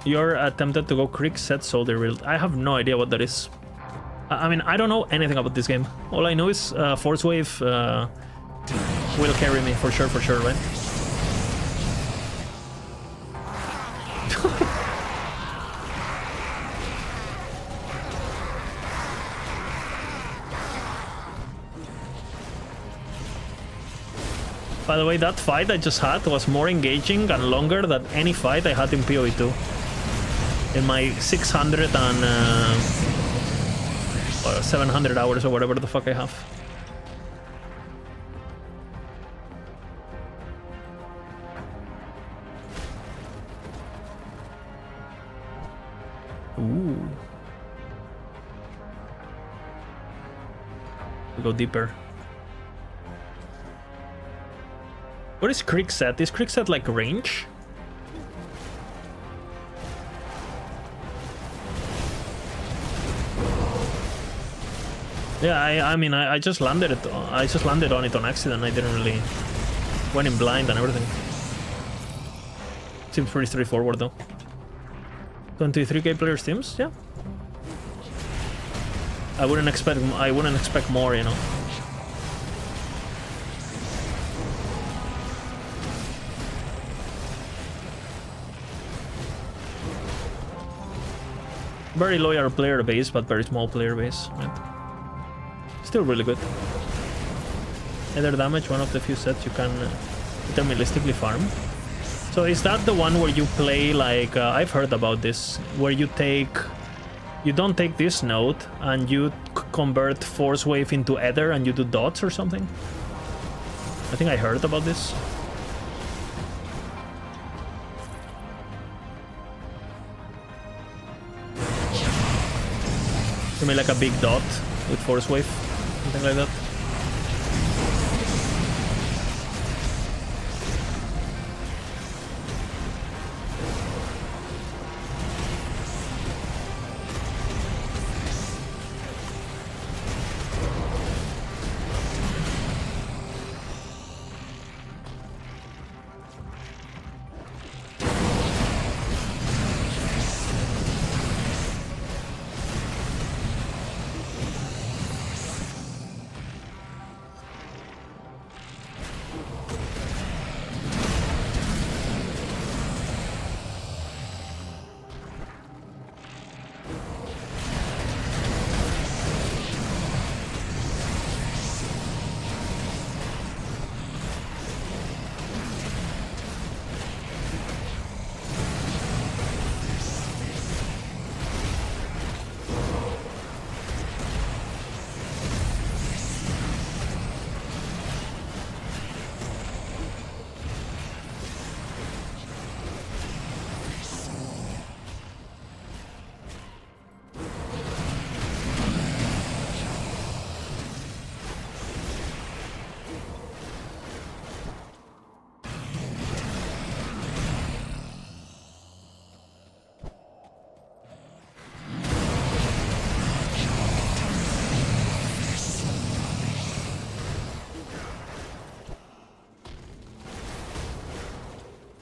You're attempted to go Creek set Soldier Build. I have no idea what that is. I mean, I don't know anything about this game. All I know is Force Wave will carry me for sure, right? By the way, that fight I just had was more engaging and longer than any fight I had in PoE 2. In my 600 and 700 hours or whatever the fuck I have. Ooh. We go deeper. What is Creek set? Is Creek set like range? Yeah, I mean, I just landed it. I just landed on it on accident. I didn't really went in blind and everything. Seems pretty straightforward though. 23k players teams, yeah. I wouldn't expect more, you know. Very loyal player base, but very small player base, right? Still really good. Either damage, one of the few sets you can deterministically farm. So is that the one where you play like, I've heard about this, where you don't take this node and you convert Force Wave into Ether and you do dots or something? I think I heard about this. You mean like a big dot with Force Wave, something like that?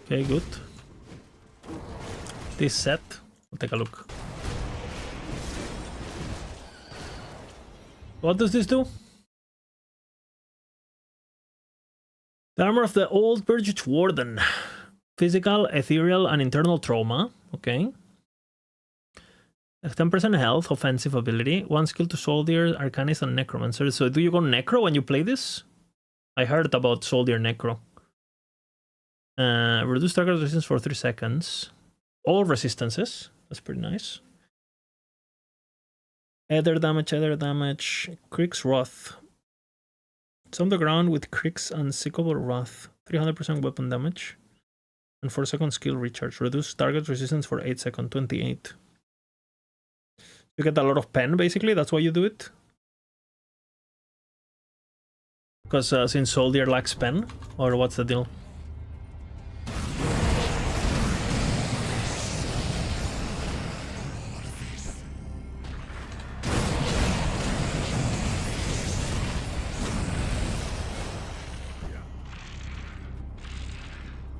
Okay, good. This set, I'll take a look. What does this do? The armor of the old Burgess Warden. Physical, ethereal, and internal trauma. Okay. 10% health, offensive ability. 1 skill to Soldier, Arcanist, and Necromancer. So do you go Necro when you play this? I heard about Soldier Necro. Reduce target resistance for 3 seconds. All resistances. That's pretty nice. Ether damage. Crick's Wrath. It's on the ground with Crick's Unsinkable Wrath. 300% weapon damage. And 4 second skill recharge. Reduce target resistance for 8 seconds. 28. You get a lot of pen, basically. That's why you do it. Because since Soldier lacks pen, or what's the deal?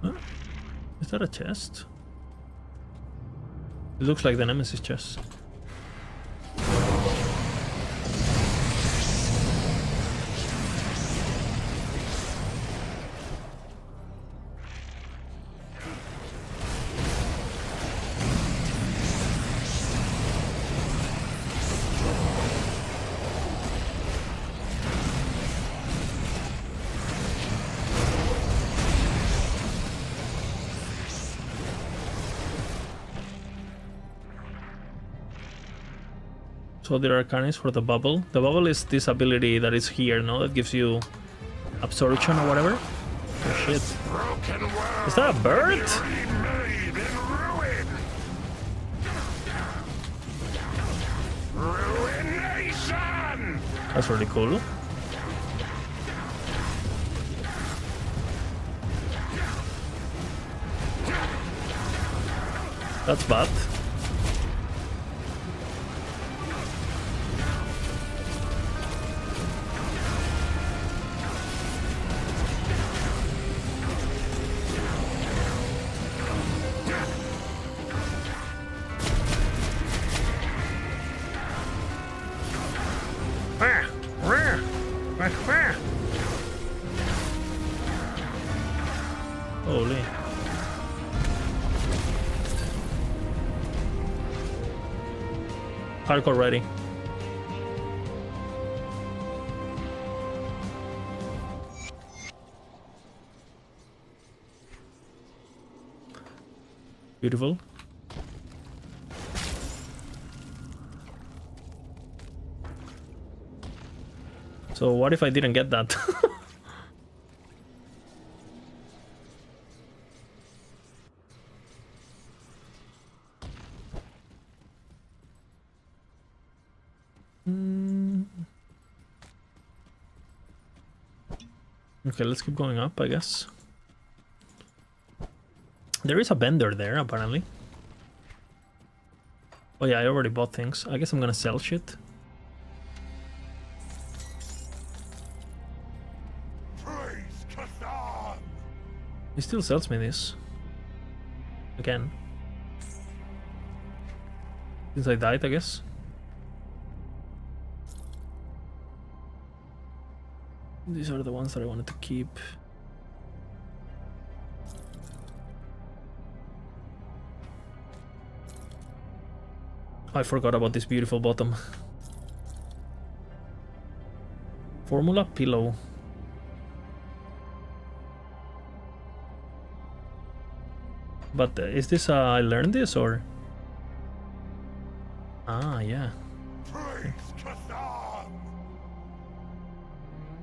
Huh? Is that a chest? It looks like the Nemesis chest. So there are Arcanist for the bubble. The bubble is this ability that is here, no? That gives you absorption or whatever. Oh shit. Is that a bird? That's really cool. That's bad. Holy. Hardcore ready. Beautiful. So what if I didn't get that? Okay, let's keep going up, I guess. There is a vendor there, apparently. Oh yeah, I already bought things. I guess I'm gonna sell shit. He still sells me this. Again. Since I died, I guess. These are the ones that I wanted to keep. I forgot about this beautiful bottom. Formula pillow. But is this I learned this or? Ah, yeah.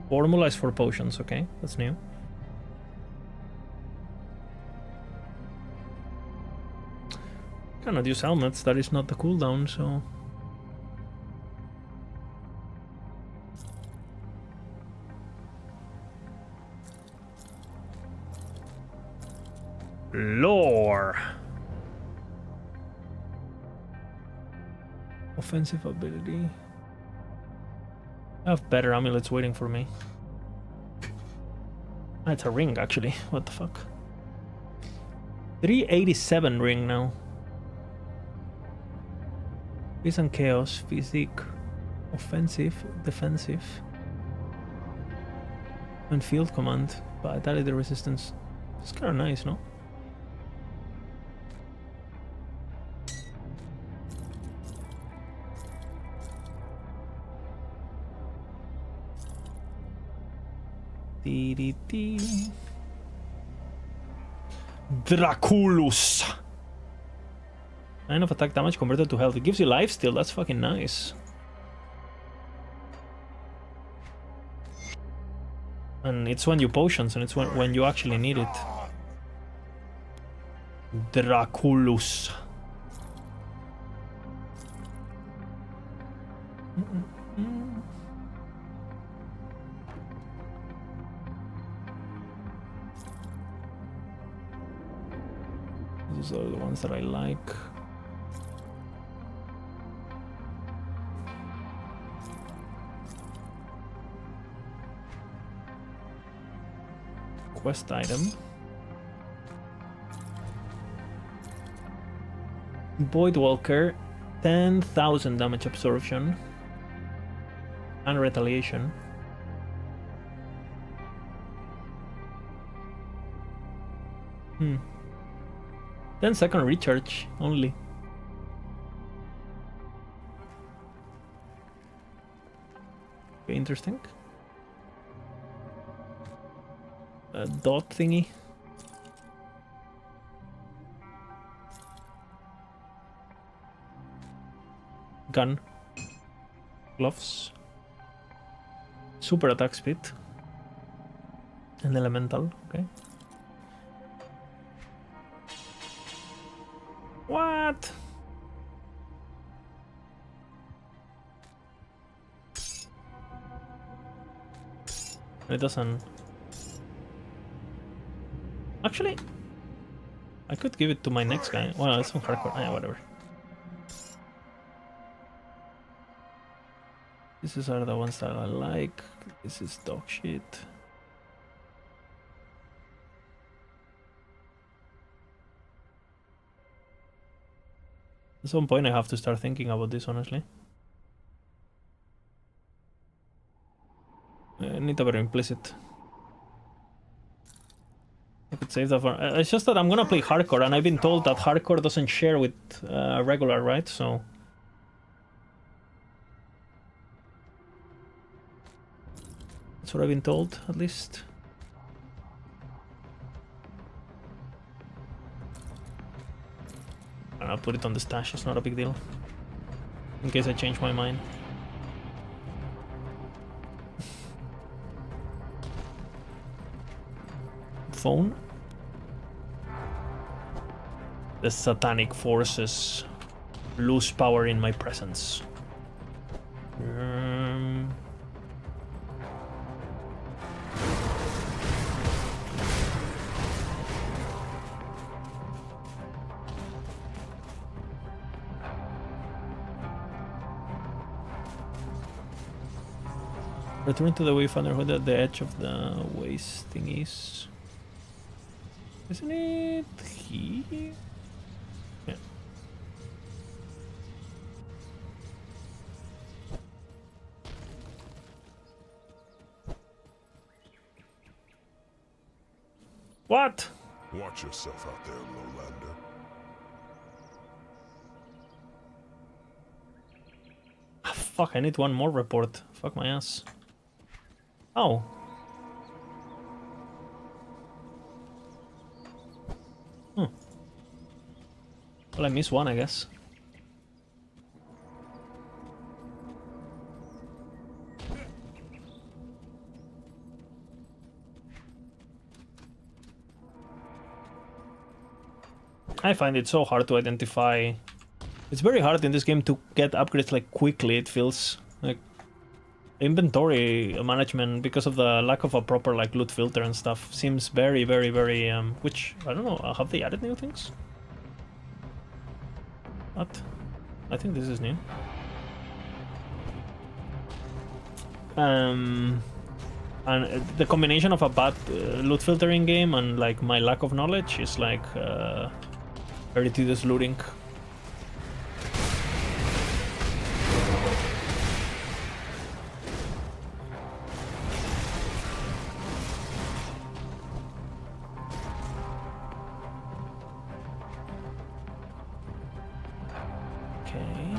Formula is for potions, okay, that's new. Cannot use helmets, that is not the cooldown, so... Lore! Offensive ability... I have better amulets waiting for me. Ah, it's a ring, actually. What the fuck? 387 ring now. Peace and chaos, physique, offensive, defensive, and field command. Vitality resistance. It's kind of nice, no? Draculus. 9 of attack damage converted to health. It gives you life steal. That's fucking nice. And it's when you potions, and it's when you actually need it. Draculus. These are the ones that I like. Quest item. Voidwalker, 10,000 damage absorption and retaliation. Hmm. 10-second recharge only. Okay, interesting. A dot thingy. Gun. Gloves. Super attack speed. An elemental, okay. What? It doesn't. Actually, I could give it to my next guy. Well, it's on hardcore. Yeah, whatever. These are the ones that I like. This is dog shit. At some point I have to start thinking about this, honestly. I need a better implicit. I could save that for... It's just that I'm gonna play hardcore, and I've been told that hardcore doesn't share with regular, right? So... that's what I've been told, at least. I'll put it on the stash, it's not a big deal. In case I change my mind. Phone. The satanic forces lose power in my presence. Return to the Wayfinderhood at the edge of the waste thingies. Isn't it here? Yeah. What? Watch yourself out there, Lowlander. Ah, fuck, I need one more report. Fuck my ass. Oh. Hmm. Well, I missed one, I guess. I find it so hard to identify. It's very hard in this game to get upgrades like quickly. It feels like inventory management, because of the lack of a proper like loot filter and stuff, seems very which I don't know, have they added new things? What? I think this is new. And the combination of a bad loot filtering game and like my lack of knowledge is like very tedious looting. Okay.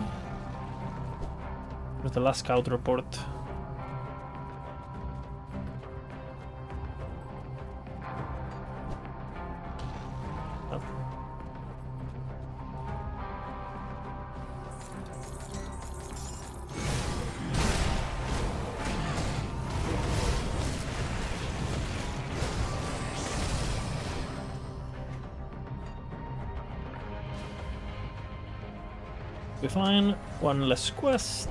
Where's the last scout report? Be fine. One less quest.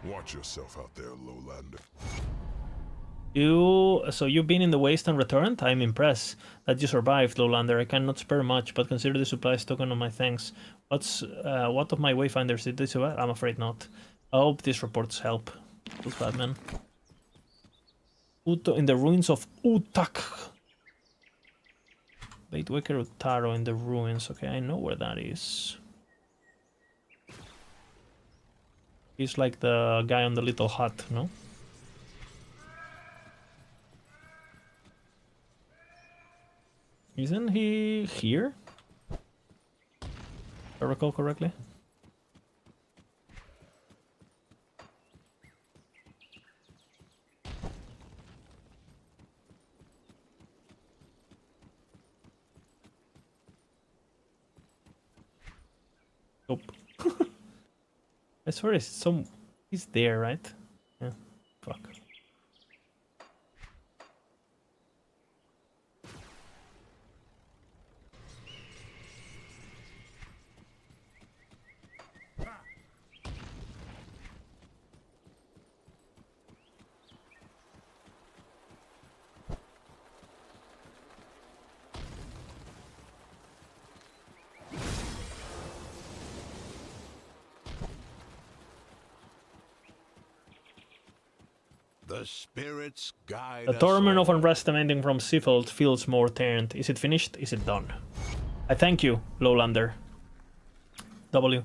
Watch yourself out there, Lowlander. So you've been in the waste and returned? I'm impressed that you survived, Lowlander. I cannot spare much, but consider the supplies token of my thanks. What of my wayfinders did they survive? I'm afraid not. I hope these reports help. Feels bad, man. In the ruins of Utak. Baitwaker Utaro in the ruins. Okay, I know where that is. He's like the guy on the little hut, no? Isn't he here? If I recall correctly. Nope. I swear he's there, right? Yeah. Fuck. The spirits guide The us torment of all. unrest emanating from Seafold feels more turned. Is it finished? Is it done? I thank you, Lowlander. W.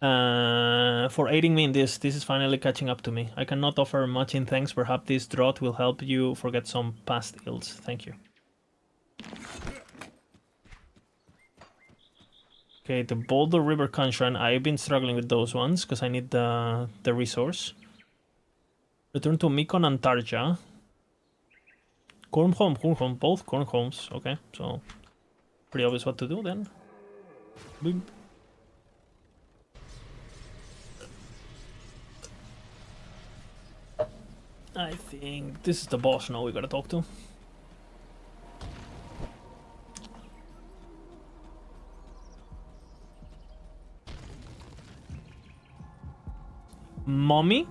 For aiding me in this. This is finally catching up to me. I cannot offer much in thanks. Perhaps this drought will help you forget some past ills. Thank you. Okay, the Boulder River Conshrine. I've been struggling with those ones because I need the resource. Return to Mikon and Tarja. Cornholm, both Cornholms. Okay, so pretty obvious what to do then. Boom. I think this is the boss now we gotta talk to. Mommy?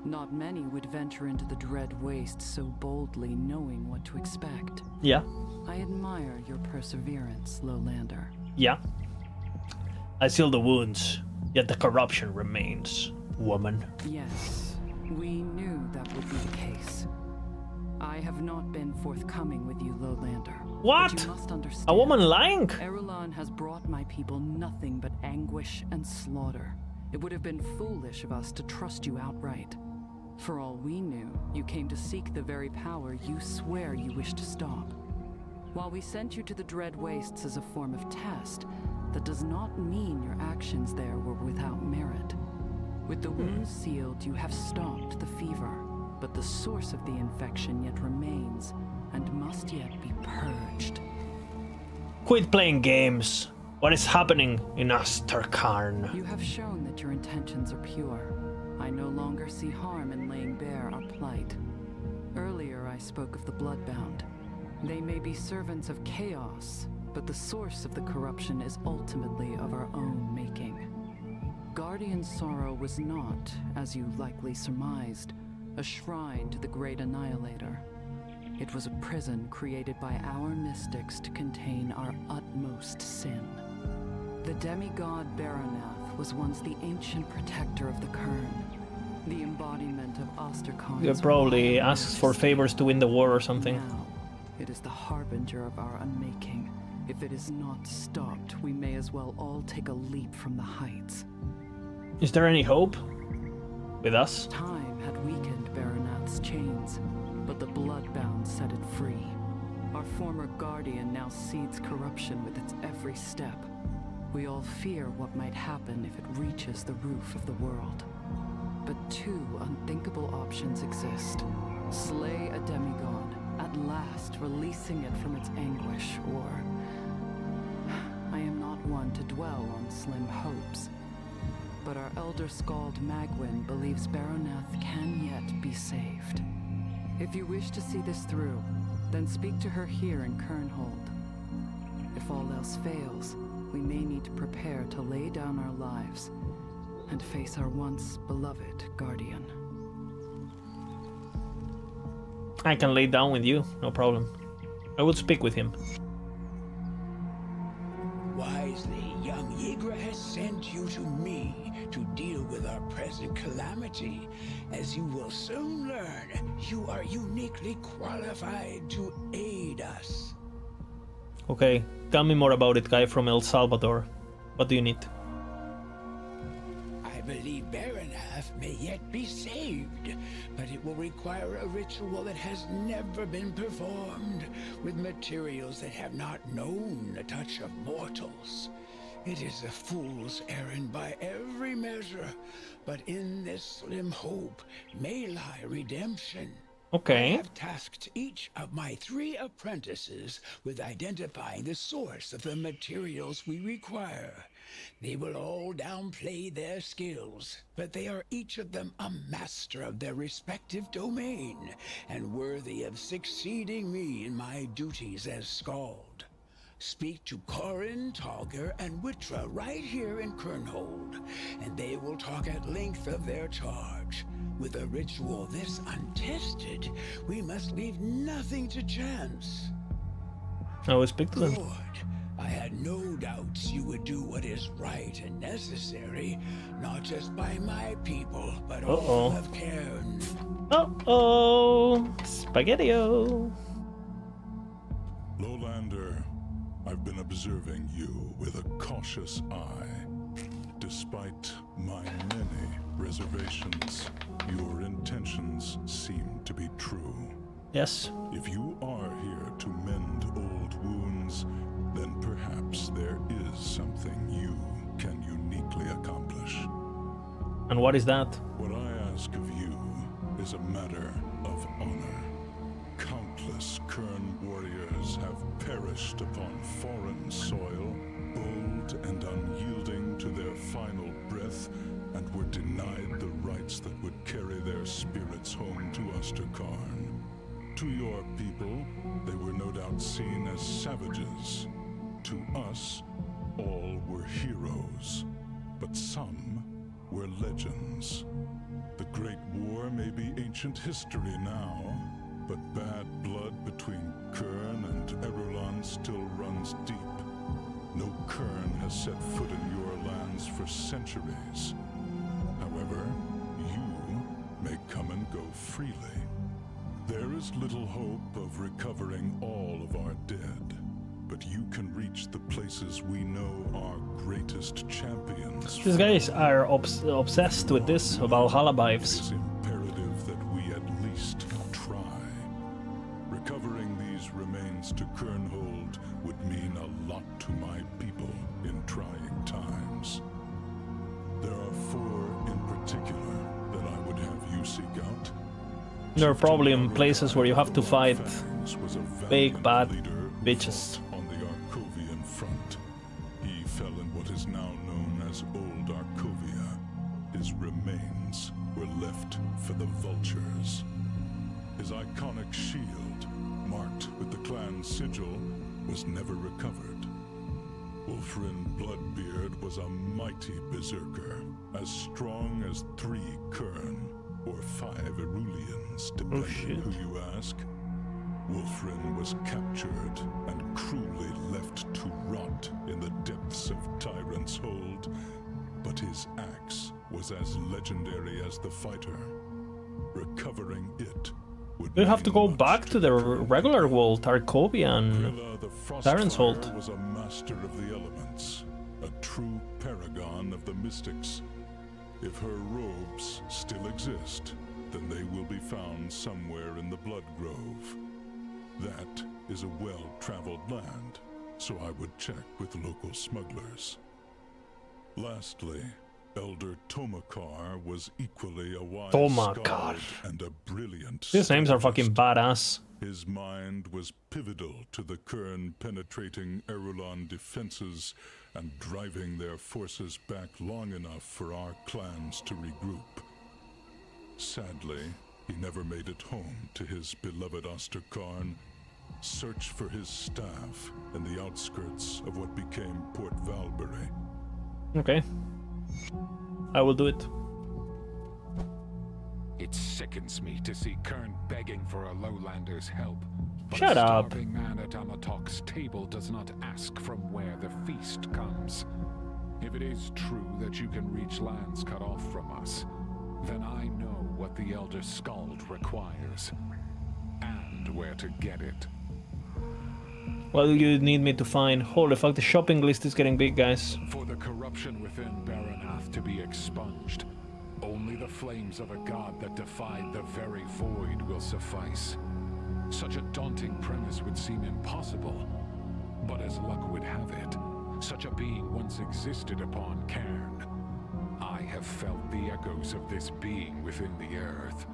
Not many would venture into the dread waste so boldly, knowing what to expect. Yeah. I admire your perseverance, Lowlander. Yeah. I seal the wounds, yet the corruption remains, woman. Yes, we knew that would be the case. I have not been forthcoming with you, Lowlander. What? But you must understand. A woman lying? Erulon has brought my people nothing but anguish and slaughter. It would have been foolish of us to trust you outright. For all we knew, you came to seek the very power you swear you wish to stop. While we sent you to the Dread Wastes as a form of test, that does not mean your actions there were without merit. With the wounds sealed, you have stopped the fever, but the source of the infection yet remains, and must yet be purged. Quit playing games. What is happening in Asterkarn? You have shown that your intentions are pure. I no longer see harm in laying bare our plight. Earlier I spoke of the Bloodbound. They may be servants of chaos, but the source of the corruption is ultimately of our own making. Guardian Sorrow was not, as you likely surmised, a shrine to the Great Annihilator. It was a prison created by our mystics to contain our utmost sin. The demigod Baronath was once the ancient protector of the Kern, the embodiment of Osterkon's. It probably asks for favors to win the war or something. Now, it is the harbinger of our unmaking. If it is not stopped, we may as well all take a leap from the heights. Is there any hope? With us? Time had weakened Baronath's chains, but the Bloodbound set it free. Our former guardian now seeds corruption with its every step. We all fear what might happen if it reaches the roof of the world. But two unthinkable options exist. Slay a demigod, at last releasing it from its anguish, or... I am not one to dwell on slim hopes. But our elder Skald Magwyn believes Baronath can yet be saved. If you wish to see this through, then speak to her here in Kernhold. If all else fails, we may need to prepare to lay down our lives and face our once beloved guardian. I can lay down with you, no problem. I will speak with him. Wisely, young Yeager has sent you to me to deal with our present calamity. As you will soon learn, you are uniquely qualified to aid us. Okay, tell me more about it, guy from El Salvador. What do you need? I believe Baronath may yet be saved, but it will require a ritual that has never been performed, with materials that have not known the touch of mortals. It is a fool's errand by every measure, but in this slim hope may lie redemption. Okay. I have tasked each of my 3 apprentices with identifying the source of the materials we require. They will all downplay their skills, but they are each of them a master of their respective domain, and worthy of succeeding me in my duties as Skald. Speak to Corin, Togger, and Witra right here in Kernhold, and they will talk at length of their charge. With a ritual this untested, we must leave nothing to chance. I will speak to them. Lord, I had no doubts you would do what is right and necessary, not just by my people, but all of Cairn. Uh-oh! Spaghetti-o! Lowlander, I've been observing you with a cautious eye. Despite my many reservations, your intentions seem to be true. Yes. If you are here to mend old wounds, then perhaps there is something you can uniquely accomplish. And what is that? What I ask of you is a matter of honor. Countless Kern warriors have perished upon foreign soil, bold and unyielding to their final breath, and were denied the rights that would carry their spirits home to Osterkarn. To your people, they were no doubt seen as savages. To us, all were heroes, but some were legends. The Great War may be ancient history now, but bad blood between Kern and Erulan still runs deep. No Kern has set foot in your lands for centuries. However, you may come and go freely. There is little hope of recovering all of our dead, but you can reach the places we know are greatest champions. These guys are obsessed with this Valhalla vibes. It is imperative that we at least try. Recovering these remains to Kernhold would mean a lot to my people in trying times. There are 4 in particular that I would have you seek out. There are probably in places where you have to fight big bad bitches. On the Arkovian front, he fell in what is now known as Old Arkovia. His remains were left for the vultures. His iconic shield, marked with the clan sigil, was never recovered. Ulfrin Bloodbeard was a mighty berserker, as strong as 3 Kern, or 5 Erulians, depending who you ask. Ulfrin was captured and cruelly left to rot in the depths of Tyrant's Hold. but his axe was as legendary as the fighter. Recovering it would We have to mean go much back to the regular world, Tarkovia and Grilla the Darren's Holt. Frostfire was a master of the elements, a true paragon of the mystics. If her robes still exist, then they will be found somewhere in the Blood Grove. That is a well-traveled land, so I would check with local smugglers. Lastly, Elder Tomakar was equally a wise Tomakar. skald and a brilliant These names are strategist. fucking badass. His mind was pivotal to the Kern penetrating Erulon defenses and driving their forces back long enough for our clans to regroup. Sadly, he never made it home to his beloved Osterkarn. Search for his staff in the outskirts of what became Port Valbury. Okay. I will do it. It sickens me to see Kern begging for a lowlander's help. But Shut a up. starving man at Amatok's table does not ask from where the feast comes. If it is true that you can reach lands cut off from us, then I know what the Elder Skald requires, and where to get it. What do you need me to find? Holy fuck, the shopping list is getting big, guys. For the corruption within Baranath to be expunged, only the flames of a god that defied the very void will suffice. Such a daunting premise would seem impossible, but as luck would have it, such a being once existed upon Cairn. I have felt the echoes of this being within the earth.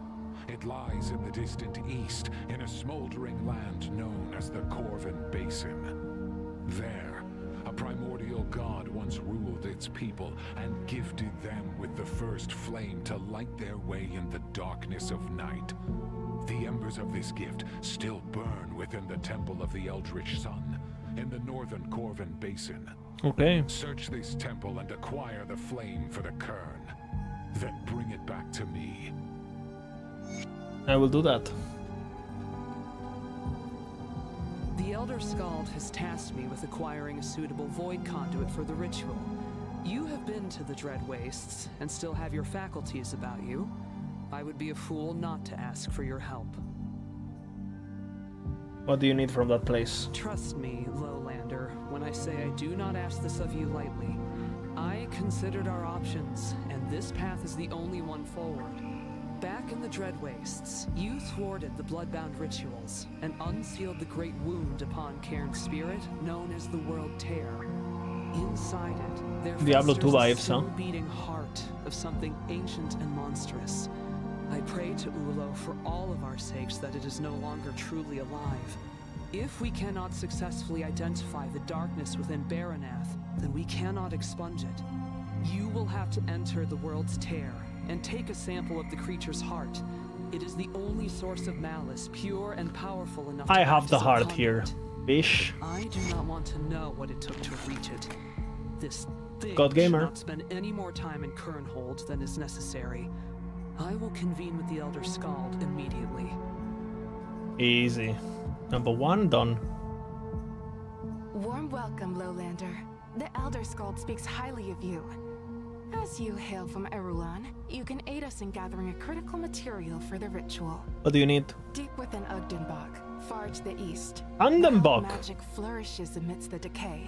It lies in the distant east, in a smoldering land known as the Corvin Basin. There, a primordial god once ruled its people and gifted them with the first flame to light their way in the darkness of night. The embers of this gift still burn within the Temple of the Eldritch Sun, in the northern Corvin Basin. Okay. Search this temple and acquire the flame for the Kern. Then bring it back to me. I will do that. The Elder Skald has tasked me with acquiring a suitable void conduit for the ritual. You have been to the Dread Wastes and still have your faculties about you. I would be a fool not to ask for your help. What do you need from that place? Trust me, Lowlander, when I say I do not ask this of you lightly. I considered our options, and this path is the only one forward. Back in the Dread Wastes, you thwarted the bloodbound rituals and unsealed the great wound upon Cairn's spirit, known as the World Tear. Inside it, there Diablo 2 festers a vibes, huh? still beating heart of something ancient and monstrous. I pray to Ulo for all of our sakes that it is no longer truly alive. If we cannot successfully identify the darkness within Baranath, then we cannot expunge it. You will have to enter the World's Tear and take a sample of the creature's heart. It is the only source of malice, pure and powerful enough to I act have the as a heart here. conduit. Bish. I do not want to know what it took to reach it. This thing God gamer. should not spend any more time in Kernhold than is necessary. I will convene with the Elder Skald immediately. Easy. Number 1 done. Warm welcome, Lowlander. The Elder Skald speaks highly of you. As you hail from Erulon, you can aid us in gathering a critical material for the ritual. What do you need? Deep within Ugdenbach, far to the east, Andenbach. wild magic flourishes amidst the decay.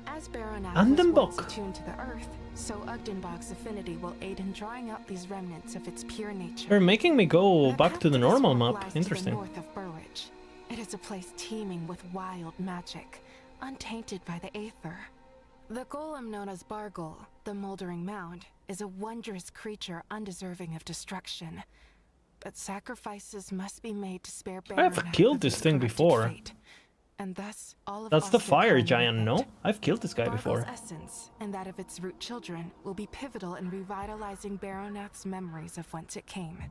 As Baranath Andenbach. was once attuned to the earth, so Ugdenbach's affinity will aid in drawing out these remnants of its pure nature. You're making me go The back path to the this normal work map. lies to Interesting. the north of Burridge. It is a place teeming with wild magic, untainted by the Aether. The golem known as Bargol, the Moldering Mound, is a wondrous creature undeserving of destruction. But sacrifices must be made to spare I've Baranath killed of this its thing corrupted before. fate. And thus, all of That's the Osterkarn fire will giant, no? benefit. I've killed this guy Bargol's before. essence, and that of its root children, will be pivotal in revitalizing Baranath's memories of whence it came.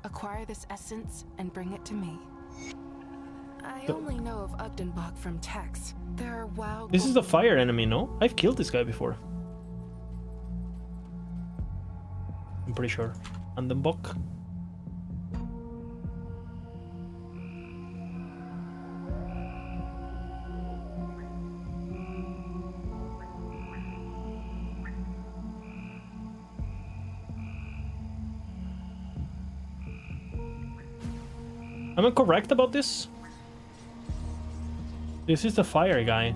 Acquire this essence and bring it to me. I only know of Ugdenbach from texts. There are wild... This is the fire enemy, no? I've killed this guy before. I'm pretty sure. Andenbach. Am I correct about this? This is the fire guy.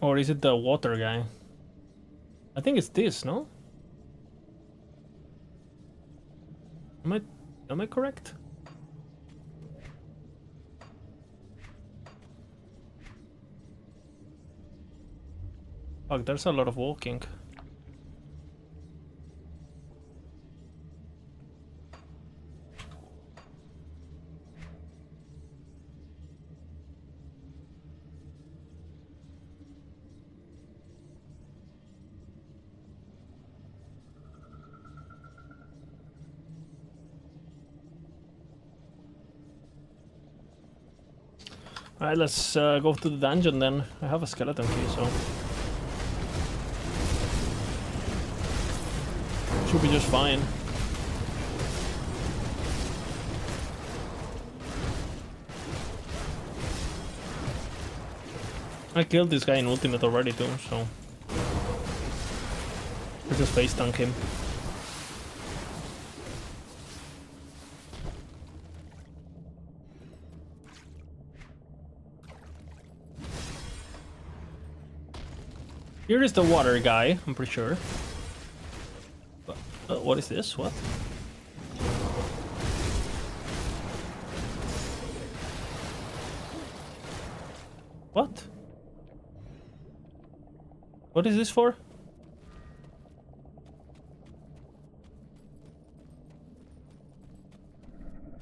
Or is it the water guy? I think it's this, no? Am I correct? Fuck, there's a lot of walking. Alright, let's go to the dungeon then. I have a skeleton key, so... should be just fine. I killed this guy in ultimate already too, so... let's just face tank him. Here is the water guy, I'm pretty sure. But, what is this? What? What? What is this for?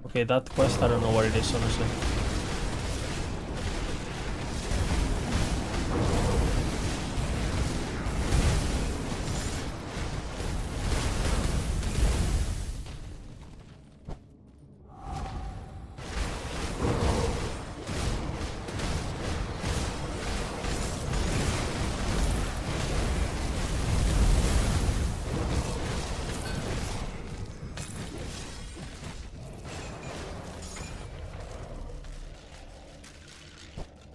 Okay, that quest, I don't know what it is, honestly.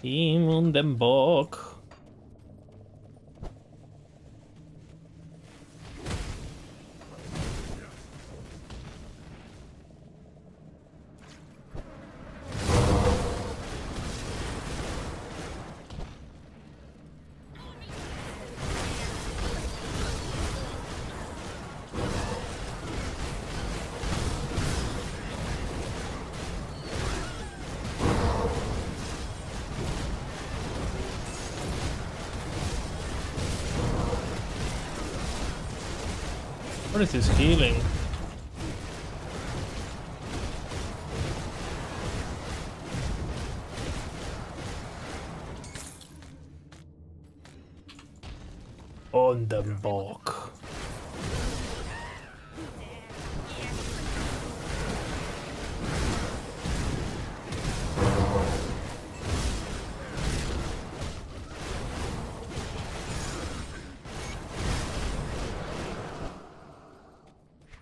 Team on den bak. What is this healing? On the bak.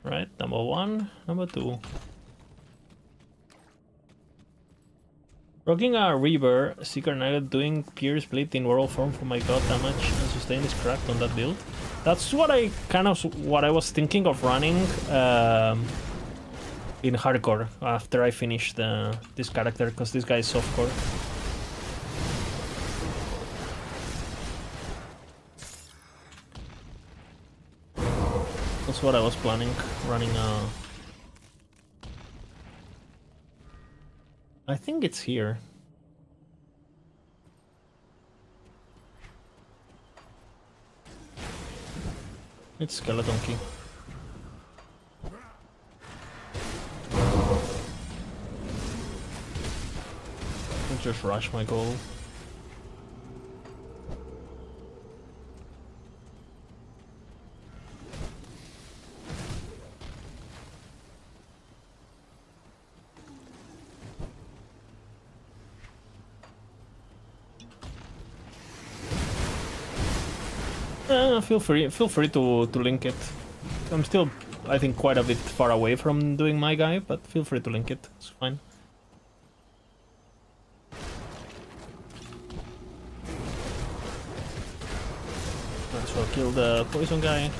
Right, number one, number two. Rocking a Reaver, Seeker Nugget doing Pierce Blade in World form for my god damage and sustain is cracked on that build. That's what I was thinking of running in hardcore after I finish this character, because this guy is softcore. That's what I was planning, running I think it's here. It's skeleton key. I'll just rush my goal. Feel free to link it. I'm still, I think, quite a bit far away from doing my guy, but feel free to link it. It's fine. Might as well kill the poison guy.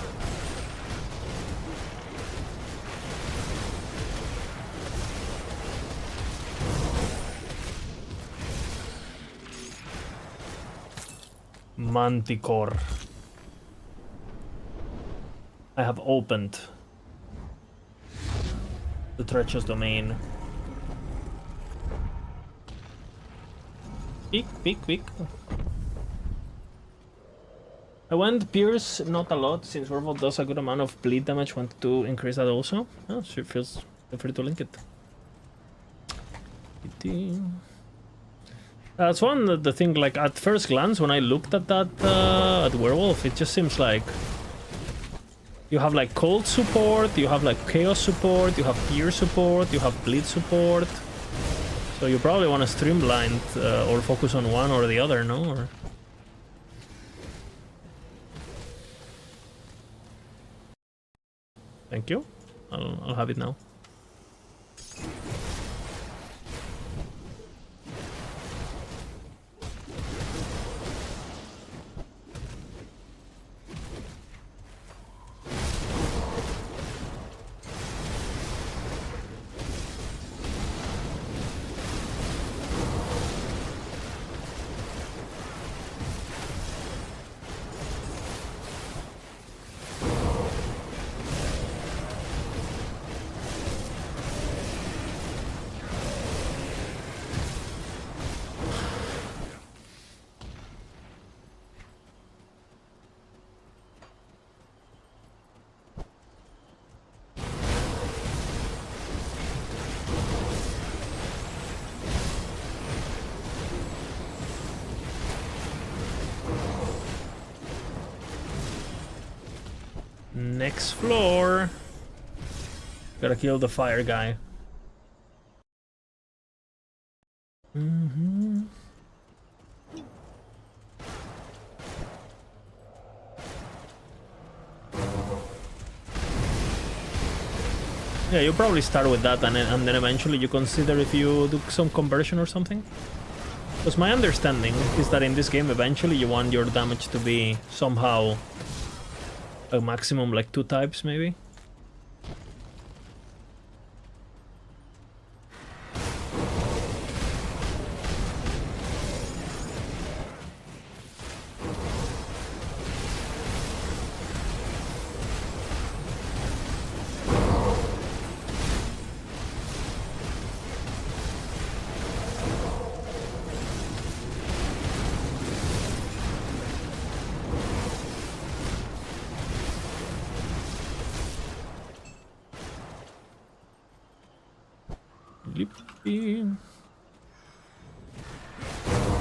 Manticore. I have opened the treacherous domain. Peek. I went Pierce not a lot, since Werewolf does a good amount of bleed damage. Want to increase that also? Oh, sure, feel free to link it. That's the thing, like, at first glance, when I looked at that, at Werewolf, it just seems like you have, like, cold support, you have, like, chaos support, you have Pierce support, you have bleed support. So you probably want to streamline or focus on one or the other, no? Or... Thank you. I'll have it now. Next floor. Gotta kill the fire guy. Yeah, you probably start with that and then eventually you consider if you do some conversion or something. Because my understanding is that in this game eventually you want your damage to be somehow a maximum like 2 types maybe.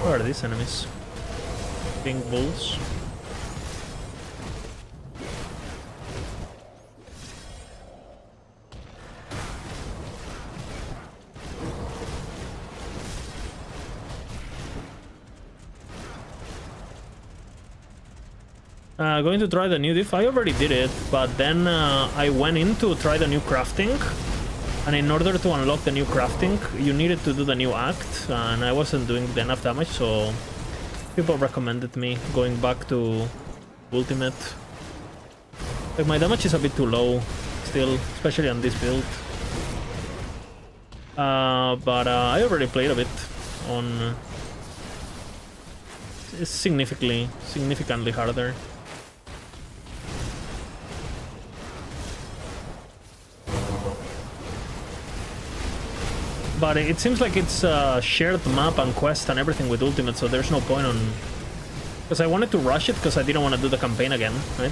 Where are these enemies? Pink bulls. Going to try the new diff. I already did it, but then I went in to try the new crafting. And in order to unlock the new crafting, you needed to do the new act, and I wasn't doing enough damage, so people recommended me going back to ultimate. Like, my damage is a bit too low still, especially on this build. But I already played a bit on... It's significantly harder. But it seems like it's a shared map and quest and everything with Ultimate, so there's no point on... Because I wanted to rush it because I didn't want to do the campaign again, right?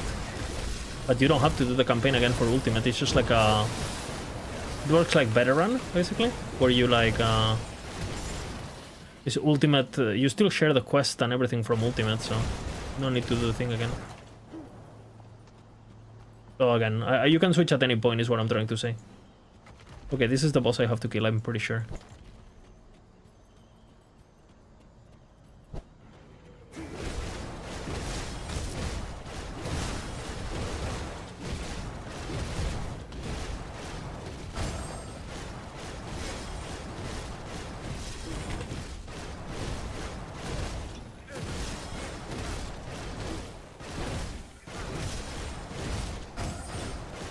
But you don't have to do the campaign again for Ultimate, it's just like a... It works like Veteran, basically, where you like... It's Ultimate, you still share the quest and everything from Ultimate, so no need to do the thing again. So again, you can switch at any point is what I'm trying to say. Okay, this is the boss I have to kill, I'm pretty sure.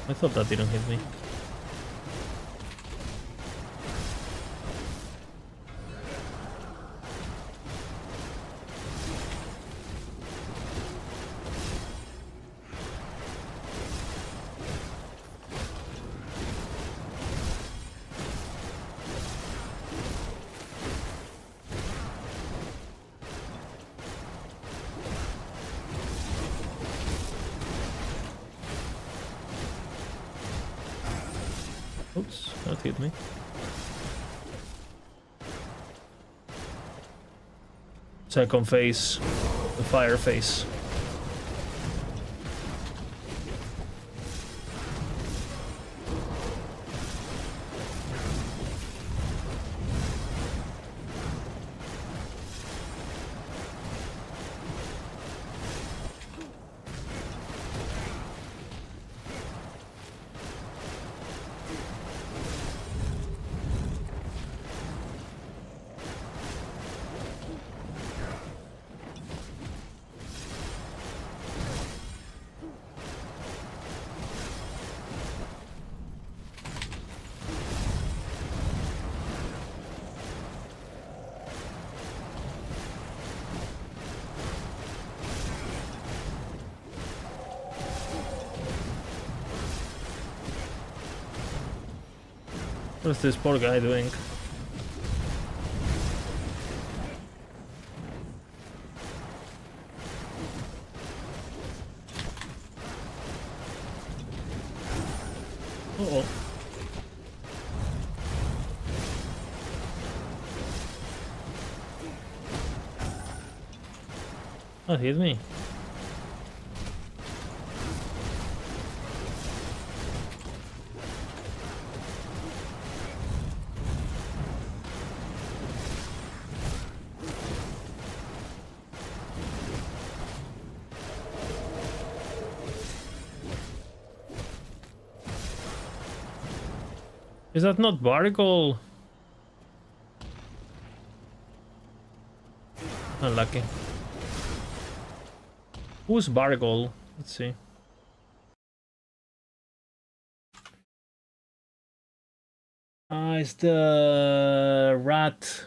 I thought that didn't hit me. Oops, that hit me. Second phase, the fire phase. What's this poor guy doing? Uh-oh. That hit me. Is that not Bargol? Unlucky. Who's Bargol? Let's see. It's the rat.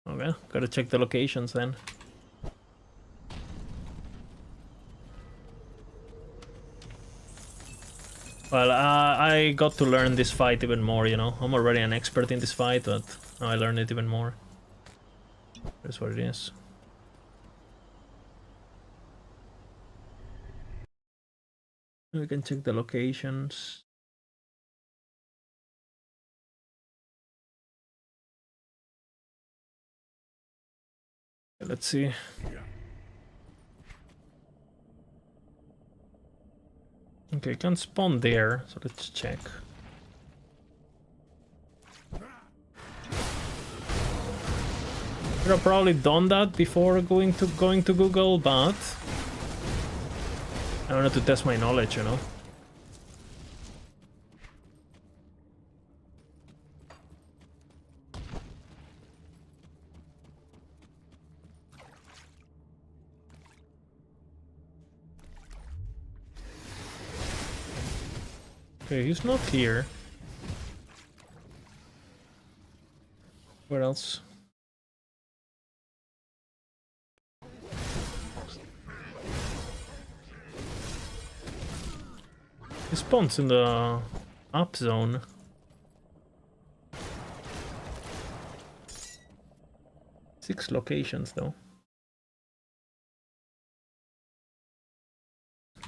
Okay, gotta check the locations then. Well, I got to learn this fight even more, you know. I'm already an expert in this fight, but now I learned it even more. That's what it is. We can check the locations. Let's see. Okay, can't spawn there, so let's check. Should have probably done that before going to Google, but I wanted to test my knowledge, you know. Okay, he's not here. Where else? He spawns in the up zone. Six locations though.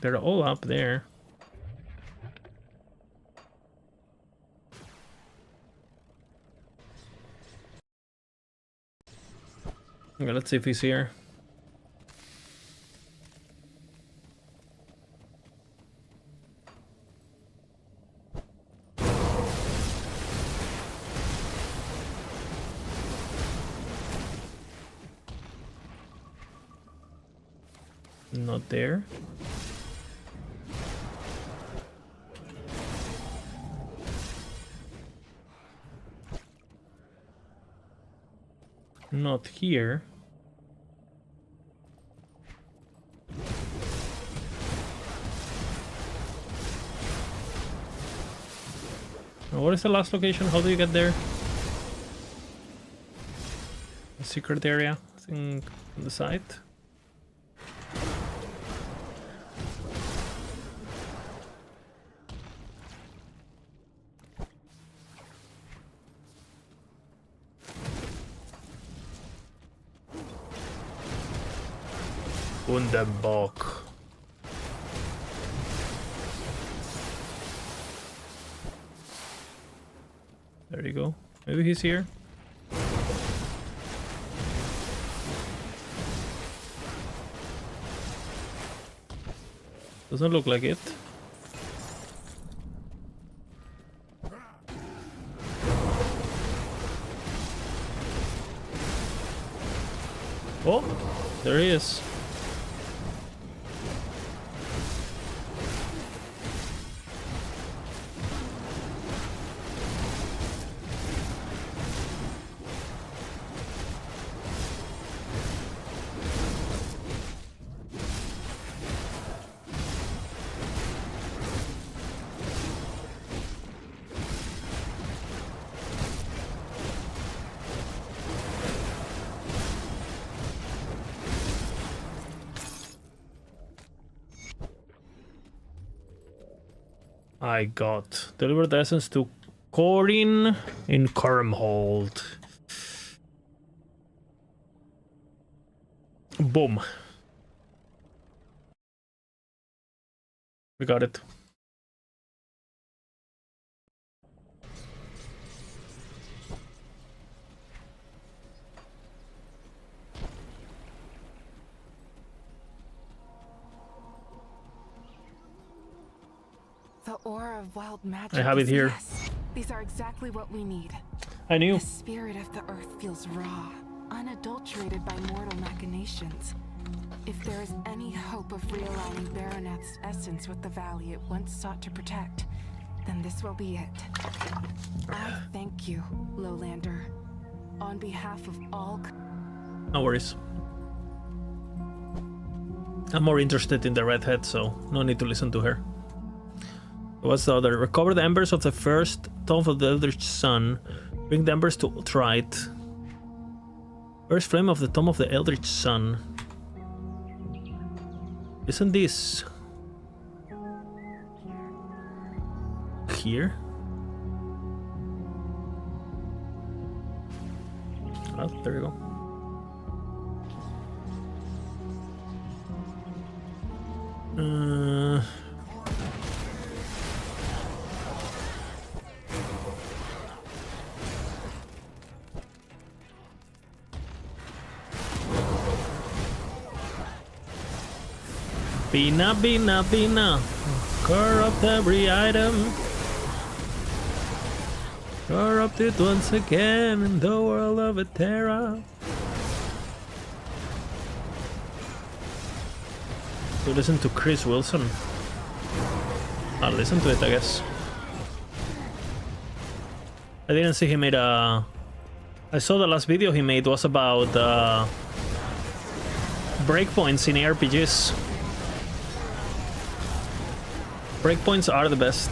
They're all up there. Okay, let's see if he's here. Not there. Not here. What is the last location? How do you get there? A secret area, I think, on the side. Kundenbok. There you go. Maybe he's here. Doesn't look like it. Oh, there he is. I got deliver the essence to Corin in Kermhold. Boom. We got it. The aura of wild magic. I have it here. Yes. These are exactly what we need. I knew. The spirit of the earth feels raw, unadulterated by mortal machinations. If there is any hope of realigning Baroneth's essence with the valley it once sought to protect, then this will be it. I thank you, Lowlander. On behalf of all... No worries. I'm more interested in the redhead, so no need to listen to her. What's the other? Recover the embers of the first tomb of the Eldritch Sun. Bring the embers to Trite. First flame of the tomb of the Eldritch Sun. Isn't this here? Oh, there you go. Bina, bina, bina. Corrupt every item. Corrupted once again in the world of Eterra. To listen to Chris Wilson. I'll listen to it, I guess. I didn't see he made a... I saw the last video he made was about breakpoints in ARPGs. Breakpoints are the best.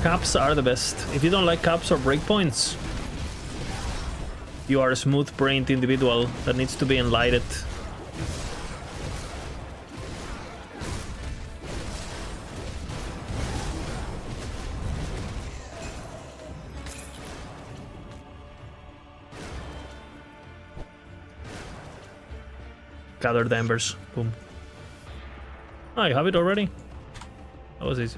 Caps are the best. If you don't like caps or breakpoints, you are a smooth-brained individual that needs to be enlightened. Gather the embers. Boom. Oh, you have it already? That was easy.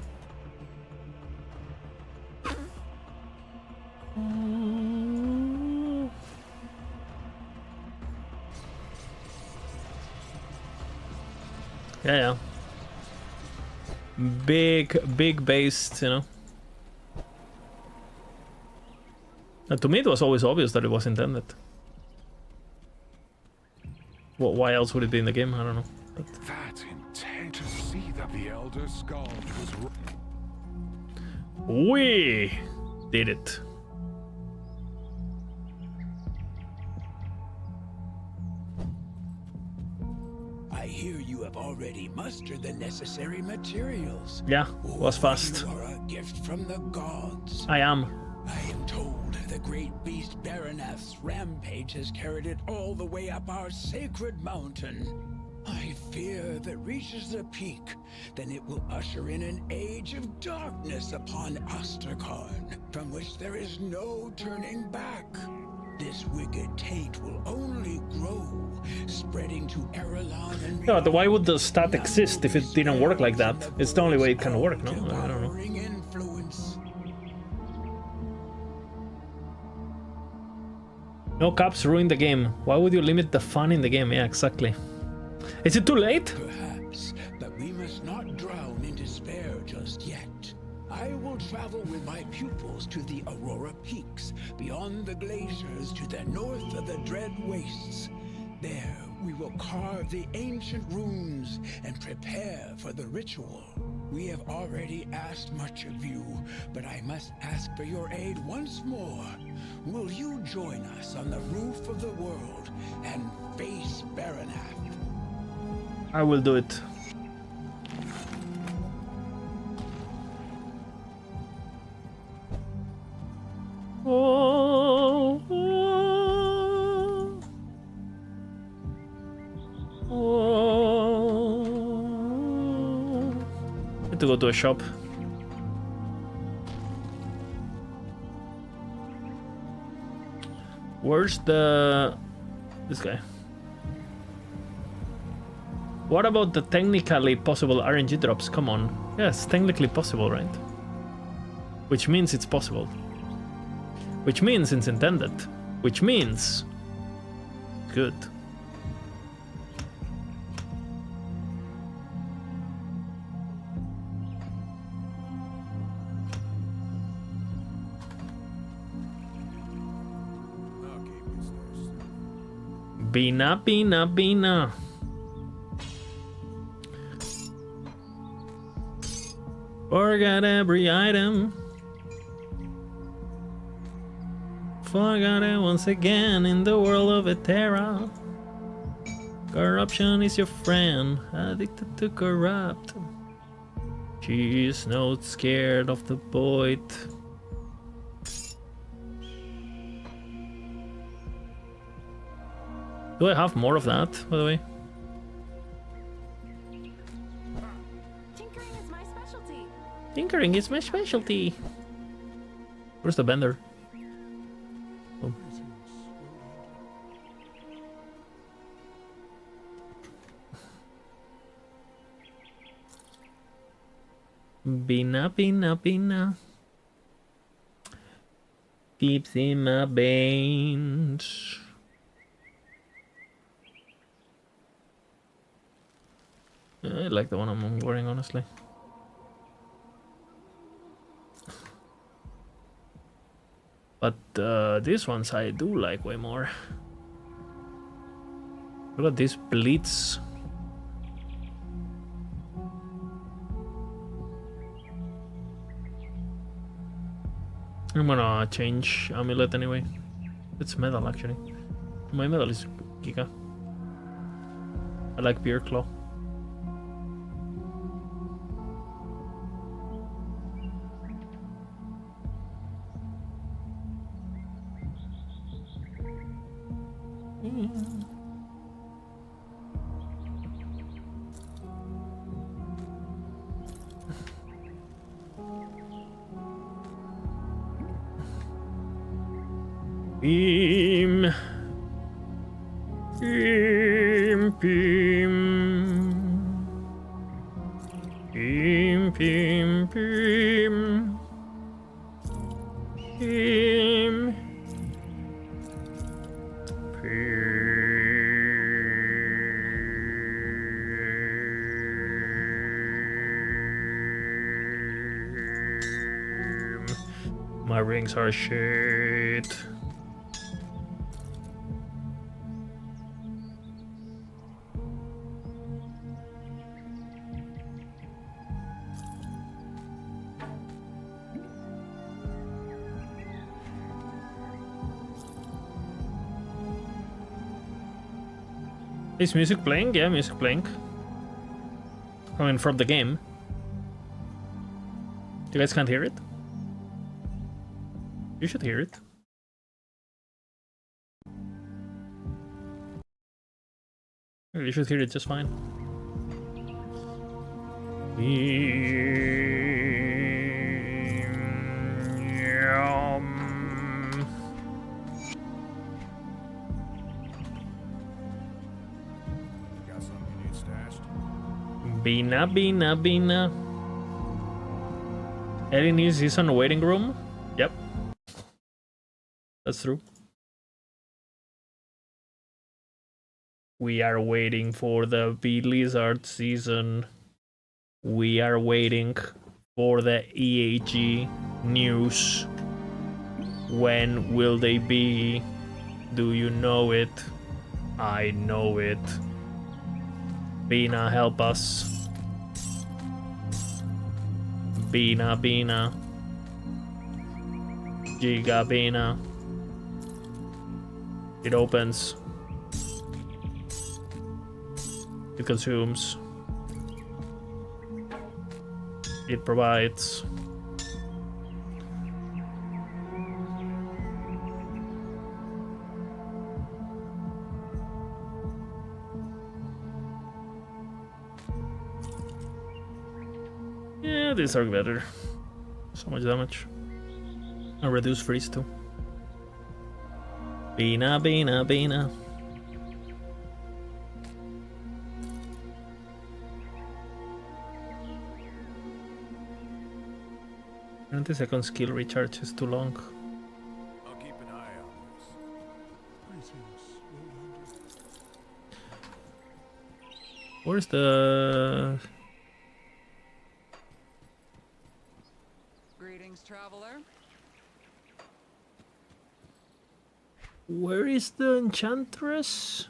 Yeah. Big based, you know. And to me it was always obvious that it was intended. Well, why else would it be in the game? I don't know. But... That intent to see that the Elder Skald was... We did it. I hear you have already mustered the necessary materials. Yeah, was fast. You are a gift from the gods. I am. I am told the great beast Baroneth's rampage has carried it all the way up our sacred mountain. I fear that reaches the peak, then it will usher in an age of darkness upon Osterkarn, from which there is no turning back. This wicked taint will only grow, spreading to Erelon and Yeah, but why would the beyond. stat exist if it didn't work like that? It's the only way it can work, no? I don't know. Devouring influence. No caps ruin the game. Why would you limit the fun in the game? Yeah, exactly. Is it too late? Perhaps, but we must not drown in despair just yet. I will travel with my pupils to the Aurora Peaks, beyond the glaciers to the north of the Dread Wastes. There, we will carve the ancient runes and prepare for the ritual. We have already asked much of you, but I must ask for your aid once more. Will you join us on the roof of the world and face Baranath? I will do it. Oh, oh, oh. Need to go to a shop. Where's this guy? What about the technically possible RNG drops? Come on. Yes, technically possible, right? Which means it's possible. Which means it's intended. Which means... good. Bina, bina, bina. Forgot every item. Forgot it once again in the world of Etera. Corruption is your friend, addicted to corrupt. She is not scared of the void. Do I have more of that, by the way? Tinkering is my specialty. Tinkering is my specialty. Where's the bender? Oh. Bina, bina, bina. Deeps in my veins. I like the one I'm wearing, honestly. But these ones I do like way more. Look at this Blitz. I'm gonna change Amulet anyway. It's metal actually. My metal is Giga. I like Beer Claw. Beam. Beam, beam. Beam, beam, beam. Beam. Beam. My rings are shit. Is music playing? Yeah, music playing. I mean, from the game. You guys can't hear it? You should hear it. You should hear it just fine. Bina, Bina, Bina. Ellie needs his on waiting room. Yep. That's true. We are waiting for the Blizzard season. We are waiting for the EAG news. When will they be? Do you know it? I know it. Bina, help us. Bina, Bina. Giga Bina. It opens. It consumes. It provides. Yeah, these are better. So much damage. And reduce freeze too. Bina, Bina, Bina. 20-second skill recharge is too long. I'll keep an eye on this. Where's the... Greetings, traveler. Where is the enchantress?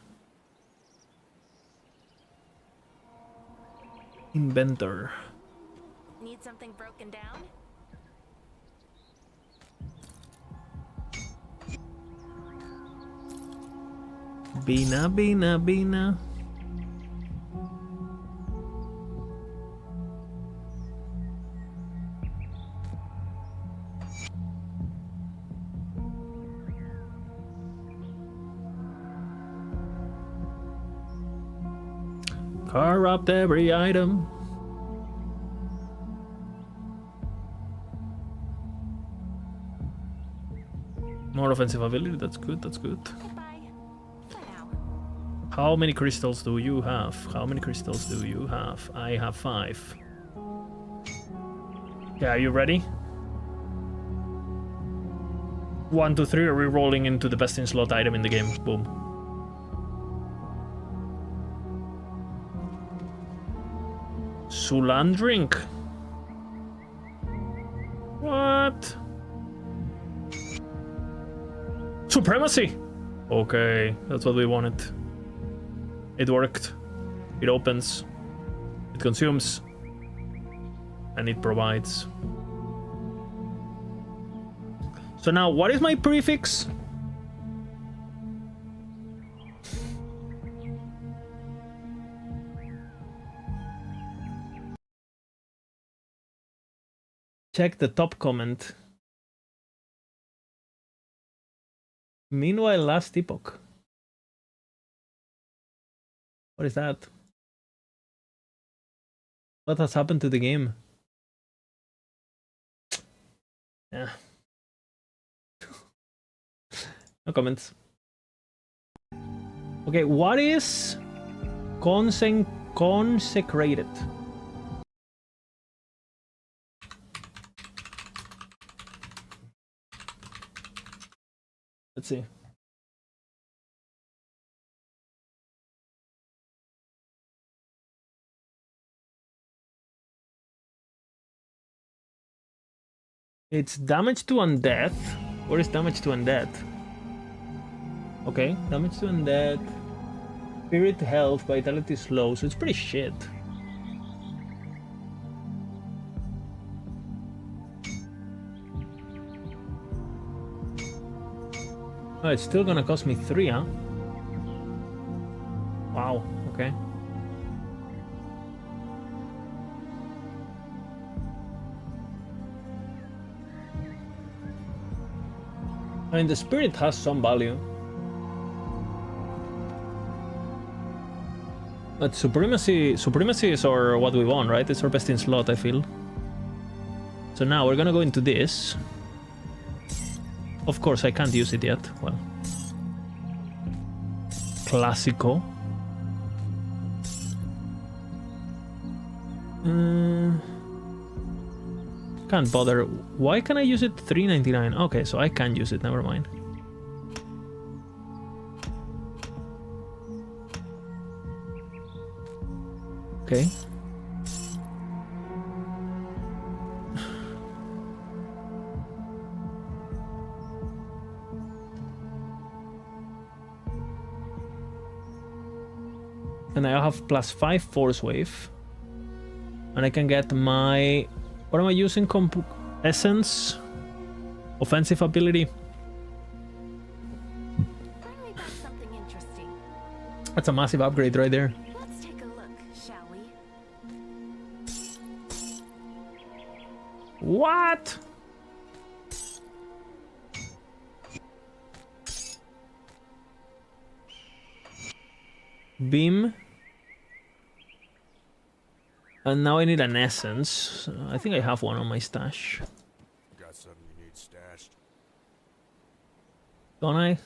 Inventor. Need something broken down? Bina, Bina, Bina. Corrupt every item. More offensive ability, that's good, that's good. Goodbye. For now. How many crystals do you have? How many crystals do you have? I have 5. Okay, are you ready? 1, 2, 3, re-rolling into the best in slot item in the game. Boom. Sulan drink. What? Supremacy! Okay, that's what we wanted. It worked. It opens. It consumes. And it provides. So now, what is my prefix? Check the top comment. Meanwhile, last epoch. What is that? What has happened to the game? Yeah. No comments. Okay, what is consecrated? Let's see. It's damage to undead. Where is damage to undead? Okay, damage to undead. Spirit health, vitality slow, so it's pretty shit. Oh, it's still gonna cost me 3, huh? Wow, okay. I mean, the spirit has some value. But supremacy is our what we want, right? It's our best in slot, I feel. So now we're gonna go into this. Of course, I can't use it yet. Well, Clásico. Can't bother. Why can I use it? $3.99. Okay, so I can use it. Never mind. Okay. And I have +5 force wave. And I can get my... What am I using? Essence? Offensive ability? Finally got something interesting. That's a massive upgrade right there. Let's take a look, shall we? What? Beam. And now I need an essence. I think I have one on my stash. Got something you need stashed? Don't I?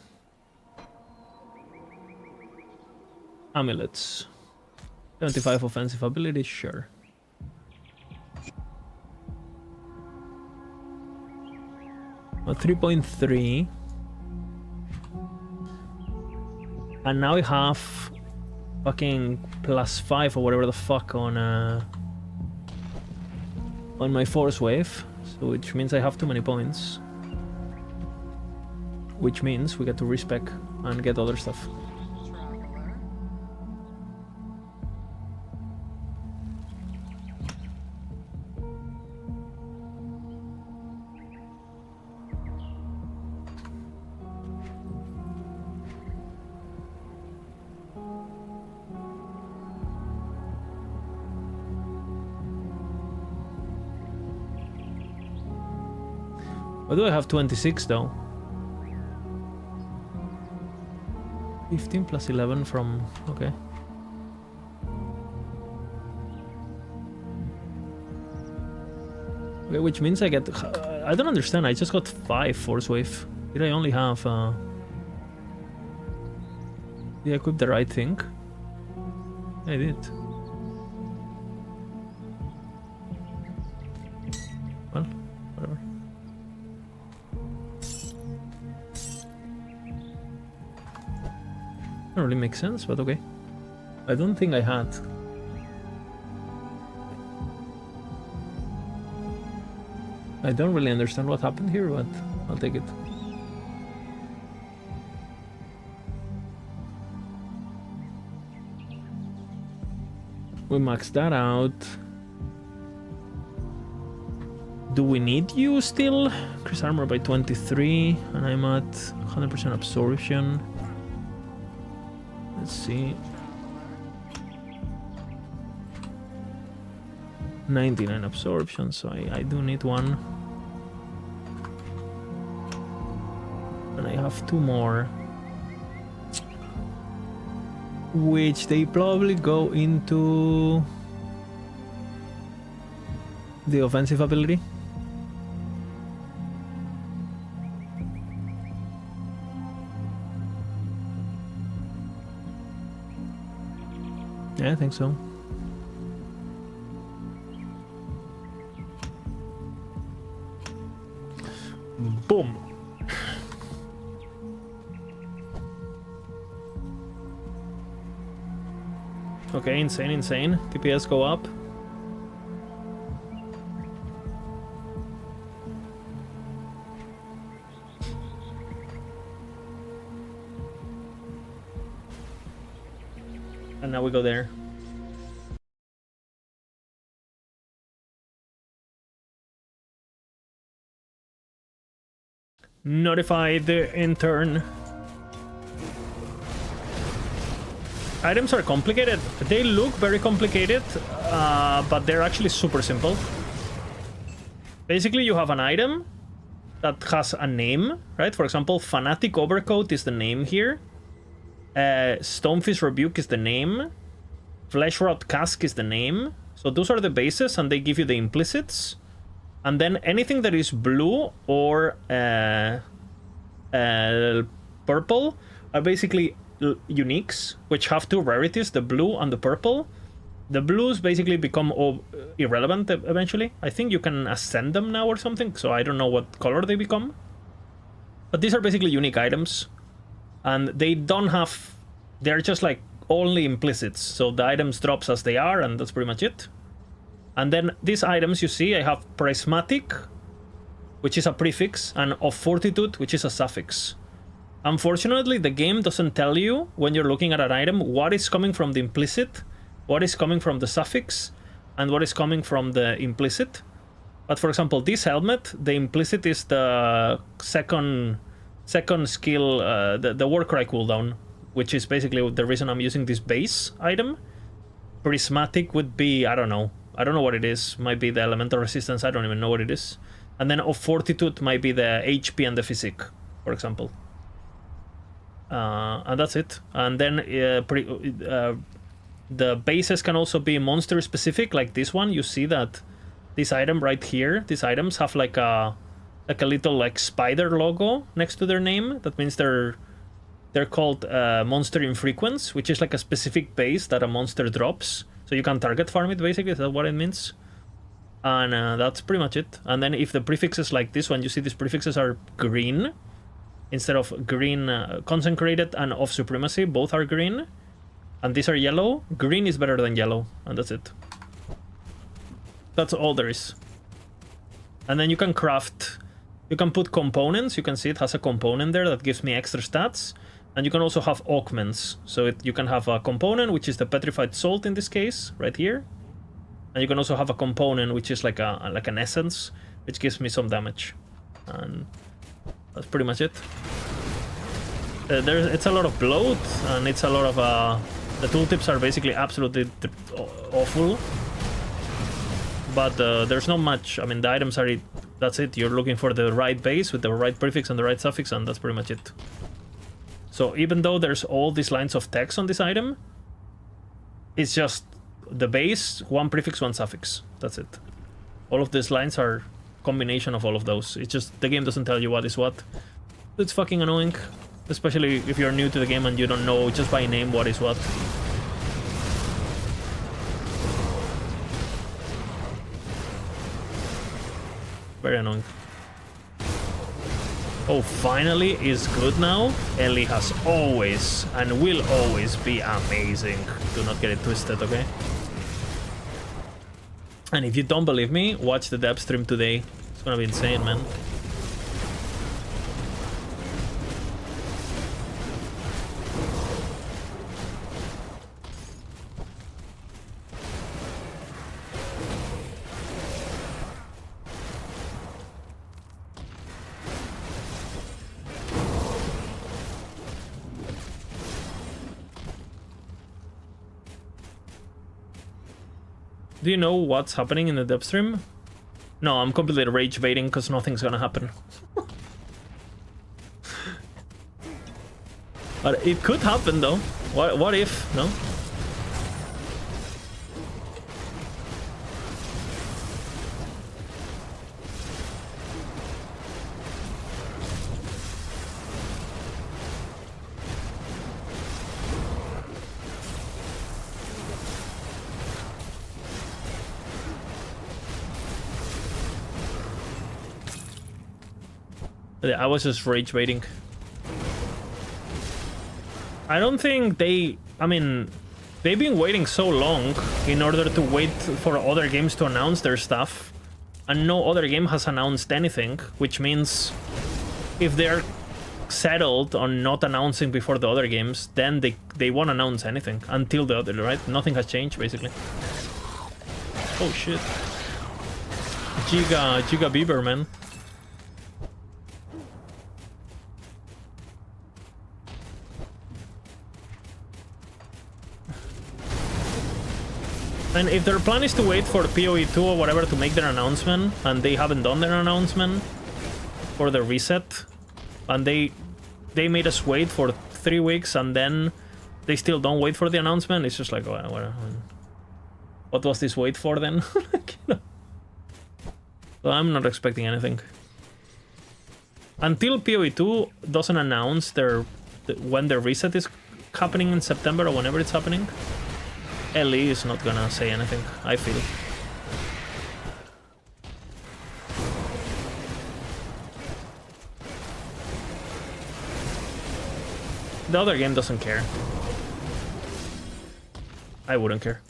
Amulets. 75 offensive ability, sure. Oh, 3.3. And now I have fucking +5 or whatever the fuck on my force wave, so which means I have too many points. Which means we get to respec and get other stuff. Why do I have 26 though? 15 plus 11 from... okay. Okay, which means I get... I don't understand, I just got 5 force wave. Did I only have... Did I equip the right thing? I did. Well, whatever. Doesn't really make sense, but okay. I don't think I had. I don't really understand what happened here, but I'll take it. We maxed that out. Do we need you still? Increase armor by 23, and I'm at 100% absorption. Let's see. 99 absorption, so I do need one. And I have 2 more. Which they probably go into the offensive ability. Yeah, I think so. Boom. Okay, insane, insane. DPS go up. And now we go there. Notify the intern. Items are complicated. They look very complicated, but they're actually super simple. Basically, you have an item that has a name, right? For example, Fanatic Overcoat is the name here. Stonefish Rebuke is the name. Fleshrot Cask is the name. So those are the bases, and they give you the implicits. And then anything that is blue or purple are basically uniques, which have 2 rarities, the blue and the purple. The blues basically become irrelevant eventually. I think you can ascend them now or something, so I don't know what color they become. But these are basically unique items. And they don't have... They're just like only implicits. So the items drops as they are, and that's pretty much it. And then these items, you see, I have prismatic, which is a prefix, and of fortitude, which is a suffix. Unfortunately, the game doesn't tell you, when you're looking at an item, what is coming from the implicit, what is coming from the suffix, and what is coming from the implicit. But for example, this helmet, the implicit is the second skill, the Warcry cooldown, which is basically the reason I'm using this base item. Prismatic would be, I don't know what it is. Might be the elemental resistance, I don't even know what it is. And then of fortitude might be the HP and the physique, for example. And that's it. And then the bases can also be monster specific, like this one. You see that this item right here, these items have like a little like spider logo next to their name. That means they're called monster infrequence, which is like a specific base that a monster drops. So you can target farm it, basically. Is that what it means? And that's pretty much it. And then if the prefixes like this one, you see these prefixes are green instead of green consecrated and of supremacy. Both are green. And these are yellow. Green is better than yellow. And that's it. That's all there is. And then you can craft... You can put components. You can see it has a component there that gives me extra stats. And you can also have augments. So you can have a component, which is the petrified salt in this case, right here. And you can also have a component, which is like an essence, which gives me some damage. And that's pretty much it. It's a lot of bloat, and it's a lot of... the tooltips are basically absolutely awful. But there's not much. I mean, the items are... That's it. You're looking for the right base with the right prefix and the right suffix, and that's pretty much it. So even though there's all these lines of text on this item, it's just the base, one prefix, one suffix. That's it. All of these lines are combination of all of those. It's just the game doesn't tell you what is what. It's fucking annoying, especially if you're new to the game and you don't know just by name what is what. Very annoying. Oh, finally is good now. Ellie has always and will always be amazing. Do not get it twisted, okay? And if you don't believe me, watch the dev stream today. It's gonna be insane, man. Do you know what's happening in the dev stream? No, I'm completely rage baiting because nothing's gonna happen. But it could happen though. What if, no? I was just rage baiting. I don't think they... I mean, they've been waiting so long in order to wait for other games to announce their stuff. And no other game has announced anything, which means if they're settled on not announcing before the other games, then they won't announce anything until the other, right? Nothing has changed, basically. Oh, shit. Giga Bieber, man. And if their plan is to wait for PoE 2 or whatever to make their announcement, and they haven't done their announcement for the reset, and they made us wait for 3 weeks, and then they still don't wait for the announcement, it's just like, what was this wait for then? So I'm not expecting anything. Until PoE 2 doesn't announce when the reset is happening in September or whenever it's happening, Ellie is not gonna say anything, I feel. The other game doesn't care. I wouldn't care.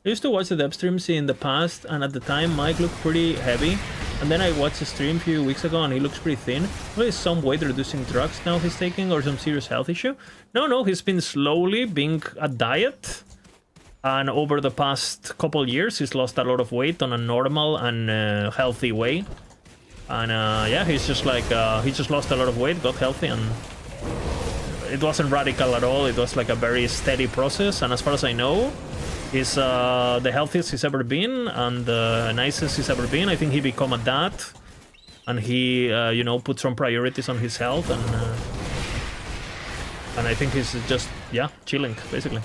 I used to watch the dev streams in the past, and at the time Mike looked pretty heavy. And then I watched a stream a few weeks ago and he looks pretty thin. Maybe some weight reducing drugs now he's taking or some serious health issue. No, he's been slowly being a diet. And over the past couple years, he's lost a lot of weight on a normal and healthy way. And yeah, he's just like, he just lost a lot of weight, got healthy, and it wasn't radical at all. It was like a very steady process. And as far as I know, he's the healthiest he's ever been and the nicest he's ever been. I think he became a dad, and he, you know, put some priorities on his health, and I think he's just, yeah, chilling, basically.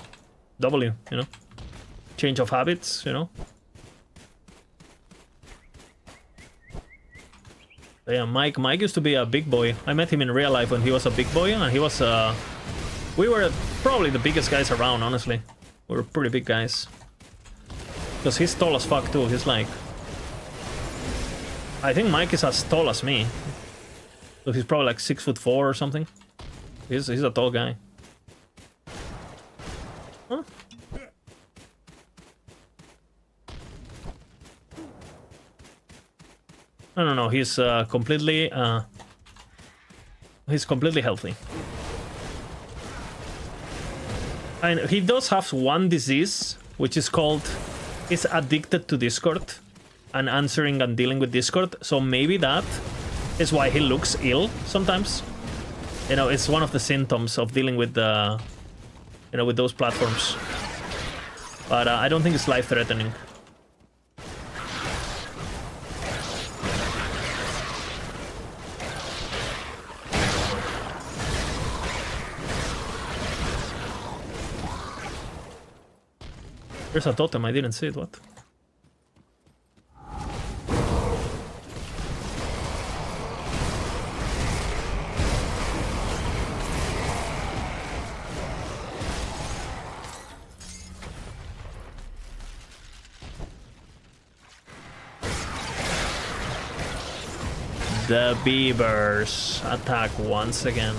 W, you know, change of habits, you know. Yeah, Mike used to be a big boy. I met him in real life when he was a big boy, and he was, we were probably the biggest guys around, honestly. We were pretty big guys. Because he's tall as fuck too, he's like... I think Mike is as tall as me. So he's probably like 6'4" or something. He's a tall guy. Huh? No, he's completely healthy. And he does have one disease, which is called, he's addicted to Discord and answering and dealing with Discord. So maybe that is why he looks ill sometimes. You know, it's one of the symptoms of dealing with the, you know, with those platforms. But I don't think it's life-threatening. There's a totem, I didn't see it, what? The beavers attack once again.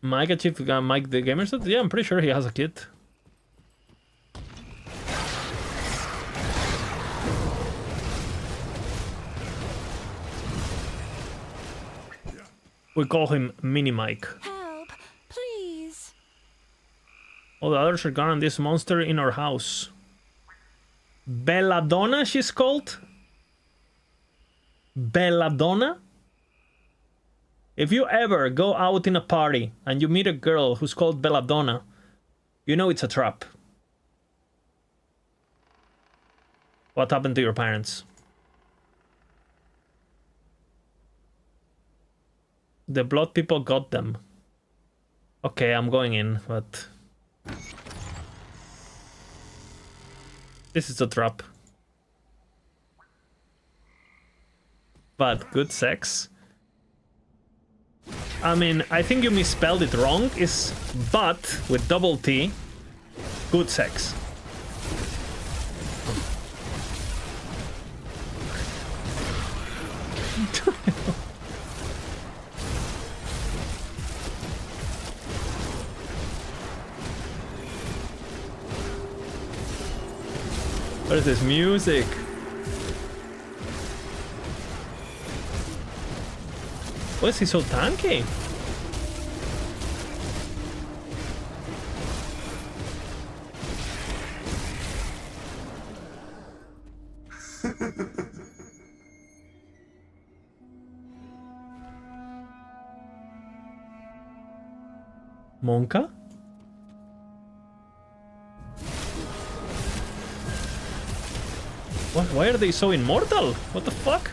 Mike achieved Mike the gamer set? Yeah, I'm pretty sure he has a kid. We call him Mini Mike. Help, please. All the others are gone and this monster in our house. Belladonna, she's called? Belladonna? If you ever go out in a party and you meet a girl who's called Belladonna, you know it's a trap. What happened to your parents? The blood people got them. Okay, I'm going in, but... this is a trap. But good sex. I mean, I think you misspelled it wrong. It's but with double T. Good sex. What is this music? Why is he so tanky? Monka? What? Why are they so immortal? What the fuck?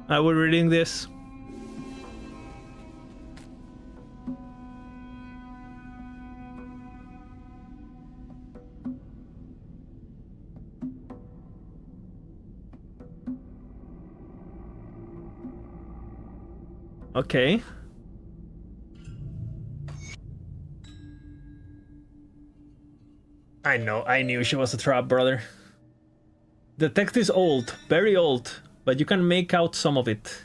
Are we reading this? Okay. I knew she was a trap, brother. The text is old, very old, but you can make out some of it.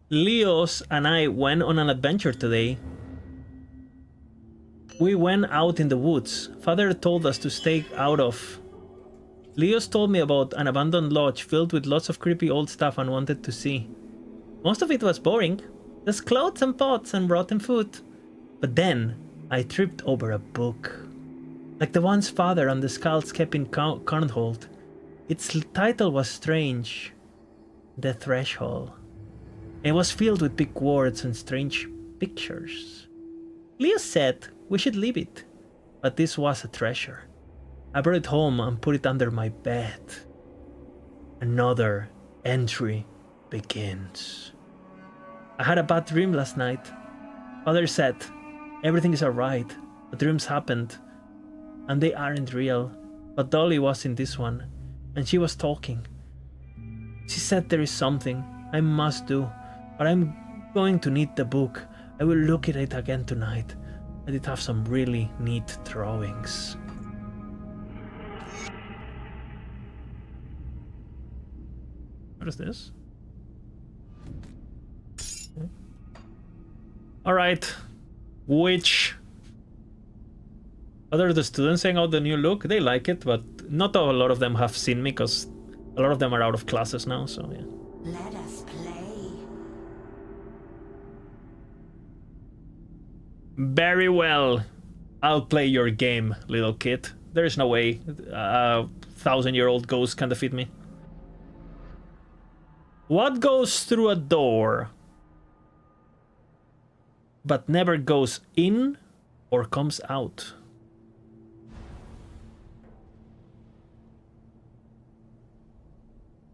Leos and I went on an adventure today. We went out in the woods. Father told us to stay out of. Leos told me about an abandoned lodge filled with lots of creepy old stuff and wanted to see. Most of it was boring. Just clothes and pots and rotten food. But then I tripped over a book. Like the ones Father and the Skulls kept in Cornhold. Its title was strange. The Threshold. It was filled with big words and strange pictures. Leo said we should leave it, but this was a treasure. I brought it home and put it under my bed. Another entry begins. I had a bad dream last night. Father said, everything is alright. The dreams happened, and they aren't real. But Dolly was in this one, and she was talking. She said there is something I must do, but I'm going to need the book. I will look at it again tonight. I did have some really neat drawings. What is this? Okay. Alright. Which... Other the students saying out the new look, they like it, but not a lot of them have seen me because a lot of them are out of classes now, so yeah. Let us play. Very well. I'll play your game, little kid. There's no way a 1,000-year-old ghost can defeat me. What goes through a door but never goes in or comes out?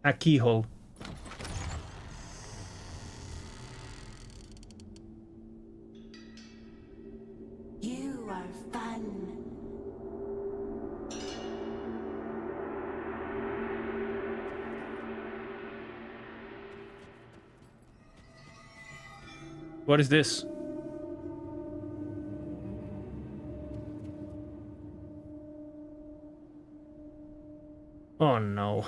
A keyhole. You are fun. What is this? Oh no.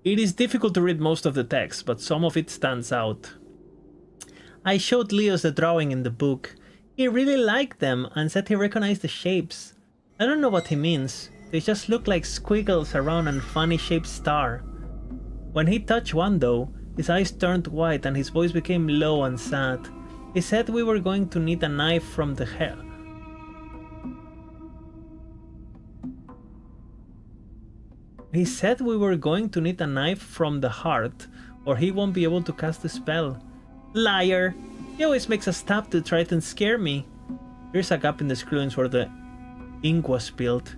It is difficult to read most of the text, but some of it stands out. I showed Leos the drawing in the book. He really liked them and said he recognized the shapes. I don't know what he means. They just look like squiggles around a funny shaped star. When he touched one though, his eyes turned white and his voice became low and sad. He said we were going to need a knife from the hair. He said we were going to need a knife from the heart, or he won't be able to cast the spell. Liar! He always makes a stab to try and scare me. Here's a gap in the screens where the ink was spilled.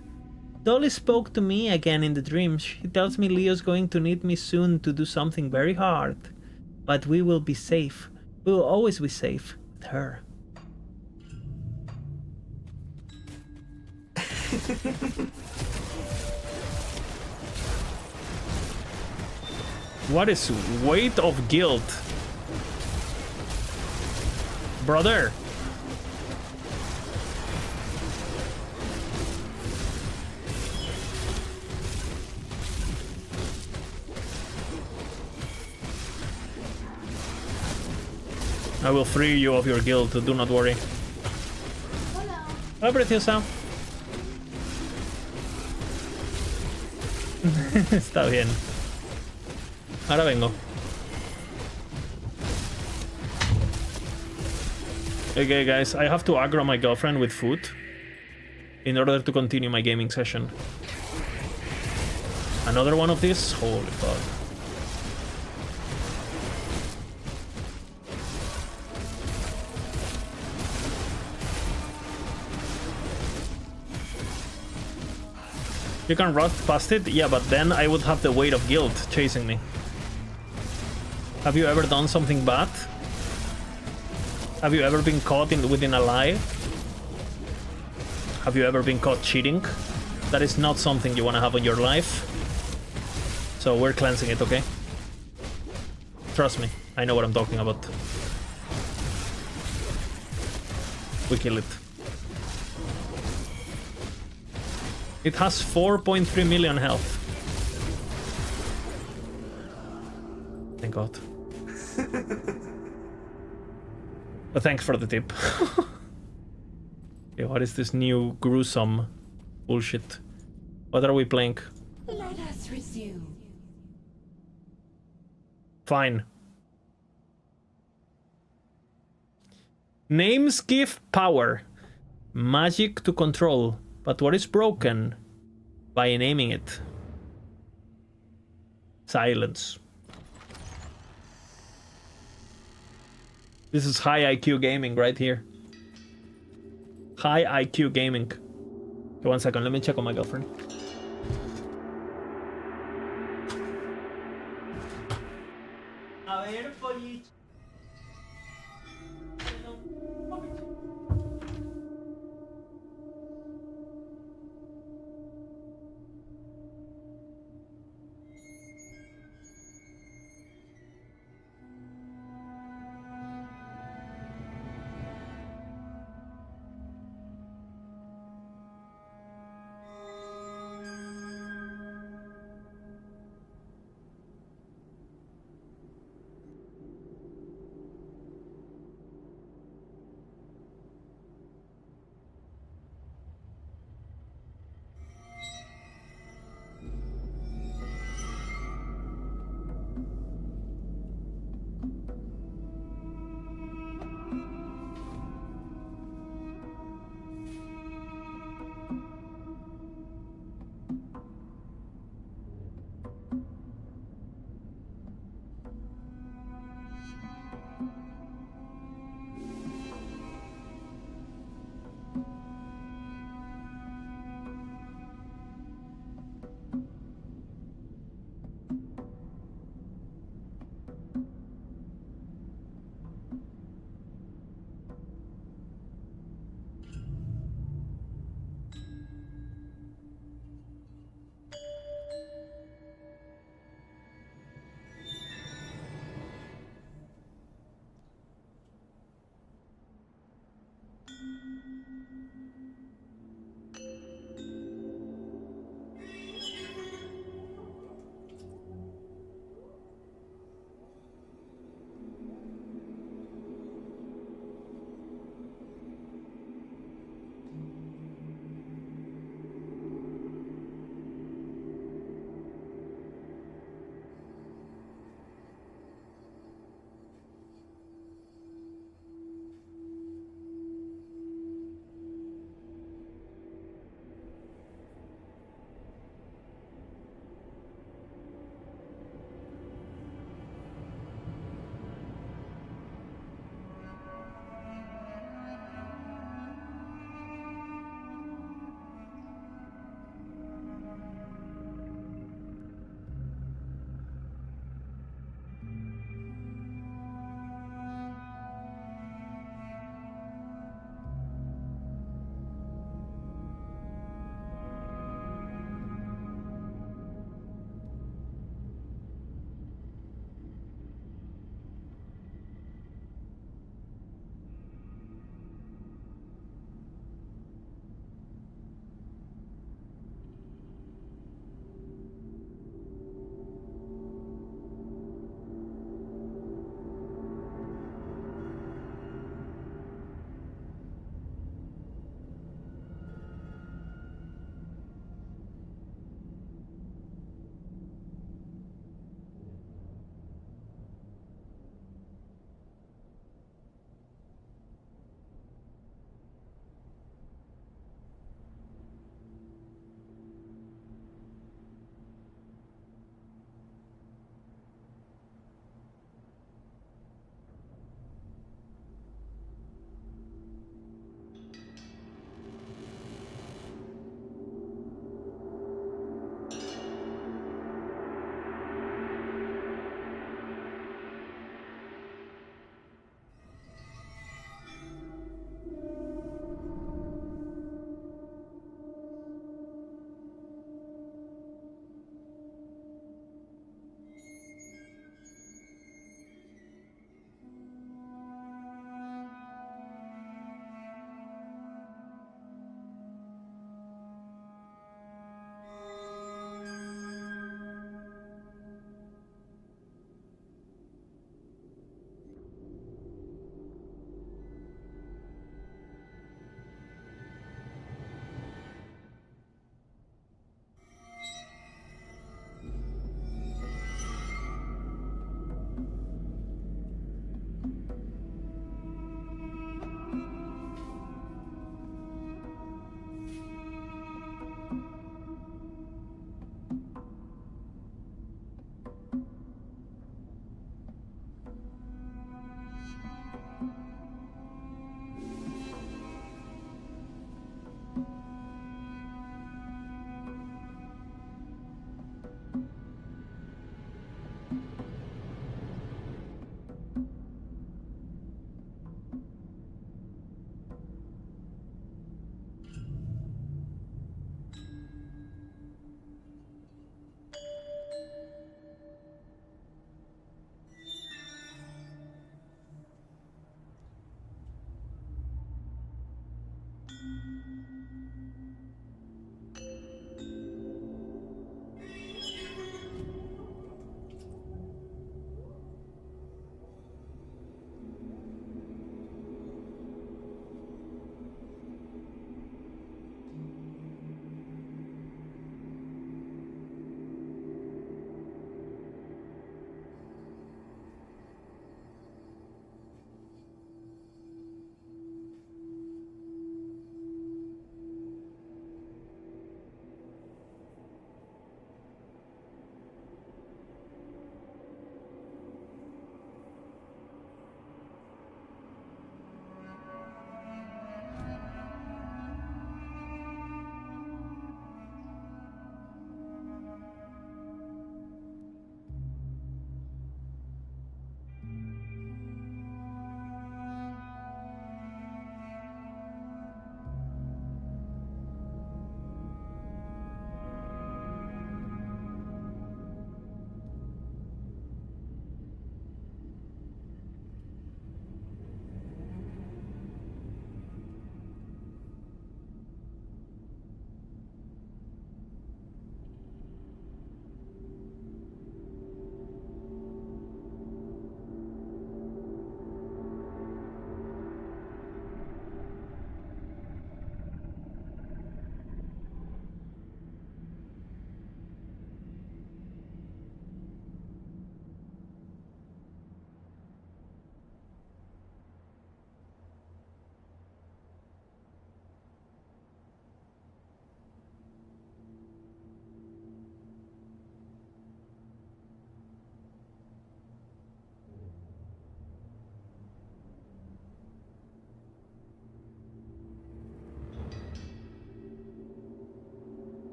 Dolly spoke to me again in the dream. She tells me Leo's going to need me soon to do something very hard. But we will be safe. We will always be safe with her. What is weight of guilt? Brother. I will free you of your guilt, do not worry. Hola, preciosa. Está bien. Ahora vengo. Okay, guys, I have to aggro my girlfriend with food in order to continue my gaming session. Another one of these? Holy fuck. You can rust past it? Yeah, but then I would have the weight of guilt chasing me. Have you ever done something bad? Have you ever been caught within a lie? Have you ever been caught cheating? That is not something you want to have in your life. So we're cleansing it, okay? Trust me, I know what I'm talking about. We kill it. It has 4.3 million health. Thank God. But thanks for the tip. Okay, what is this new gruesome bullshit? What are we playing? Let us resume. Fine. Names give power. Magic to control. But what is broken by naming it? Silence. This is high IQ gaming right here. High IQ gaming. Okay, 1 second, let me check on my girlfriend.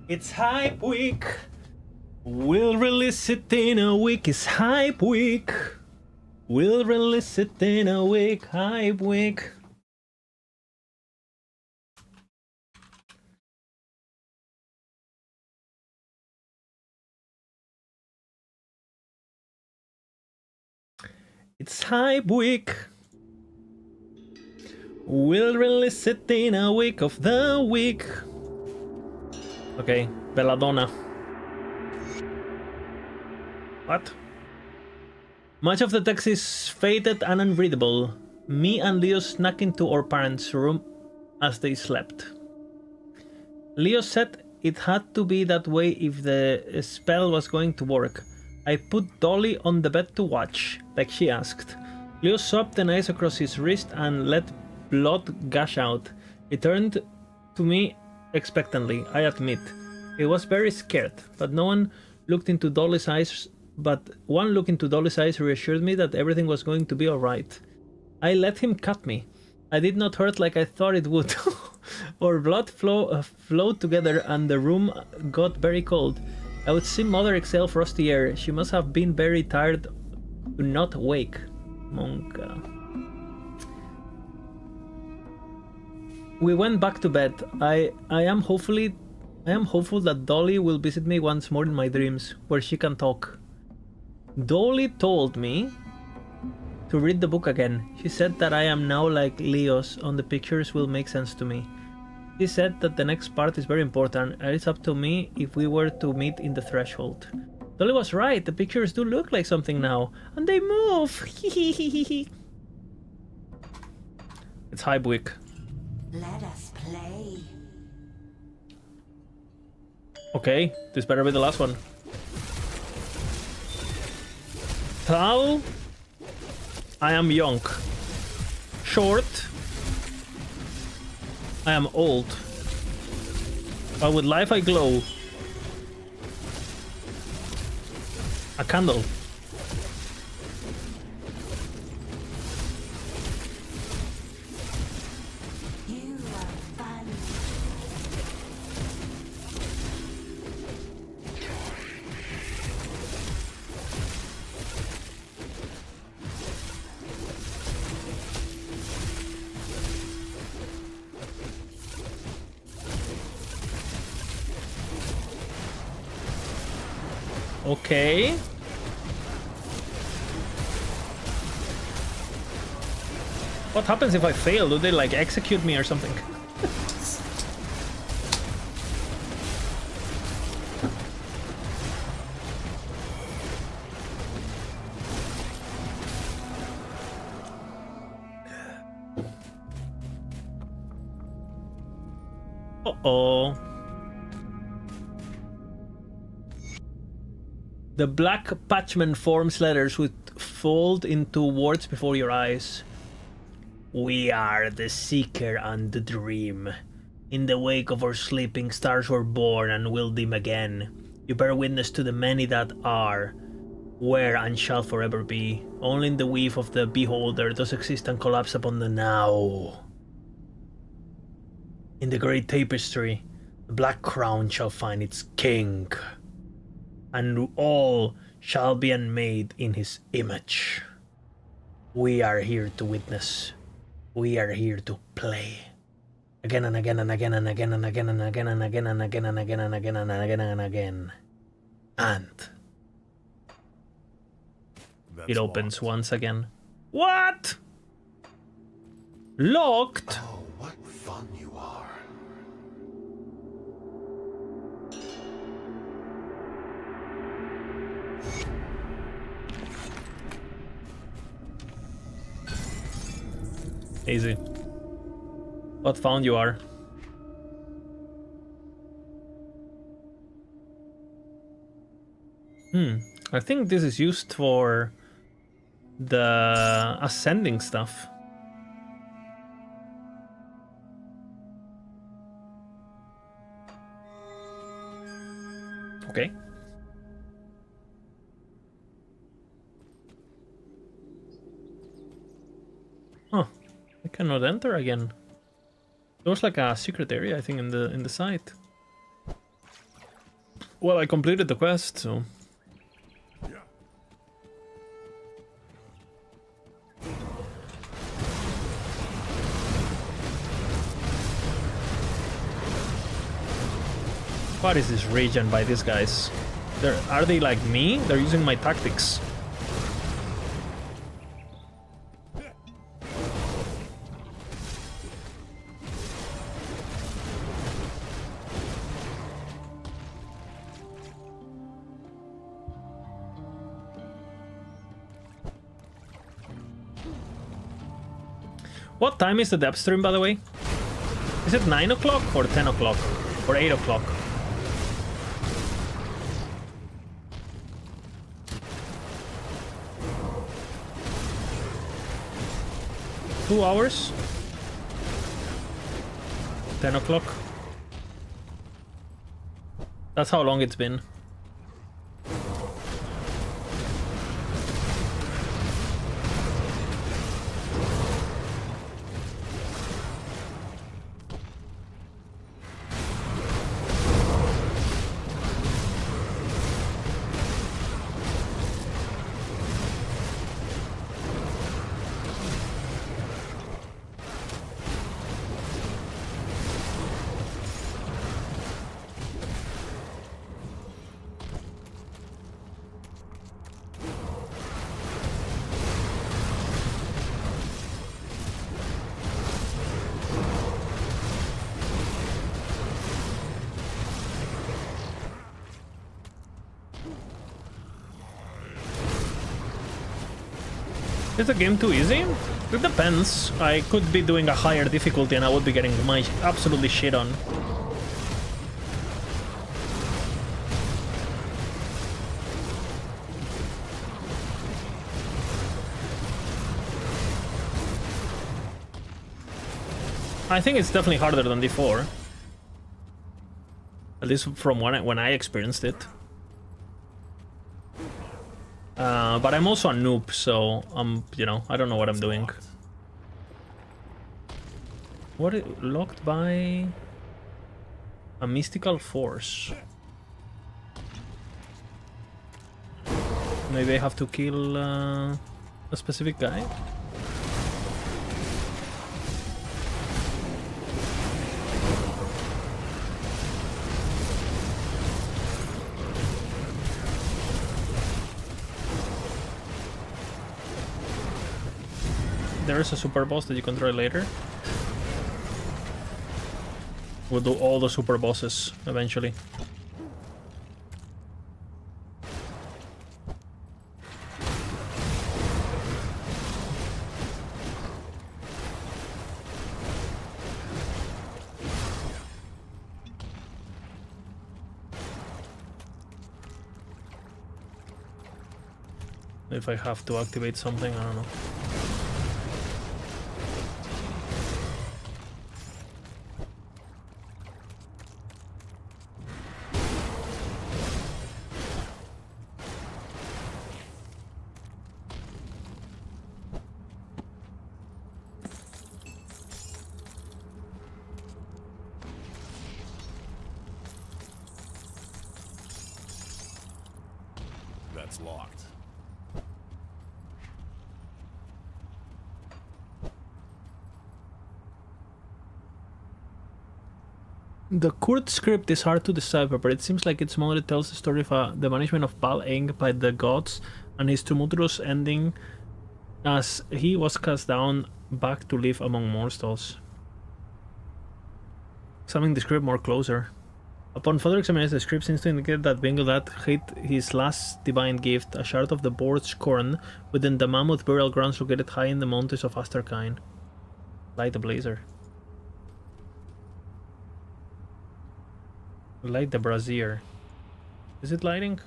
It's Hype Week. We'll release it in a week. It's Hype Week. We'll release it in a week. Hype Week. It's Hype Week. We'll release it in a week of the week. Okay, Belladonna. What? Much of the text is faded and unreadable. Me and Leo snuck into our parents' room as they slept. Leo said it had to be that way if the spell was going to work. I put Dolly on the bed to watch, like she asked. Leo swapped the knife across his wrist and let blood gush out. He turned to me expectantly, I admit. He was very scared, but one look into Dolly's eyes reassured me that everything was going to be alright. I let him cut me. I did not hurt like I thought it would. Our blood flowed together and the room got very cold. I would see Mother exhale frosty air. She must have been very tired to not wake. Monka. We went back to bed. I am hopeful that Dolly will visit me once more in my dreams, where she can talk. Dolly told me to read the book again. She said that I am now like Leos on the pictures will make sense to me. She said that the next part is very important and it's up to me if we were to meet in the threshold. Dolly was right, the pictures do look like something now. And they move! It's Hype Week. Let us play. Okay, this better be the last one. Tal, I am young. Short, I am old. But with life I glow. A candle. You are fun. Okay. What happens if I fail? Do they like execute me or something? Uh-oh. The black patchman forms letters which fold into words before your eyes. We are the seeker and the dream. In the wake of our sleeping, stars were born and will dim again. You bear witness to the many that are, were and shall forever be. Only in the weave of the beholder does exist and collapse upon the now. In the great tapestry, the black crown shall find its king, and all shall be unmade in his image. We are here to witness. We are here to play. Again and again and again and again and again and again and again and again and again and again and again and again. And it opens once again. What? Locked? Oh, what fun you are. Easy. What found you are? I think this is used for the ascending stuff. Okay. Huh. I cannot enter again. There was like a secret area, I think, in the site. Well, I completed the quest, so... What is this region by these guys? Are they like me? They're using my tactics. What time is the depth stream, by the way? Is it 9 o'clock or 10 o'clock? Or 8 o'clock? Two hours? 10 o'clock? That's how long it's been. Is the game too easy? It depends. I could be doing a higher difficulty and I would be getting my absolutely shit on. I think it's definitely harder than D4. At least from when I experienced it. But I'm also a noob, so you know, I don't know what I'm doing. What is locked by a mystical force? Maybe I have to kill a specific guy. There is a super boss that you can try later. We'll do all the super bosses eventually. If I have to activate something, I don't know. That's locked. The Kurt script is hard to decipher, but it seems like it mostly tells the story of the banishment of Bal Eng by the gods and his tumultuous ending as he was cast down back to live among mortals. Examining the script more closer. Upon further examination, the script seems to indicate that Bingodat hid his last divine gift, a shard of the Board's corn, within the mammoth burial grounds located high in the mountains of Asterkine. Light the blazer. Light the brazier. Is it lighting?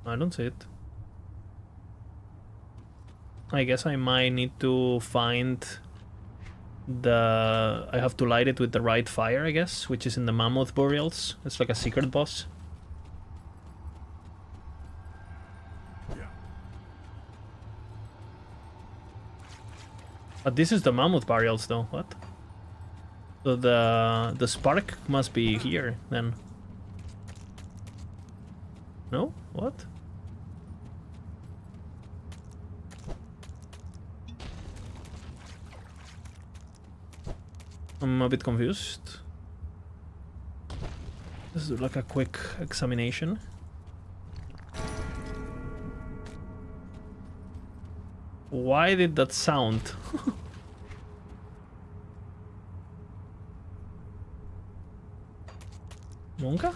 I don't see it. I guess I might need to find the... I have to light it with the right fire, I guess, which is in the mammoth burials. It's like a secret boss. But this is the mammoth burials though, what? So the spark must be here then. No? What? I'm a bit confused. This is like a quick examination. Why did that sound? Nunca?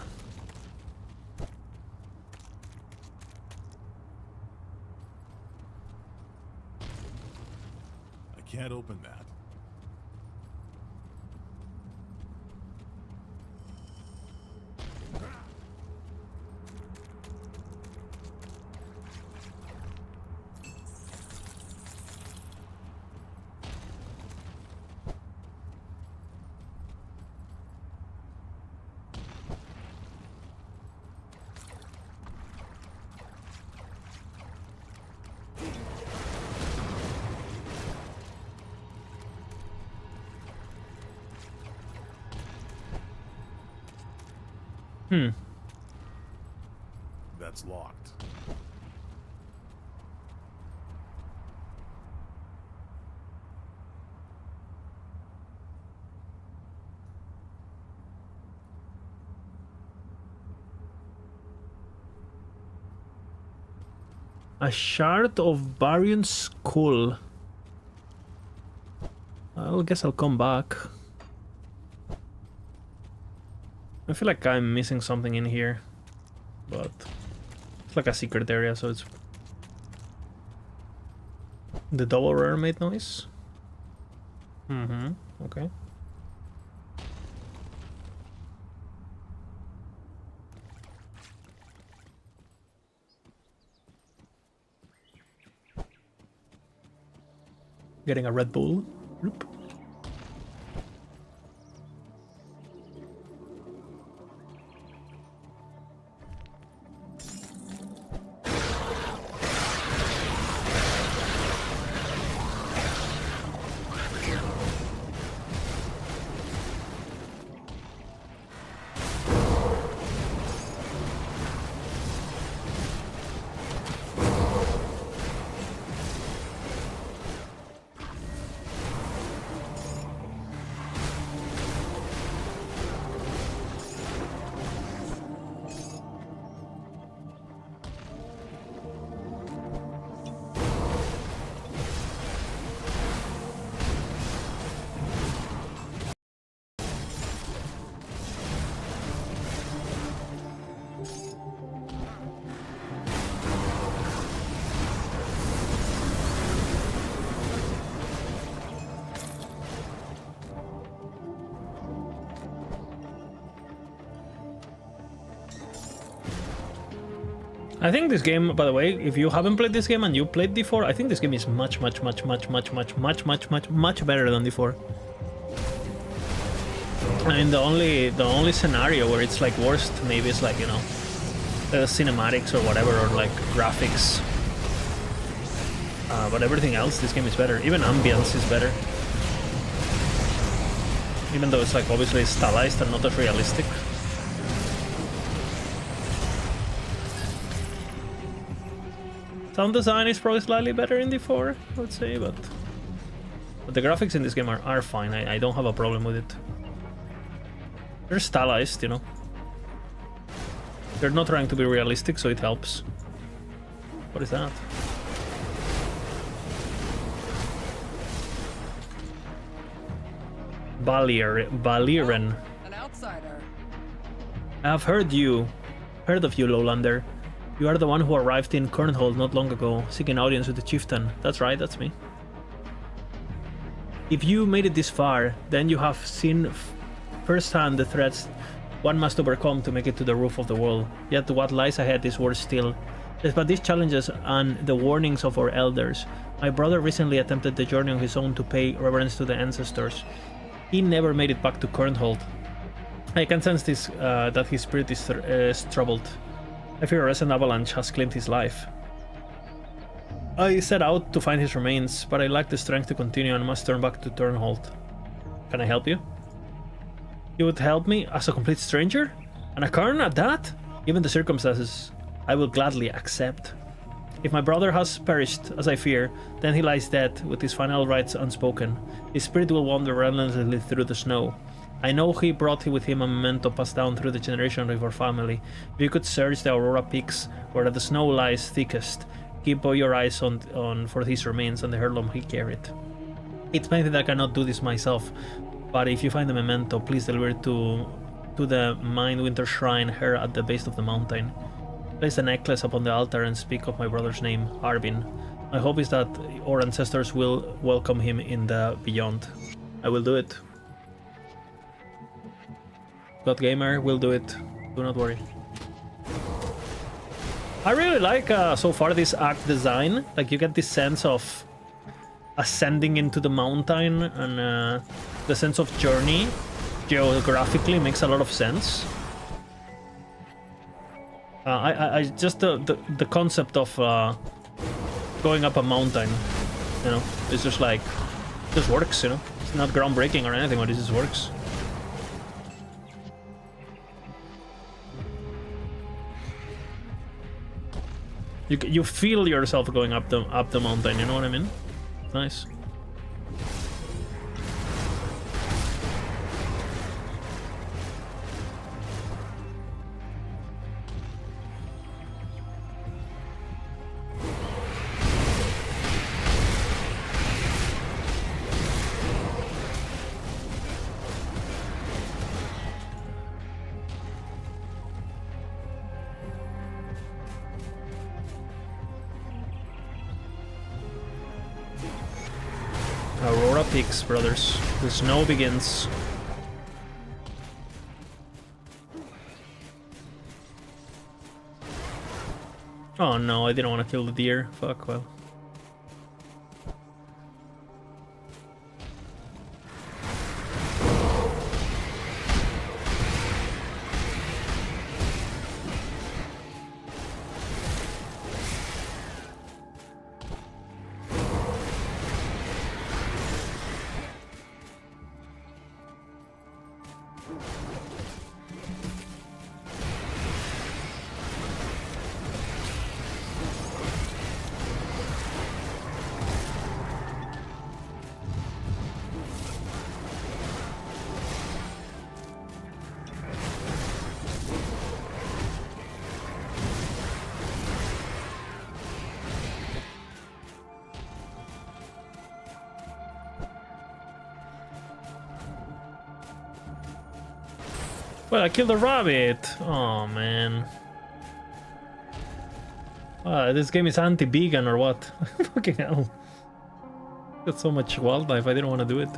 I can't open that. That's locked. A shard of Barion's skull. I guess I'll come back. I feel like I'm missing something in here, but it's like a secret area, so it's... The double rare made noise? Okay. Getting a Red Bull. Bloop. I think this game, by the way, if you haven't played this game and you played D4, I think this game is much better than D4. I mean, the only scenario where it's like worst maybe is like, you know, cinematics or whatever, or like graphics. But everything else, this game is better. Even ambience is better. Even though it's like obviously stylized and not as realistic. Sound design is probably slightly better in D4, I would say, but the graphics in this game are fine. I don't have a problem with it. They're stylized, you know. They're not trying to be realistic, so it helps. What is that? Valiran. An outsider. I have heard of you, Lowlander. You are the one who arrived in Kernhold not long ago, seeking audience with the chieftain. That's right, that's me. If you made it this far, then you have seen firsthand the threats one must overcome to make it to the roof of the wall. Yet what lies ahead is worse still. Despite these challenges and the warnings of our elders, my brother recently attempted the journey on his own to pay reverence to the ancestors. He never made it back to Kernhold. I can sense this, that his spirit is troubled. I fear a recent avalanche has claimed his life. I set out to find his remains, but I lack the strength to continue and must turn back to Turnholt. Can I help you? You would help me as a complete stranger? And a Karn at that? Given the circumstances, I will gladly accept. If my brother has perished, as I fear, then he lies dead, with his final rites unspoken. His spirit will wander relentlessly through the snow. I know he brought with him a memento passed down through the generation of our family. If you could search the Aurora peaks, where the snow lies thickest, keep your eyes on for his remains and the heirloom he carried. It's painful that I cannot do this myself, but if you find the memento, please deliver it to the Mindwinter Shrine here at the base of the mountain. Place the necklace upon the altar and speak of my brother's name, Arvin. My hope is that our ancestors will welcome him in the beyond. I will do it. God Gamer will do it. Do not worry. I really like so far this act design. Like, you get this sense of ascending into the mountain, and the sense of journey geographically makes a lot of sense. I just the concept of going up a mountain, you know, it's just like, this works, you know. It's not groundbreaking or anything, but it just works. You feel yourself going up the mountain, you know what I mean? Nice. Aurora Peaks, brothers. The snow begins. Oh no, I didn't want to kill the deer. Fuck, well. Well, I killed a rabbit. Oh man. This game is anti-vegan or what? Fucking hell. Got so much wildlife, I didn't want to do it.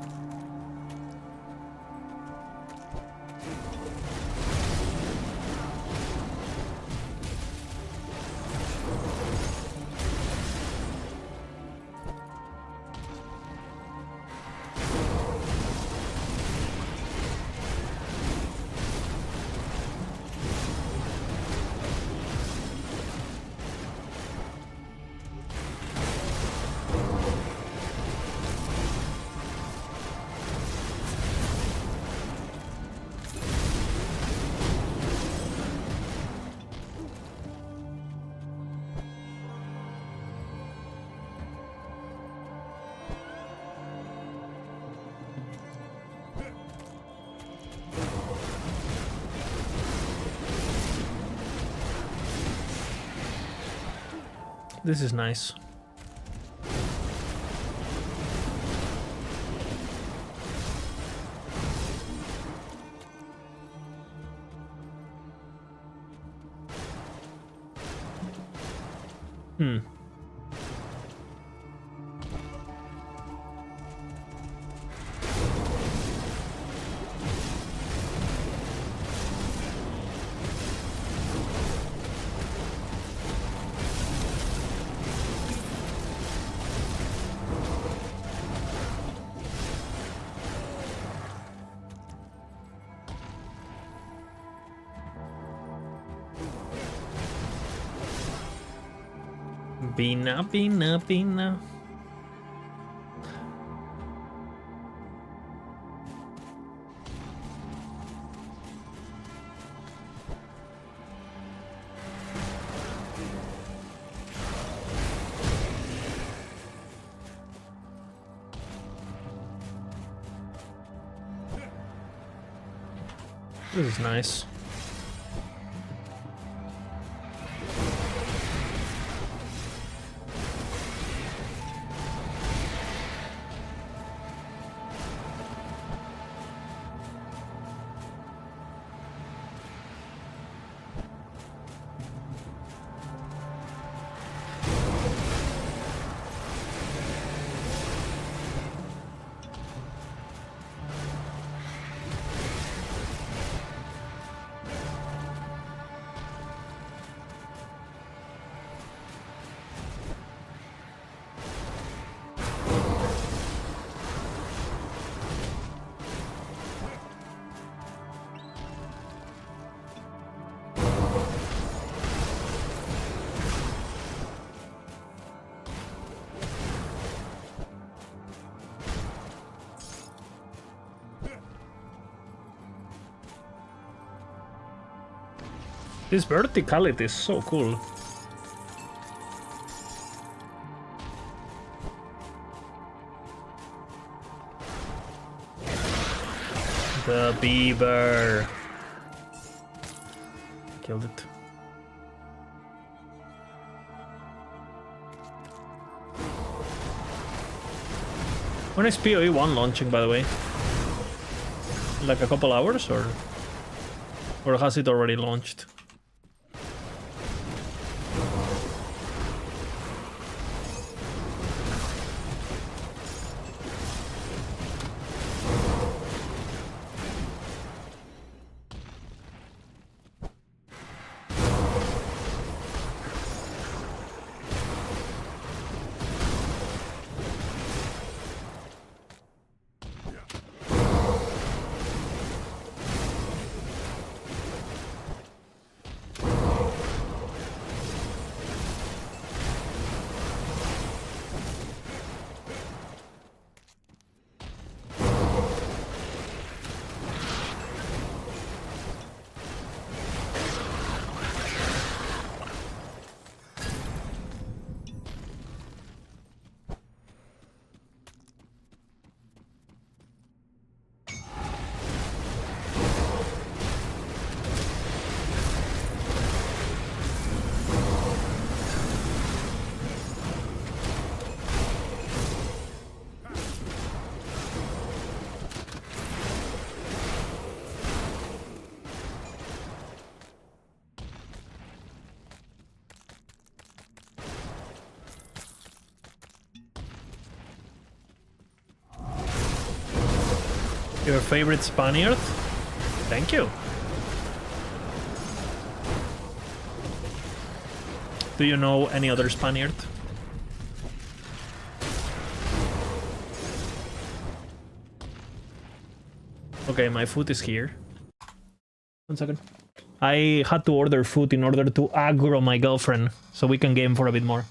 This is nice. Bina, bina, bina. This is nice. This verticality is so cool. The beaver. Killed it. When is PoE 1 launching, by the way? Like a couple hours, or has it already launched? Your favorite Spaniard? Thank you. Do you know any other Spaniard? Okay, my food is here. 1 second. I had to order food in order to aggro my girlfriend so we can game for a bit more.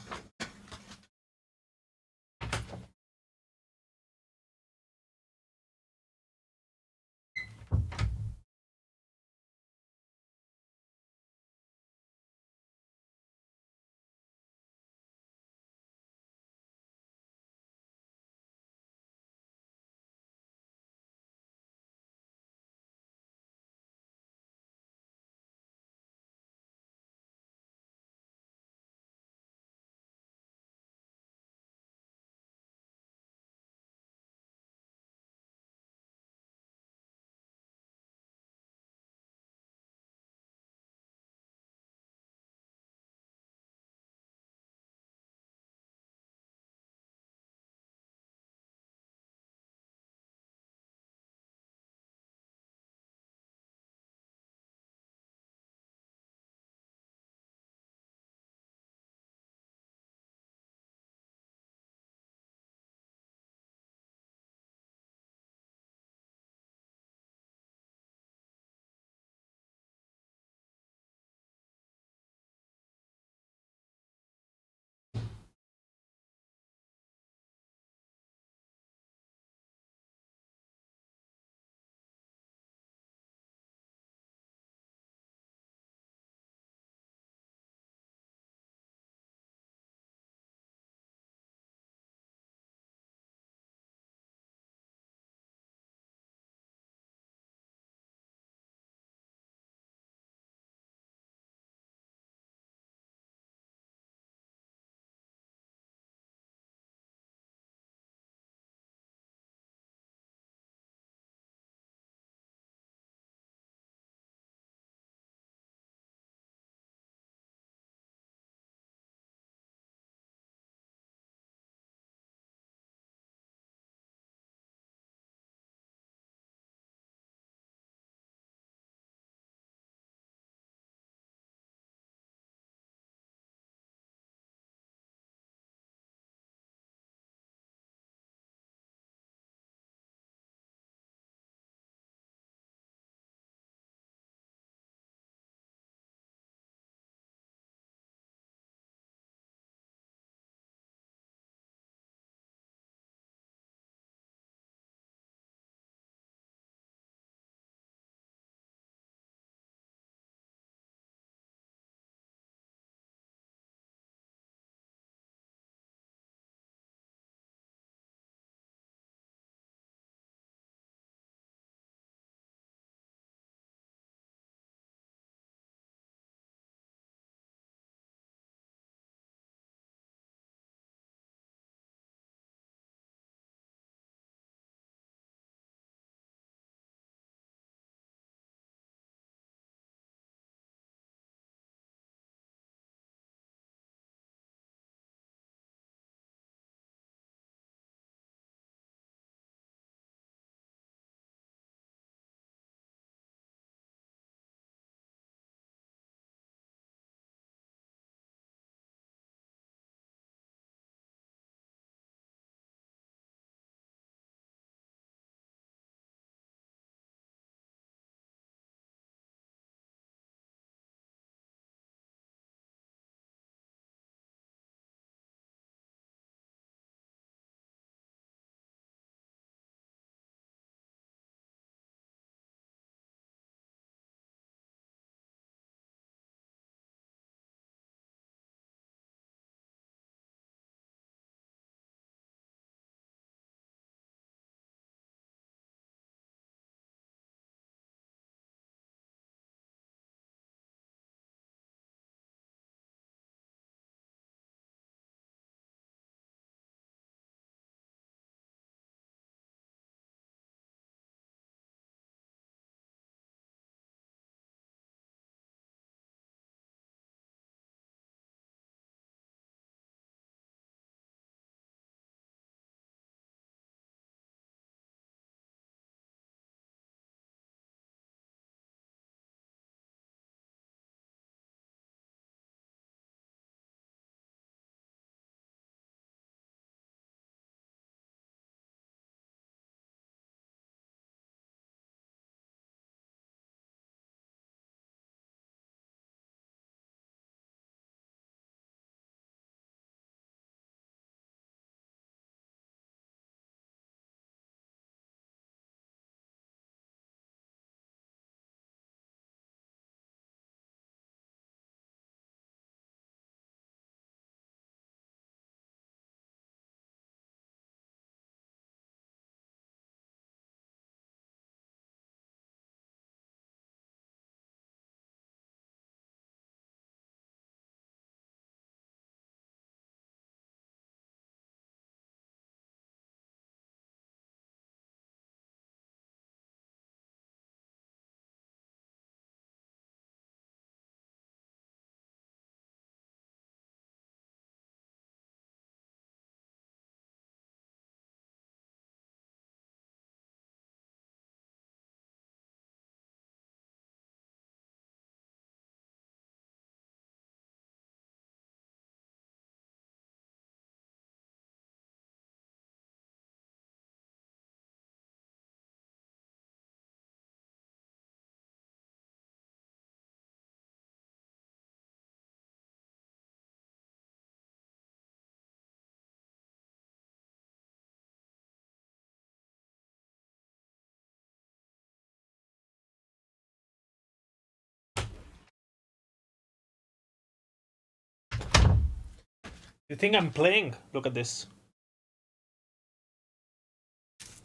You think I'm playing? Look at this.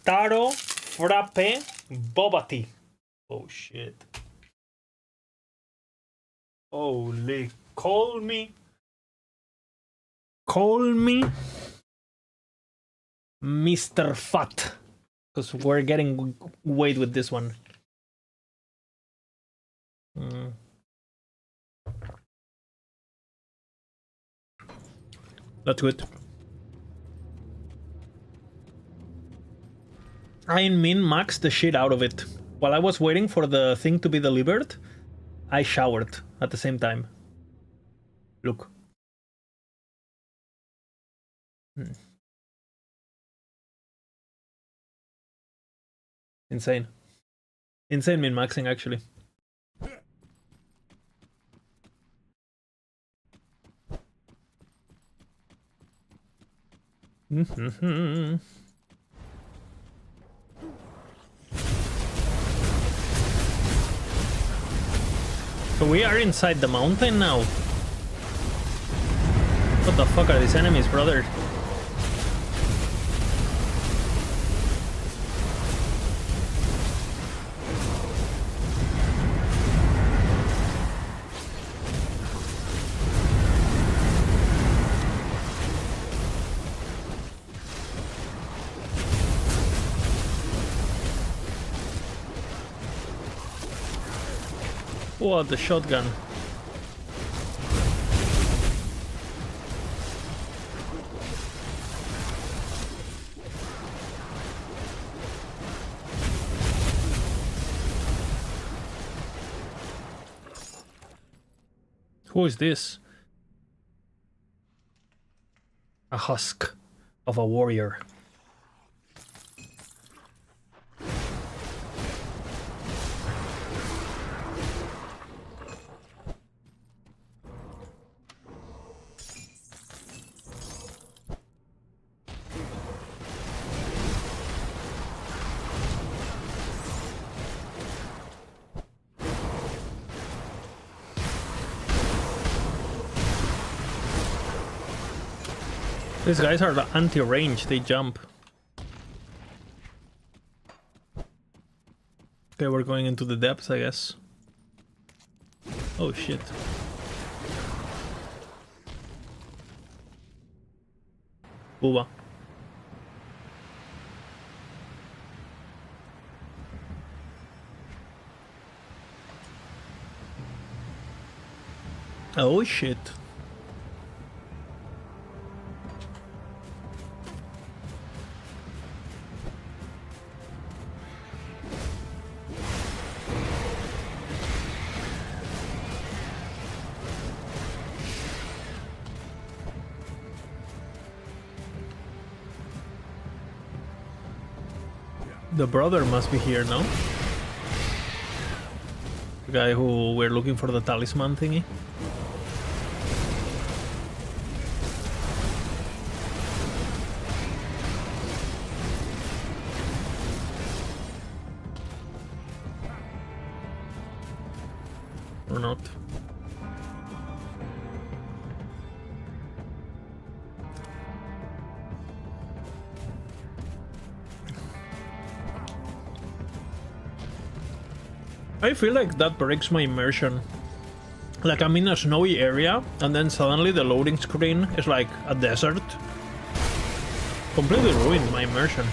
Taro Frappe Boba Tea. Oh shit. Holy, call me Mr. Fat, because we're getting weight with this one. That's good. I min-maxed the shit out of it. While I was waiting for the thing to be delivered, I showered at the same time. Look. Insane. Insane min-maxing, actually. So we are inside the mountain now. What the fuck are these enemies, brother? What, the shotgun? Who is this? A husk of a warrior. These guys are the anti-range, they jump. Okay, we're going into the depths, I guess. Oh shit. Booba. Oh shit. The brother must be here, no? The guy who we're looking for the talisman thingy. Or not. I feel like that breaks my immersion. Like I'm in a snowy area and then suddenly the loading screen is like a desert. Completely ruined my immersion.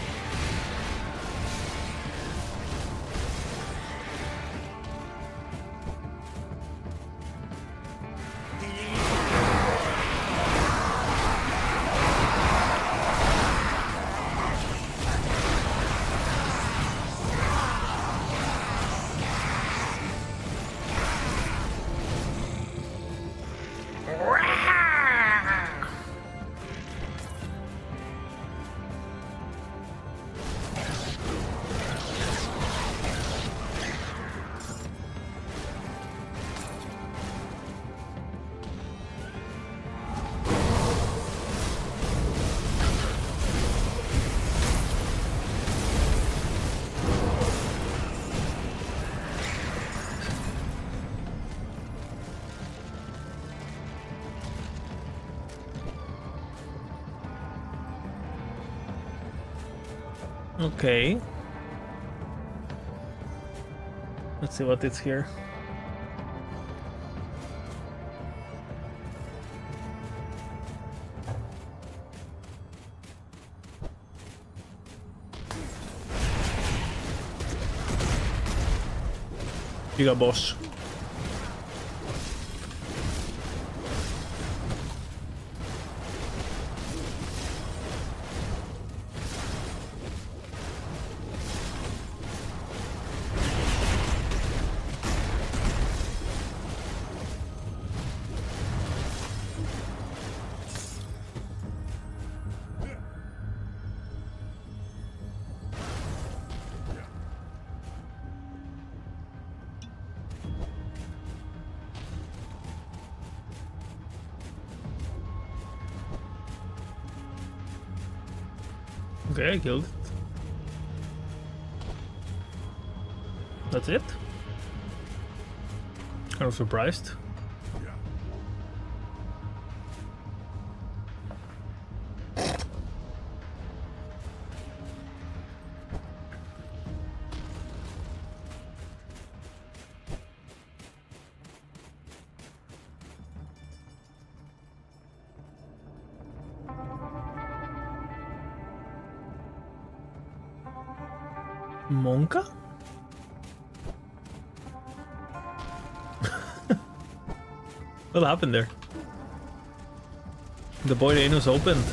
Okay. Let's see what is here. Giga boss. Okay, I killed it. That's it? Kind of surprised. Monka? What happened there? The boy anus opened.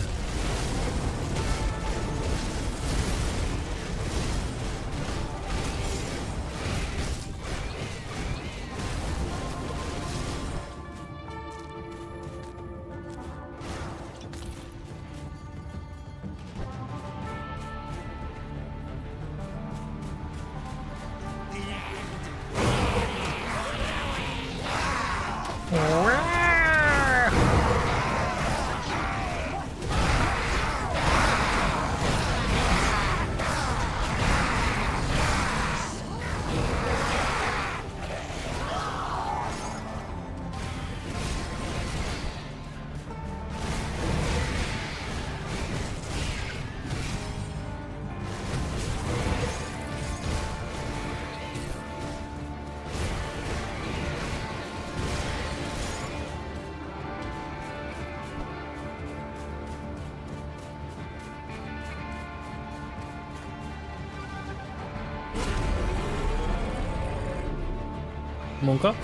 Monka?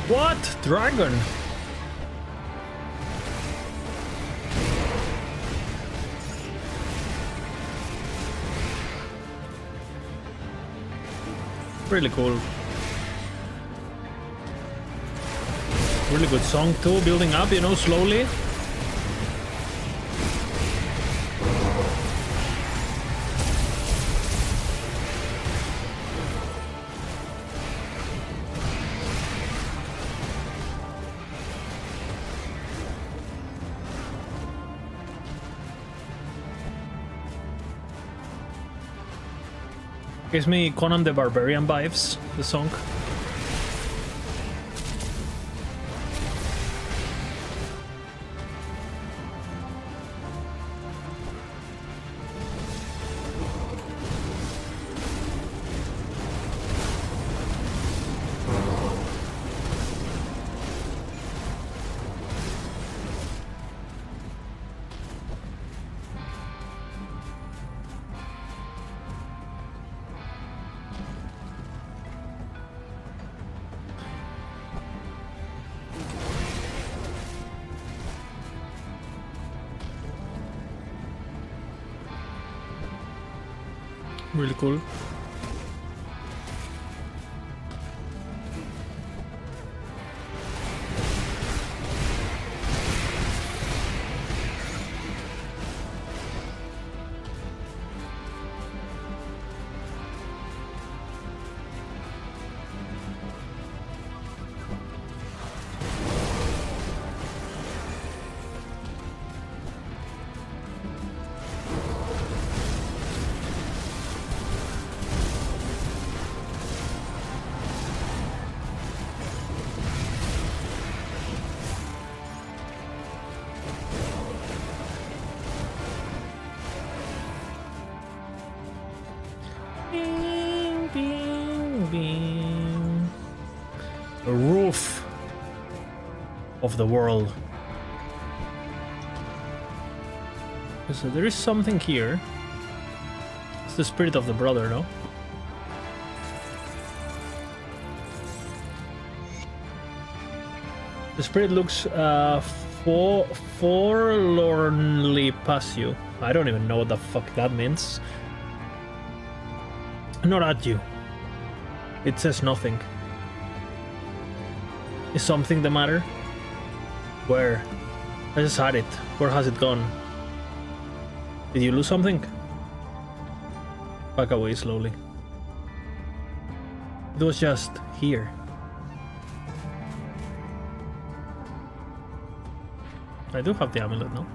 What? Dragon? Really cool. Really good song too, building up, you know, slowly. Gives me Conan the Barbarian vibes, the song. Really cool. of the world. So there is something here. It's the spirit of the brother, no? The spirit looks forlornly past you. I don't even know what the fuck that means. Not at you. It says nothing. Is something the matter? Where? I just had it. Where has it gone? Did you lose something? Back away slowly. It was just here. I do have the amulet, no?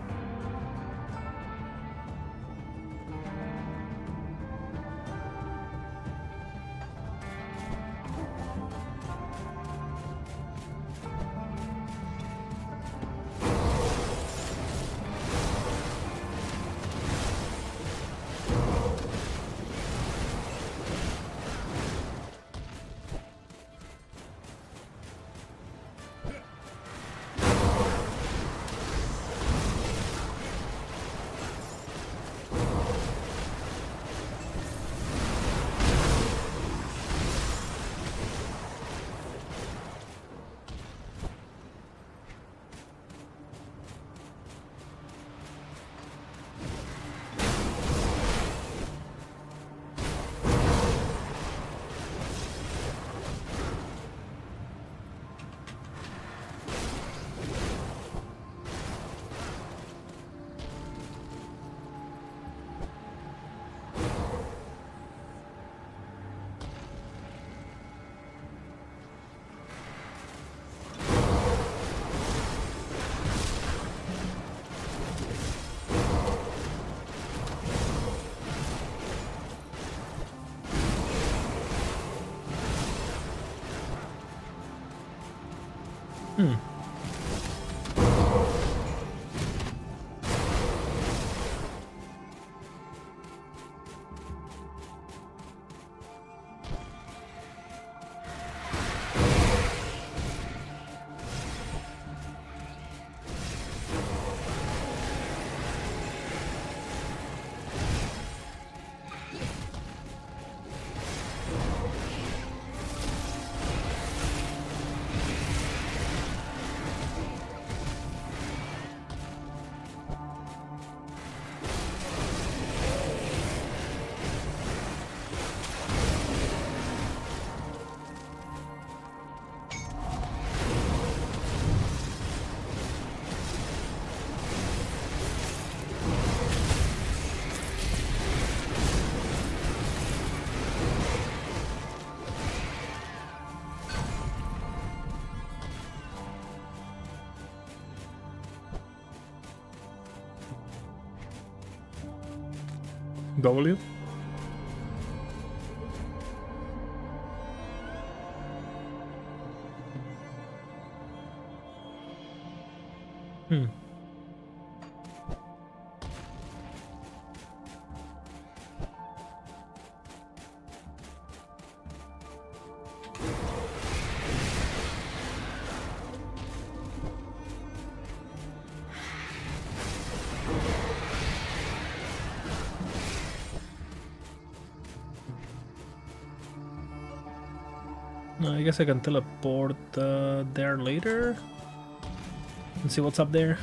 W? I guess I can teleport there later and see what's up there.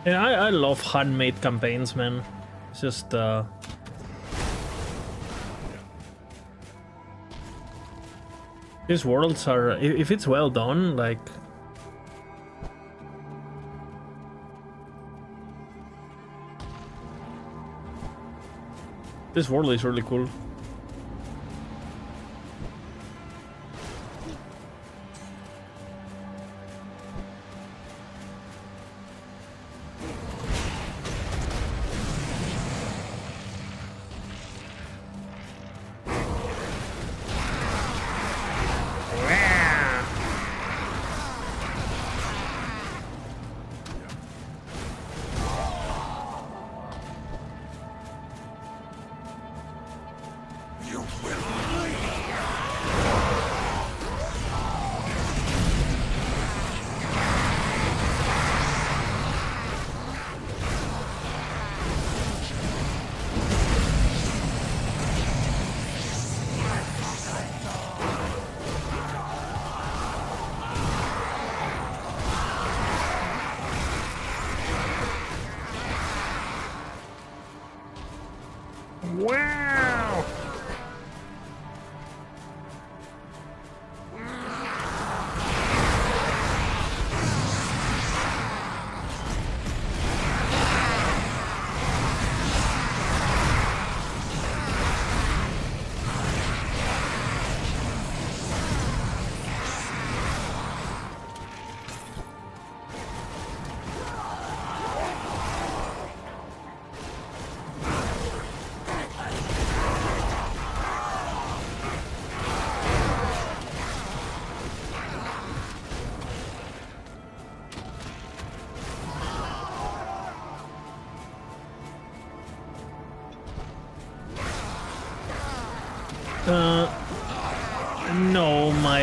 Yeah, I love handmade campaigns, man. It's just these worlds are, if it's well done, like this world is really cool.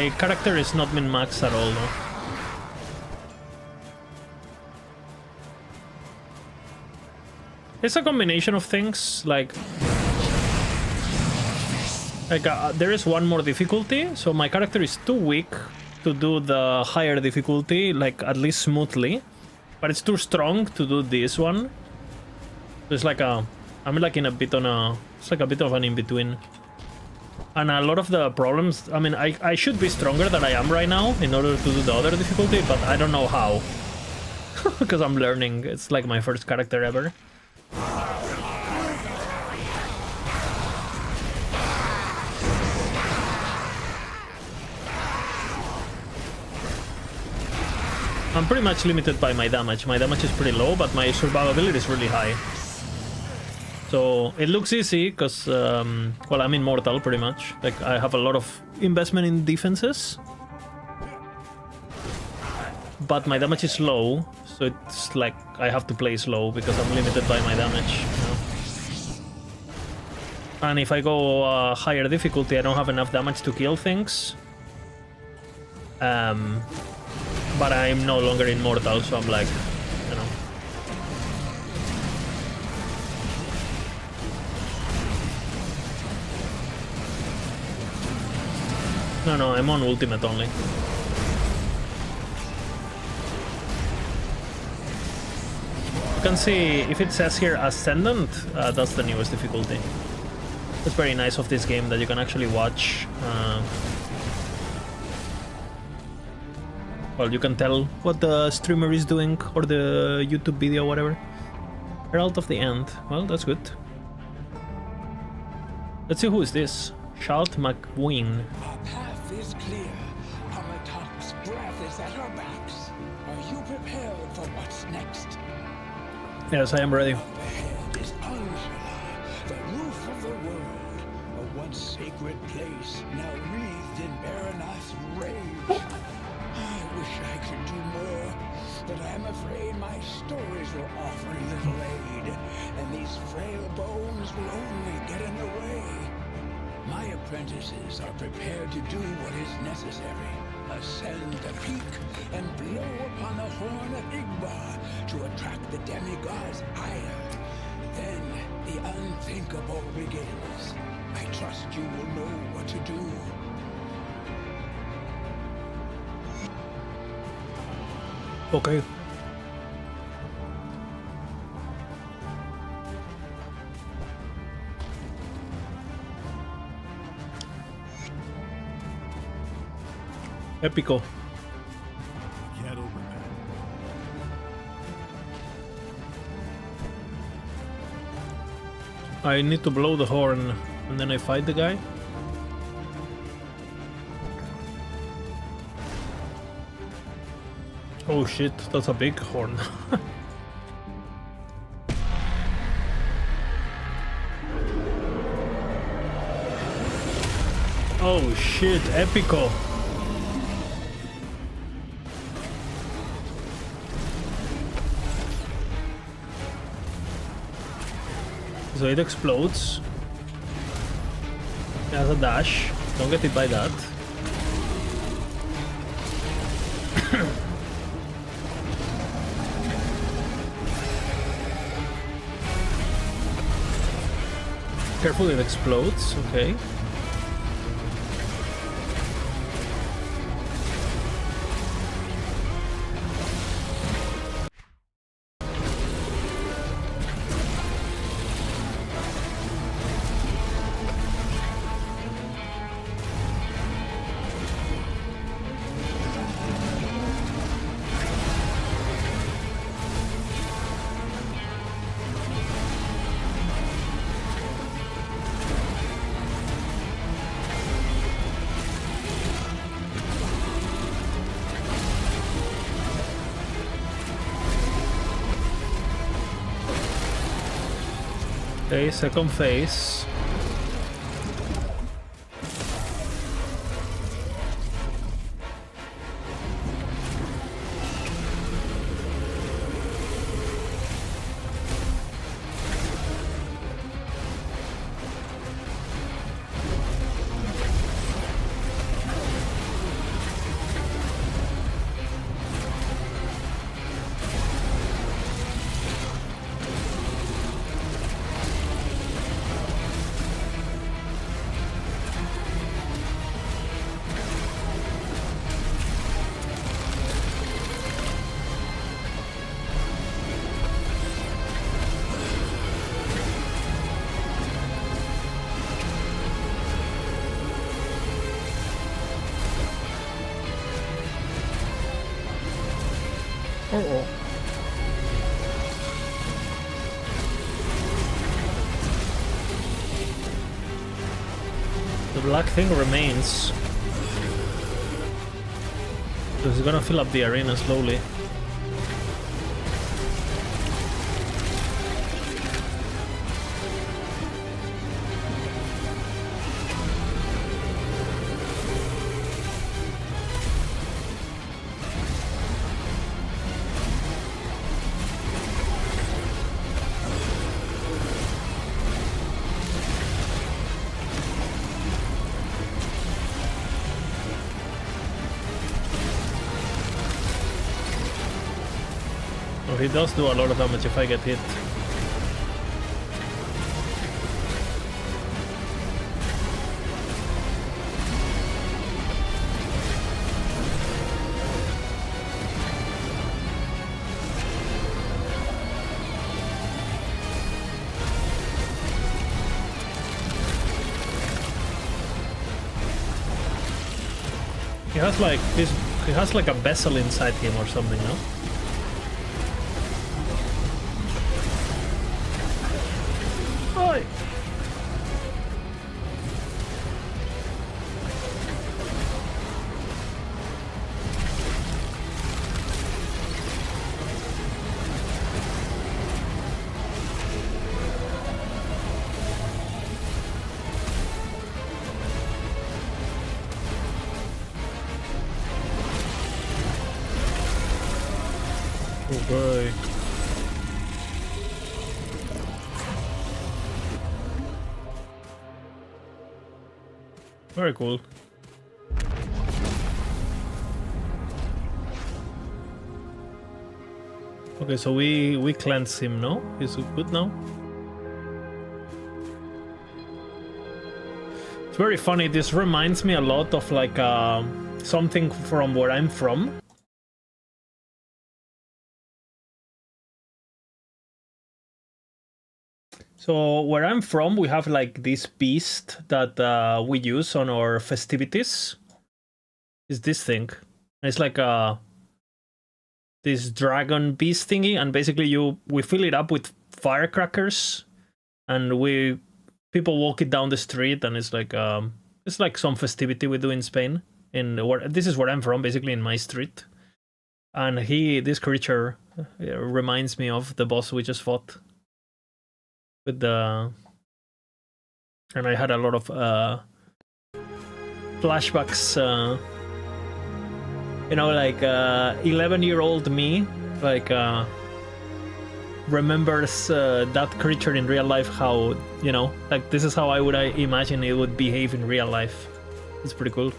My character is not min-max at all, though. It's a combination of things, like there is one more difficulty, so my character is too weak to do the higher difficulty, like at least smoothly, but it's too strong to do this one. So it's like I'm like in a bit on a, it's like a bit of an in-between. And a lot of the problems, I mean, I should be stronger than I am right now in order to do the other difficulty, but I don't know how. Because I'm learning, it's like my first character ever. I'm pretty much limited by my damage. My damage is pretty low, but my survivability is really high. So it looks easy because, well, I'm immortal pretty much. Like, I have a lot of investment in defenses. But my damage is low, so it's like I have to play slow because I'm limited by my damage. You know? And if I go higher difficulty, I don't have enough damage to kill things. But I'm no longer immortal, so I'm like, you know. No, I'm on ultimate only. You can see, if it says here Ascendant, that's the newest difficulty. It's very nice of this game that you can actually watch. Well, you can tell what the streamer is doing, or the YouTube video, whatever. Herald of the End. Well, that's good. Let's see who is this. Shalt McWeen. Our path is clear. Amatak's breath is at our backs. Are you prepared for what's next? Yes, I am ready. Up ahead is Angela, the roof of the world. A once sacred place, now wreathed in Baranath's rage. I wish I could do more, but I'm afraid my stories will offer little aid, and these frail bones will only get in the way. My apprentices are prepared to do what is necessary. Ascend the peak and blow upon the horn of Igbar to attract the demigod's ire. Then the unthinkable begins. I trust you will know what to do. Okay. Épico. Can't open that. I need to blow the horn and then I fight the guy. Oh shit, that's a big horn. Oh shit, épico. So it explodes. It has a dash. Don't get hit by that. Careful, it explodes. Okay. Okay, second phase. Uh-oh. The black thing remains. So it's gonna fill up the arena slowly. He does do a lot of damage if I get hit. He has like this. He has like a vessel inside him or something, no? Oi! Oh boy. Very cool. Okay, so we cleanse him, no? He's good now? It's very funny, this reminds me a lot of like something from where I'm from. So where I'm from, we have like this beast that we use on our festivities. Is this thing? It's like this dragon beast thingy, and basically we fill it up with firecrackers, and people walk it down the street, and it's like some festivity we do in Spain. This is where I'm from, basically in my street. And this creature reminds me of the boss we just fought. And I had a lot of flashbacks, you know, like 11-year-old me, like remembers that creature in real life, how, you know, like this is how I imagine it would behave in real life. It's pretty cool.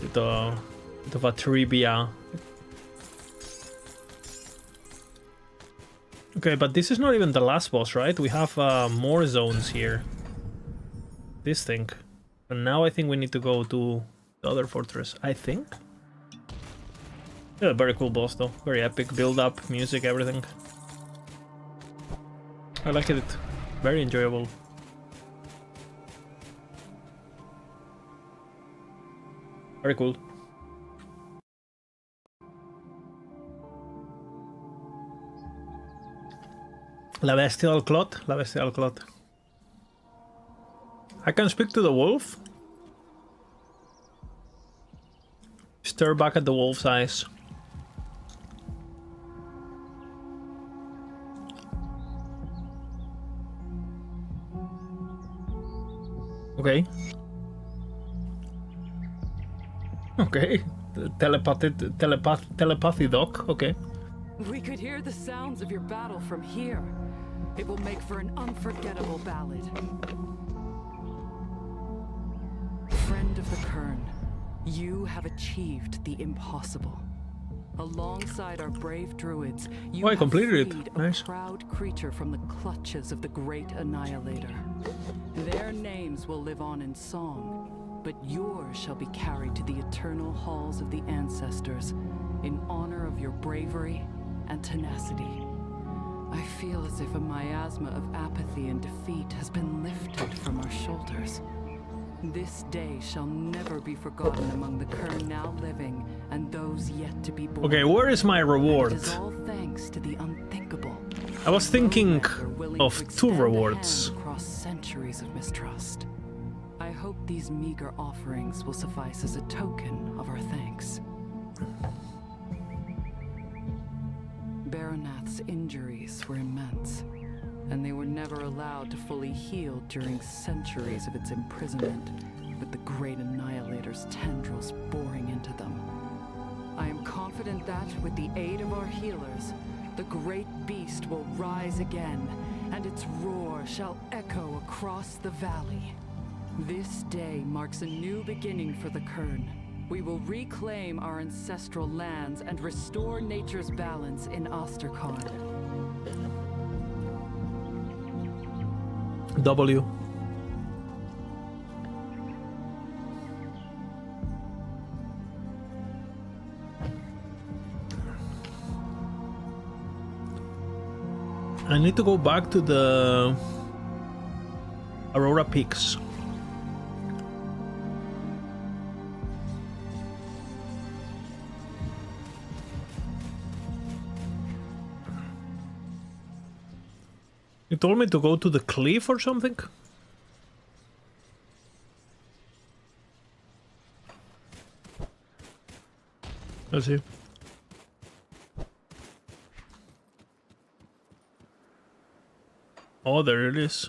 Bit of a trivia. Okay, but this is not even the last boss, right? We have more zones here. This thing. And now I think we need to go to the other fortress, I think. Yeah, very cool boss though. Very epic build up, music, everything. I like it. Very enjoyable. Very cool. La bestial clot, la bestial clot. I can speak to the wolf. Stare back at the wolf's eyes. Okay. Okay. Telepathy doc, okay. We could hear the sounds of your battle from here. It will make for an unforgettable ballad. Friend of the Kern, you have achieved the impossible. Alongside our brave druids, you have completed freed it. Nice. a proud creature from the clutches of the great annihilator. Their names will live on in song, but yours shall be carried to the eternal halls of the ancestors in honor of your bravery and tenacity. I feel as if a miasma of apathy and defeat has been lifted from our shoulders. This day shall never be forgotten among the Kern now living and those yet to be born. Okay, where is my reward? It is all thanks to the unthinkable. I was thinking Those that were willing of to 2 extend a rewards. hand across centuries of mistrust. I hope these meager offerings will suffice as a token of our thanks. Baronath's injuries were immense, and they were never allowed to fully heal during centuries of its imprisonment, with the Great Annihilator's tendrils boring into them. I am confident that, with the aid of our healers, the great beast will rise again, and its roar shall echo across the valley. This day marks a new beginning for the Kern. We will reclaim our ancestral lands and restore nature's balance in Osterkarn. W. I need to go back to the Aurora Peaks. You told me to go to the cliff or something? Let's see. Oh, there it is.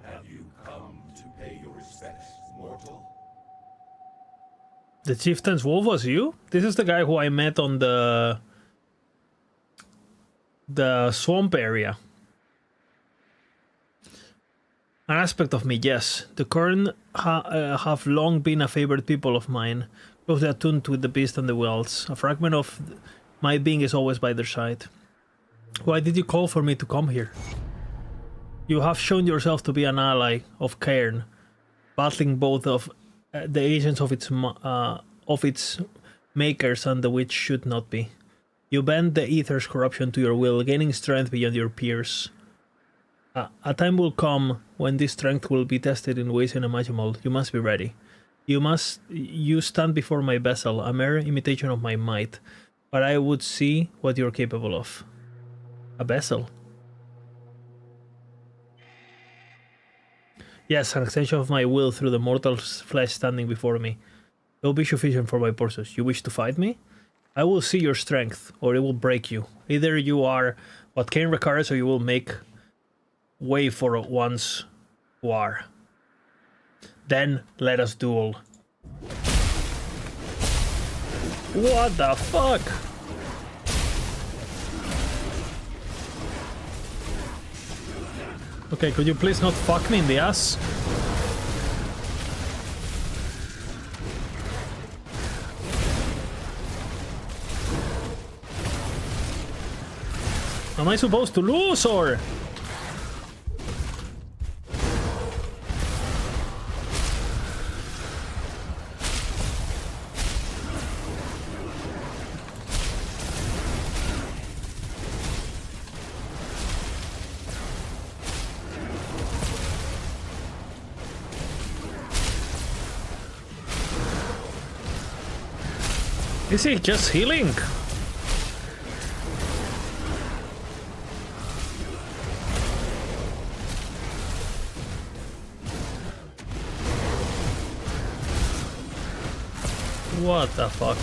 Have you come to pay your respects, mortal? The Chieftain's Wolf was you? This is the guy who I met on the swamp area. An aspect of me, yes. The Kern have long been a favorite people of mine, closely attuned with the beast and the wilds. A fragment of my being is always by their side. Why did you call for me to come here? You have shown yourself to be an ally of Cairn, battling both of the agents of its makers and the which should not be. You bend the ether's corruption to your will, gaining strength beyond your peers. A time will come when this strength will be tested in ways unimaginable. You must be ready. You stand before my vessel, a mere imitation of my might, but I would see what you're capable of. A vessel. Yes, an extension of my will through the mortal's flesh standing before me. It will be sufficient for my purpose. You wish to fight me? I will see your strength, or it will break you. Either you are what Cain requires, or you will make way for one's war. Then let us duel. What the fuck? Okay, could you please not fuck me in the ass? Am I supposed to lose or? Is he just healing? What the fuck?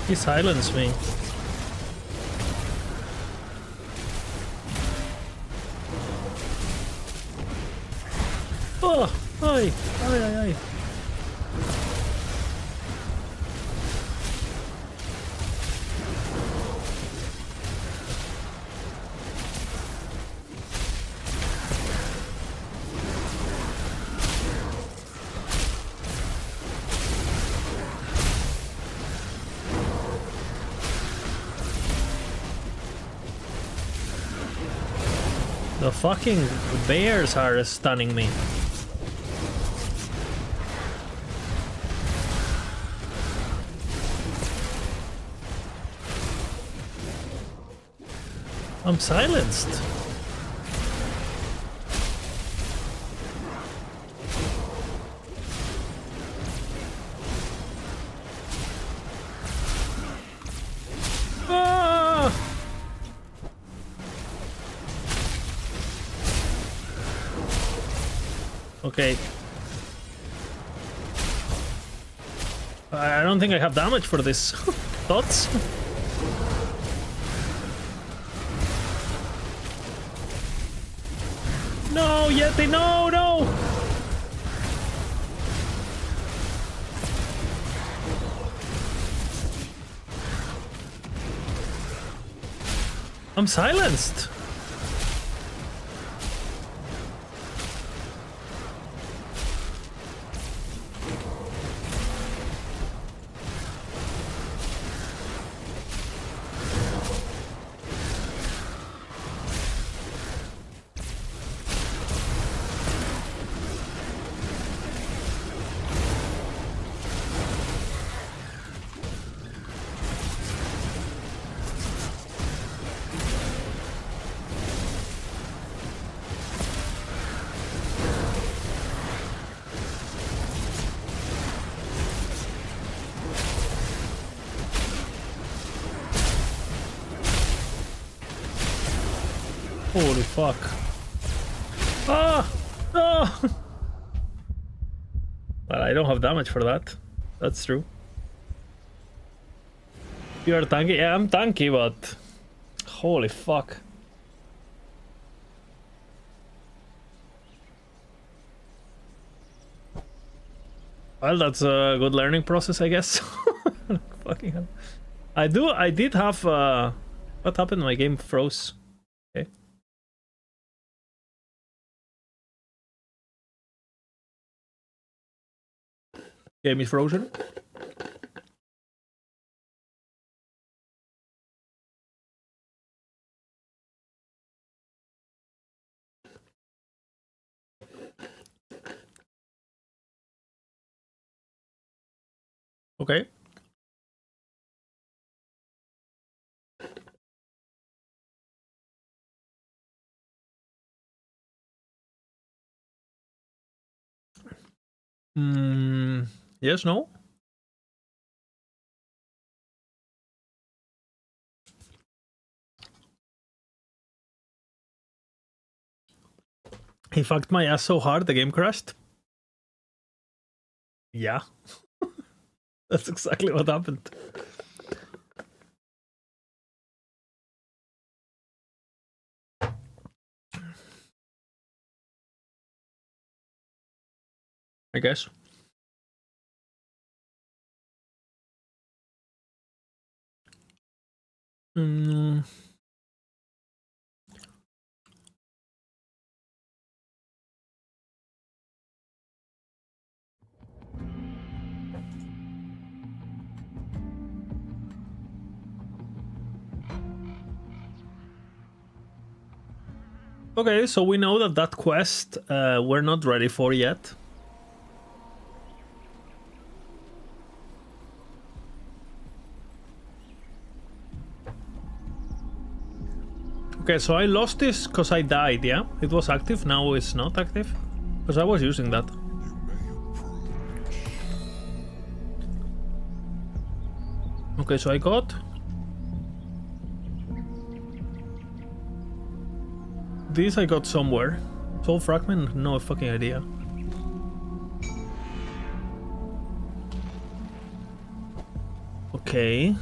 He silenced me. Oh, ay, ay, ay, ay. The fucking bears are stunning me. I'm silenced. Ah! Okay. I don't think I have damage for this. Thoughts? No, Yeti, no, no! I'm silenced. Holy fuck. Ah! Ah! Well, I don't have damage for that. That's true. You are tanky? Yeah, I'm tanky, but... Holy fuck. Well, that's a good learning process, I guess. Fucking hell. I did have... What happened? My game froze. Okay. Game is frozen. Okay. Yes, no? He fucked my ass so hard the game crashed? Yeah. That's exactly what happened. I guess. Okay, so we know that quest we're not ready for yet. Okay, so I lost this because I died, yeah? It was active, now it's not active? Because I was using that. Okay, so I got... This I got somewhere. Soul Fragment? No fucking idea. Okay.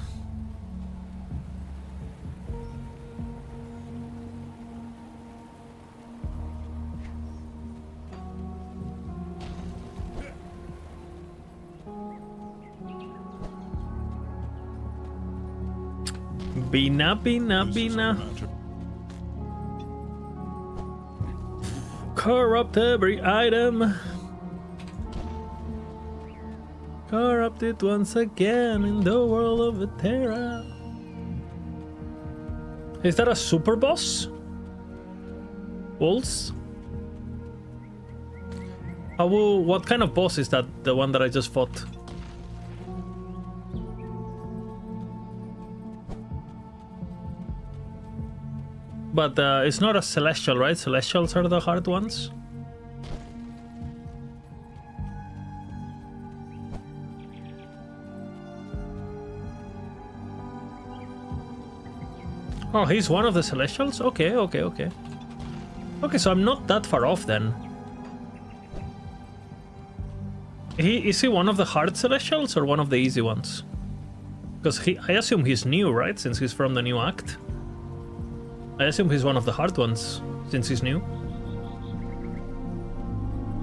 Bina. Corrupt every item. Corrupted once again in the world of Terra. Is that a super boss? Wolves? What kind of boss is that? The one that I just fought? But it's not a celestial, right? Celestials are the hard ones. Oh, he's one of the celestials? Okay. Okay, so I'm not that far off then. Is he one of the hard celestials or one of the easy ones? Because I assume he's new, right? Since he's from the new act. I assume he's one of the hard ones, since he's new.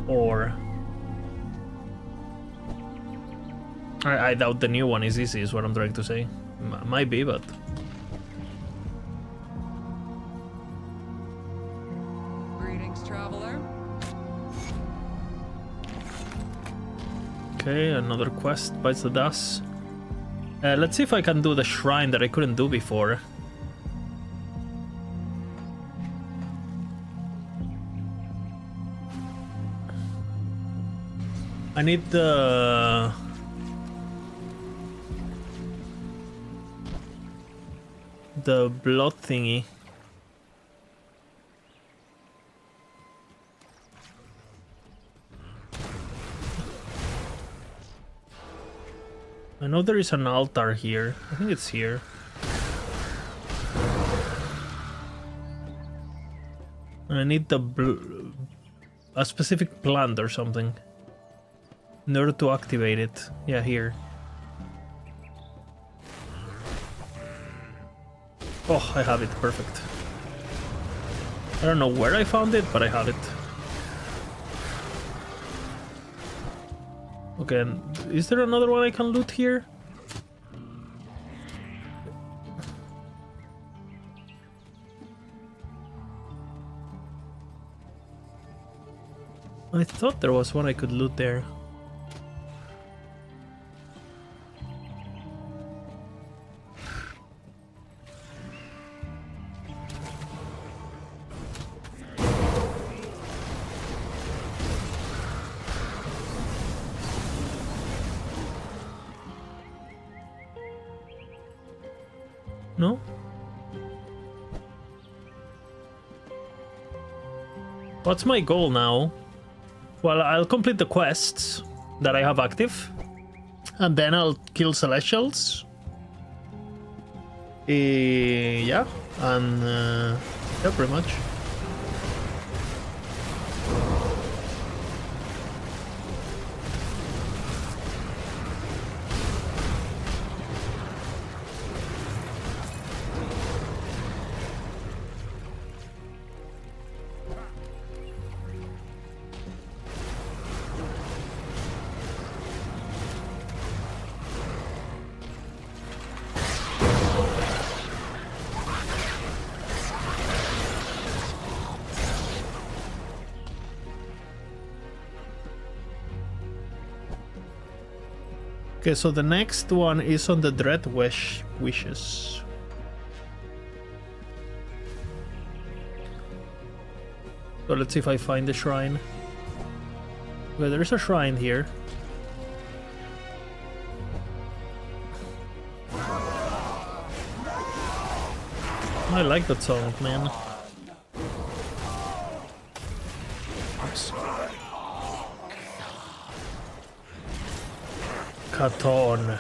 Or... I doubt the new one is easy, is what I'm trying to say. Might be, but... Greetings, traveler. Okay, another quest, bites the dust. Let's see if I can do the shrine that I couldn't do before. I need the blood thingy. I know there is an altar here. I think it's here. And I need a specific plant or something in order to activate it. Yeah, here. Oh, I have it. Perfect. I don't know where I found it, but I have it. Okay, and is there another one I can loot here? I thought there was one I could loot there. No? What's my goal now? Well, I'll complete the quests that I have active, and then I'll kill Celestials. Yeah, and yeah, pretty much. Okay, so the next one is on the Dread Wishes. So let's see if I find the shrine. Okay, there's a shrine here. I like that song, man. Katon.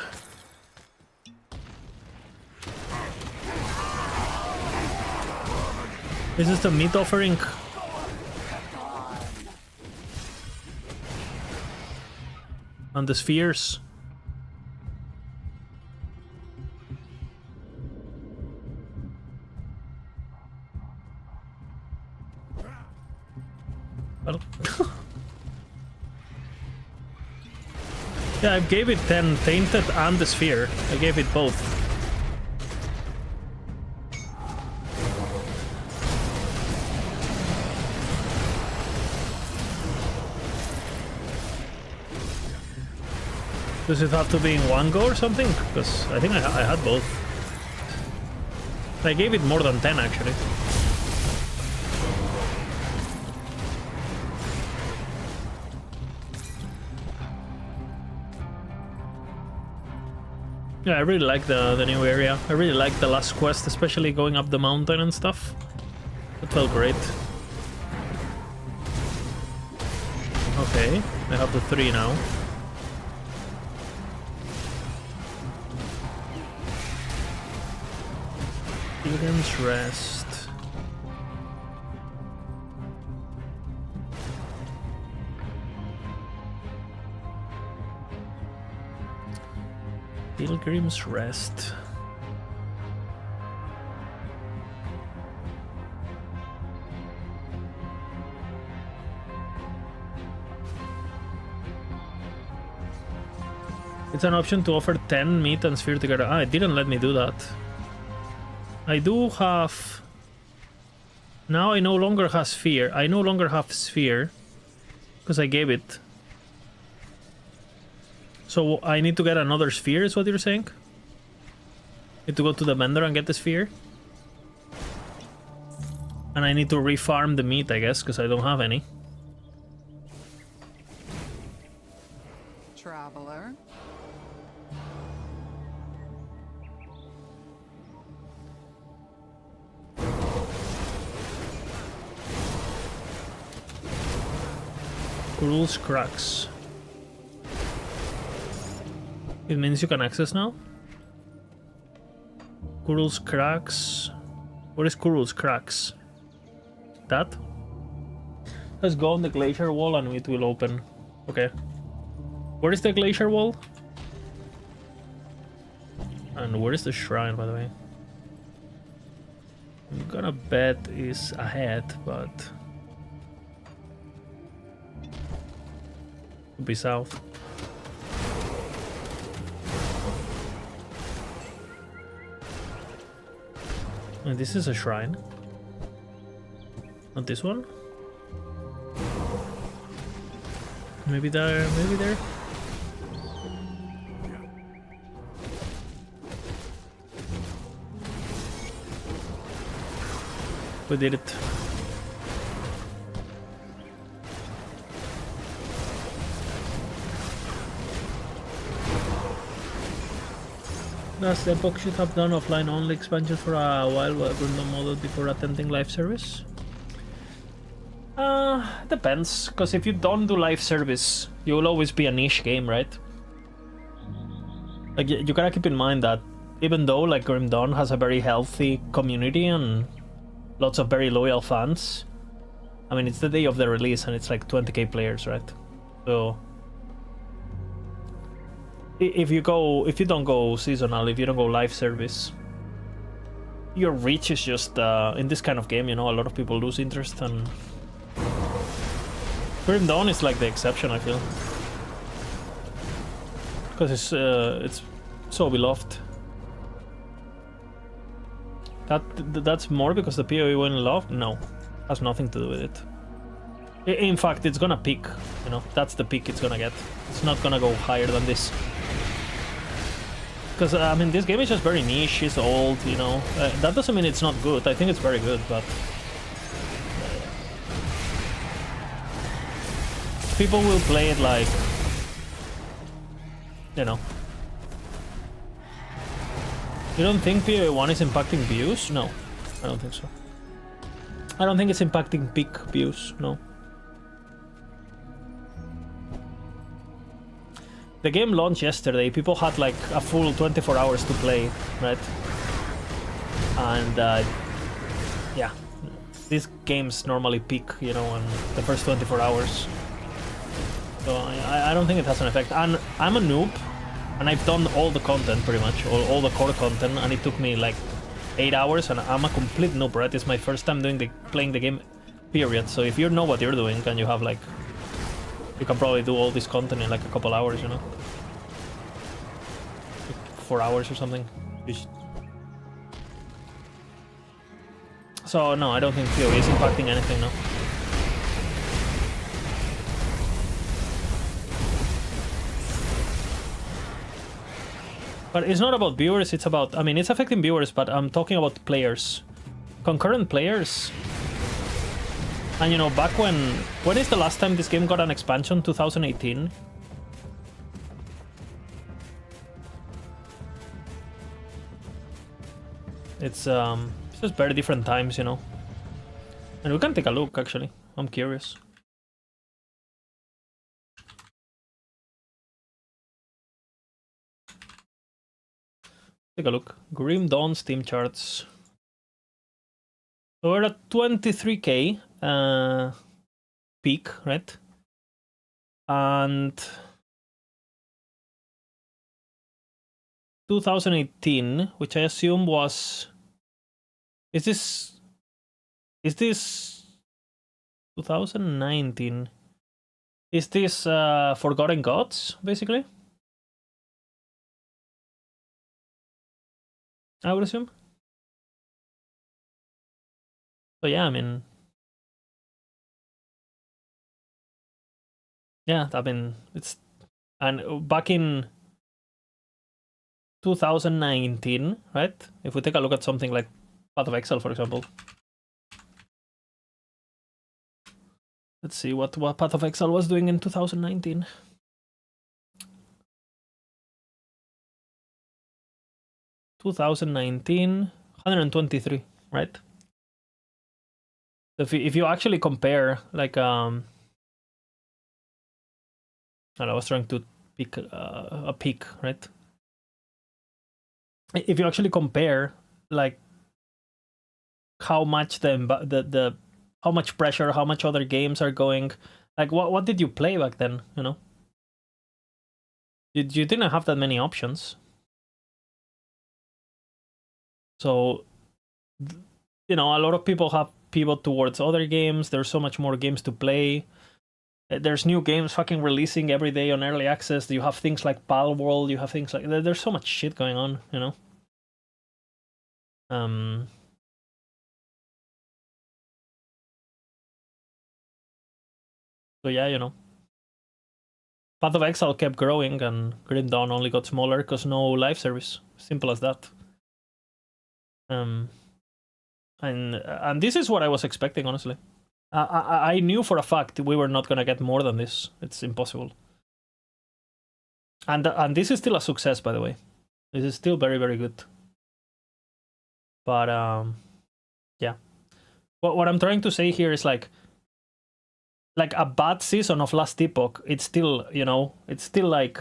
This is the meat offering. And the spheres. Well. Yeah, I gave it 10 tainted and the sphere. I gave it both. Does it have to be in one go or something? Because I think I had both. I gave it more than 10 actually. Yeah, I really like the new area. I really like the last quest, especially going up the mountain and stuff. It felt great. Okay, I have the 3 now. Pilgrim's Rest. Pilgrim's Rest. It's an option to offer 10 meat and sphere together. Ah, it didn't let me do that. I do have... Now I no longer have sphere. I no longer have sphere. Because I gave it. So I need to get another sphere, is what you're saying? Need to go to the vendor and get the sphere? And I need to refarm the meat, I guess, because I don't have any. Traveler. Rules cracks. It means you can access now? Kurul's cracks. What is Kurul's cracks? That? Let's go on the glacier wall and it will open. Okay. Where is the glacier wall? And where is the shrine, by the way? I'm gonna bet is ahead, but... Could be south. And this is a shrine. Not this one? Maybe there, maybe there? We did it. Last epoch should have done offline only expansion for a while random model before attempting live service. Depends, because if you don't do live service, you will always be a niche game, right? Like, you gotta keep in mind that even though like Grim Dawn has a very healthy community and lots of very loyal fans, I mean, it's the day of the release and it's like 20k players, right? So if you don't go seasonal, if you don't go live service, your reach is just in this kind of game, you know, a lot of people lose interest, and Grim Dawn is like the exception, I feel, because it's so beloved. That's more because the PoE went loved? No, has nothing to do with it. In fact, it's gonna peak, you know, that's the peak it's gonna get. It's not gonna go higher than this. Because, I mean, this game is just very niche, it's old, you know. That doesn't mean it's not good, I think it's very good, but... people will play it like... you know. You don't think PoE 1 is impacting views? No, I don't think so. I don't think it's impacting peak views, no. The game launched yesterday, people had like a full 24 hours to play, right? And yeah, these games normally peak, you know, in the first 24 hours. So I don't think it has an effect. And I'm a noob, and I've done all the content pretty much, all the core content, and it took me like 8 hours, and I'm a complete noob, right? It's my first time playing the game, period. So if you know what you're doing and you have like... you can probably do all this content in like a couple hours, you know? Like 4 hours or something. So no, I don't think PoE is impacting anything, no. But it's not about viewers, it's about... I mean, it's affecting viewers, but I'm talking about players. Concurrent players. And you know, back when... when is the last time this game got an expansion? 2018? It's just very different times, you know. And we can take a look, actually. I'm curious. Take a look. Grim Dawn Steam charts. So we're at 23k peak, right? And 2018, which I assume was... Is this 2019? Is this Forgotten Gods, basically? I would assume. So yeah, I mean... Yeah, I mean, it's... And back in 2019, right? If we take a look at something like Path of Exile, for example. Let's see what Path of Exile was doing in 2019. (2019) 123, right? So if you actually compare, like, and I was trying to pick a peak, right? If you actually compare, like, how much the how much pressure, how much other games are going, like, what did you play back then, you know? You didn't have that many options. So, you know, a lot of people have pivot towards other games. There's so much more games to play. There's new games fucking releasing every day on early access. You have things like Pal World. You have things like... There's so much shit going on, you know? So yeah, you know. Path of Exile kept growing and Grim Dawn only got smaller because no live service. Simple as that. And this is what I was expecting, honestly. I knew for a fact we were not gonna get more than this. It's impossible. And this is still a success, by the way. This is still very, very good. But yeah. What I'm trying to say here is like a bad season of Last Epoch. It's still, you know, it's still like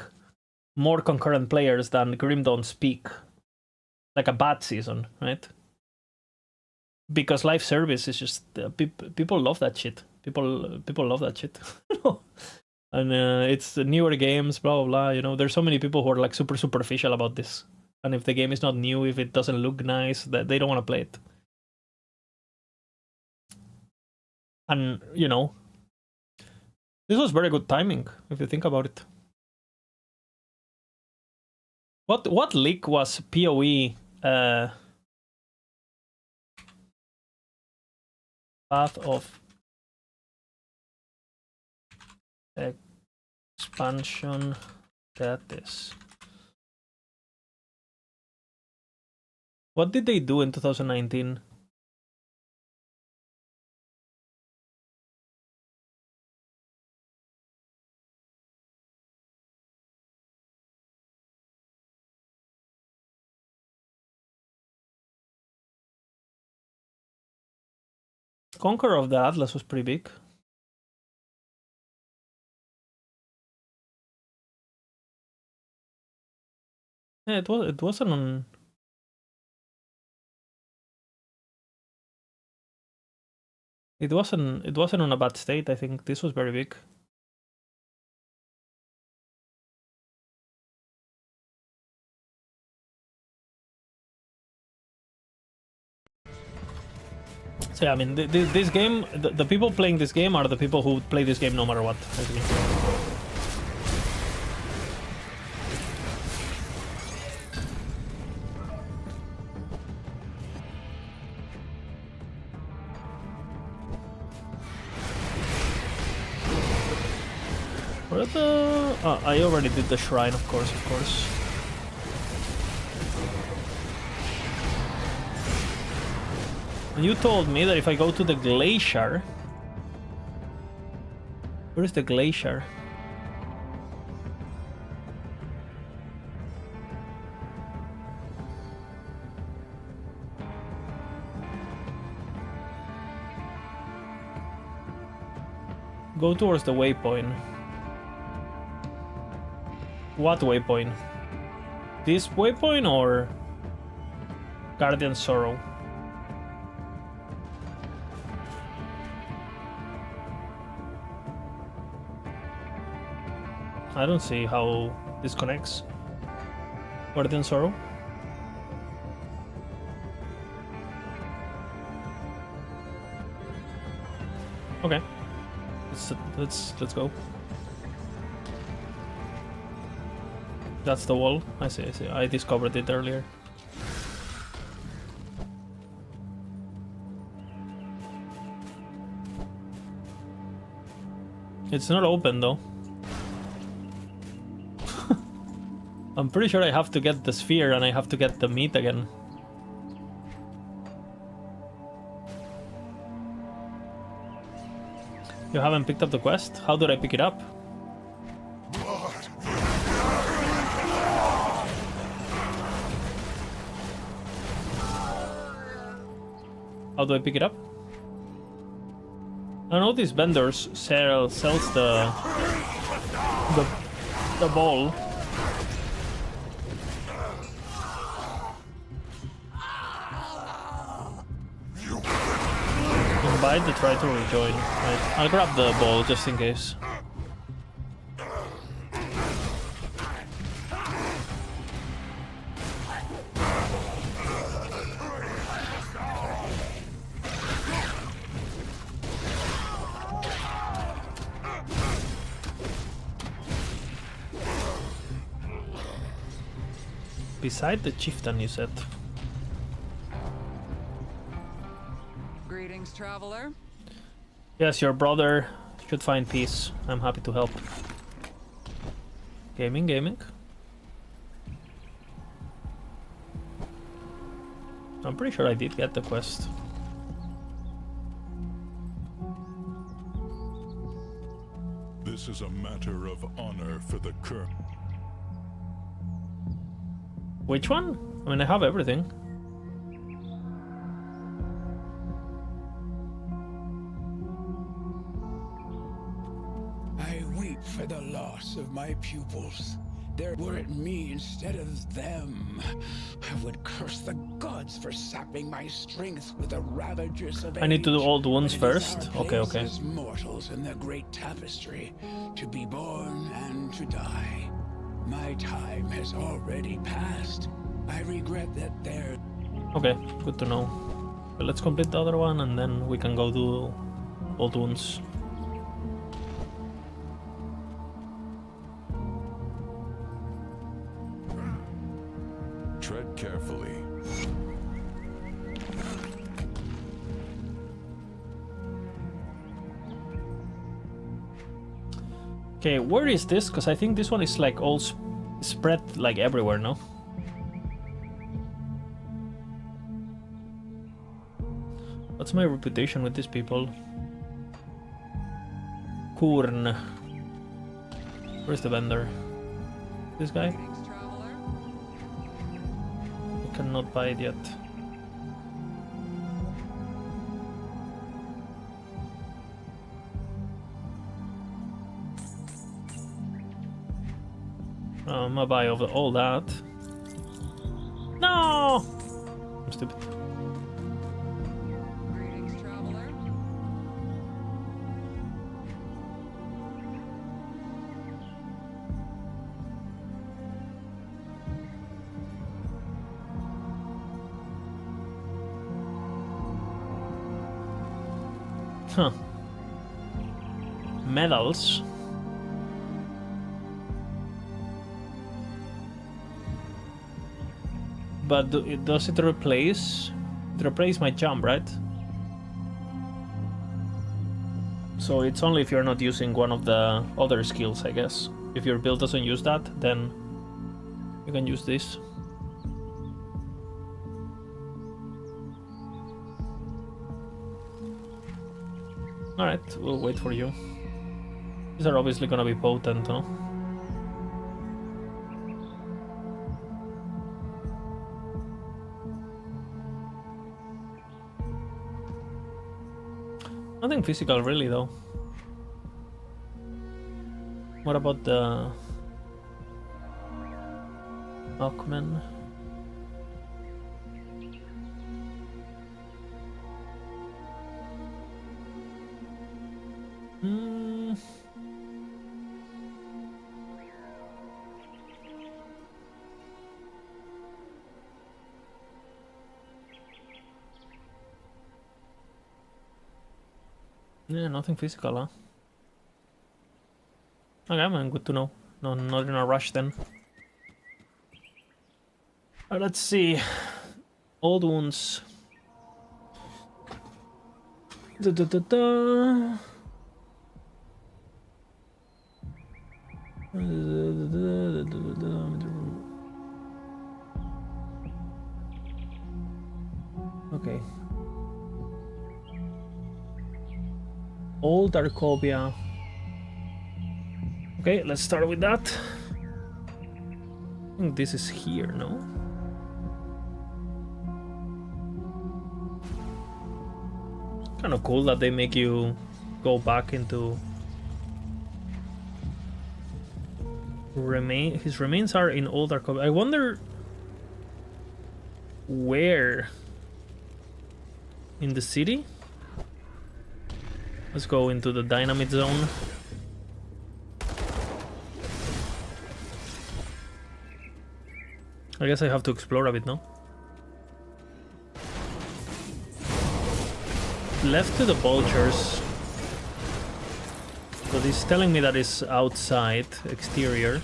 more concurrent players than Grim Dawn's peak. Like a bad season, right? Because live service is just people love that shit. People love that shit. And it's newer games, blah blah blah. You know, there's so many people who are like super superficial about this. And if the game is not new, if it doesn't look nice, that they don't want to play it. And you know, this was very good timing if you think about it. What leak was PoE? Path of Expansion status. What did they do in 2019? Conqueror of the Atlas was pretty big. Yeah, it wasn't on... It wasn't on a bad state, I think. This was very big. So yeah, I mean, this game, the people playing this game are the people who play this game no matter what, basically. Where the... Oh, I already did the shrine, of course. You told me that if I go to the glacier... Where is the glacier? go towards the waypoint. What waypoint? This waypoint or Guardian Sorrow? I don't see how this connects. Guardian Sorrow? Okay. Let's go. That's the wall. I see, I see. I discovered it earlier. It's not open though. I'm pretty sure I have to get the sphere and I have to get the meat again. You haven't picked up the quest? How did I pick it up? How do I pick it up? I know these vendors sells the ball. Invite to try to rejoin. Right. I'll grab the ball just in case. Beside the chieftain, you said. Greetings, traveler. Yes, your brother should find peace. I'm happy to help. Gaming, gaming. I'm pretty sure I did get the quest. This is a matter of honor for the Kirk. Which one? I mean, I have everything. I weep for the loss of my pupils. Were it me instead of them, I would curse the gods for sapping my strength with the ravagers of age. I need to do all the ones But it is first? our Okay, place okay. as mortals in the great tapestry, to be born and to die. My time has already passed. I regret that there. Okay, good to know. But let's complete the other one and then we can go do old wounds. Tread carefully. Okay, where is this? Because I think this one is like all spread like everywhere, no? What's my reputation with these people? Kurn. Where's the vendor? This guy? Greetings, traveler. I cannot buy it yet. I'm gonna buy all that. No! I'm stupid. Greetings, traveler. Huh. Medals. But does it replace? It replaces my jump, right? So it's only if you're not using one of the other skills, I guess. If your build doesn't use that, then you can use this. Alright, we'll wait for you. These are obviously gonna be potent, no? Nothing physical really though. What about the Hawkman? Yeah, nothing physical, huh? Okay, man, good to know. No, not in a rush then. Let's see. Old wounds. Da, da, da, da. Okay. Old Arcobia. Okay, let's start with that. I think this is here, no? Kind of cool that they make you go back into his remains are in Old Arcobia. I wonder where in the city. Let's go into the dynamite zone. I guess I have to explore a bit, no? Left to the vultures. But he's telling me that it's outside, exterior.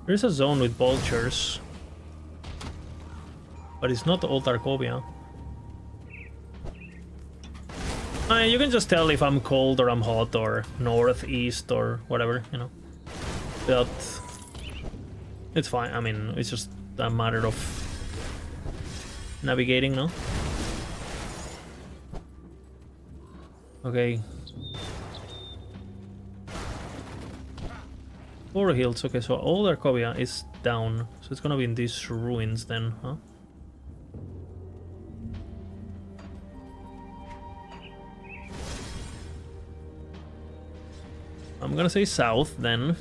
There's a zone with vultures. But it's not Old Arcobia. You can just tell if I'm cold or I'm hot or north, east or whatever, you know. But it's fine. I mean, it's just a matter of navigating, no? Okay. 4 hills. Okay, so Old Arcobia is down. So it's gonna be in these ruins then, huh? I'm gonna say south then.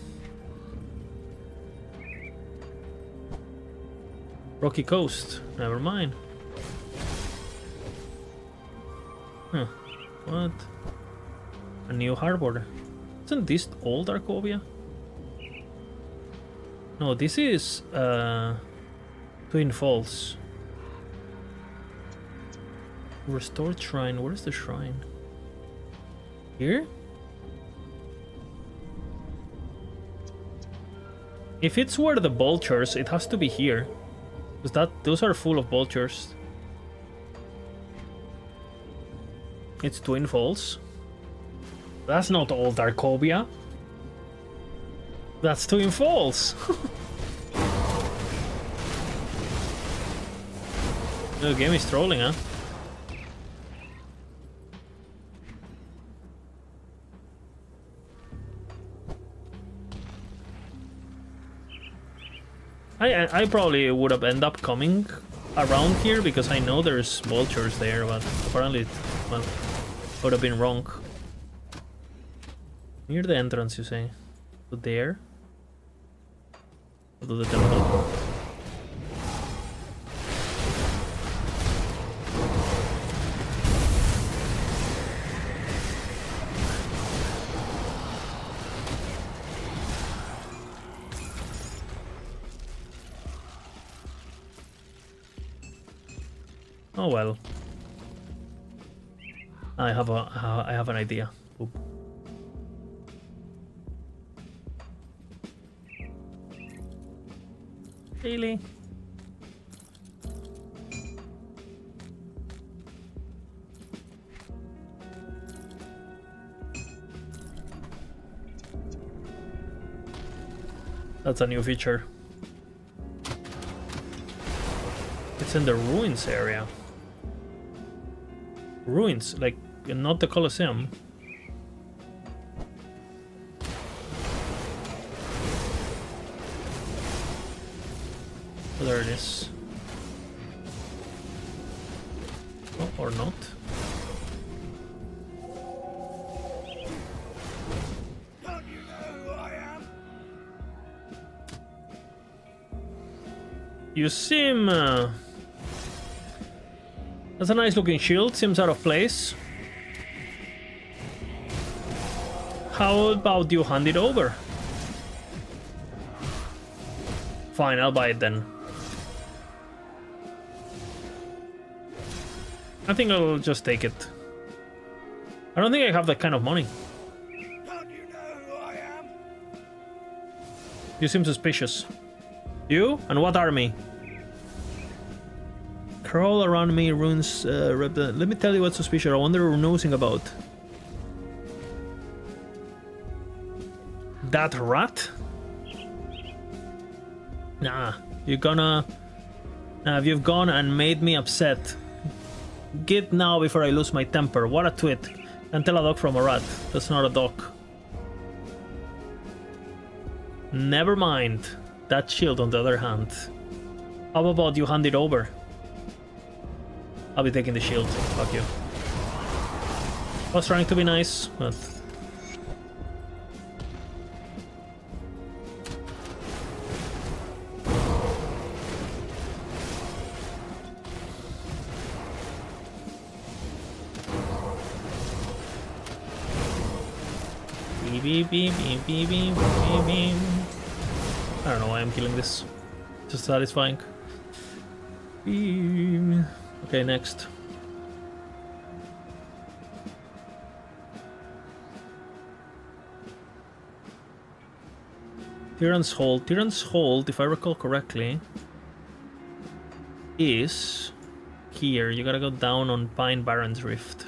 Rocky Coast. Never mind. Huh. What? A new harbor. Isn't this Old Arcobia? No, this is Twin Falls. Restored shrine. Where's the shrine? Here? If it's where the vultures, it has to be here. Because those are full of vultures. It's Twin Falls. That's not Old Arcobia. That's Twin Falls. The game is trolling, huh? I probably would have ended up coming around here because I know there's vultures there, but apparently, well, I would have been wrong. Near the entrance, you say? To there? To the temple? Oh well. I have an idea. Oop. Really? That's a new feature. It's in the ruins area. Ruins, like not the Colosseum. is. Oh, or not. Don't you know who I am? You seem... That's a nice looking shield, seems out of place. How about you hand it over? Fine, I'll buy it then. I think I'll just take it. I don't think I have that kind of money. Don't you know who I am? You seem suspicious. You? And what army? Crawl around me, runes, let me tell you what's suspicious. I wonder who nosing about. That rat? Nah, you're gonna... you've gone and made me upset. Get now before I lose my temper. What a twit. Can't tell a dog from a rat. That's not a dog. Never mind. That shield on the other hand. How about you hand it over? I'll be taking the shield. Fuck you. I was trying to be nice, but... Beep, beep, beep, beep, beep, beep, beep. I don't know why I'm killing this. Just satisfying. Beep. Okay, next. Tyrant's Hold. Tyrant's Hold, if I recall correctly, is here. You gotta go down on Pine Barrens Rift.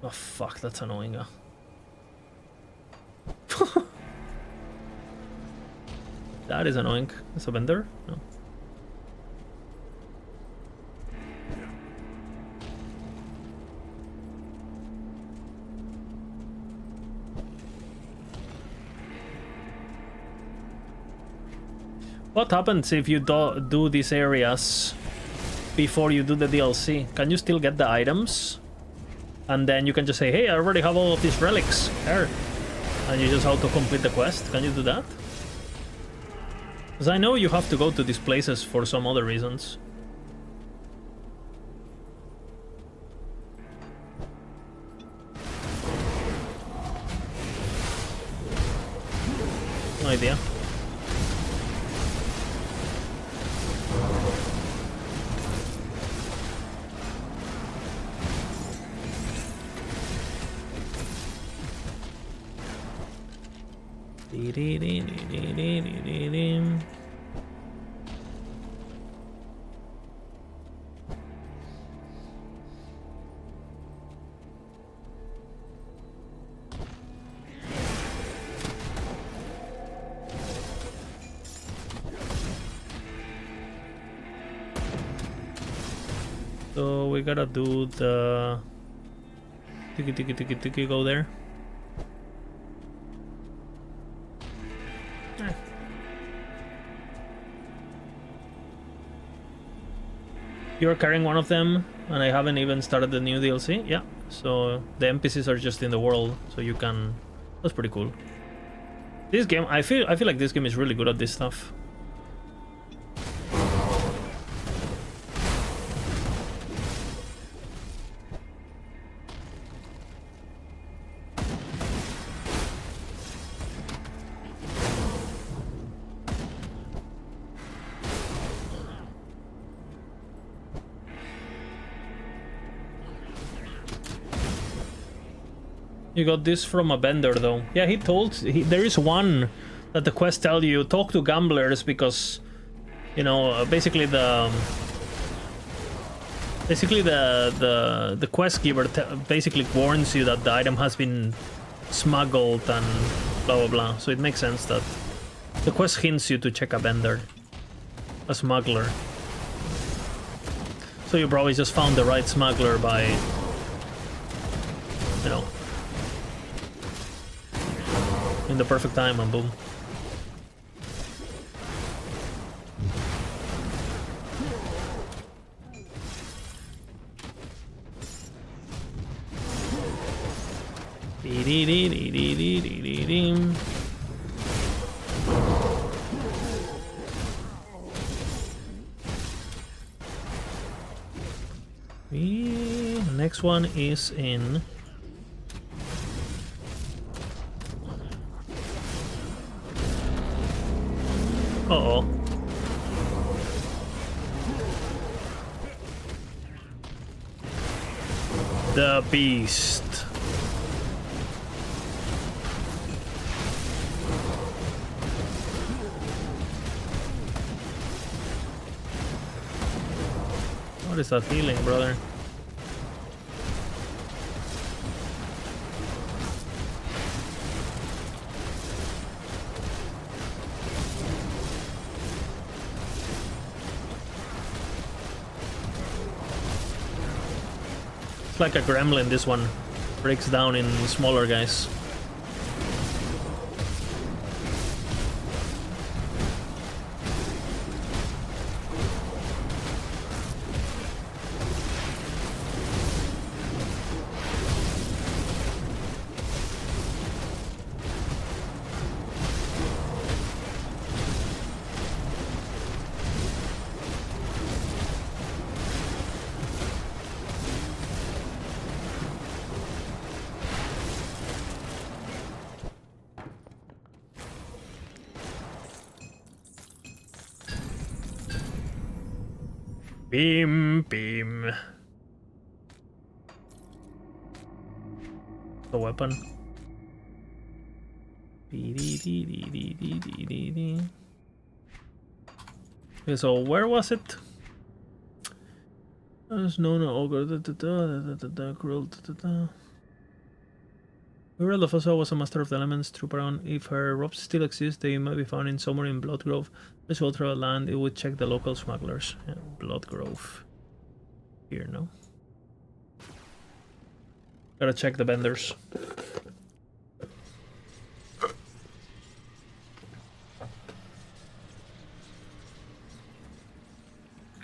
Oh fuck, that's annoying. That is annoying. It's a vendor? No. What happens if you do these areas before you do the DLC? Can you still get the items? And then you can just say, hey, I already have all of these relics here. And you just auto-complete the quest. Can you do that? Because I know you have to go to these places for some other reasons. No idea. So we gotta do the tiki go there. You're carrying one of them, and I haven't even started the new DLC. Yeah, so the NPCs are just in the world, so you can. That's pretty cool. This game, I feel like this game is really good at this stuff. You got this from a vendor though. Yeah, he told there is one that the quest tell you talk to gamblers because, you know, basically the quest giver basically warns you that the item has been smuggled and blah blah blah. So it makes sense that the quest hints you to check a vendor, a smuggler. So you probably just found the right smuggler by, you know. in the perfect time, and boom. The next one is in uh-oh. The beast. What is that feeling, brother? It's like a gremlin, this one. Breaks down in smaller guys. Beam, beam. The weapon. Okay, so where was it? There's no ogre. Uriel of Ossa was a master of the elements. Troop around. If her robes still exist, they might be found in somewhere in Bloodgrove. Let's go through land. It would check the local smugglers. Yeah, Bloodgrove. Here, no? Gotta check the vendors.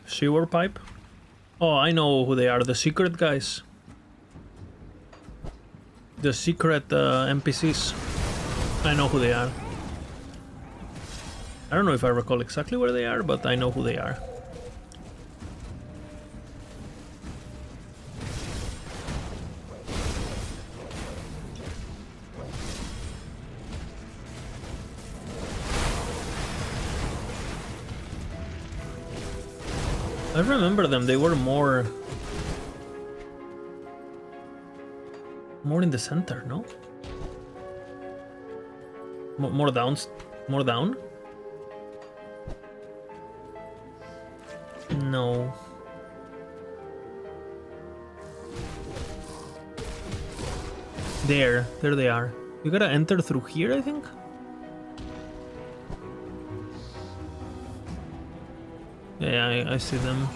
Sewer pipe? Oh, I know who they are. The secret guys. The secret NPCs. I know who they are. I don't know if I recall exactly where they are, but I know who they are. I remember them. They were more in the center, no? More down? No. There they are. You gotta enter through here, I think? Yeah, I see them.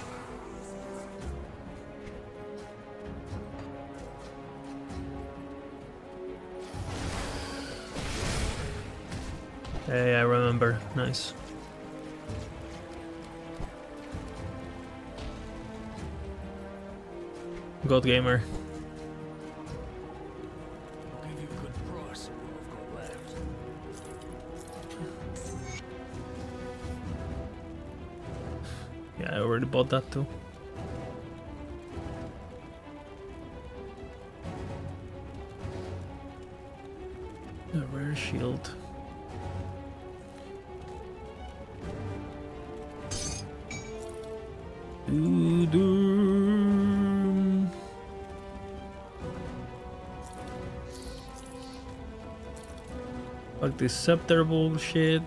Yeah, I remember. Nice. God Gamer. Yeah, I already bought that too. A rare shield. Fuck this scepter bullshit.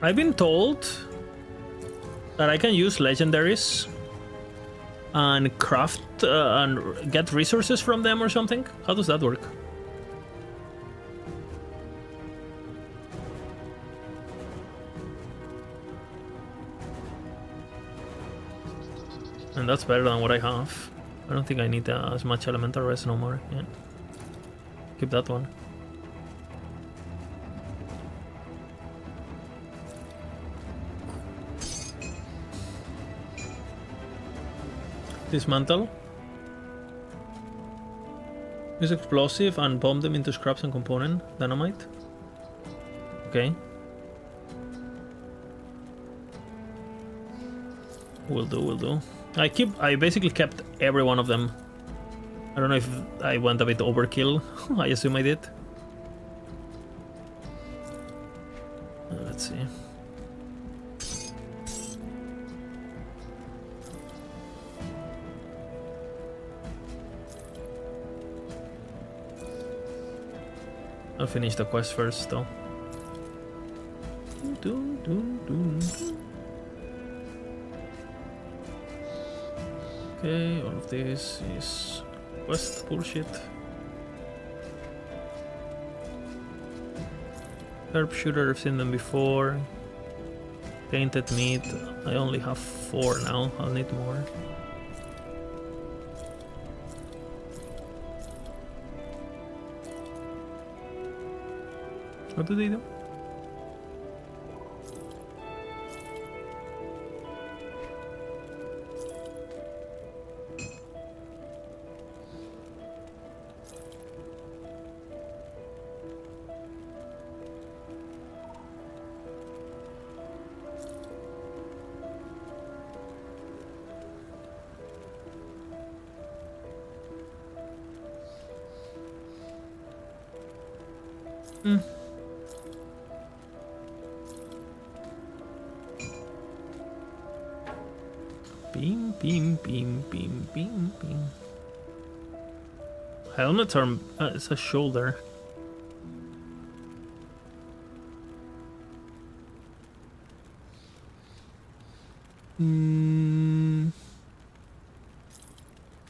I've been told that I can use legendaries and craft and get resources from them or something. How does that work? that's better than what I have. I don't think I need as much elemental res no more. Yeah. Keep that one. Dismantle. Use explosive and bomb them into scraps and component. Dynamite. Okay. Will do. I basically kept every one of them. I don't know if I went a bit overkill. I assume I did. Let's see. I'll finish the quest first, though. Okay, all of this is quest bullshit. Sharpshooter, I've seen them before. Tainted meat, I only have 4 now, I'll need more. What do they do? Beam. Helmets are... it's a shoulder.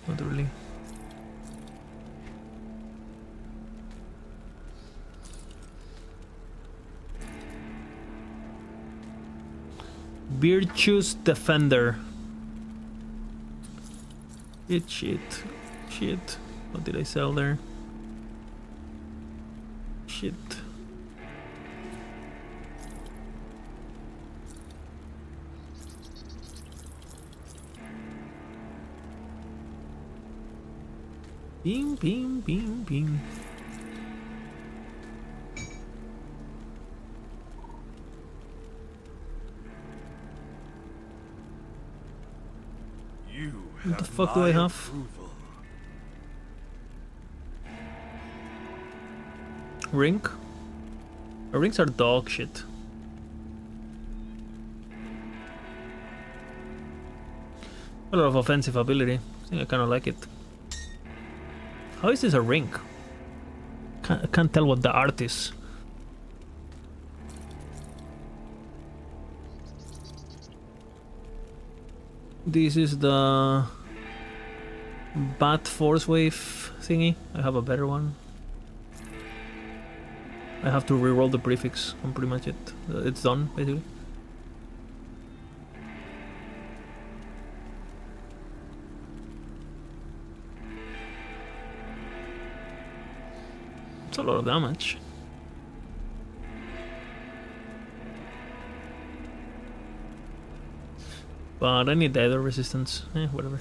Not really. Virtuous Defender. Shit. What did I sell there? Shit. Bing. What the fuck do I have? Ring? Rings are dog shit. A lot of offensive ability. I think I kinda like it. How is this a ring? I can't tell what the art is. This is the Bat Force Wave thingy. I have a better one. I have to reroll the prefix on pretty much it. It's done, basically. It's a lot of damage. But I need the other resistance. Whatever.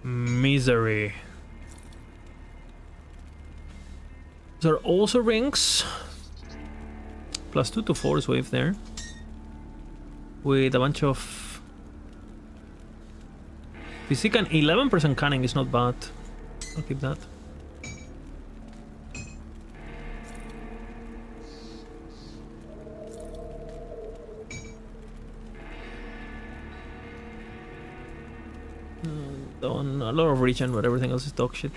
Misery. There are also rings. +2 to force wave there. With a bunch of physique and 11% cunning is not bad. I'll keep that. On a lot of regen, but everything else is dog shit.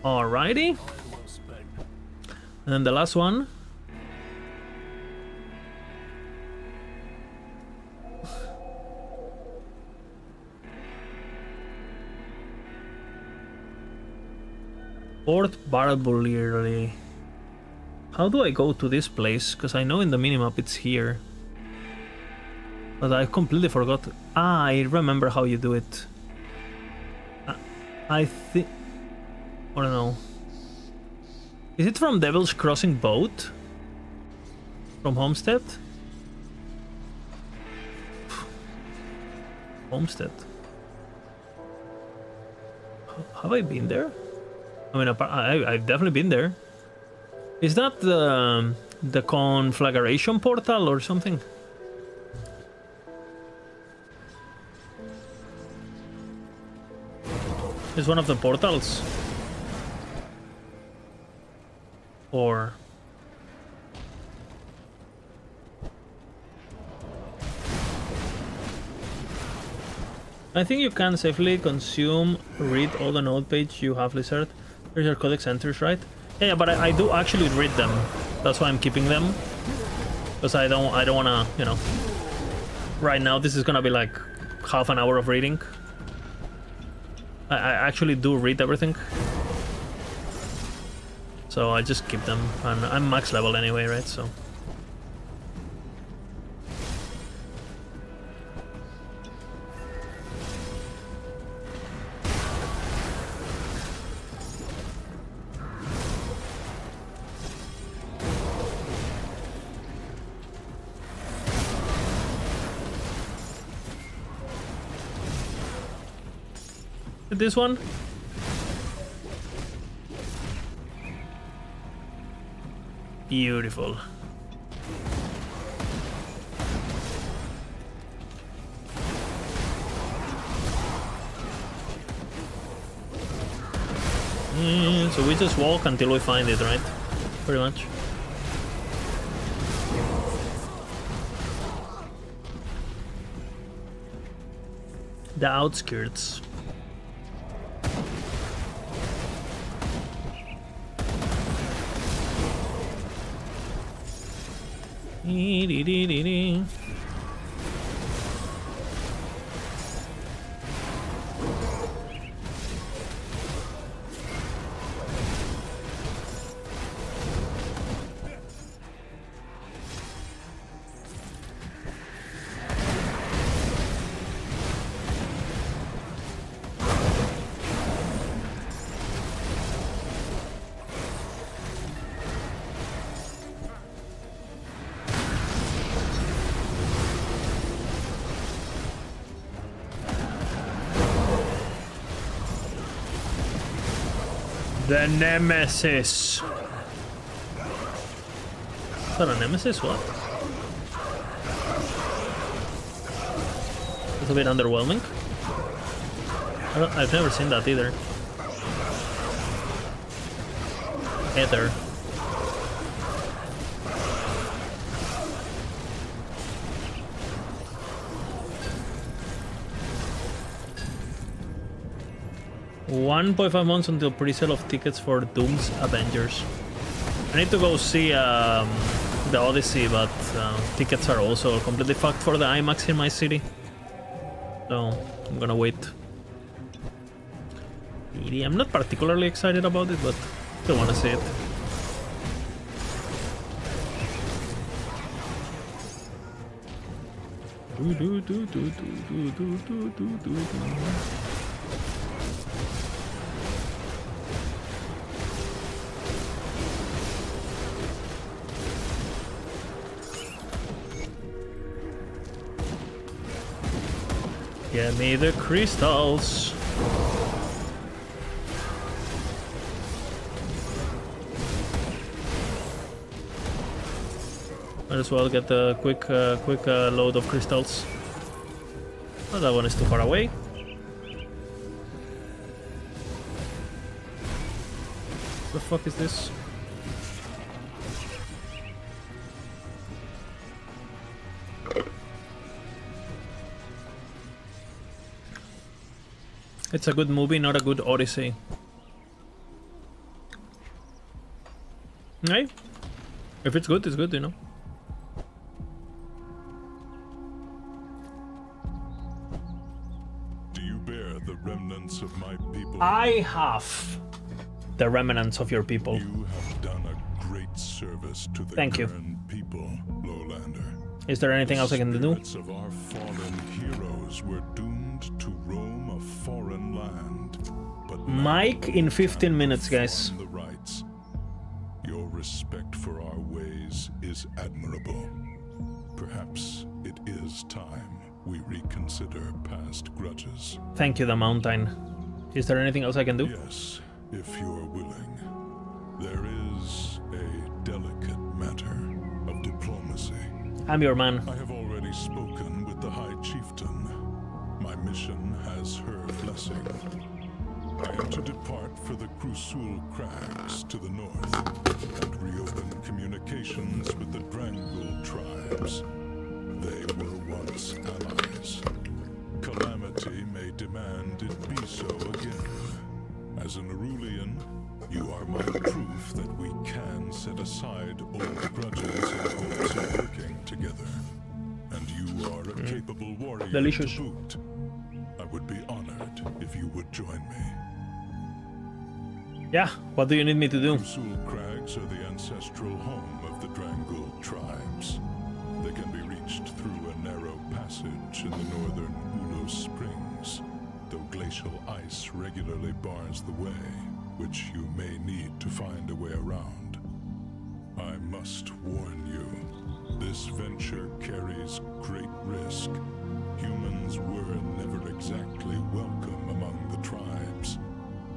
Alrighty. And then the last one. Fort Barbulier. How do I go to this place? Because I know in the minimap it's here. But I completely forgot. Ah, I remember how you do it. I think... I don't know. Is it from Devil's Crossing Boat? From Homestead? Homestead. Have I been there? I mean, I've definitely been there. Is that the conflagration portal or something? It's one of the portals. Or... I think you can safely consume, read all the node page you have, Lizard. Here's your codex entries, right? Yeah, but I do actually read them. That's why I'm keeping them. Because I don't wanna, you know... Right now this is gonna be like half an hour of reading. I actually do read everything. So I just keep them. And I'm max level anyway, right? So... This one? Beautiful. So we just walk until we find it, right? Pretty much. The outskirts. The Nemesis. Is that a Nemesis? What? It's a bit underwhelming. I've never seen that either. Ether. $1.5 months until pre-sale of tickets for Doom's Avengers. I need to go see the Odyssey, but tickets are also completely fucked for the IMAX in my city. So I'm gonna wait. I'm not particularly excited about it, but still wanna see it. Get me the crystals. Might as well get a quick load of crystals. Oh, that one is too far away. The fuck is this? It's a good movie, not a good Odyssey. Hey, if it's good, you know. Do you bear the remnants of my people? I have. the remnants of your people. You have done a great service to the Thank you. Gurren people, Lowlander. Is there anything else I can do? Spirits of our fallen heroes were doomed to roam a foreign land. But Mike in 15 minutes, guys. the rights. Your respect for our ways is admirable. Perhaps it is time we reconsider past grudges. Thank you, the mountain. Is there anything else I can do? Yes, if you're willing. There is a delicate matter of diplomacy. I'm your man. I have already spoken with the High Chieftain. My mission has her blessing. I am to depart for the Krusul Crags to the north and reopen communications with the Drangul tribes. They were once allies. Calamity may demand it be so again. As an Arulian, you are my proof that we can set aside old grudges in hopes of working together. And you are a capable warrior Delicious. to boot. I would be honored if you would join me. Yeah, what do you need me to do? Krusul Crags are the ancestral home of the Drangul tribes. They can be reached through a narrow passage in the northern Ulu Springs, though glacial ice regularly bars the way, which you may need to find a way around. I must warn you, this venture carries great risk. Humans were never exactly welcome among the tribes.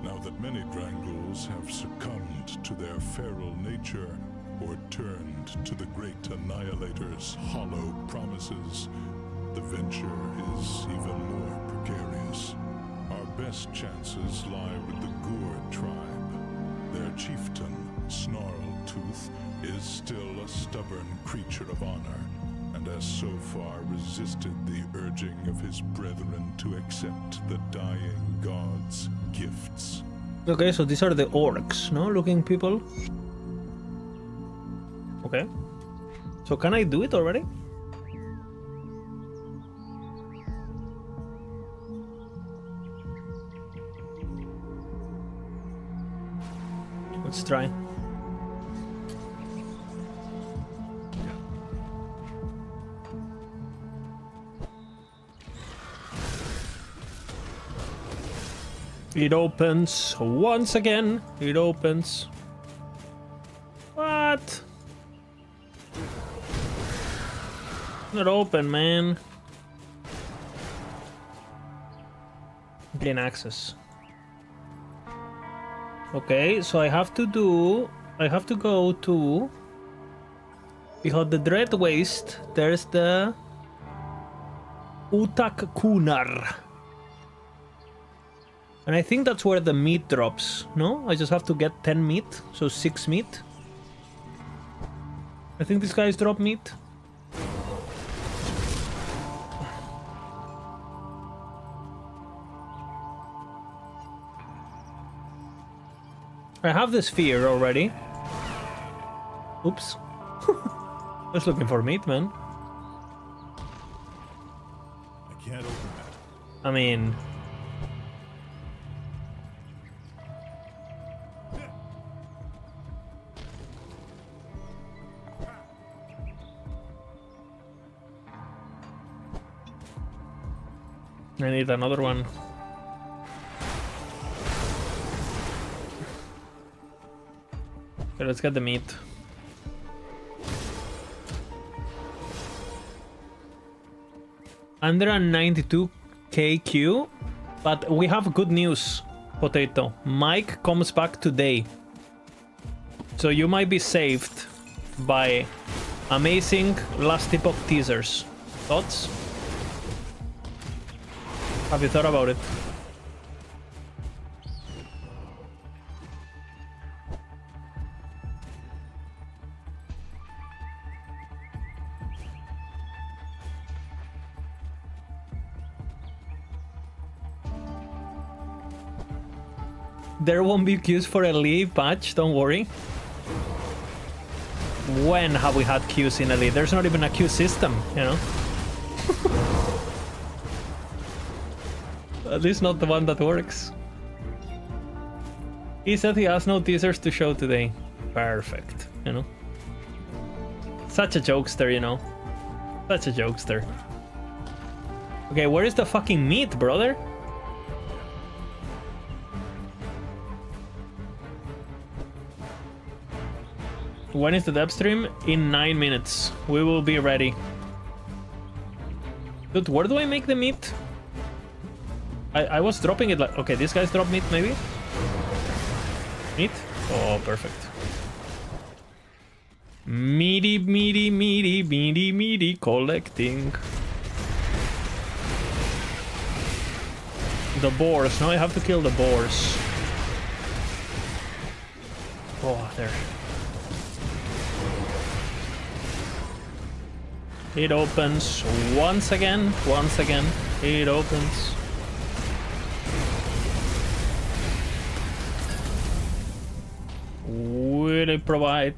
Now that many Dranguls have succumbed to their feral nature or turned to the great Annihilator's hollow promises, the venture is even more precarious. Our best chances lie with the Gourd tribe. Their chieftain, Snarltooth, is still a stubborn creature of honor, and has so far resisted the urging of his brethren to accept the dying god's gifts. Okay, so these are the orcs, no? Looking people. Okay. So can I do it already? Let's try. It opens once again. It opens. What? Not open, man. Gain access. Okay, so I have to go to, behind the Dread Waste, there's the Utak Kunar. And I think that's where the meat drops, no? I just have to get 10 meat, so 6 meat. I think these guys drop meat. I have the sphere already. Oops. I was looking for meat, man. I can't open that. I mean... I need another one. Okay, let's get the meat. Under a 92k queue, but we have good news, Potato. Mike comes back today. So you might be saved by amazing Last Epoch teasers. Thoughts? Have you thought about it? There won't be queues for a Elite patch, don't worry. When have we had queues in Elite? There's not even a queue system, you know? At least not the one that works. He said he has no teasers to show today. Perfect, you know. Such a jokester, you know. Such a jokester. Okay, where is the fucking meat, brother? When is the depth stream? In 9 minutes. We will be ready. Dude, where do I make the meat? I was dropping it like... Okay, these guys drop meat, maybe? Meat? Oh, perfect. Meaty, meaty, meaty, meaty, meaty collecting. The boars. Now I have to kill the boars. Oh, there. It opens once again. Once again. It opens. Will it provide?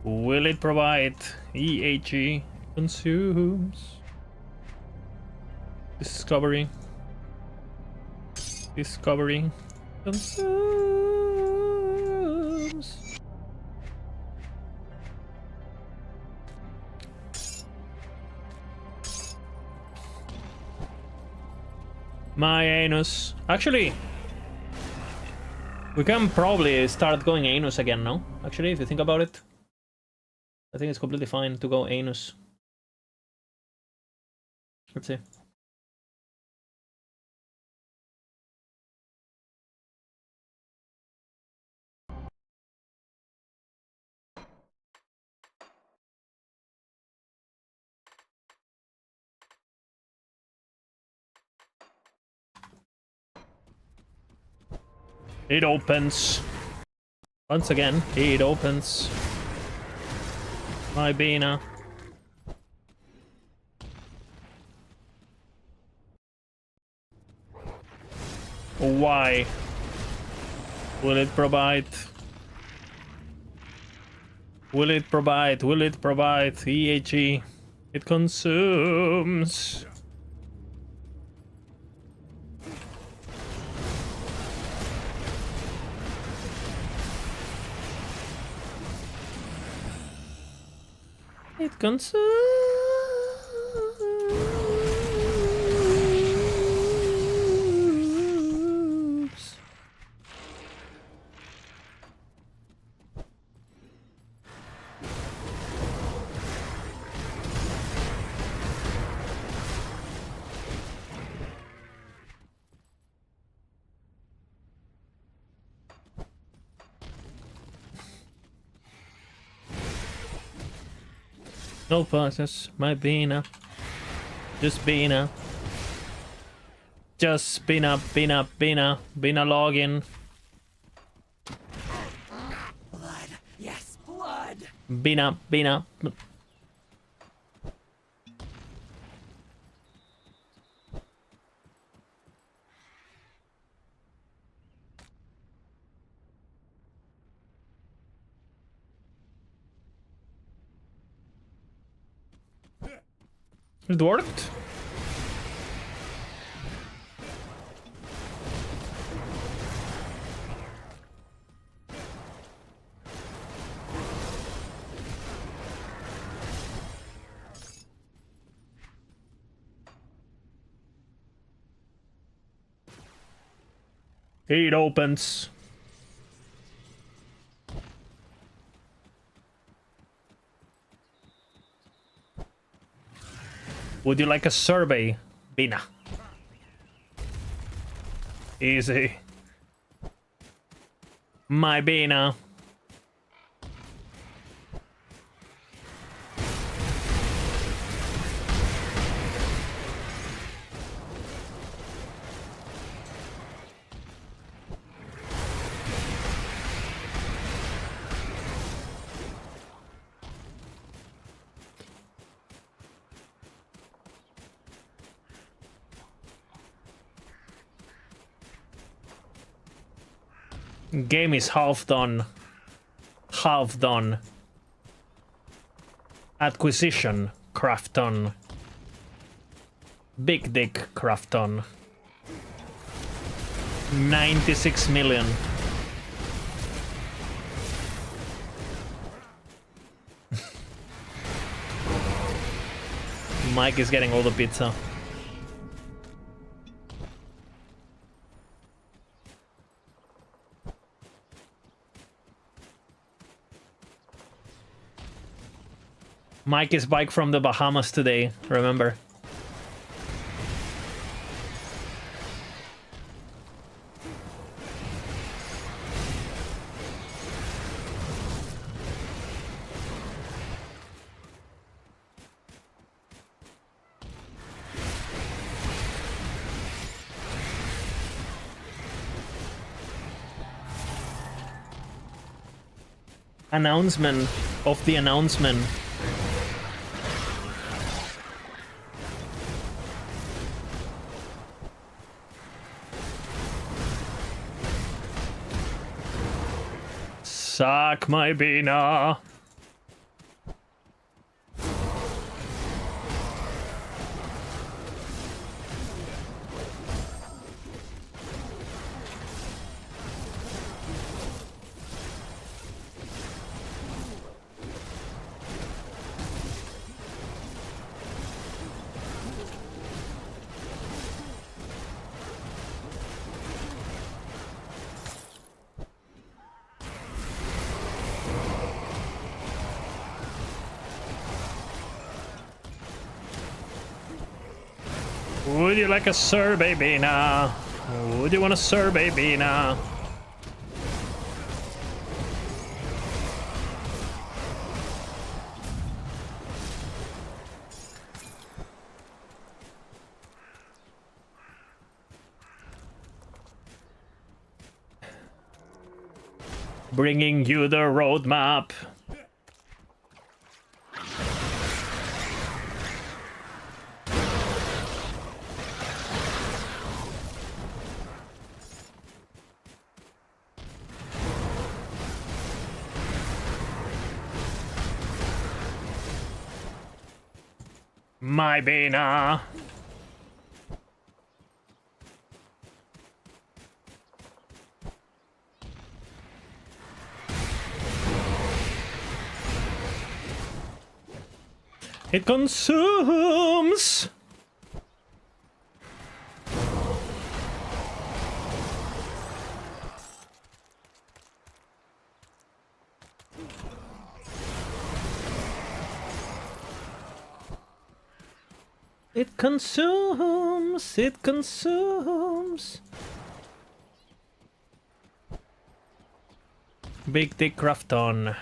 Will it provide? EHE consumes. Discovery. Discovery. Consumes. My anus. Actually, we can probably start going anus again now. Actually, if you think about it, I think it's completely fine to go anus. Let's see. It opens. Once again, it opens. My Bina. Why? Will it provide? Will it provide? Will it provide? EHE. It consumes. It consumes. No process, my Bina. Just Bina. Just Bina, Bina, Bina, Bina login. Blood. Yes, blood. Bina, Bina. It worked. It opens. Would you like a survey, Bina? Easy. My Bina. Game is half done. Half done. Acquisition, Crafton. Big Dick, Crafton. 96 million. Mike is getting all the pizza. Mike is back from the Bahamas today, remember? Announcement of the announcement. Suck my Bina. Would you like a survey, Bina? Would you want a survey, Bina? Bringing you the roadmap. My Bina. It consumes. It consumes. It consumes. Big Dick Crafton.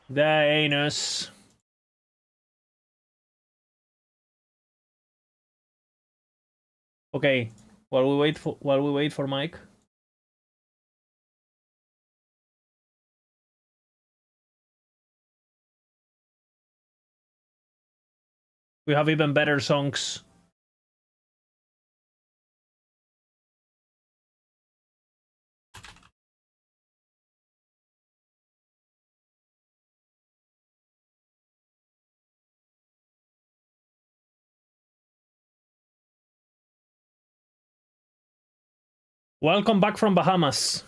The anus. Okay, while we wait for Mike. We have even better songs. Welcome back from Bahamas.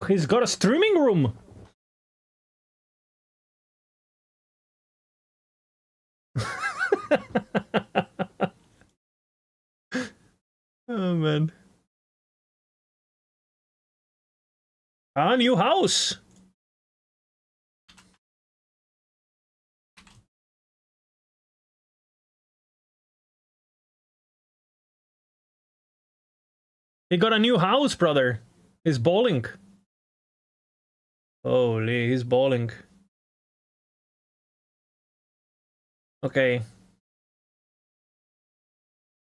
He's got a streaming room. Oh man. A new house. He got a new house, brother. He's bowling. Holy, he's bowling. Okay.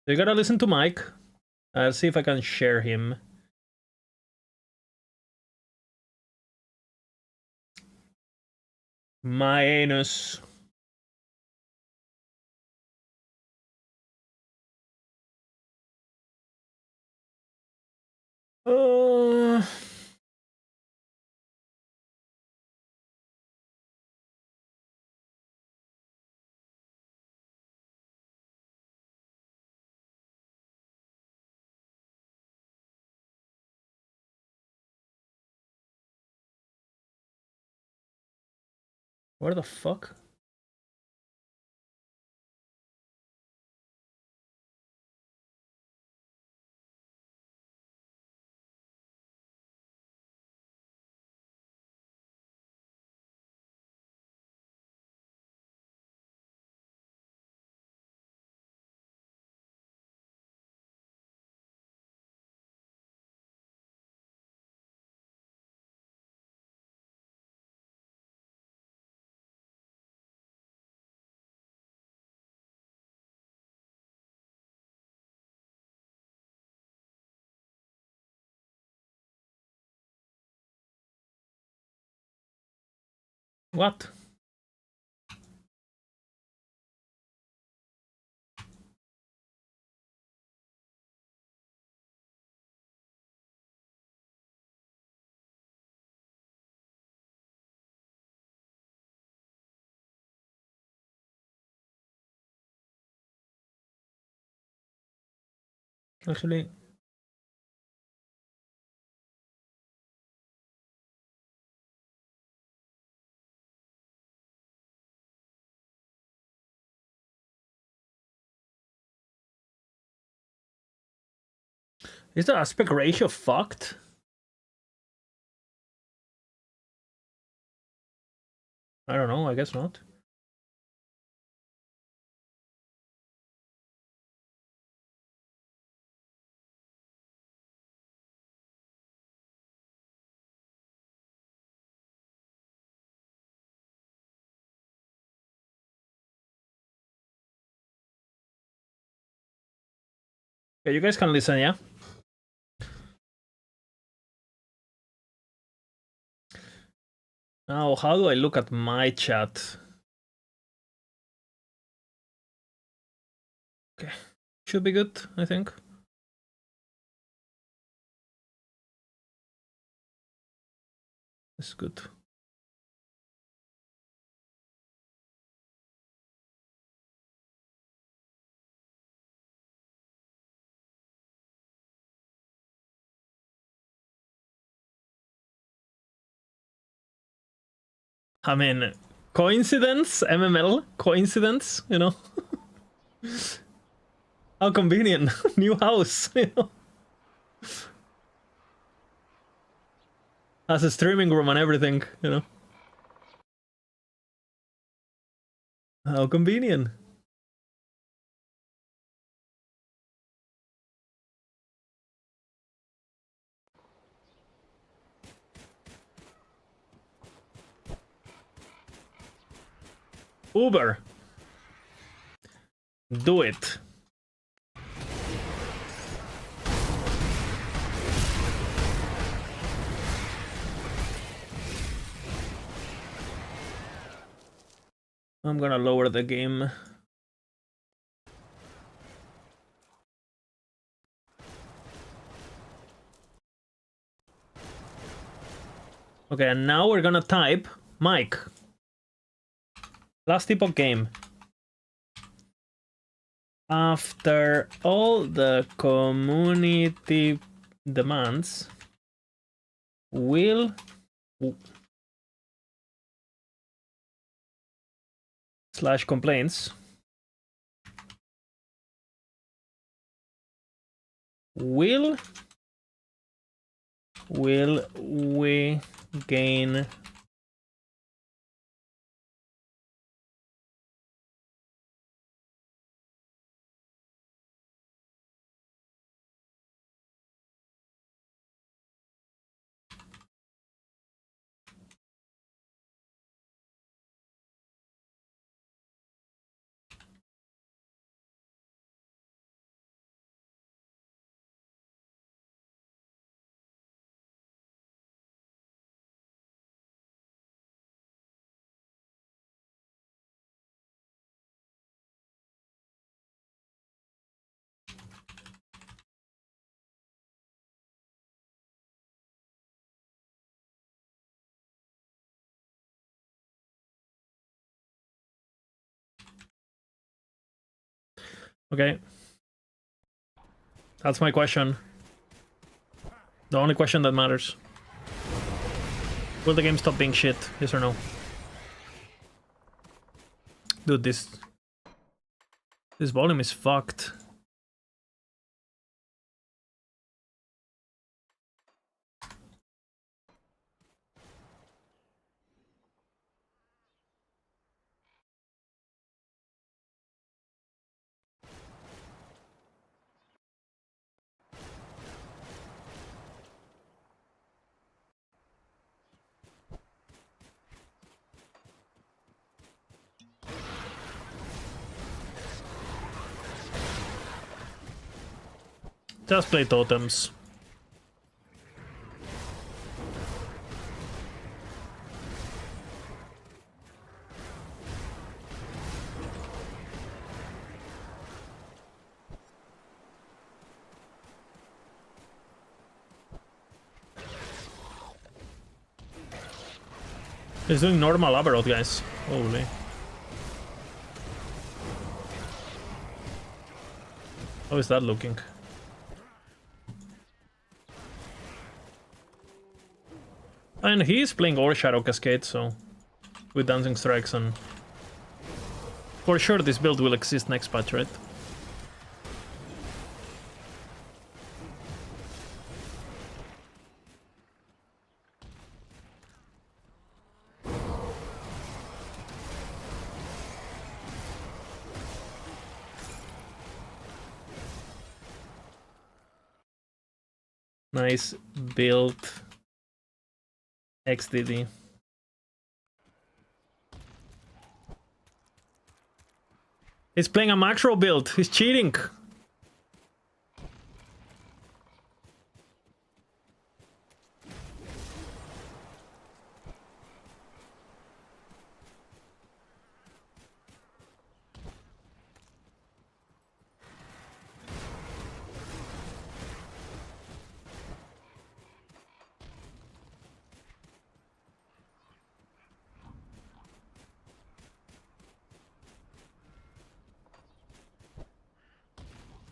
So you gotta listen to Mike. I'll see if I can share him. My anus. Uh, where the fuck? What? Actually, is the aspect ratio fucked? I don't know, I guess not. Yeah, you guys can listen, yeah? Now, how do I look at my chat? Okay, should be good, I think. This is good. I mean, coincidence, MML, coincidence, you know? How convenient. New house, you know? Has a streaming room and everything, you know? How convenient. Uber. Do it. I'm gonna lower the game. Okay, and now we're gonna type Mike. Last epoch game. After all the community demands, will slash complaints will we gain Okay. That's my question. The only question that matters. Will the game stop being shit? Yes or no? Dude, this volume is fucked. Just play totems. He's doing normal Aberrot, guys. Holy. How is that looking? And he's playing Ore Shadow Cascade, so with Dancing Strikes, and for sure this build will exist next patch, right? Nice build. XDD. He's playing a macro build. He's cheating.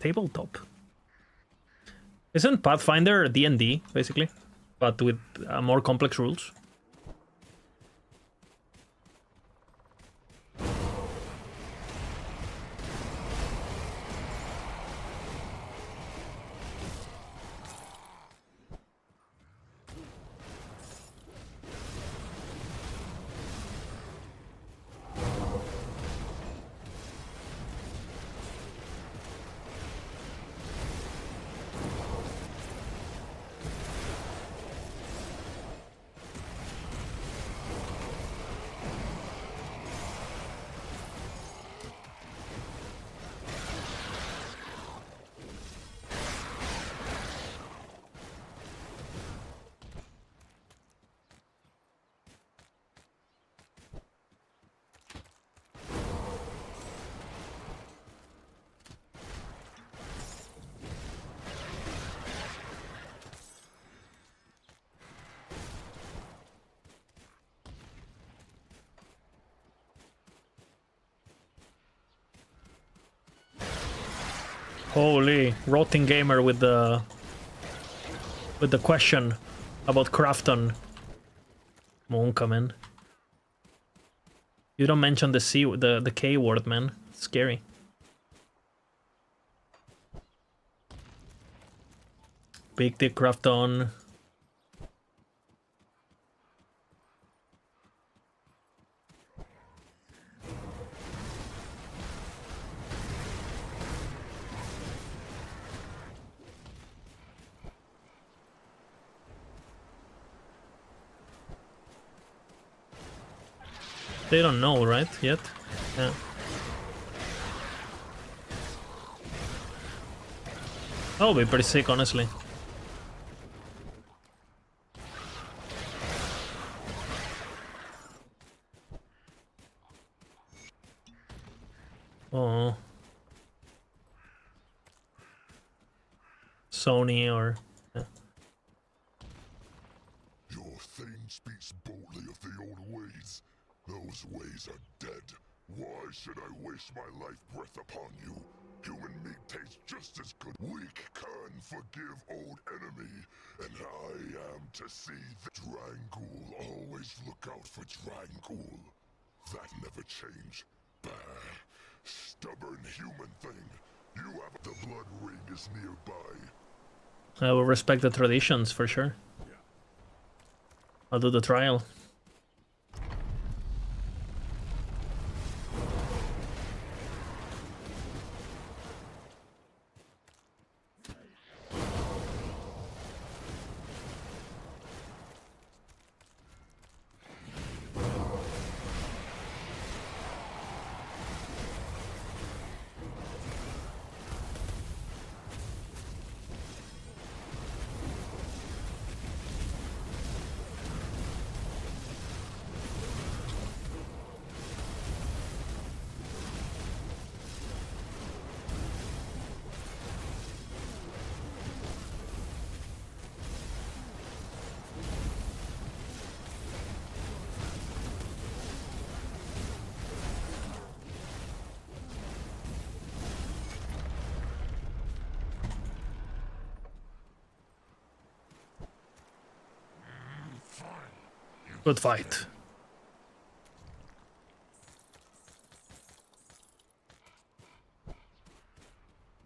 Tabletop. Isn't Pathfinder D&D, basically? But with more complex rules? Holy, rotting gamer with the question about Crafton. Monka, man. You don't mention the K word, man. It's scary. Big Dick Crafton. They don't know, right? Yet? Yeah. That would be pretty sick, honestly. Oh. Sony or... Yeah. Your thane speaks boldly of the old ways. Those ways are dead. Why should I waste my life breath upon you? Human meat tastes just as good. Weak can forgive old enemy, and I am to see the Drangul. Always look out for Drangul. That never changed. Bah, stubborn human thing. You have the blood ring is nearby. I will respect the traditions for sure. I'll do the trial. Good fight.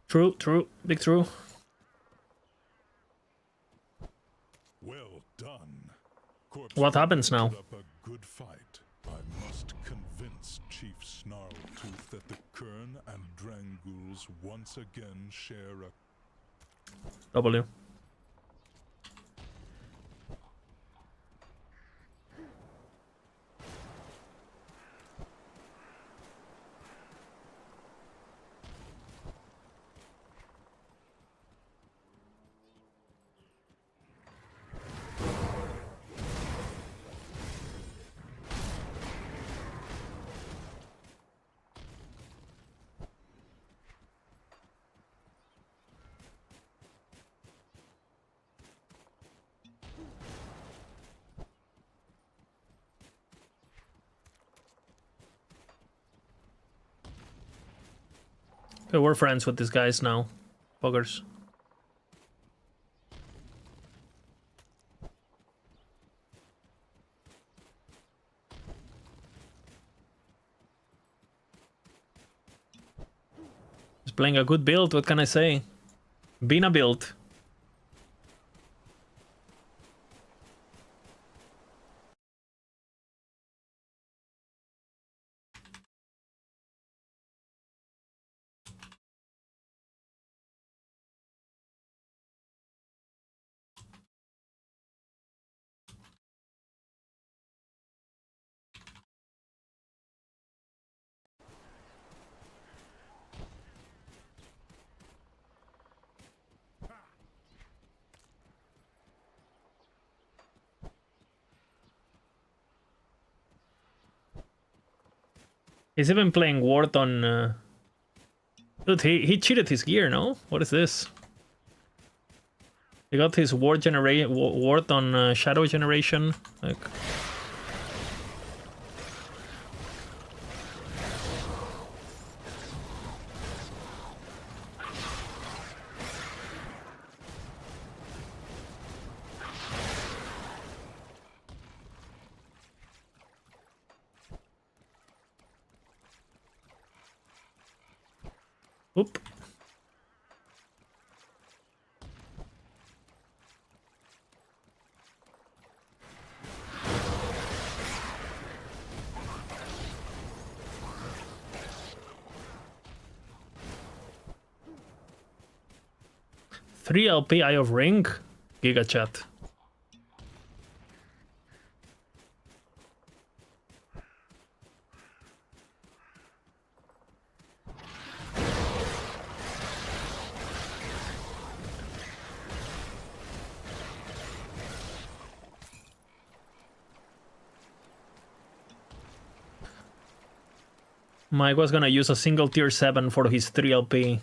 True, big true. Well done. Corpse What happens now? put up a good fight. I must convince Chief Snarltooth that the Kern and Dranguls once again share a W. Okay, we're friends with these guys now. Buggers. He's playing a good build, what can I say? Been a build. He's even playing Ward on... Dude, he cheated his gear, no? What is this? He got his ward on shadow generation. Like... Oop. Three LP Eye of Ring? Giga chat. Mike was gonna use a single tier 7 for his 3 LP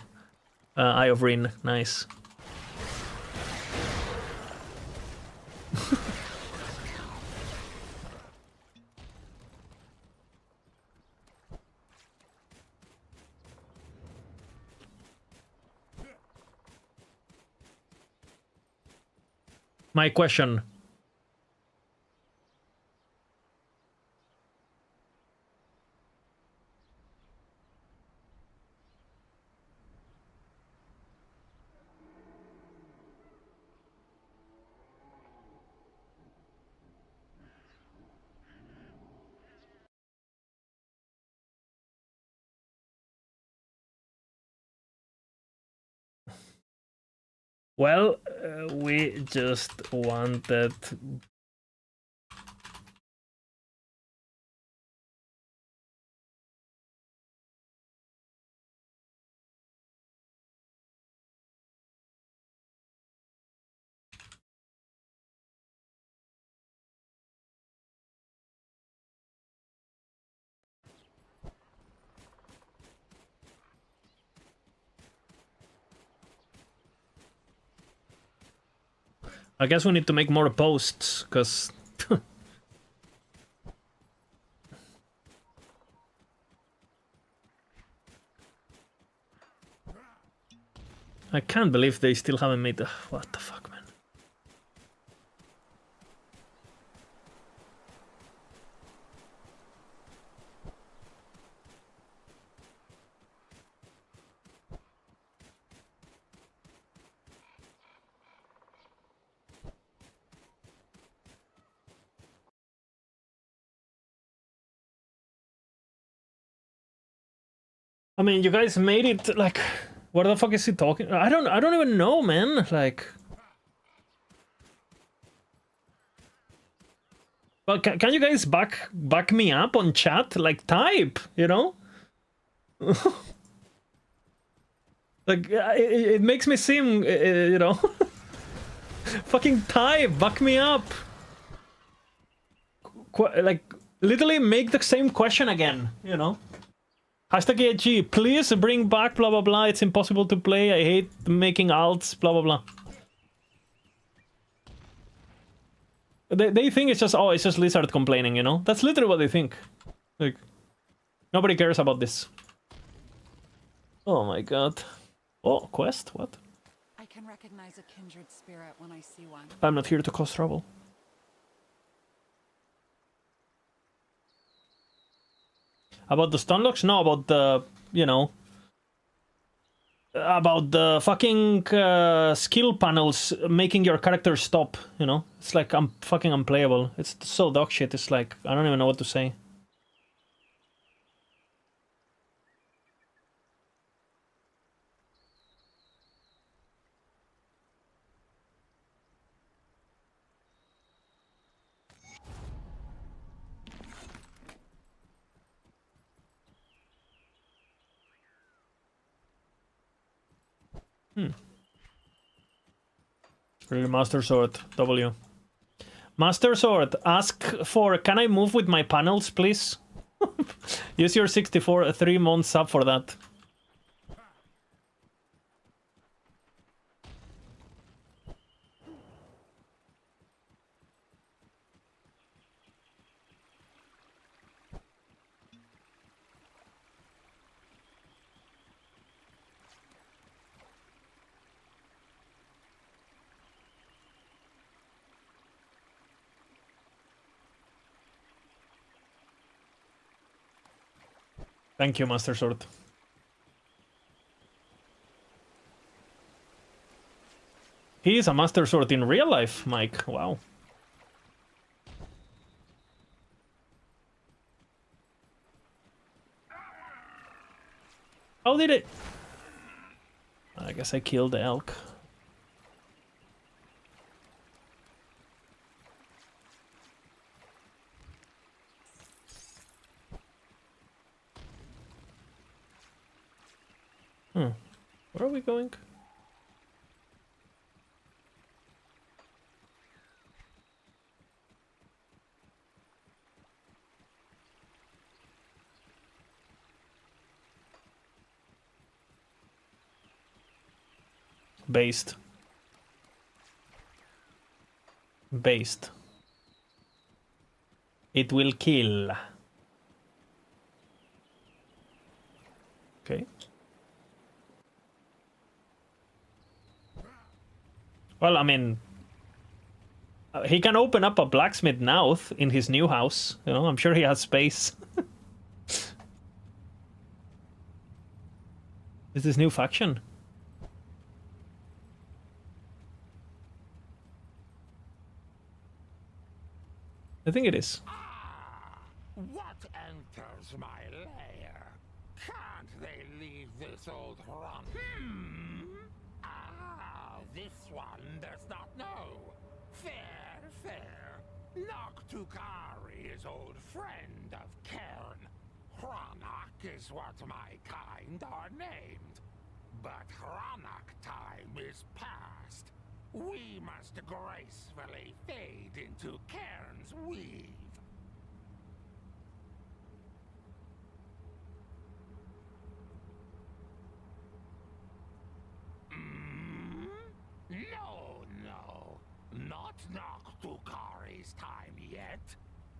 Eye of Ring. Nice. My question. Well, we just wanted... I guess we need to make more posts, because... I can't believe they still haven't made the... What the fuck, man? I mean, you guys made it, like... What the fuck is he talking? I don't even know, man. Like... Well, can you guys back me up on chat? Like, type, you know? Like, it makes me seem, you know? Fucking type, back me up. Like, literally make the same question again, you know? Hashtag EG, please bring back blah blah blah, it's impossible to play, I hate making alts, blah blah blah. They think it's just, oh, it's just Lizard complaining, you know? That's literally what they think. Like, nobody cares about this. Oh my god. Oh, quest? What? I can recognize a kindred spirit when I see one. I'm not here to cause trouble. About the stun locks? No, about the, you know... About the fucking skill panels making your character stop, you know? It's like, I'm fucking unplayable. It's so dog shit, it's like, I don't even know what to say. Really, Master Sword, W. Master Sword, ask for, can I move with my panels, please? Use your 64 3-month sub for that. Thank you, Master Sword. He is a Master Sword in real life, Mike. Wow. How did it? I guess I killed the elk. Where are we going? Based. Based. It will kill. Okay. Well, I mean, He can open up a blacksmith now in his new house. You know, I'm sure he has space. Is this new faction? I think it is. What enters my lair? Can't they leave this old run? This one does not know. Fair, fair. Noctukari is old friend of Cairn. Hronak is what my kind are named. But Hronak time is past. We must gracefully fade into Cairn's weave. No, no. Not Noctukari's time yet.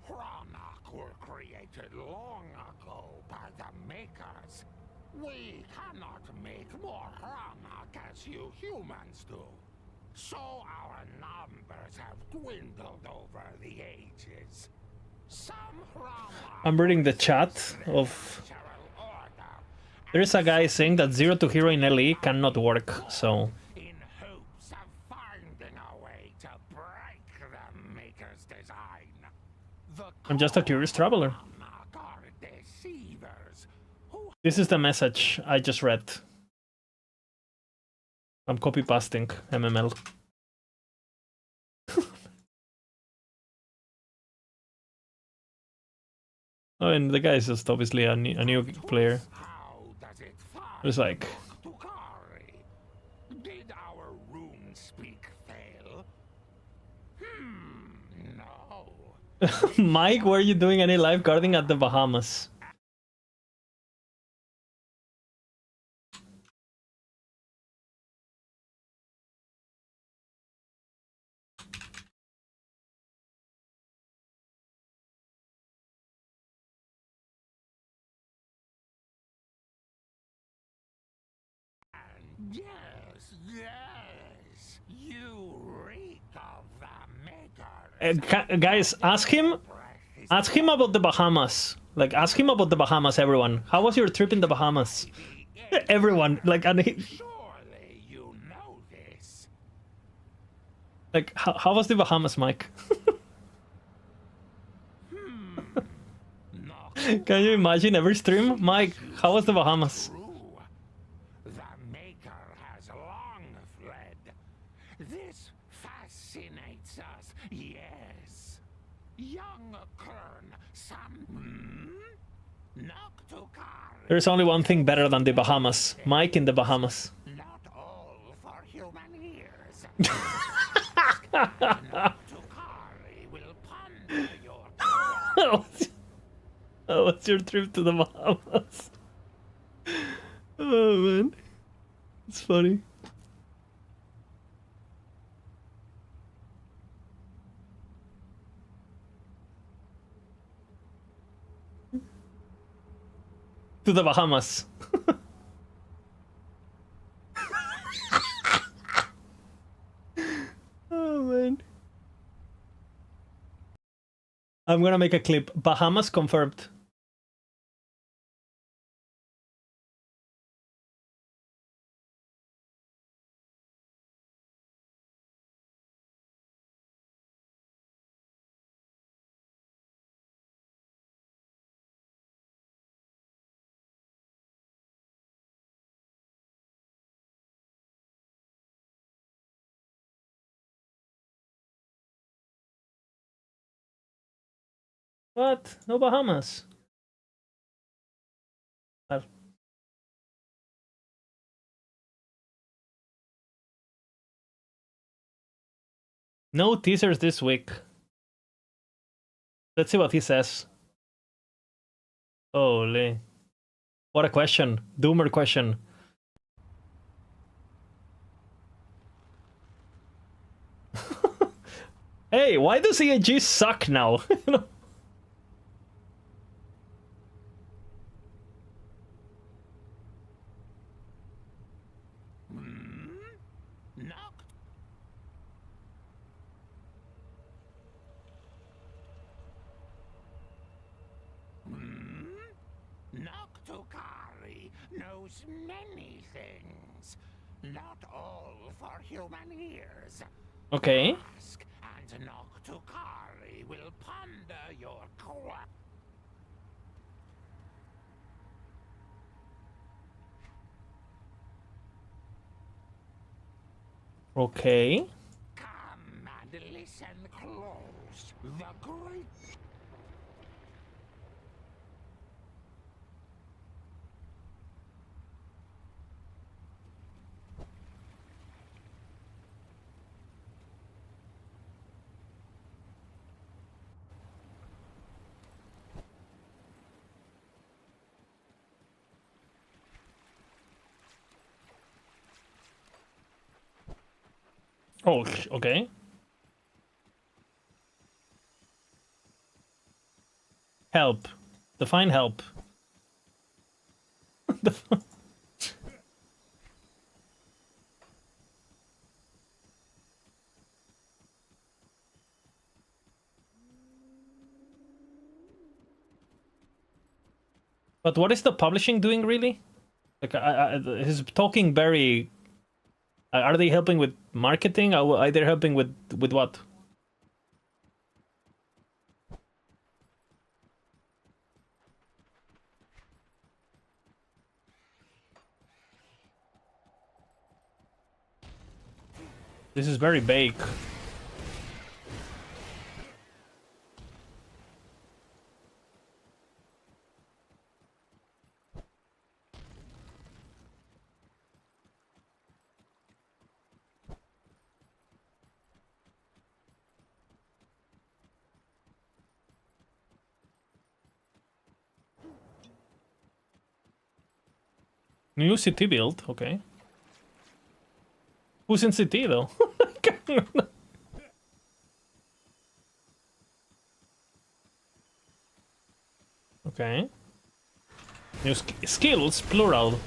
Hronak were created long ago by the Makers. We cannot make more Hronak as you humans do. So our numbers have dwindled over the ages. Some Hronak... I'm reading the chat of... There's a guy saying that 0 to hero in LE cannot work, so... in hopes of finding a way to break the Maker's design. I'm just a curious traveler. This is the message I just read. I'm copy-pasting MML. Oh, and the guy is just obviously a new player. It's like... Did our rune speak fail? No. Mike, were you doing any lifeguarding at the Bahamas? Yes, yes. You reek of the Maker. Guys, ask him about the Bahamas. Like, ask him about the Bahamas, everyone. How was your trip in the Bahamas? Everyone, like, and he... Surely you know this. Like, how was the Bahamas, Mike? Can you imagine every stream? Mike, how was the Bahamas? The Maker has long fled. This fascinates us, yes. Young Kern, some... Noctukari. There's only one thing better than the Bahamas. Mike in the Bahamas. Not all for human ears. Noctukari will ponder your... How was your trip to the Bahamas? Oh man, it's funny. To the Bahamas. Oh man. I'm gonna make a clip. Bahamas confirmed. What? No Bahamas? No teasers this week. Let's see what he says. Holy. What a question. Doomer question. Hey, why does EAG suck now? You know? knows many things. Not all for human ears. Okay. Ask, and Noctukari will ponder your question. Okay. Come and listen close. The great. Oh, okay. Help. Define help. But what is the publishing doing really? Like, he's talking very. Are they helping with marketing? Are they helping with what? This is very vague. New city build, okay. Who's in city though? Okay. New skills, plural.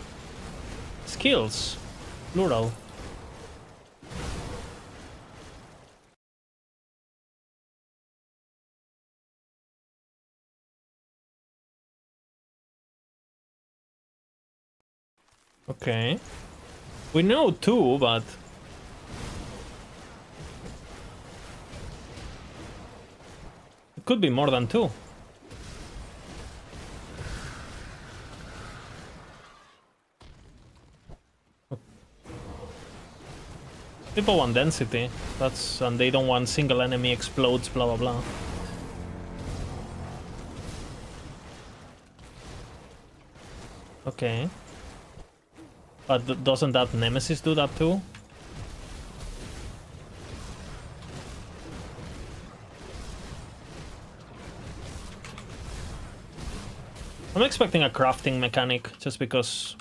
Skills, plural. Okay. We know two, but... It could be more than two. People want density. That's... and they don't want single enemy explodes, blah blah blah. Okay. But doesn't that Nemesis do that too? I'm expecting a crafting mechanic, just because...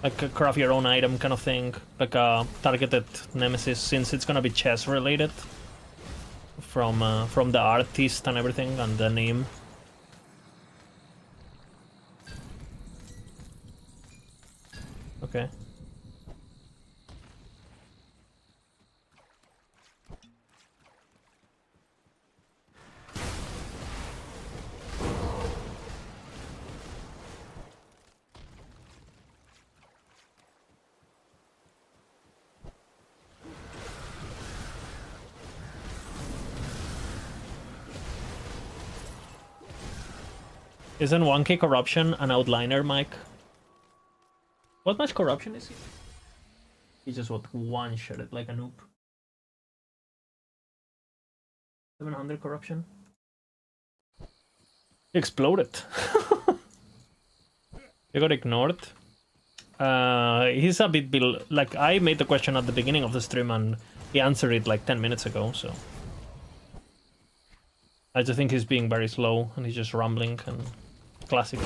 Like a craft your own item kind of thing. Like a targeted Nemesis, since it's gonna be chess related. From the artist and everything, and the name. Okay. Isn't 1k corruption an outliner, Mike? What much corruption is he? He just what one-shot it like a noob. 700 corruption. He exploded. He got ignored. He's a bit like I made the question at the beginning of the stream and he answered it like 10 minutes ago, so I just think he's being very slow and he's just rambling and classic.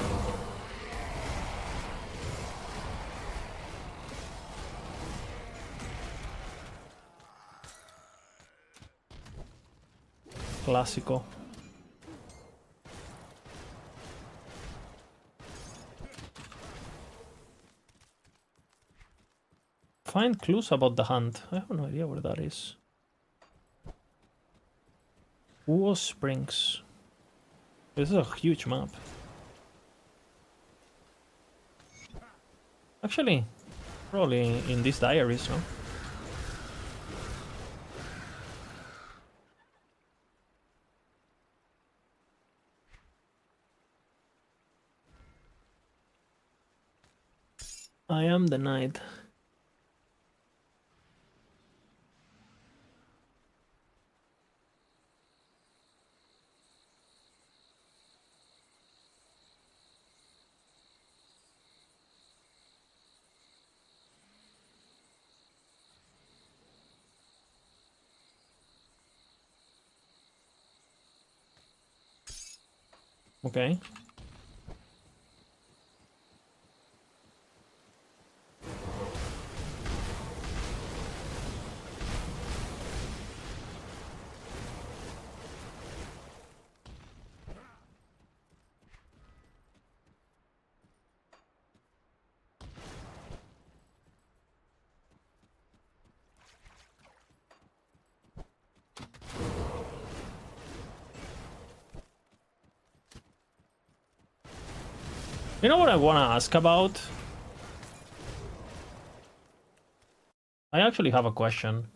Clásico. Find clues about the hunt. I have no idea where that is. Uo Springs. This is a huge map. Actually, probably in these diaries, no? I am the knight. Okay. You know what I want to ask about? I actually have a question.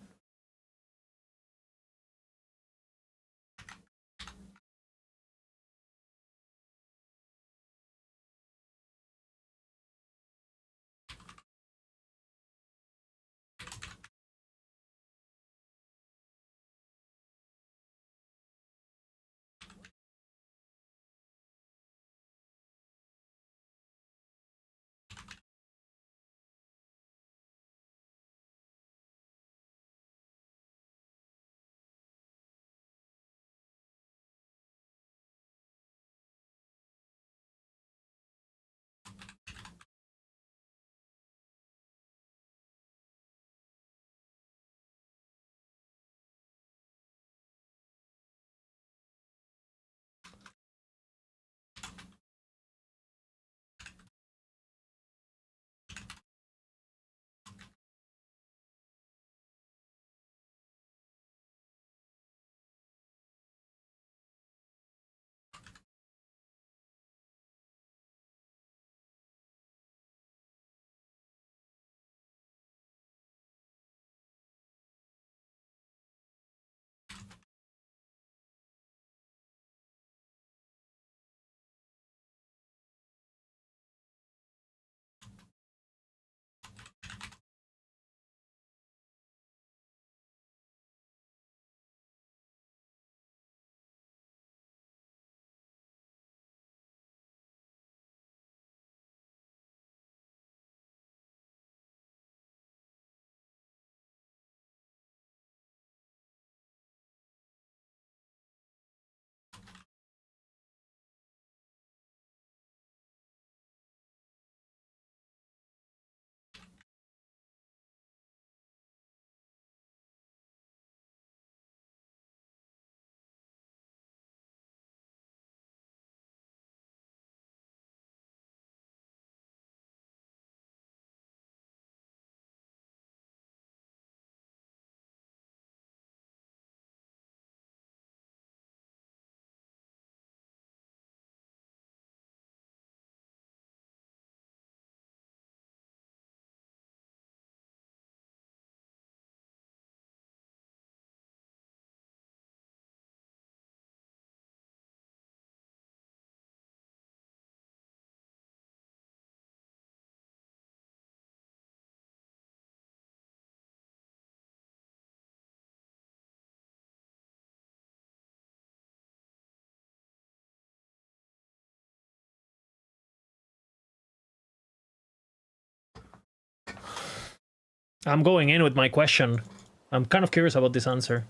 I'm going in with my question. I'm kind of curious about this answer.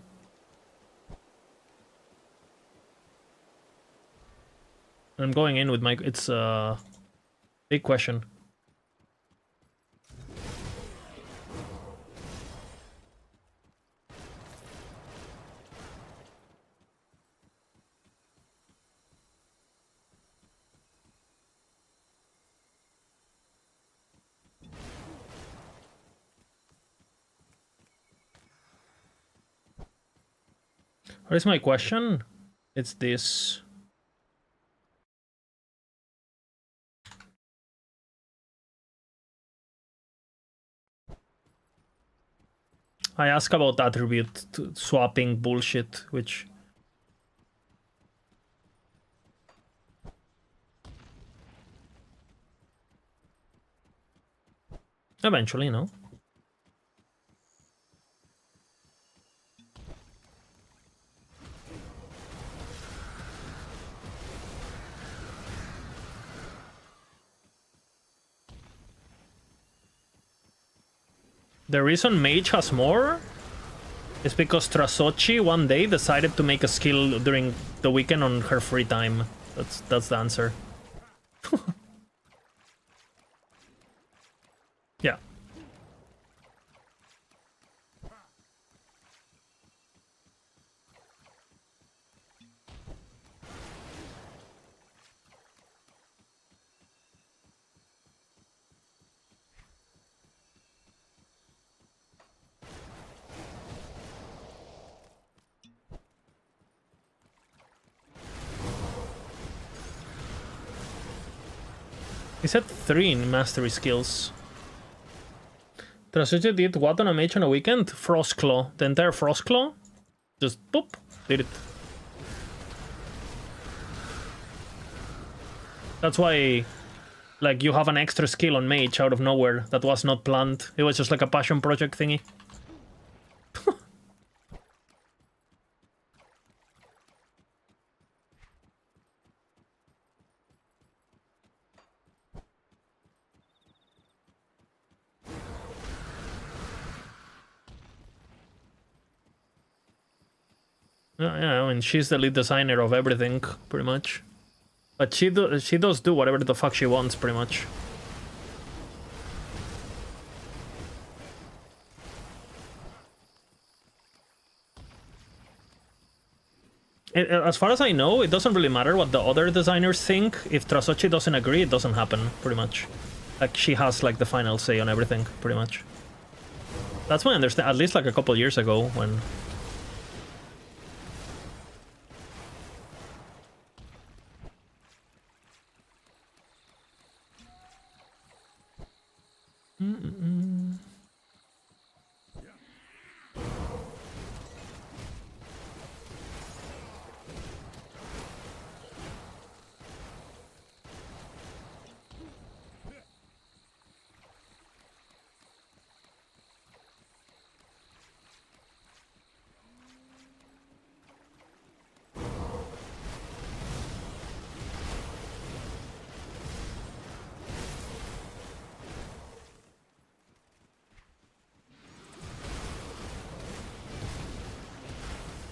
I'm going in with my... It's a big question. What is my question? It's this. I ask about attribute swapping bullshit, which... Eventually, no? The reason Mage has more is because Trasochi one day decided to make a skill during the weekend on her free time. That's the answer. Yeah. He said 3 in mastery skills. Trasochi did what on a mage on a weekend? Frostclaw. The entire Frostclaw? Just boop, did it. That's why, like, you have an extra skill on mage out of nowhere that was not planned. It was just like a passion project thingy. Yeah, I mean, she's the lead designer of everything, pretty much. But she does do whatever the fuck she wants, pretty much. As far as I know, it doesn't really matter what the other designers think. If Trasochi doesn't agree, it doesn't happen, pretty much. Like, she has, like, the final say on everything, pretty much. That's my understanding, at least, like, a couple years ago, when...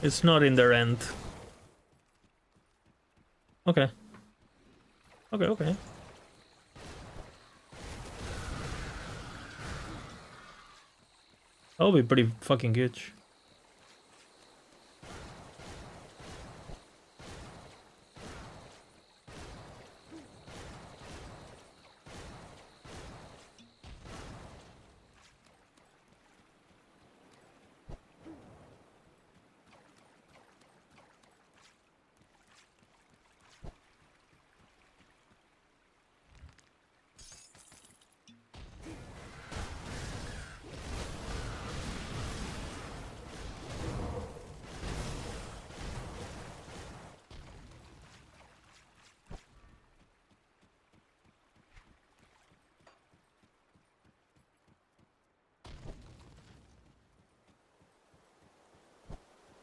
It's not in their end. Okay. Okay. That'll be pretty fucking huge.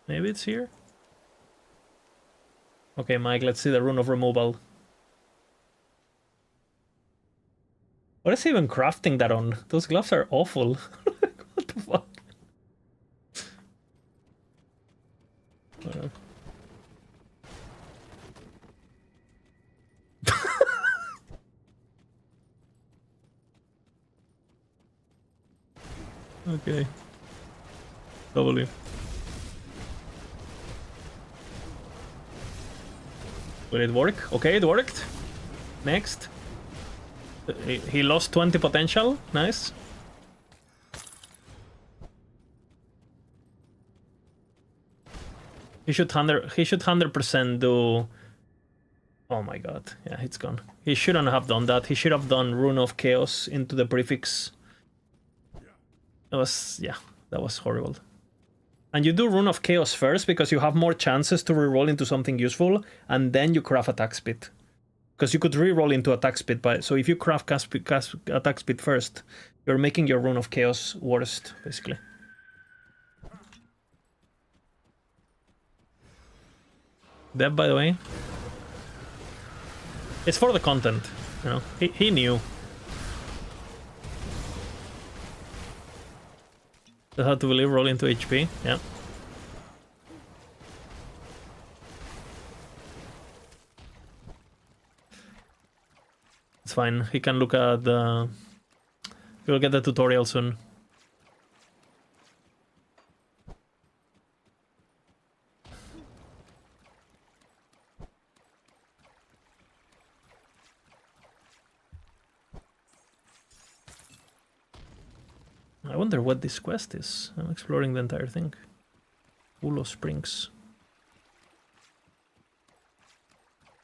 Maybe it's here? Okay, Mike, let's see the rune of removal. What is he even crafting that on? Those gloves are awful. What the fuck? Okay. W. Will it work? Okay, it worked. Next. He lost 20 potential. Nice. He should 100% do... Oh my god. Yeah, it's gone. He shouldn't have done that. He should have done Rune of Chaos into the prefix. It was... yeah. That was horrible. And you do Rune of Chaos first because you have more chances to reroll into something useful, and then you craft attack speed. Because you could reroll into attack speed, so if you craft attack speed first, you're making your Rune of Chaos worst, basically. That, by the way, it's for the content, you know. He knew. That's how to believe roll into HP, yeah. It's fine, he can look at the... We'll get the tutorial soon. I wonder what this quest is. I'm exploring the entire thing. Ulo Springs.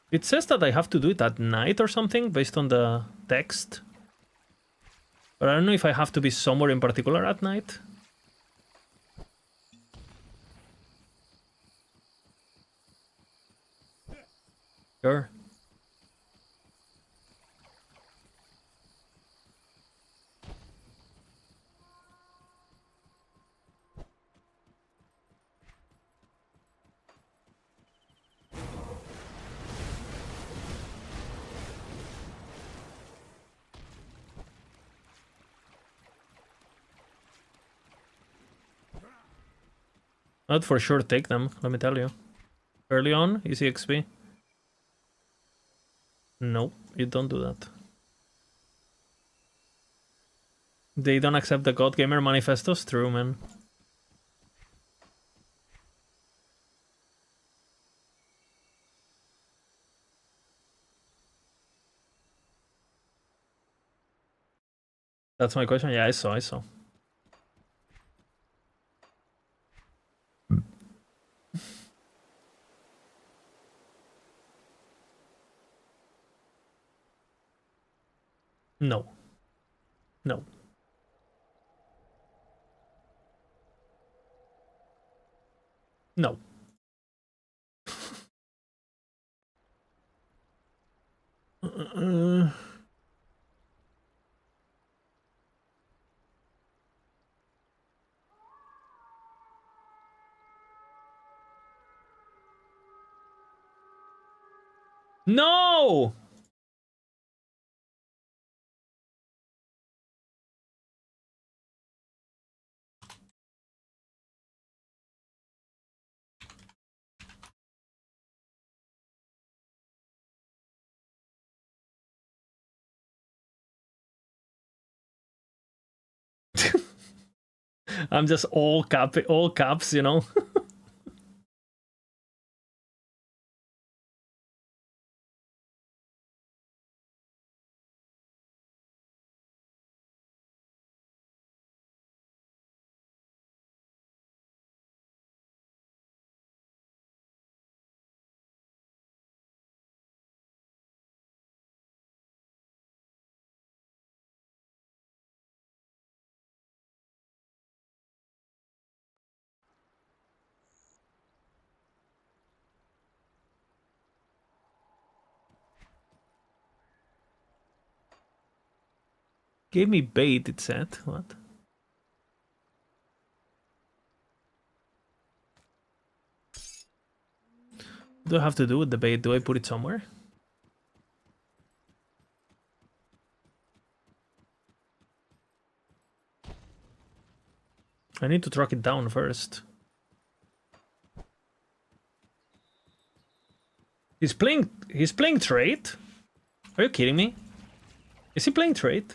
It says that I have to do it at night or something based on the text. But I don't know if I have to be somewhere in particular at night. Sure. I'd for sure take them, let me tell you. Early on, easy XP. No, you don't do that. They don't accept the God Gamer manifestos? True, man. That's my question? Yeah, I saw. No. No. No. No! I'm just all caps, you know? Gave me bait, it said. What? What do I have to do with the bait? Do I put it somewhere? I need to track it down first. He's playing trade? Are you kidding me? Is he playing trade?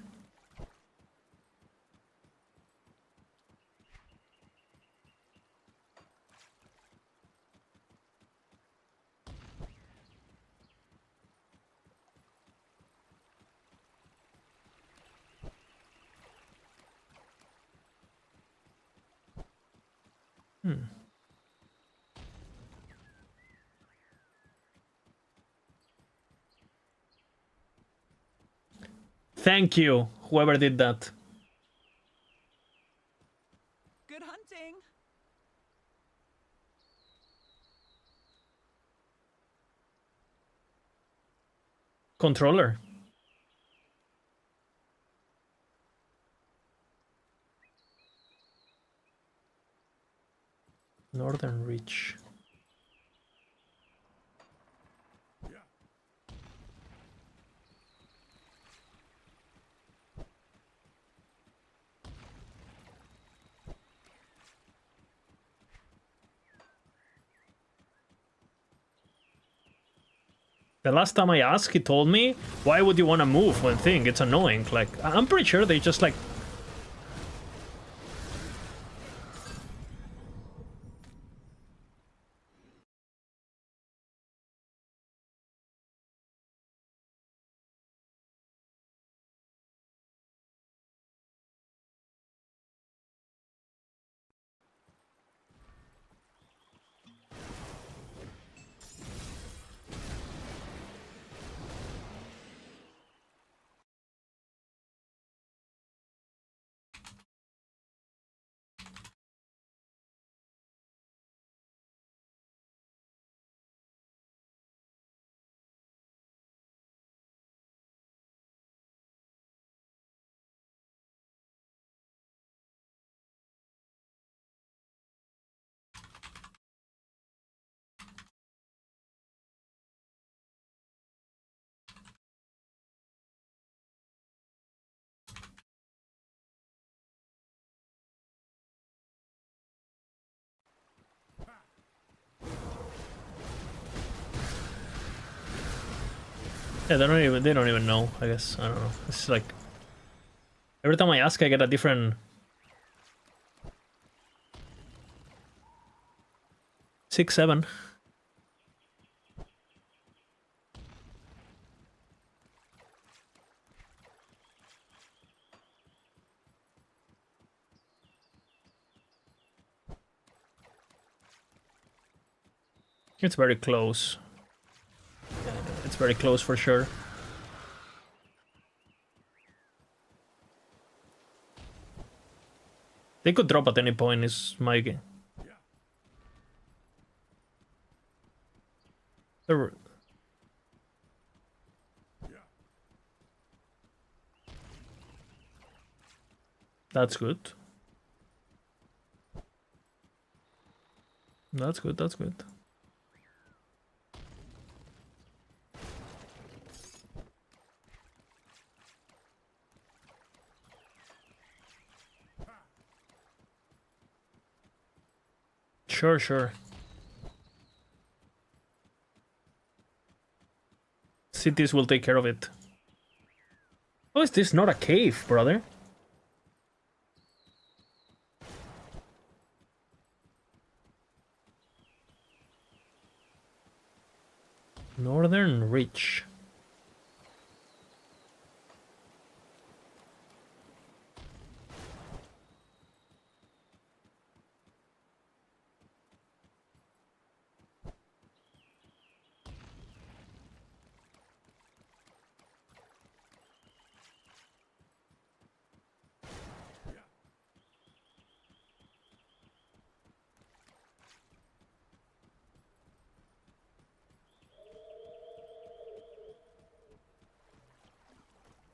Thank you, whoever did that. Good controller. Northern Reach. The last time I asked, he told me, why would you want to move when thing? It's annoying. Like, I'm pretty sure they just like... Yeah, they don't even know, I guess. I don't know. It's like every time I ask I get a different 6-7. It's very close. It's very close for sure. They could drop at any point, is my game. That's good. That's good, that's good. Sure, sure. Cities will take care of it. Oh, is this not a cave, brother? Northern Reach.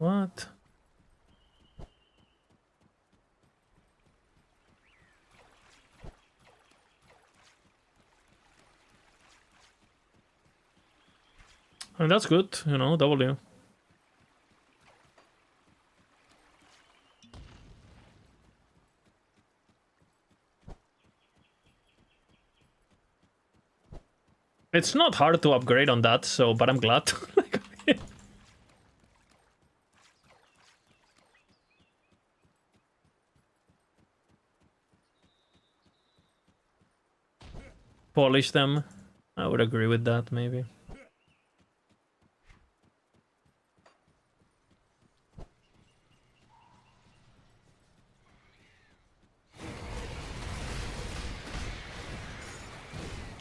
What? And that's good, you know, W. It's not hard to upgrade on that, so, but I'm glad. Polish them. I would agree with that, maybe.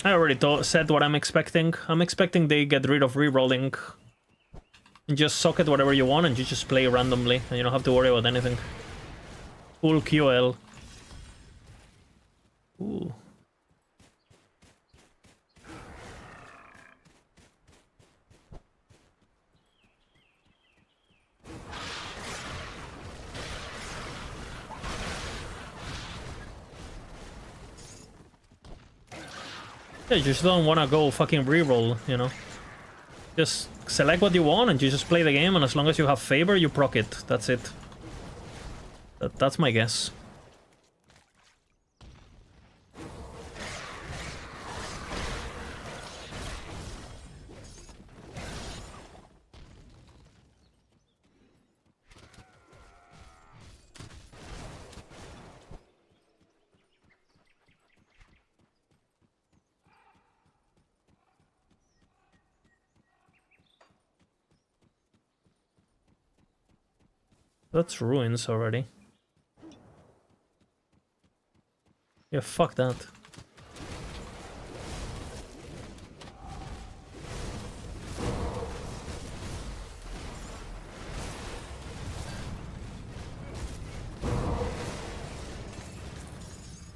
I already said what I'm expecting. I'm expecting they get rid of rerolling. And just socket whatever you want and you just play randomly. And you don't have to worry about anything. Full QL. Ooh. Yeah, you just don't want to go fucking reroll, you know? Just select what you want and you just play the game, and as long as you have favor, you proc it. That's it. That's my guess. That's ruins already. Yeah, fuck that.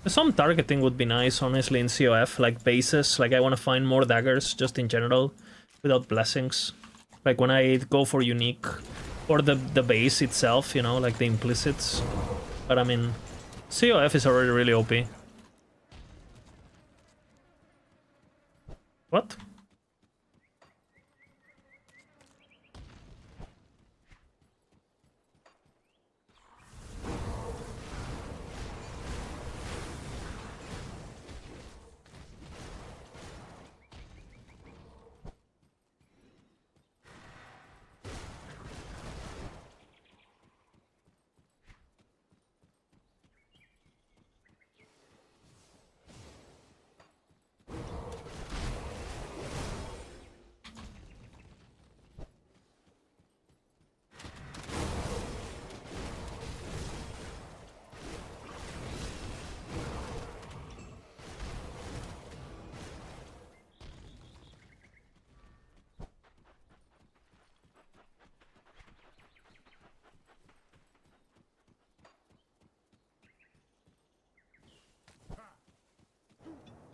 Some targeting would be nice, honestly, in COF, like bases. Like, I want to find more daggers, just in general, without blessings. Like, when I go for unique, or the base itself, you know, like the implicits. But, I mean, COF is already really OP. What?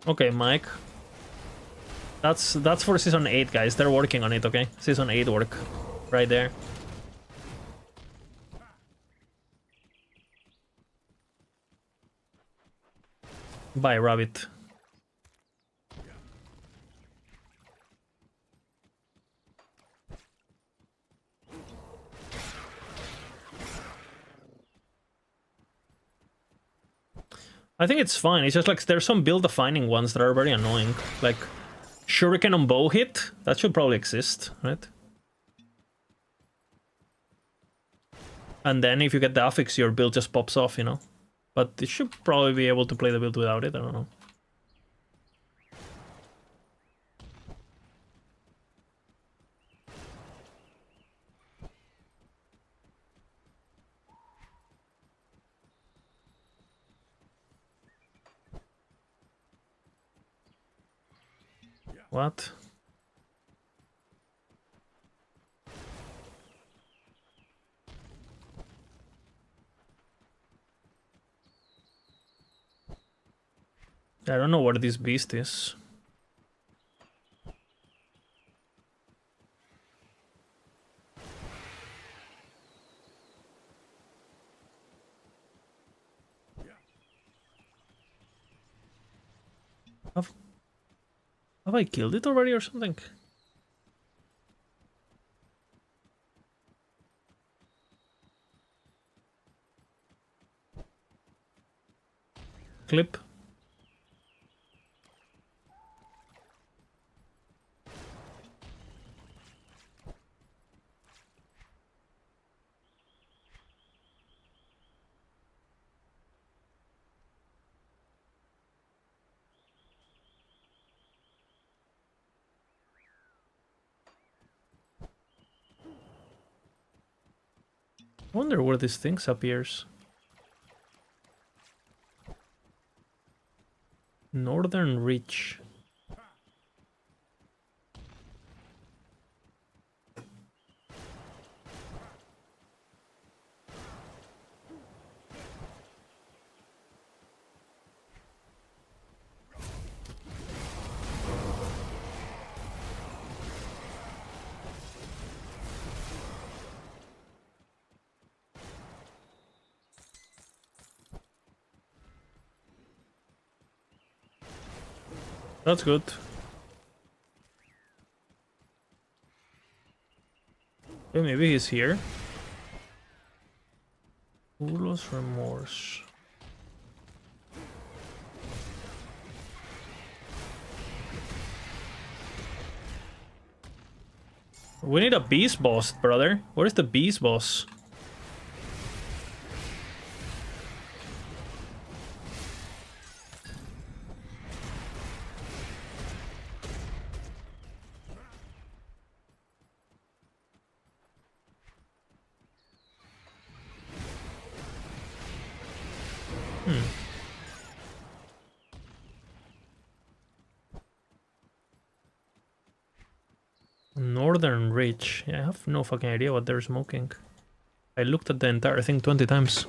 Okay, Mike. That's for Season 8, guys. They're working on it, okay? Season 8 work. Right there. Bye, Rabbit. I think it's fine. It's just like there's some build-defining ones that are very annoying. Like, Shuriken on bow hit? That should probably exist, right? And then if you get the affix, your build just pops off, you know? But it should probably be able to play the build without it, I don't know. What? I don't know what this beast is. Have I killed it already or something? Clip. I wonder where this thing appears. Northern Reach. That's good. Okay, maybe he's here. Ulo's Remorse. We need a beast boss, brother. Where's the beast boss? Northern Ridge. Yeah, I have no fucking idea what they're smoking. I looked at the entire thing 20 times.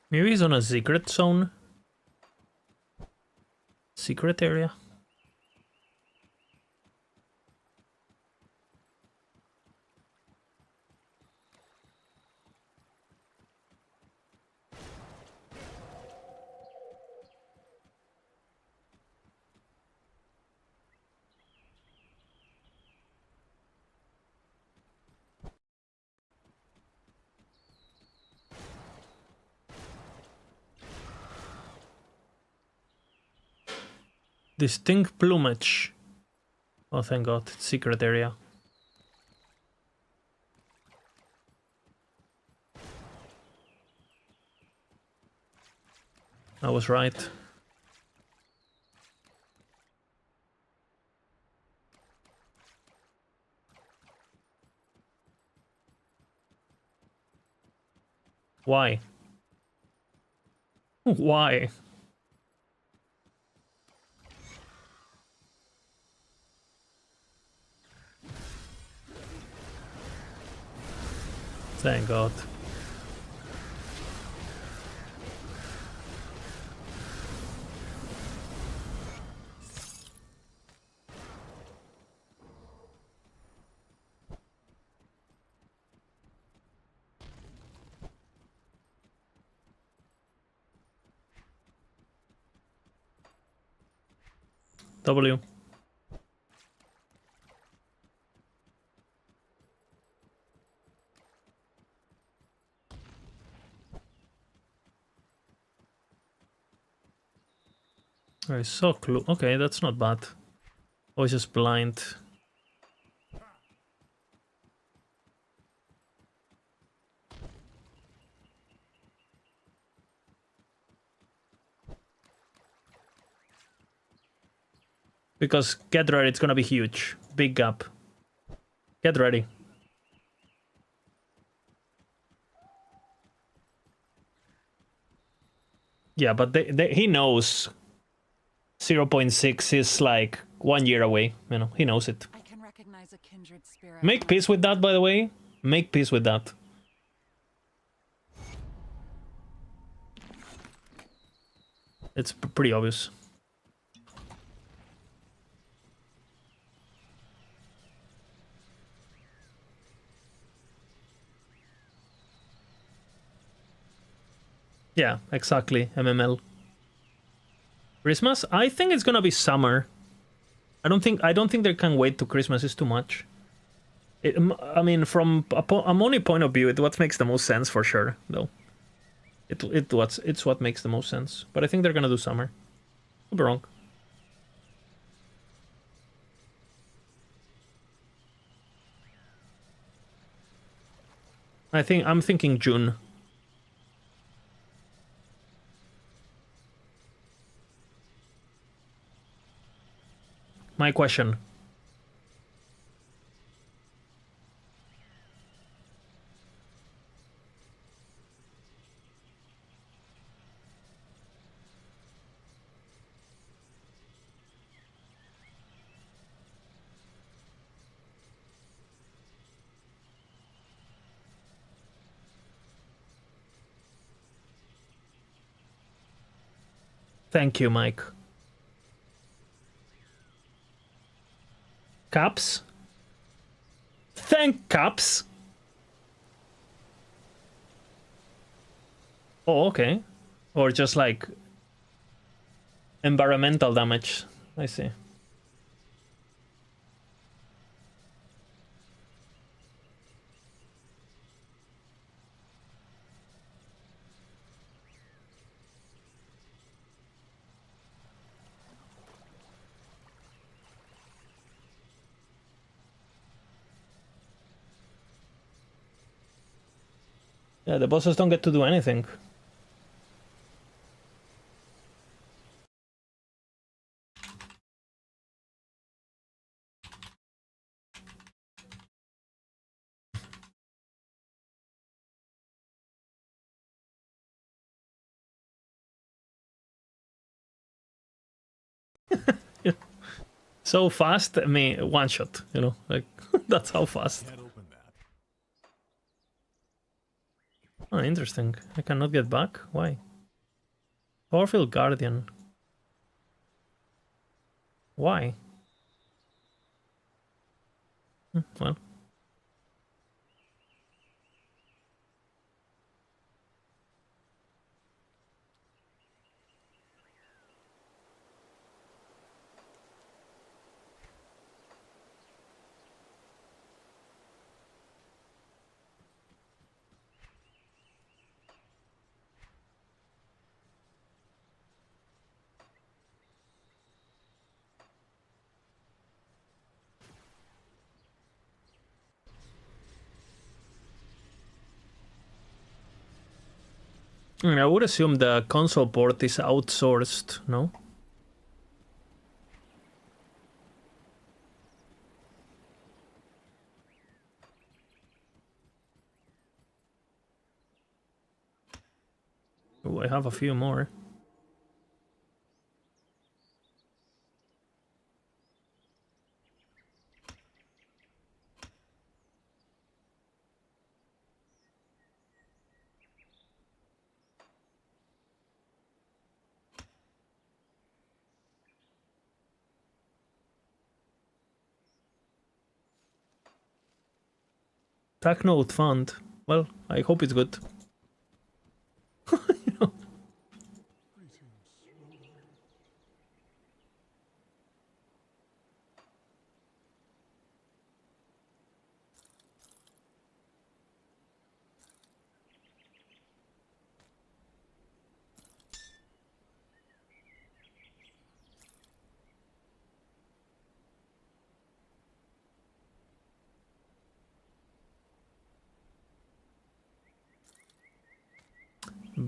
Maybe he's on a secret zone. Secret area. Distinct plumage. Oh, thank God. It's secret area. I was right. Why? Why? Thank God. W. I saw clue. Okay, that's not bad. Oh, it's just blind. Because get ready, it's gonna be huge. Big gap. Get ready. Yeah, but he knows 0.6 is like 1 year away. You know, he knows it. I can recognize a kindred spirit. Make peace with that, by the way. Make peace with that. It's pretty obvious. Yeah, exactly. MML. Christmas? I think it's gonna be summer. I don't think they can wait to Christmas. It's too much. I mean, from a money point of view, it's what makes the most sense for sure, though. It's what makes the most sense. But I think they're gonna do summer. Could be wrong. I'm thinking June. My question. Thank you, Mike. Caps? Thank Caps. Oh, okay. Or just like environmental damage. I see. Yeah, the bosses don't get to do anything. So fast, I mean, one shot, you know, like that's how fast. Oh, interesting. I cannot get back. Why? Powerful Guardian. Why? Well. I mean, I would assume the console port is outsourced, no? Oh, I have a few more. Tag note found. Well, I hope it's good. You know?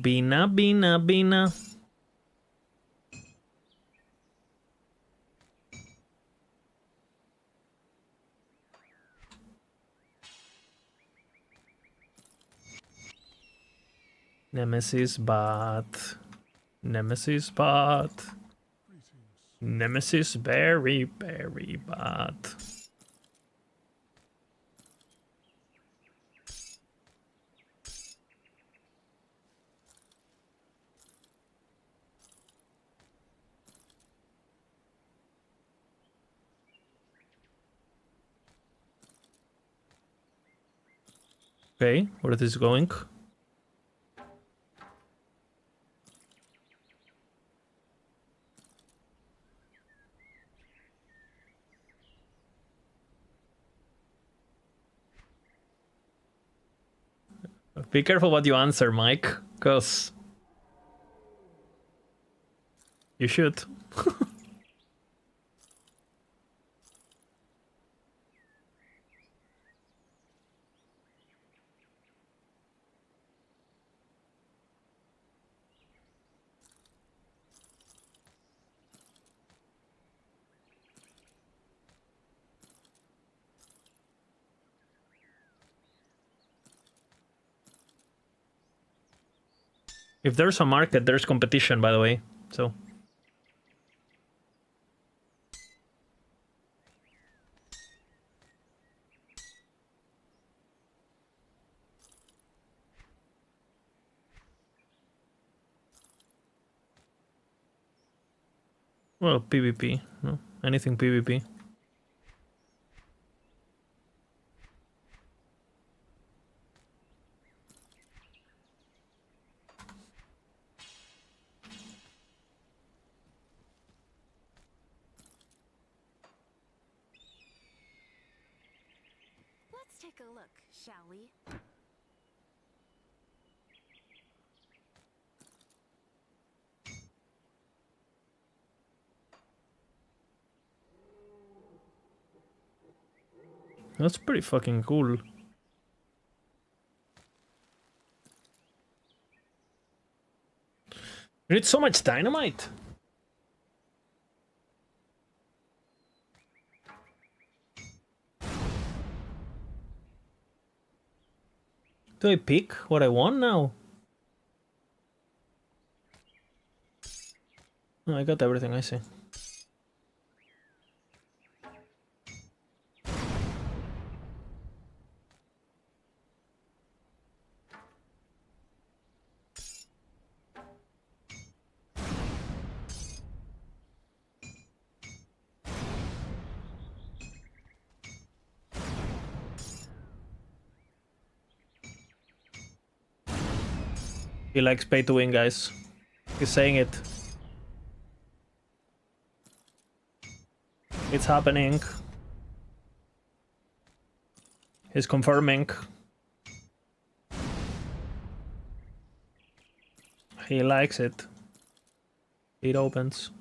Bina, bina, bina. Nemesis bot. Nemesis bot. Nemesis very, very bad. Okay, where is this going? Be careful what you answer, Mike, because you should. If there's a market, there's competition, by the way. So. Well, PvP. No? Anything PvP. Let's take a look, shall we? That's pretty fucking cool. You need so much dynamite. Do I pick what I want now? No, I got everything, I see. He likes pay to win, guys. He's saying it. It's happening. He's confirming. He likes it. It opens.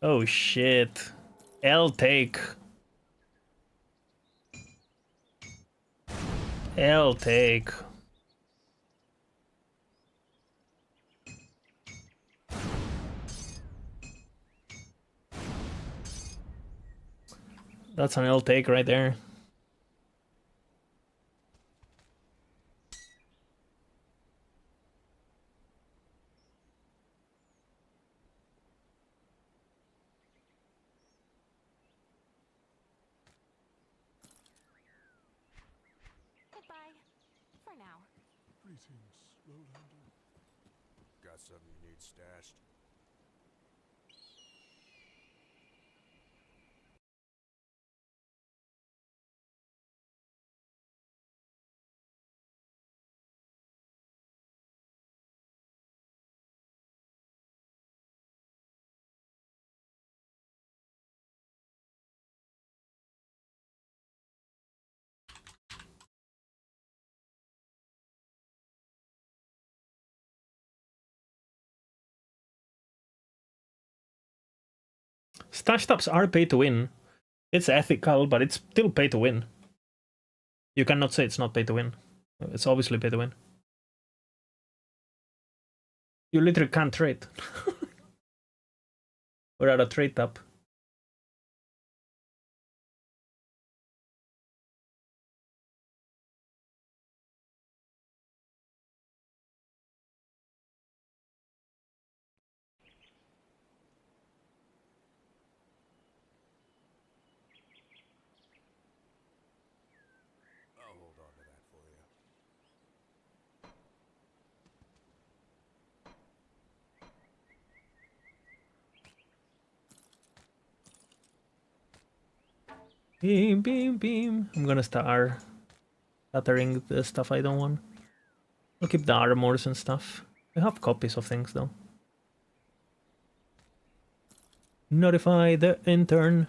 Oh shit. L take. L take. That's an L take right there. Goodbye. For now. Greetings, Lowlander. Got something you need stashed? Stash tabs are pay to win. It's ethical, but it's still pay to win. You cannot say it's not pay to win. It's obviously pay to win. You literally can't trade. Without a trade tab. I'll hold on to that for you. Beam, beam, beam. I'm gonna start shattering the stuff I don't want. I'll keep the armors and stuff. We have copies of things though. Notify the intern.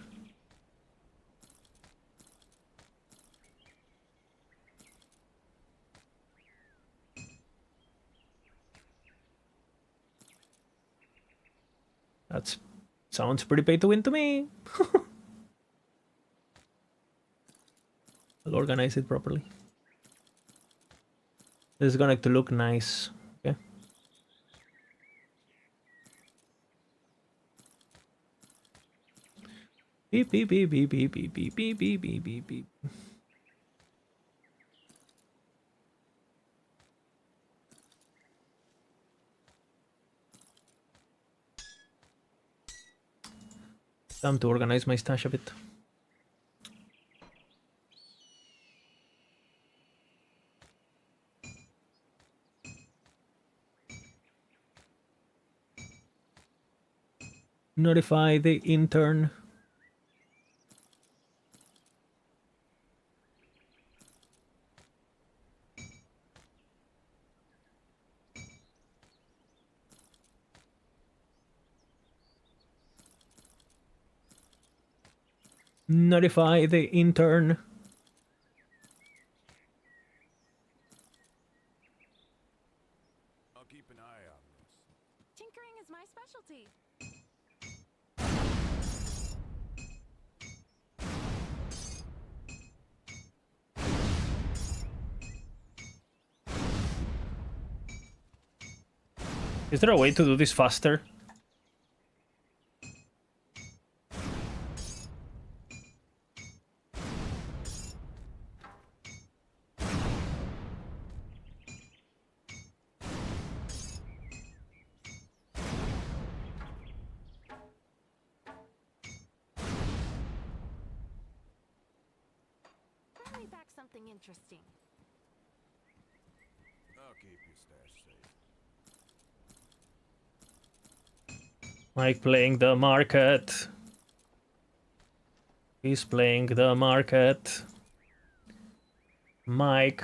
That sounds pretty pay to win to me. I'll organize it properly. This is going to look nice. Okay. Beep beep beep beep beep beep beep beep beep beep beep beep. Time to organize my stash a bit. Notify the intern. Notify the intern. I'll keep an eye on this. Tinkering is my specialty. Is there a way to do this faster? Bring me back something interesting. I'll keep your stash safe. Mike playing the market. He's playing the market. Mike.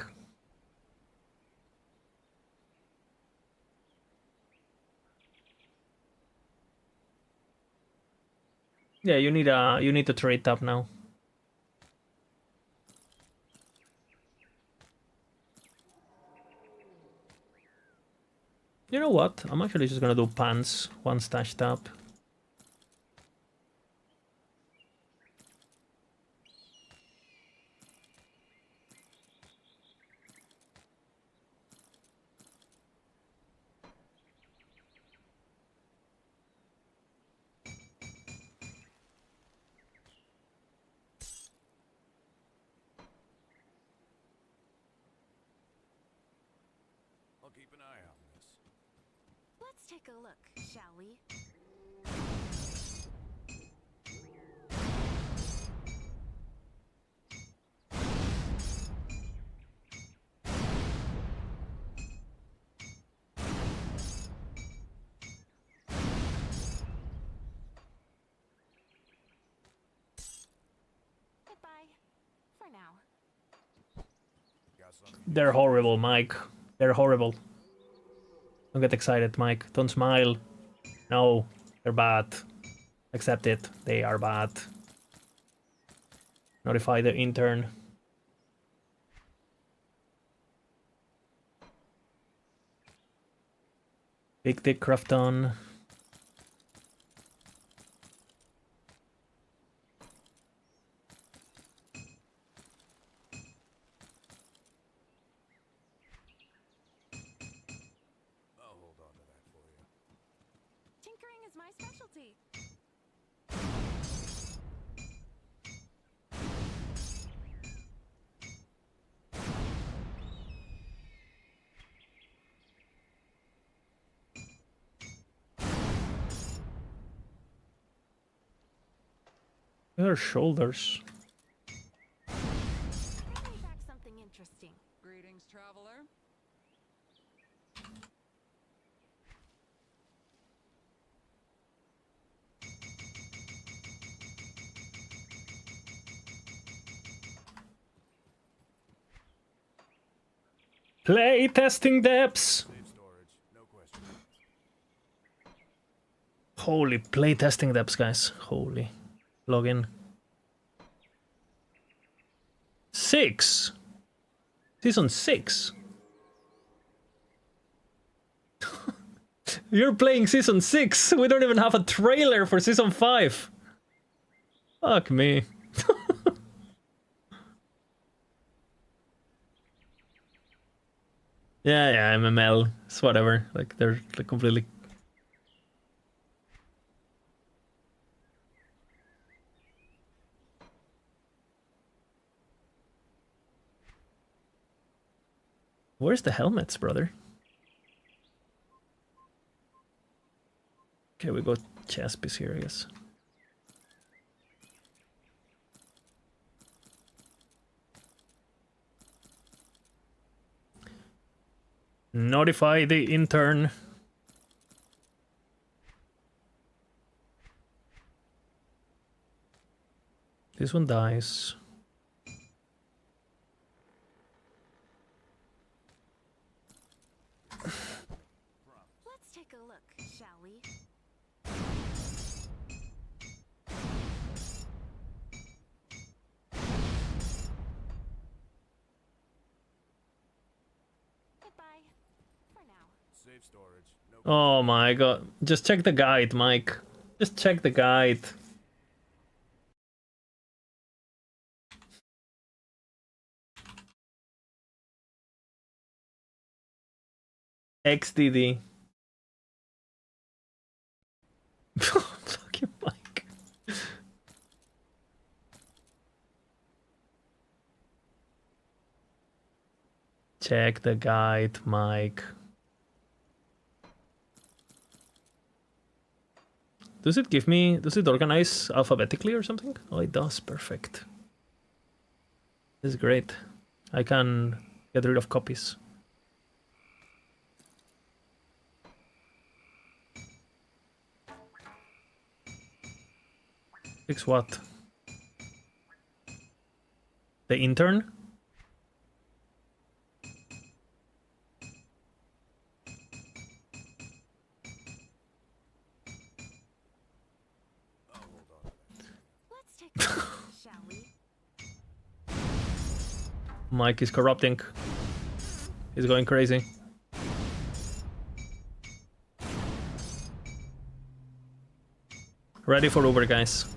Yeah, you need to trade tab now. You know what? I'm actually just gonna do pants, one stash tab. I'll keep an eye on this. Let's take a look, shall we? Goodbye. For now. They're horrible, Mike. They're horrible. Don't get excited, Mike. Don't smile. No, they're bad. Accept it. They are bad. Notify the intern. Big Dick Crafton. I'll hold on to that for you. Tinkering is my specialty. Their shoulders. Bring me back something interesting. Greetings, traveler. Play testing depths. Safe storage, no question. Holy playtesting depths, guys. Holy. Login. 6. Season 6. You're playing season 6. We don't even have a trailer for season 5. Fuck me. Yeah, MML. It's whatever. Like, they're like completely... Where's the helmets, brother? Okay, we got chess piece here, I guess. Notify the intern. This one dies. Let's take a look, shall we? Goodbye. For now. Safe storage. No. Oh my god. Just check the guide, Mike. Just check the guide. XDD. Fuck you, Mike. Check the guide, Mike. Does it give me... Does it organize alphabetically or something? Oh, it does. Perfect. This is great. I can get rid of copies. Fix what? The intern? Let's take a look, shall we? Mike is corrupting. He's going crazy. Ready for Uber, guys.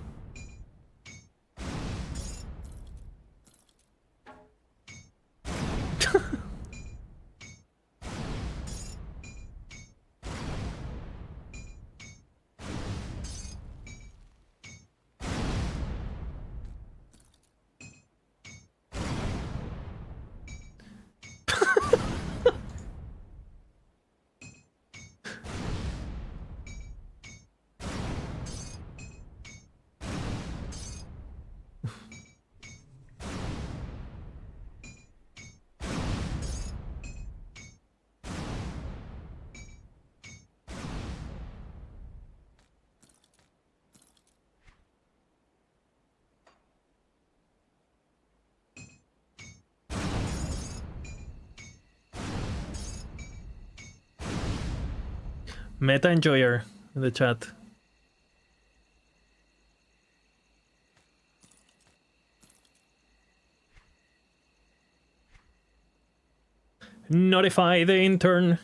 Meta enjoyer in the chat. Notify the intern.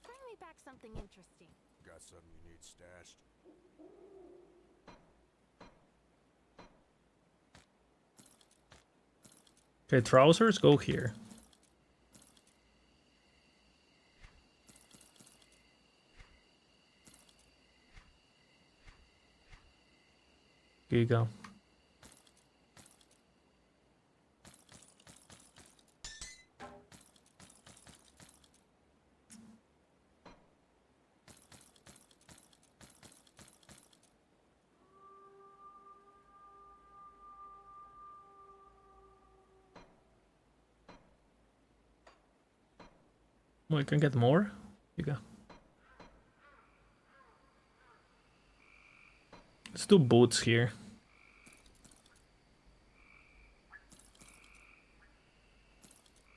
Bring me back something interesting. Got something you need stashed. Okay, trousers go here. Here you go. Oh, you can get more? You go. Let's do boots here.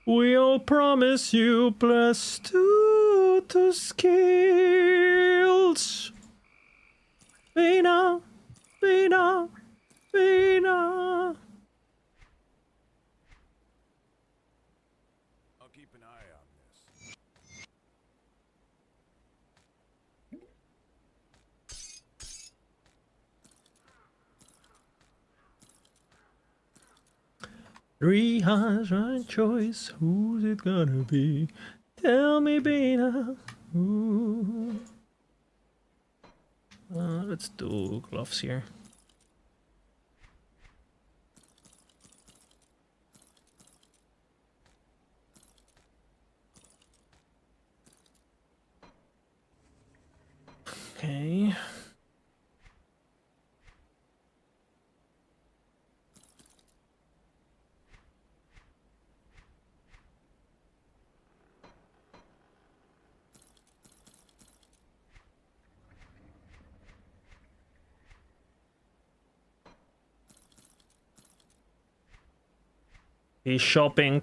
We'll promise you +2 to skills. Vina, Vina, Vina. I'll keep an eye on this. Three has right choice. Who's it gonna be? Tell me, Vina. Ooh. Let's do gloves here. Okay. He's shopping.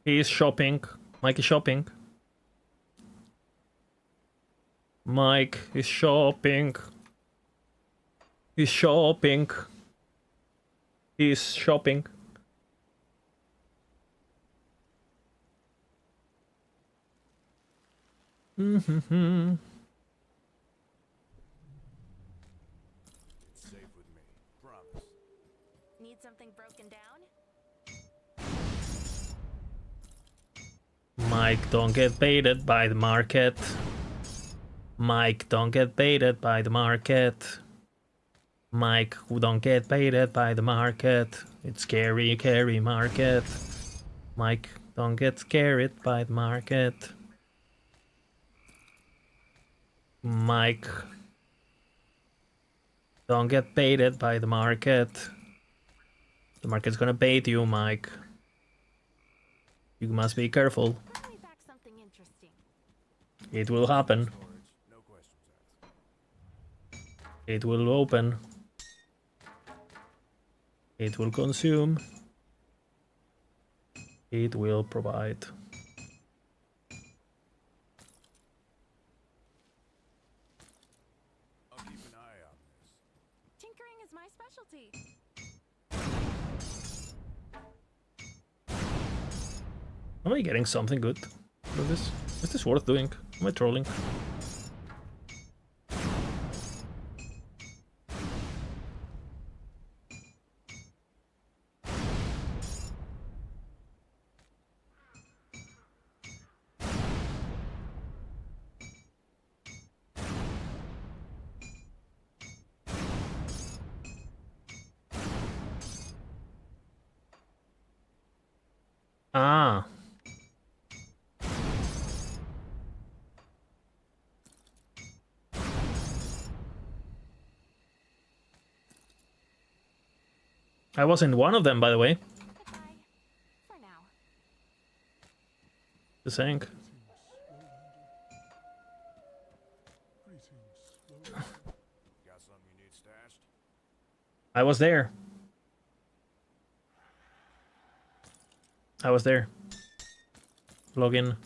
He's shopping. Mike is shopping. Mike is shopping. He's shopping. He's shopping. Mm-hmm. It's safe with me. Promise. Need something broken down? Mike, don't get baited by the market. Mike, don't get baited by the market. Mike, who don't get baited by the market. It's scary, scary market. Mike, don't get scared by the market. Mike, don't get baited by the market. The market's gonna bait you, Mike. You must be careful. Bring me back something interesting. It will happen. Storage. No questions asked. It will open. It will consume. It will provide. I'll keep an eye on this. Tinkering is my specialty. Am I getting something good with this? Is this worth doing? Am I trolling? Ah. I was in one of them, by the way. Goodbye. For now. Just saying. Got something you need stashed? I was there. I was there. Login.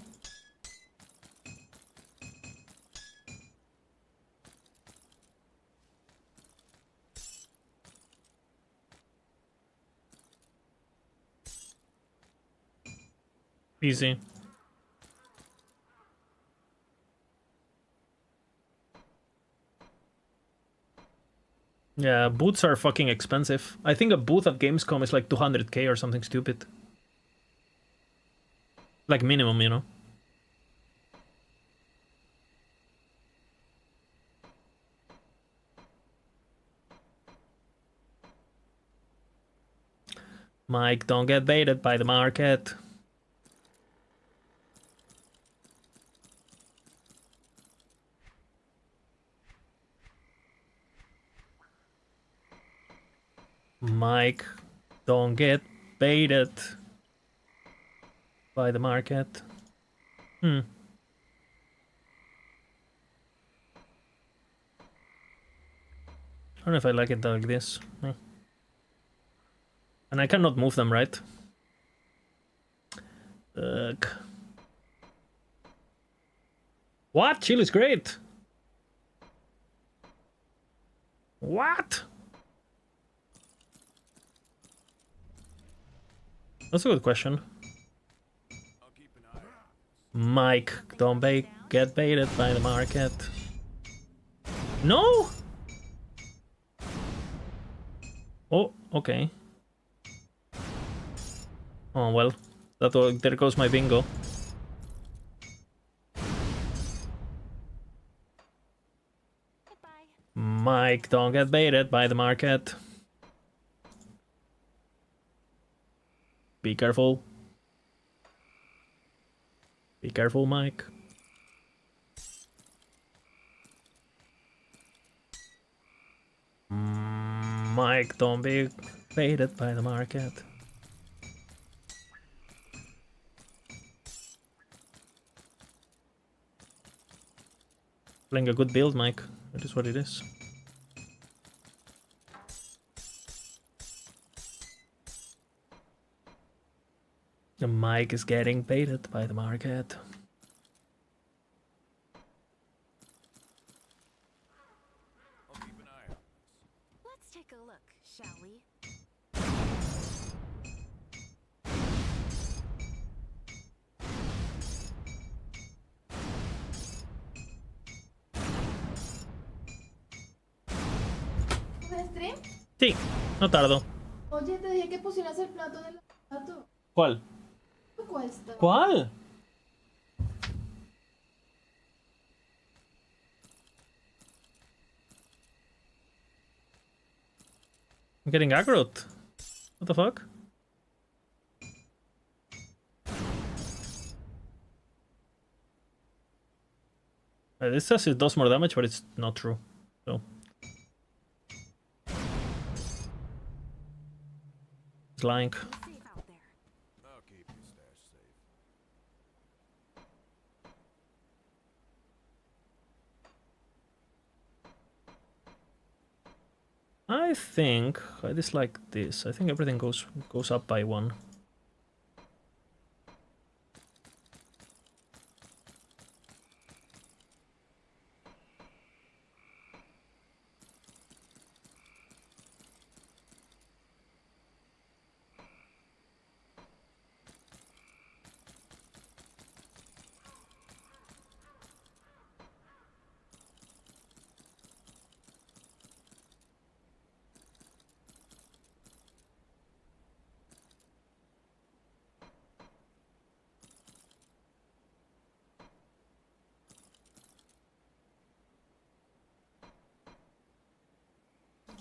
Easy. Yeah, booths are fucking expensive. I think a booth at Gamescom is like 200k or something stupid. Like minimum, you know? Mike, don't get baited by the market. Mike, don't get baited by the market. I don't know if I like it like this. And I cannot move them, right? What? Chill is great. What? That's a good question. Mike, don't get baited by the market. No? Oh, okay. Oh well, there goes my bingo. Mike, don't get baited by the market. Be careful. Be careful, Mike. Mike, don't be baited by the market. Playing a good build, Mike. That is what it is. The Mike is getting baited by the market. Let's take a look, shall we? ¿Stream? Sí, no tardo. Oye, te dije que pusieras el plato del gato. ¿Cuál? ¿Cuánto cuesta? ¿Cuál? I'm getting aggroed. What the fuck? This says it does more damage, but it's not true. So. It's lying. I think I dislike this. I think everything goes up by 1.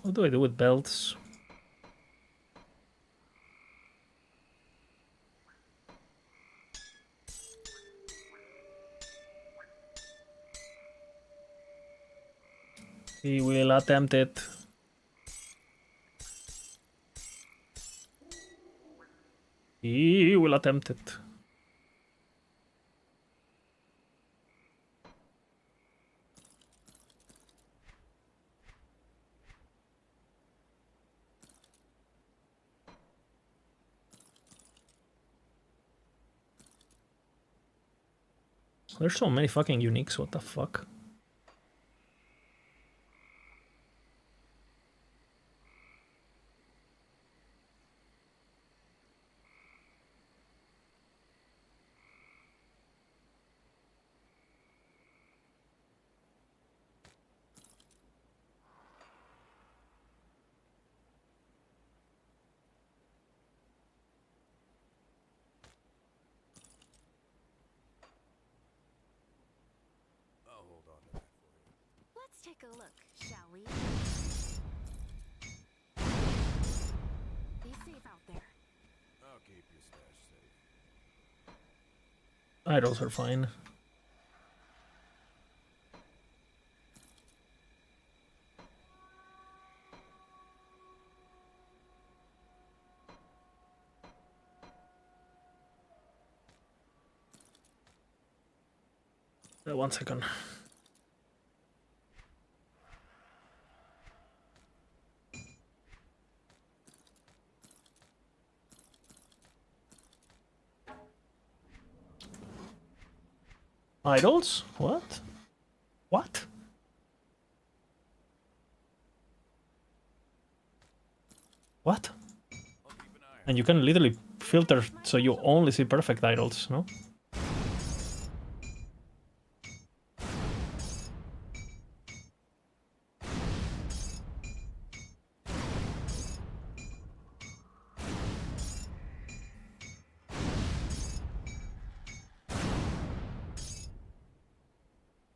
What do I do with belts? He will attempt it. He will attempt it. There's so many fucking uniques, what the fuck? Let's take a look, shall we? Be safe out there. I'll keep your stash safe. Idols are fine. One second. Idols? What? What? What? And you can literally filter so you only see perfect idols, no?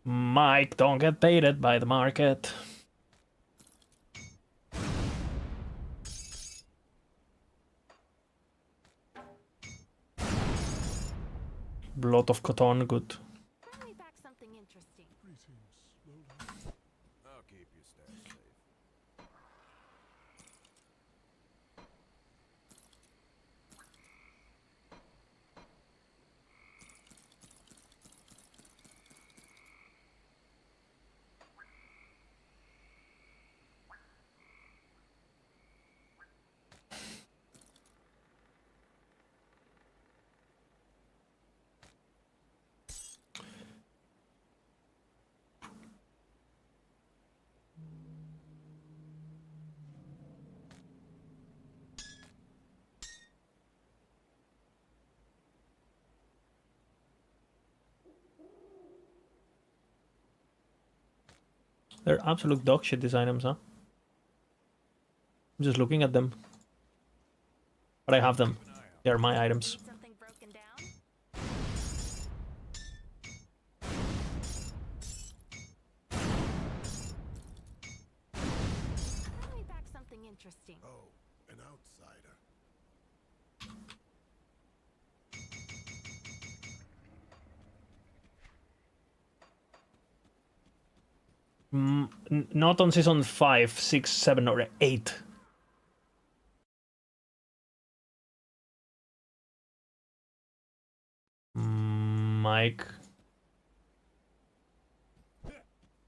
Mike, don't get baited by the market. Blood of Cotton, good. Bring me back something interesting. I'll keep your stash safe. They're absolute dog shit, these items, huh? I'm just looking at them. But I have them. They're my items. Something broken down? Bring me back something interesting. Oh, an outsider. Not on season 5, 6, 7, or 8. Mike.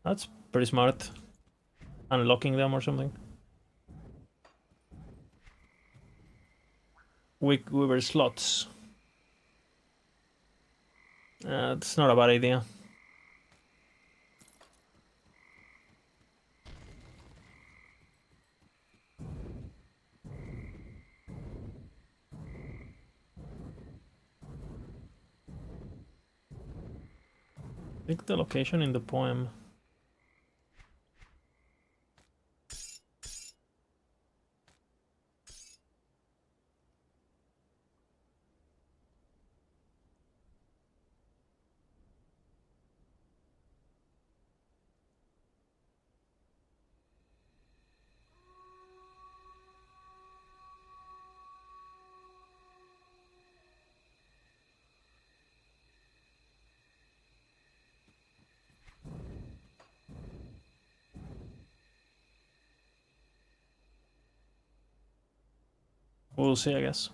That's pretty smart. Unlocking them or something. We were slots. It's not a bad idea. Pick the location in the poem. We'll see, I guess.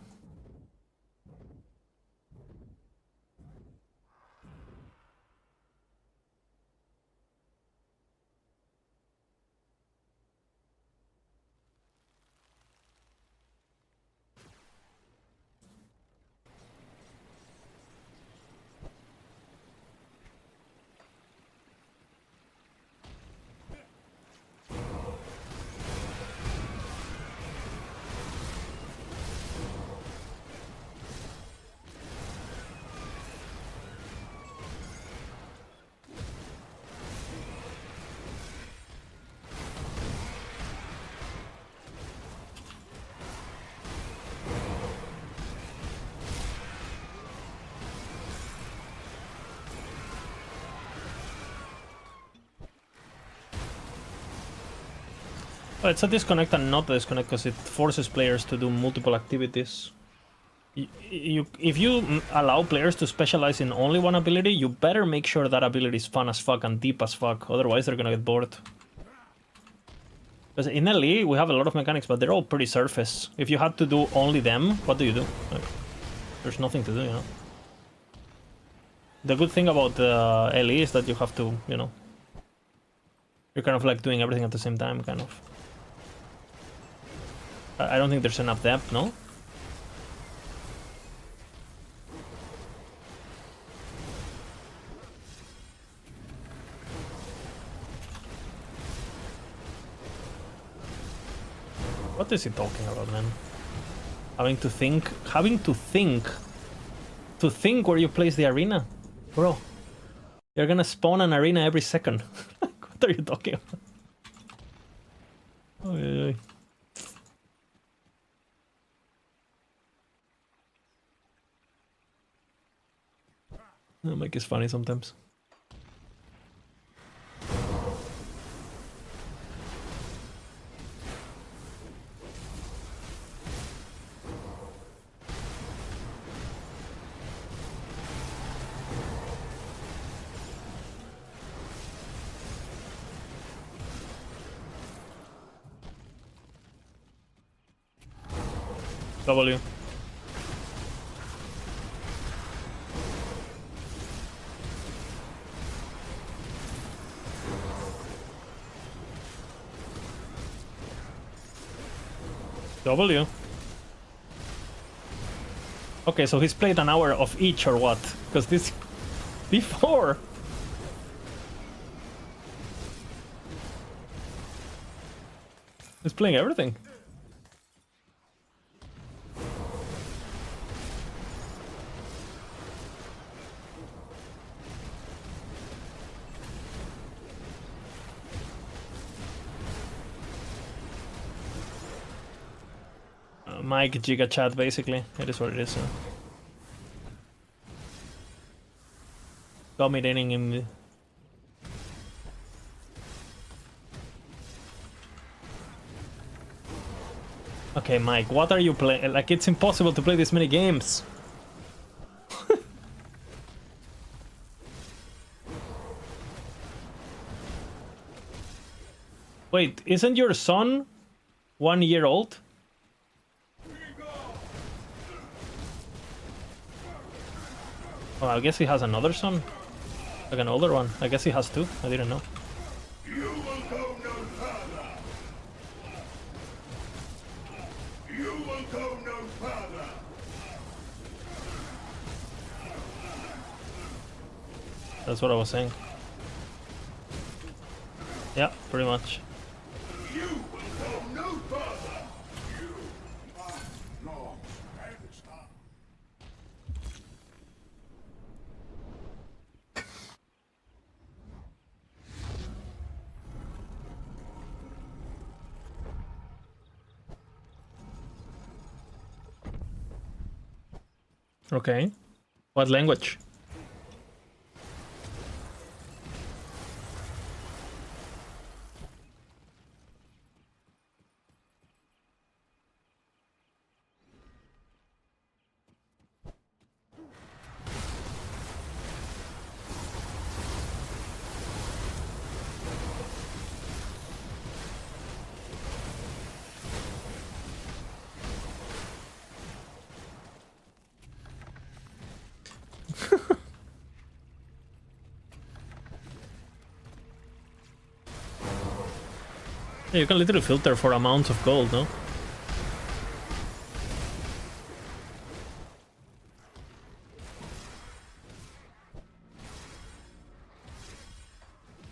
Well, it's a disconnect and not a disconnect because it forces players to do multiple activities. If you allow players to specialize in only one ability, you better make sure that ability is fun as fuck and deep as fuck, otherwise they're gonna get bored. Because in LE, we have a lot of mechanics, but they're all pretty surface. If you had to do only them, what do you do? Like, there's nothing to do, you know? The good thing about LE is that you have to, you know... You're kind of like doing everything at the same time, kind of. I don't think there's enough depth, no? What What is he talking about, man? Having to think where you place the arena, bro. You're gonna spawn an arena every second. What are you talking about? Oh, yeah, yeah. That Mike is funny sometimes. W. W. Okay, so he's played an hour of each or what? Because this before. He's playing everything. Mike Giga Chat, basically. It is what it is. Dominating him. Okay, Mike, what are you playing? Like, it's impossible to play this many games. Wait, isn't your son 1 year old? Oh, I guess he has another son. Like an older one. I guess he has two. I didn't know. You will go no further. You will go no further. That's what I was saying. Yeah, pretty much. You will go no further. You are long answer. Okay. What language? Yeah, you can literally filter for amounts of gold, no?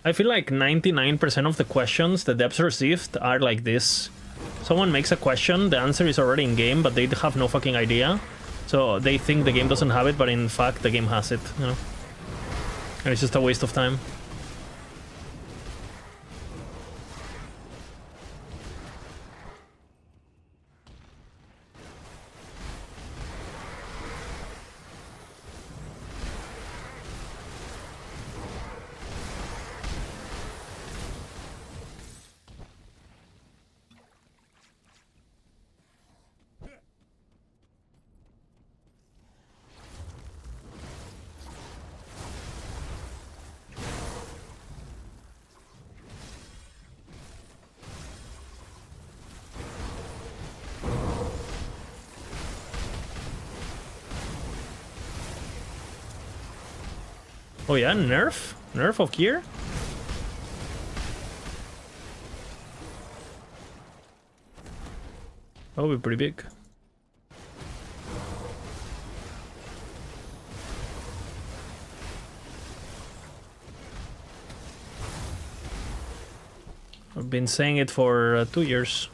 I feel like 99% of the questions the devs received are like this. Someone makes a question, the answer is already in game, but they have no fucking idea. So they think the game doesn't have it, but in fact the game has it, you know? And it's just a waste of time. Oh yeah, nerf? Nerf of gear? That would be pretty big. I've been saying it for 2 years.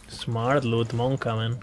Smart loot, Monka, man.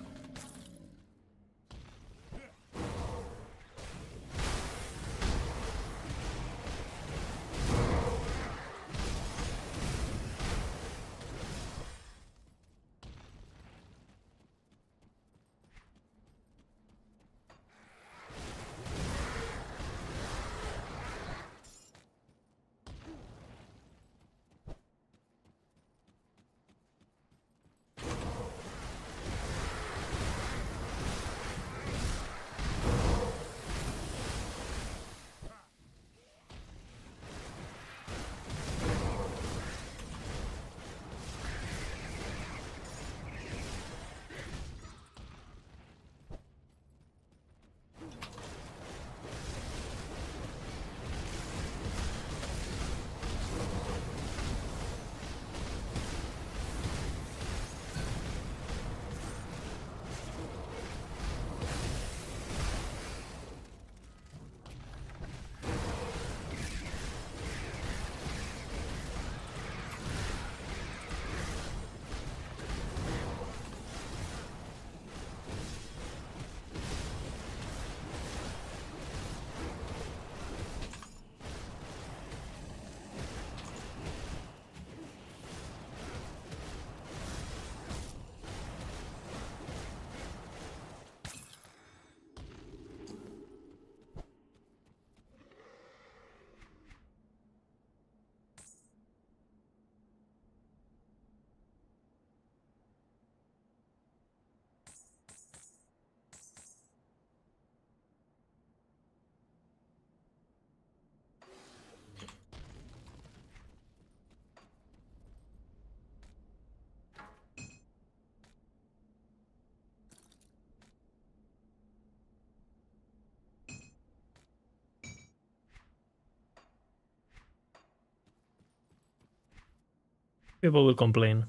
People will complain.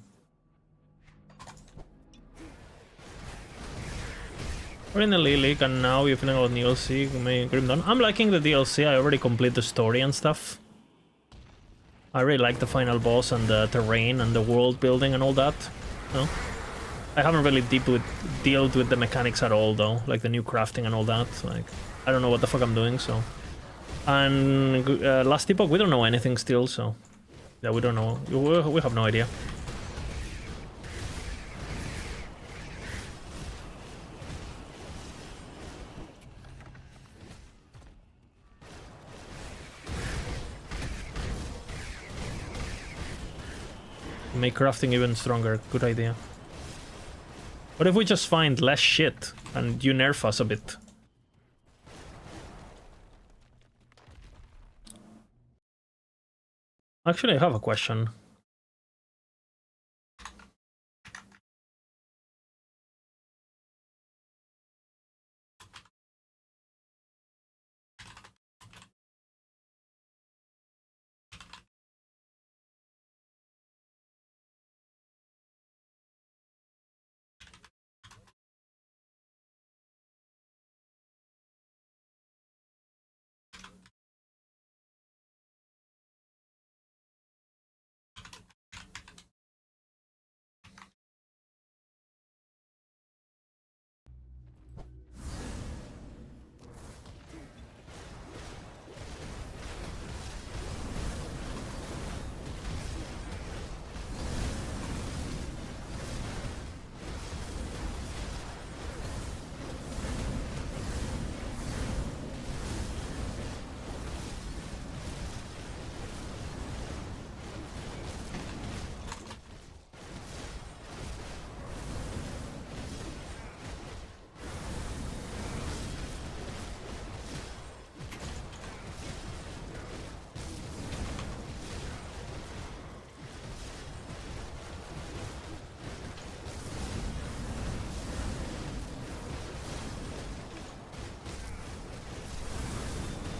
We're in the League, and now we're feeling about DLC. Grim Dawn. I'm liking the DLC. I already completed the story and stuff. I really like the final boss and the terrain and the world building and all that. No, I haven't really dealt with the mechanics at all, though, like the new crafting and all that. Like, I don't know what the fuck I'm doing. So, and last epoch, we don't know anything still. So, yeah, we don't know. We have no idea. Make crafting even stronger. Good idea. What if we just find less shit and you nerf us a bit? Actually, I have a question.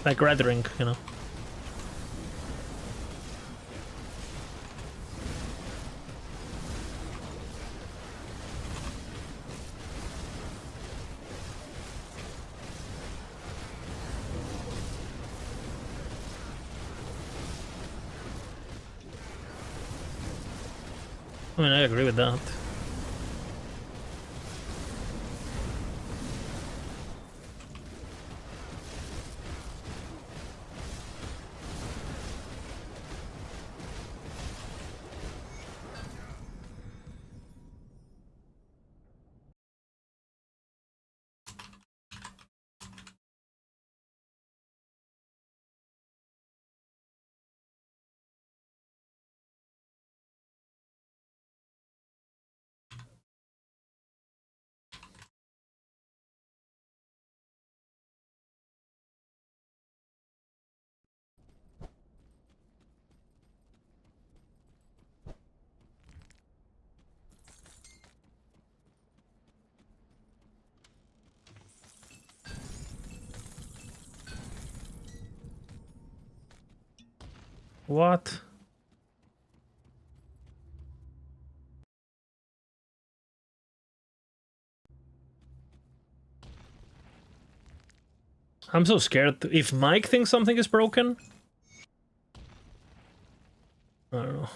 Like Red Ring, you know. I mean, I agree with that. What? I'm so scared. If Mike thinks something is broken, I don't know.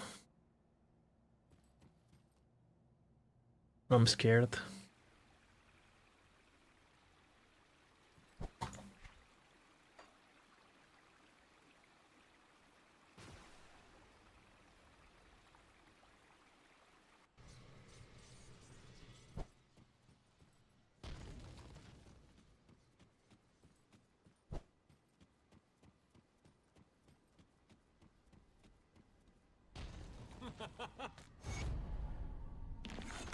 I'm scared.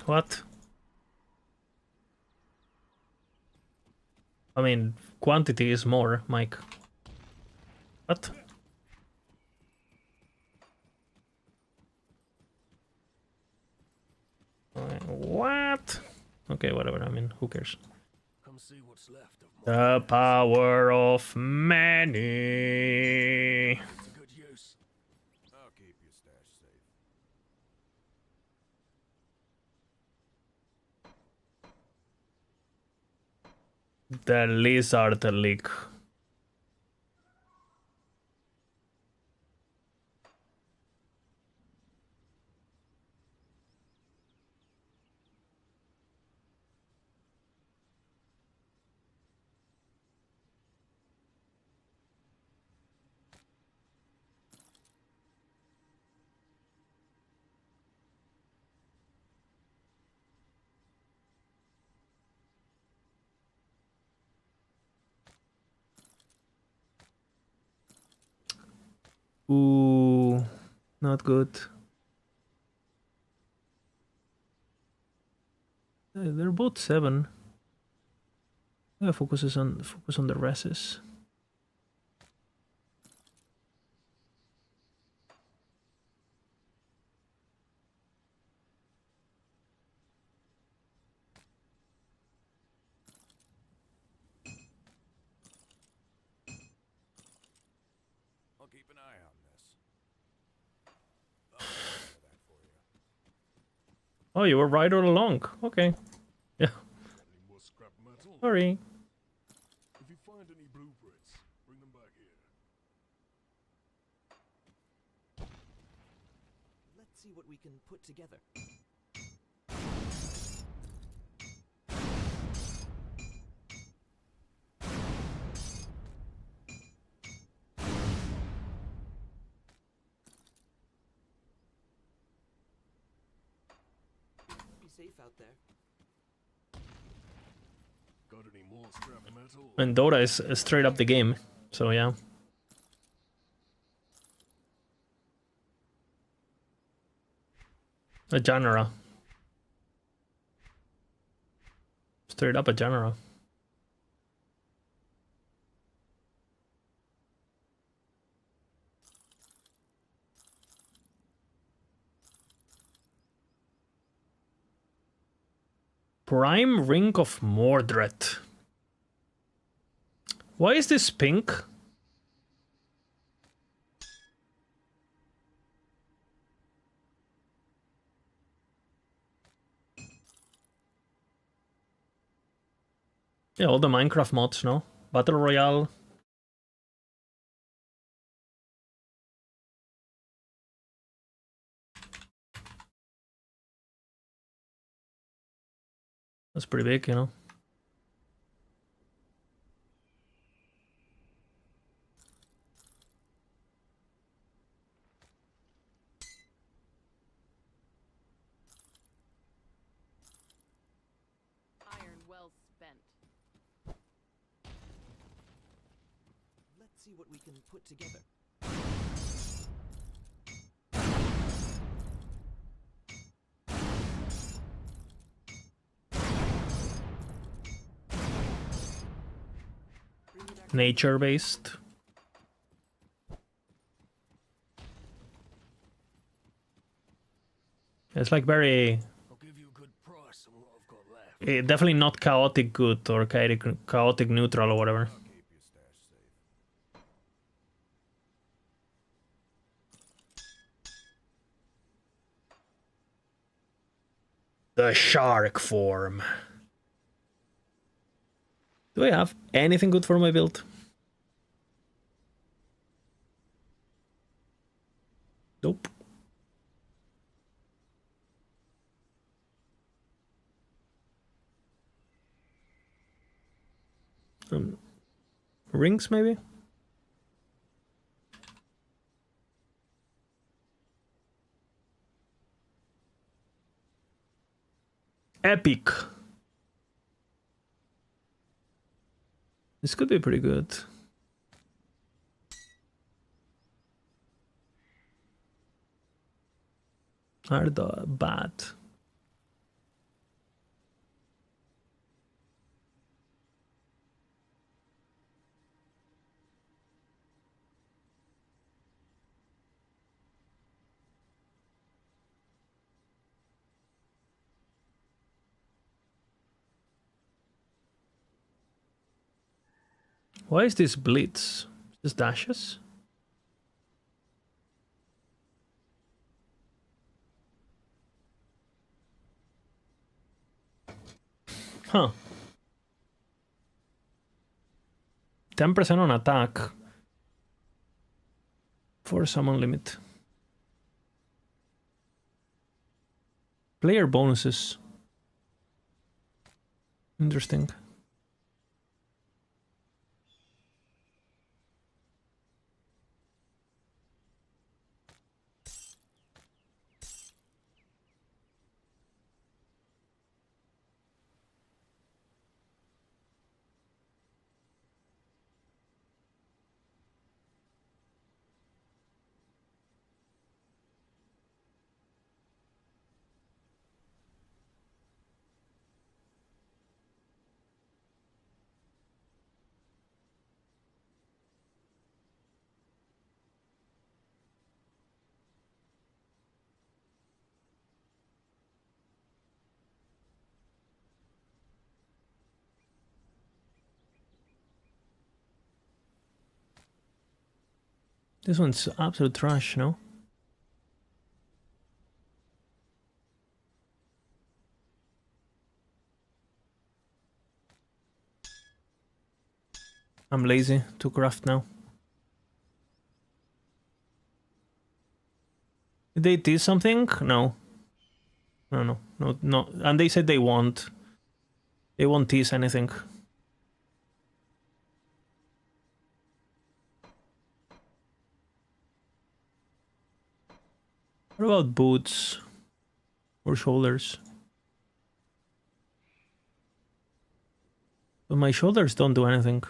What? I mean, quantity is more, Mike. What? What? Okay, whatever. I mean, who cares? Come see what's left of The power of many. to good use. I'll keep your stash safe. The lizard leak. Ooh, not good. They're both 7. Yeah, focus on the reses. I'll keep an eye on this. I'll take care of that for you. Oh, you were right all along. Okay. Yeah. Any more scrap metal? Sorry. If you find any blueprints, bring them back here. Let's see what we can put together. Be safe out there. Got any more scrap metal? And Dota is straight up the game. So yeah. A genre. Straight up a genre. Prime Ring of Mordred. Why is this pink? Yeah, all the Minecraft mods, no? Battle Royale. That's pretty big, you know? Iron well spent. Let's see what we can put together. Nature-based. It's like very... definitely not chaotic good or chaotic neutral or whatever. The shark form. Do I have anything good for my build? Nope. Rings, maybe? Epic. This could be pretty good. Are the bad? Why is this blitz? Just dashes? Huh. 10% on attack. For summon limit. Player bonuses. Interesting. This one's absolute trash, no? I'm lazy to craft now. Did they tease something? No. No. And they said they won't. They won't tease anything. What about boots? Or shoulders? But my shoulders don't do anything.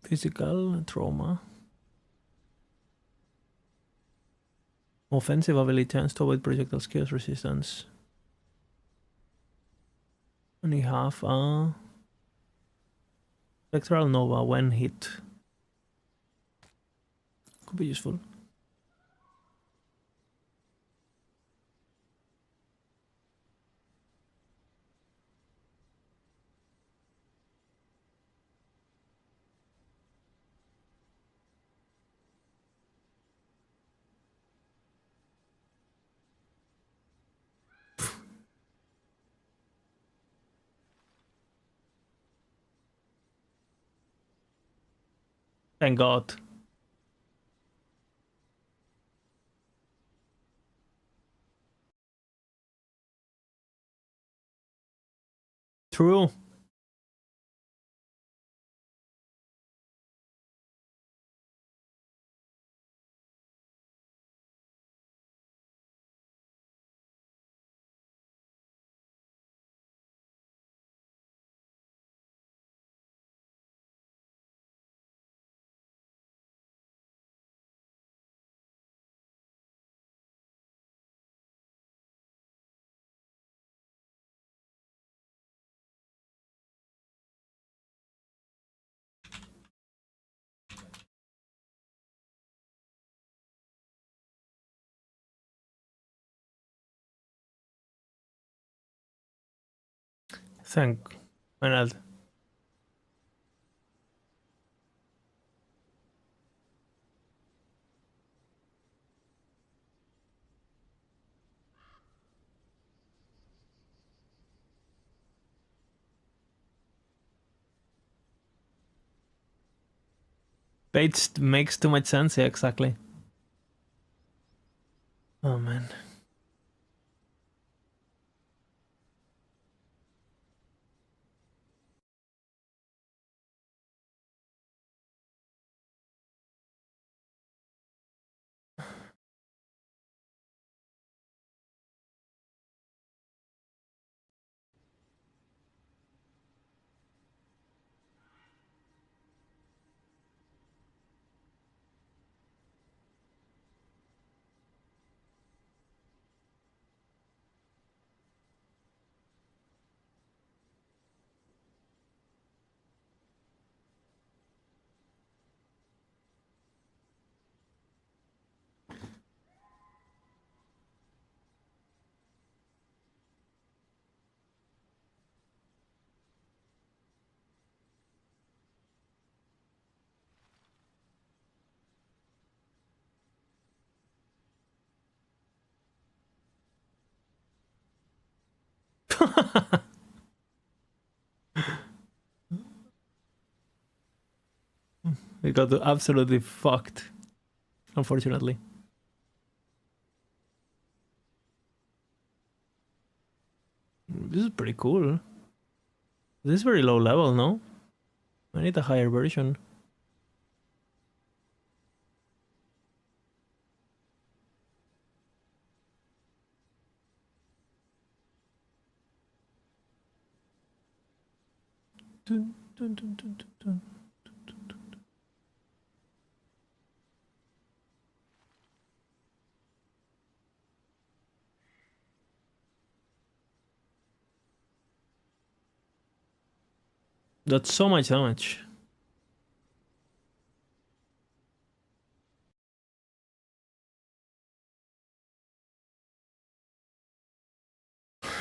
Physical trauma. Offensive ability tends to avoid projectile skills resistance. Only half Spectral Nova when hit. Could be useful. Thank God. True. Thank Manald. Bates makes too much sense, yeah, exactly. Oh man. We got absolutely fucked, unfortunately. This is pretty cool. This is very low level, no? I need a higher version. Dun, dun, dun, dun, dun, dun. That's so much damage. It's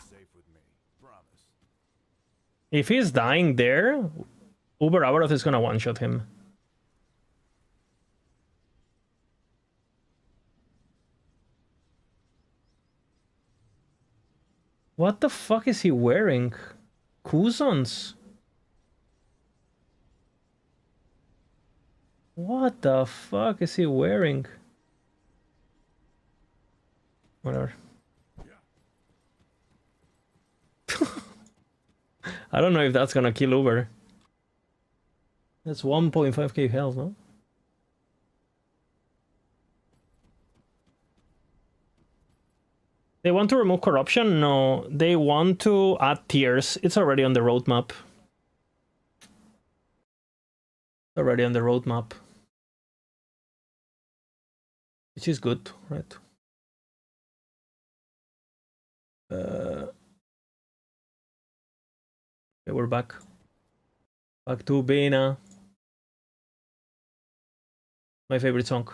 safe with me. Promise. If he's dying there, Uber Avaroth is gonna one-shot him. What the fuck is he wearing? Kuzons? What the fuck is he wearing? Whatever. I don't know if that's gonna kill Uber. That's 1.5k health, no? They want to remove corruption? No. They want to add tiers. It's already on the roadmap. Already on the roadmap. Which is good, right? Okay, we're back. Back to Bena. My favorite song.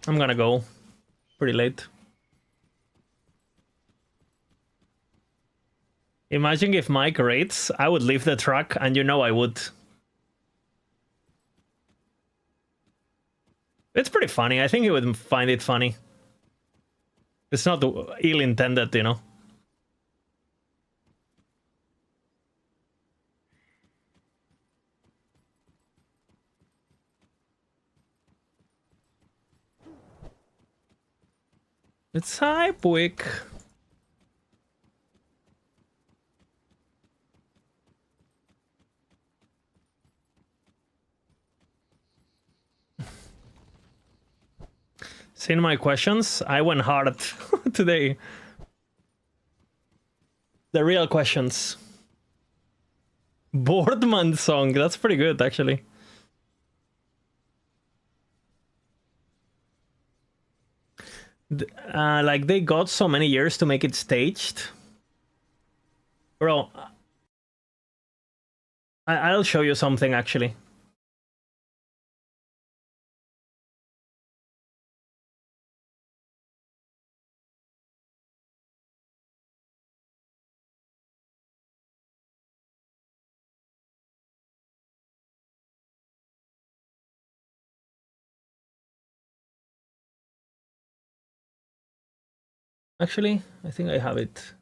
I'm gonna go pretty late. Imagine if Mike rates, I would leave the truck, and you know I would. It's pretty funny. I think he would find it funny. It's not ill-intended, you know. It's Hypewick. Seeing my questions, I went hard today. The real questions. Boardman song, that's pretty good actually. Like they got so many years to make it staged. Bro, I'll show you something actually. Actually, I think I have it.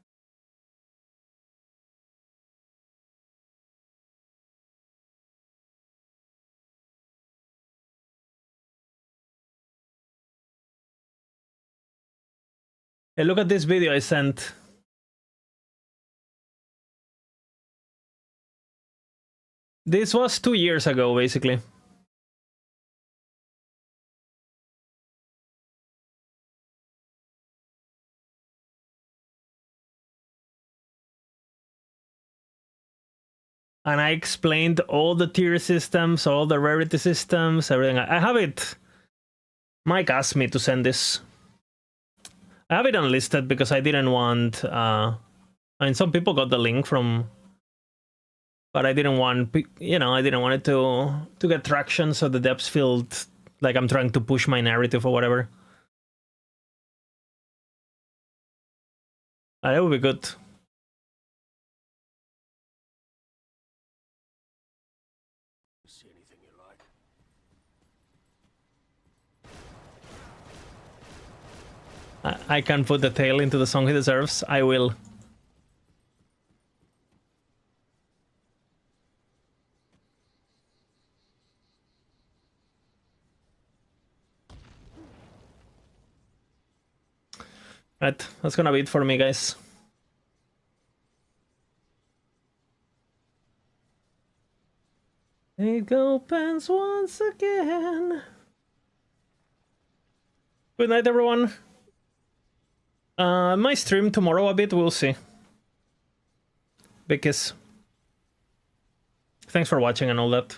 Hey, look at this video I sent. This was 2 years ago, basically. And I explained all the tier systems, all the rarity systems, everything. I have it. Mike asked me to send this. I have it unlisted because I didn't want... I mean, some people got the link from... But I didn't want, you know, I didn't want it to get traction, so the depths feel like I'm trying to push my narrative or whatever. That would be good. See anything you like? I can put the tail into the song he deserves. I will. Right, that's gonna be it for me, guys. It opens once again. Good night, everyone. My stream tomorrow a bit, we'll see. Big kiss. Thanks for watching and all that.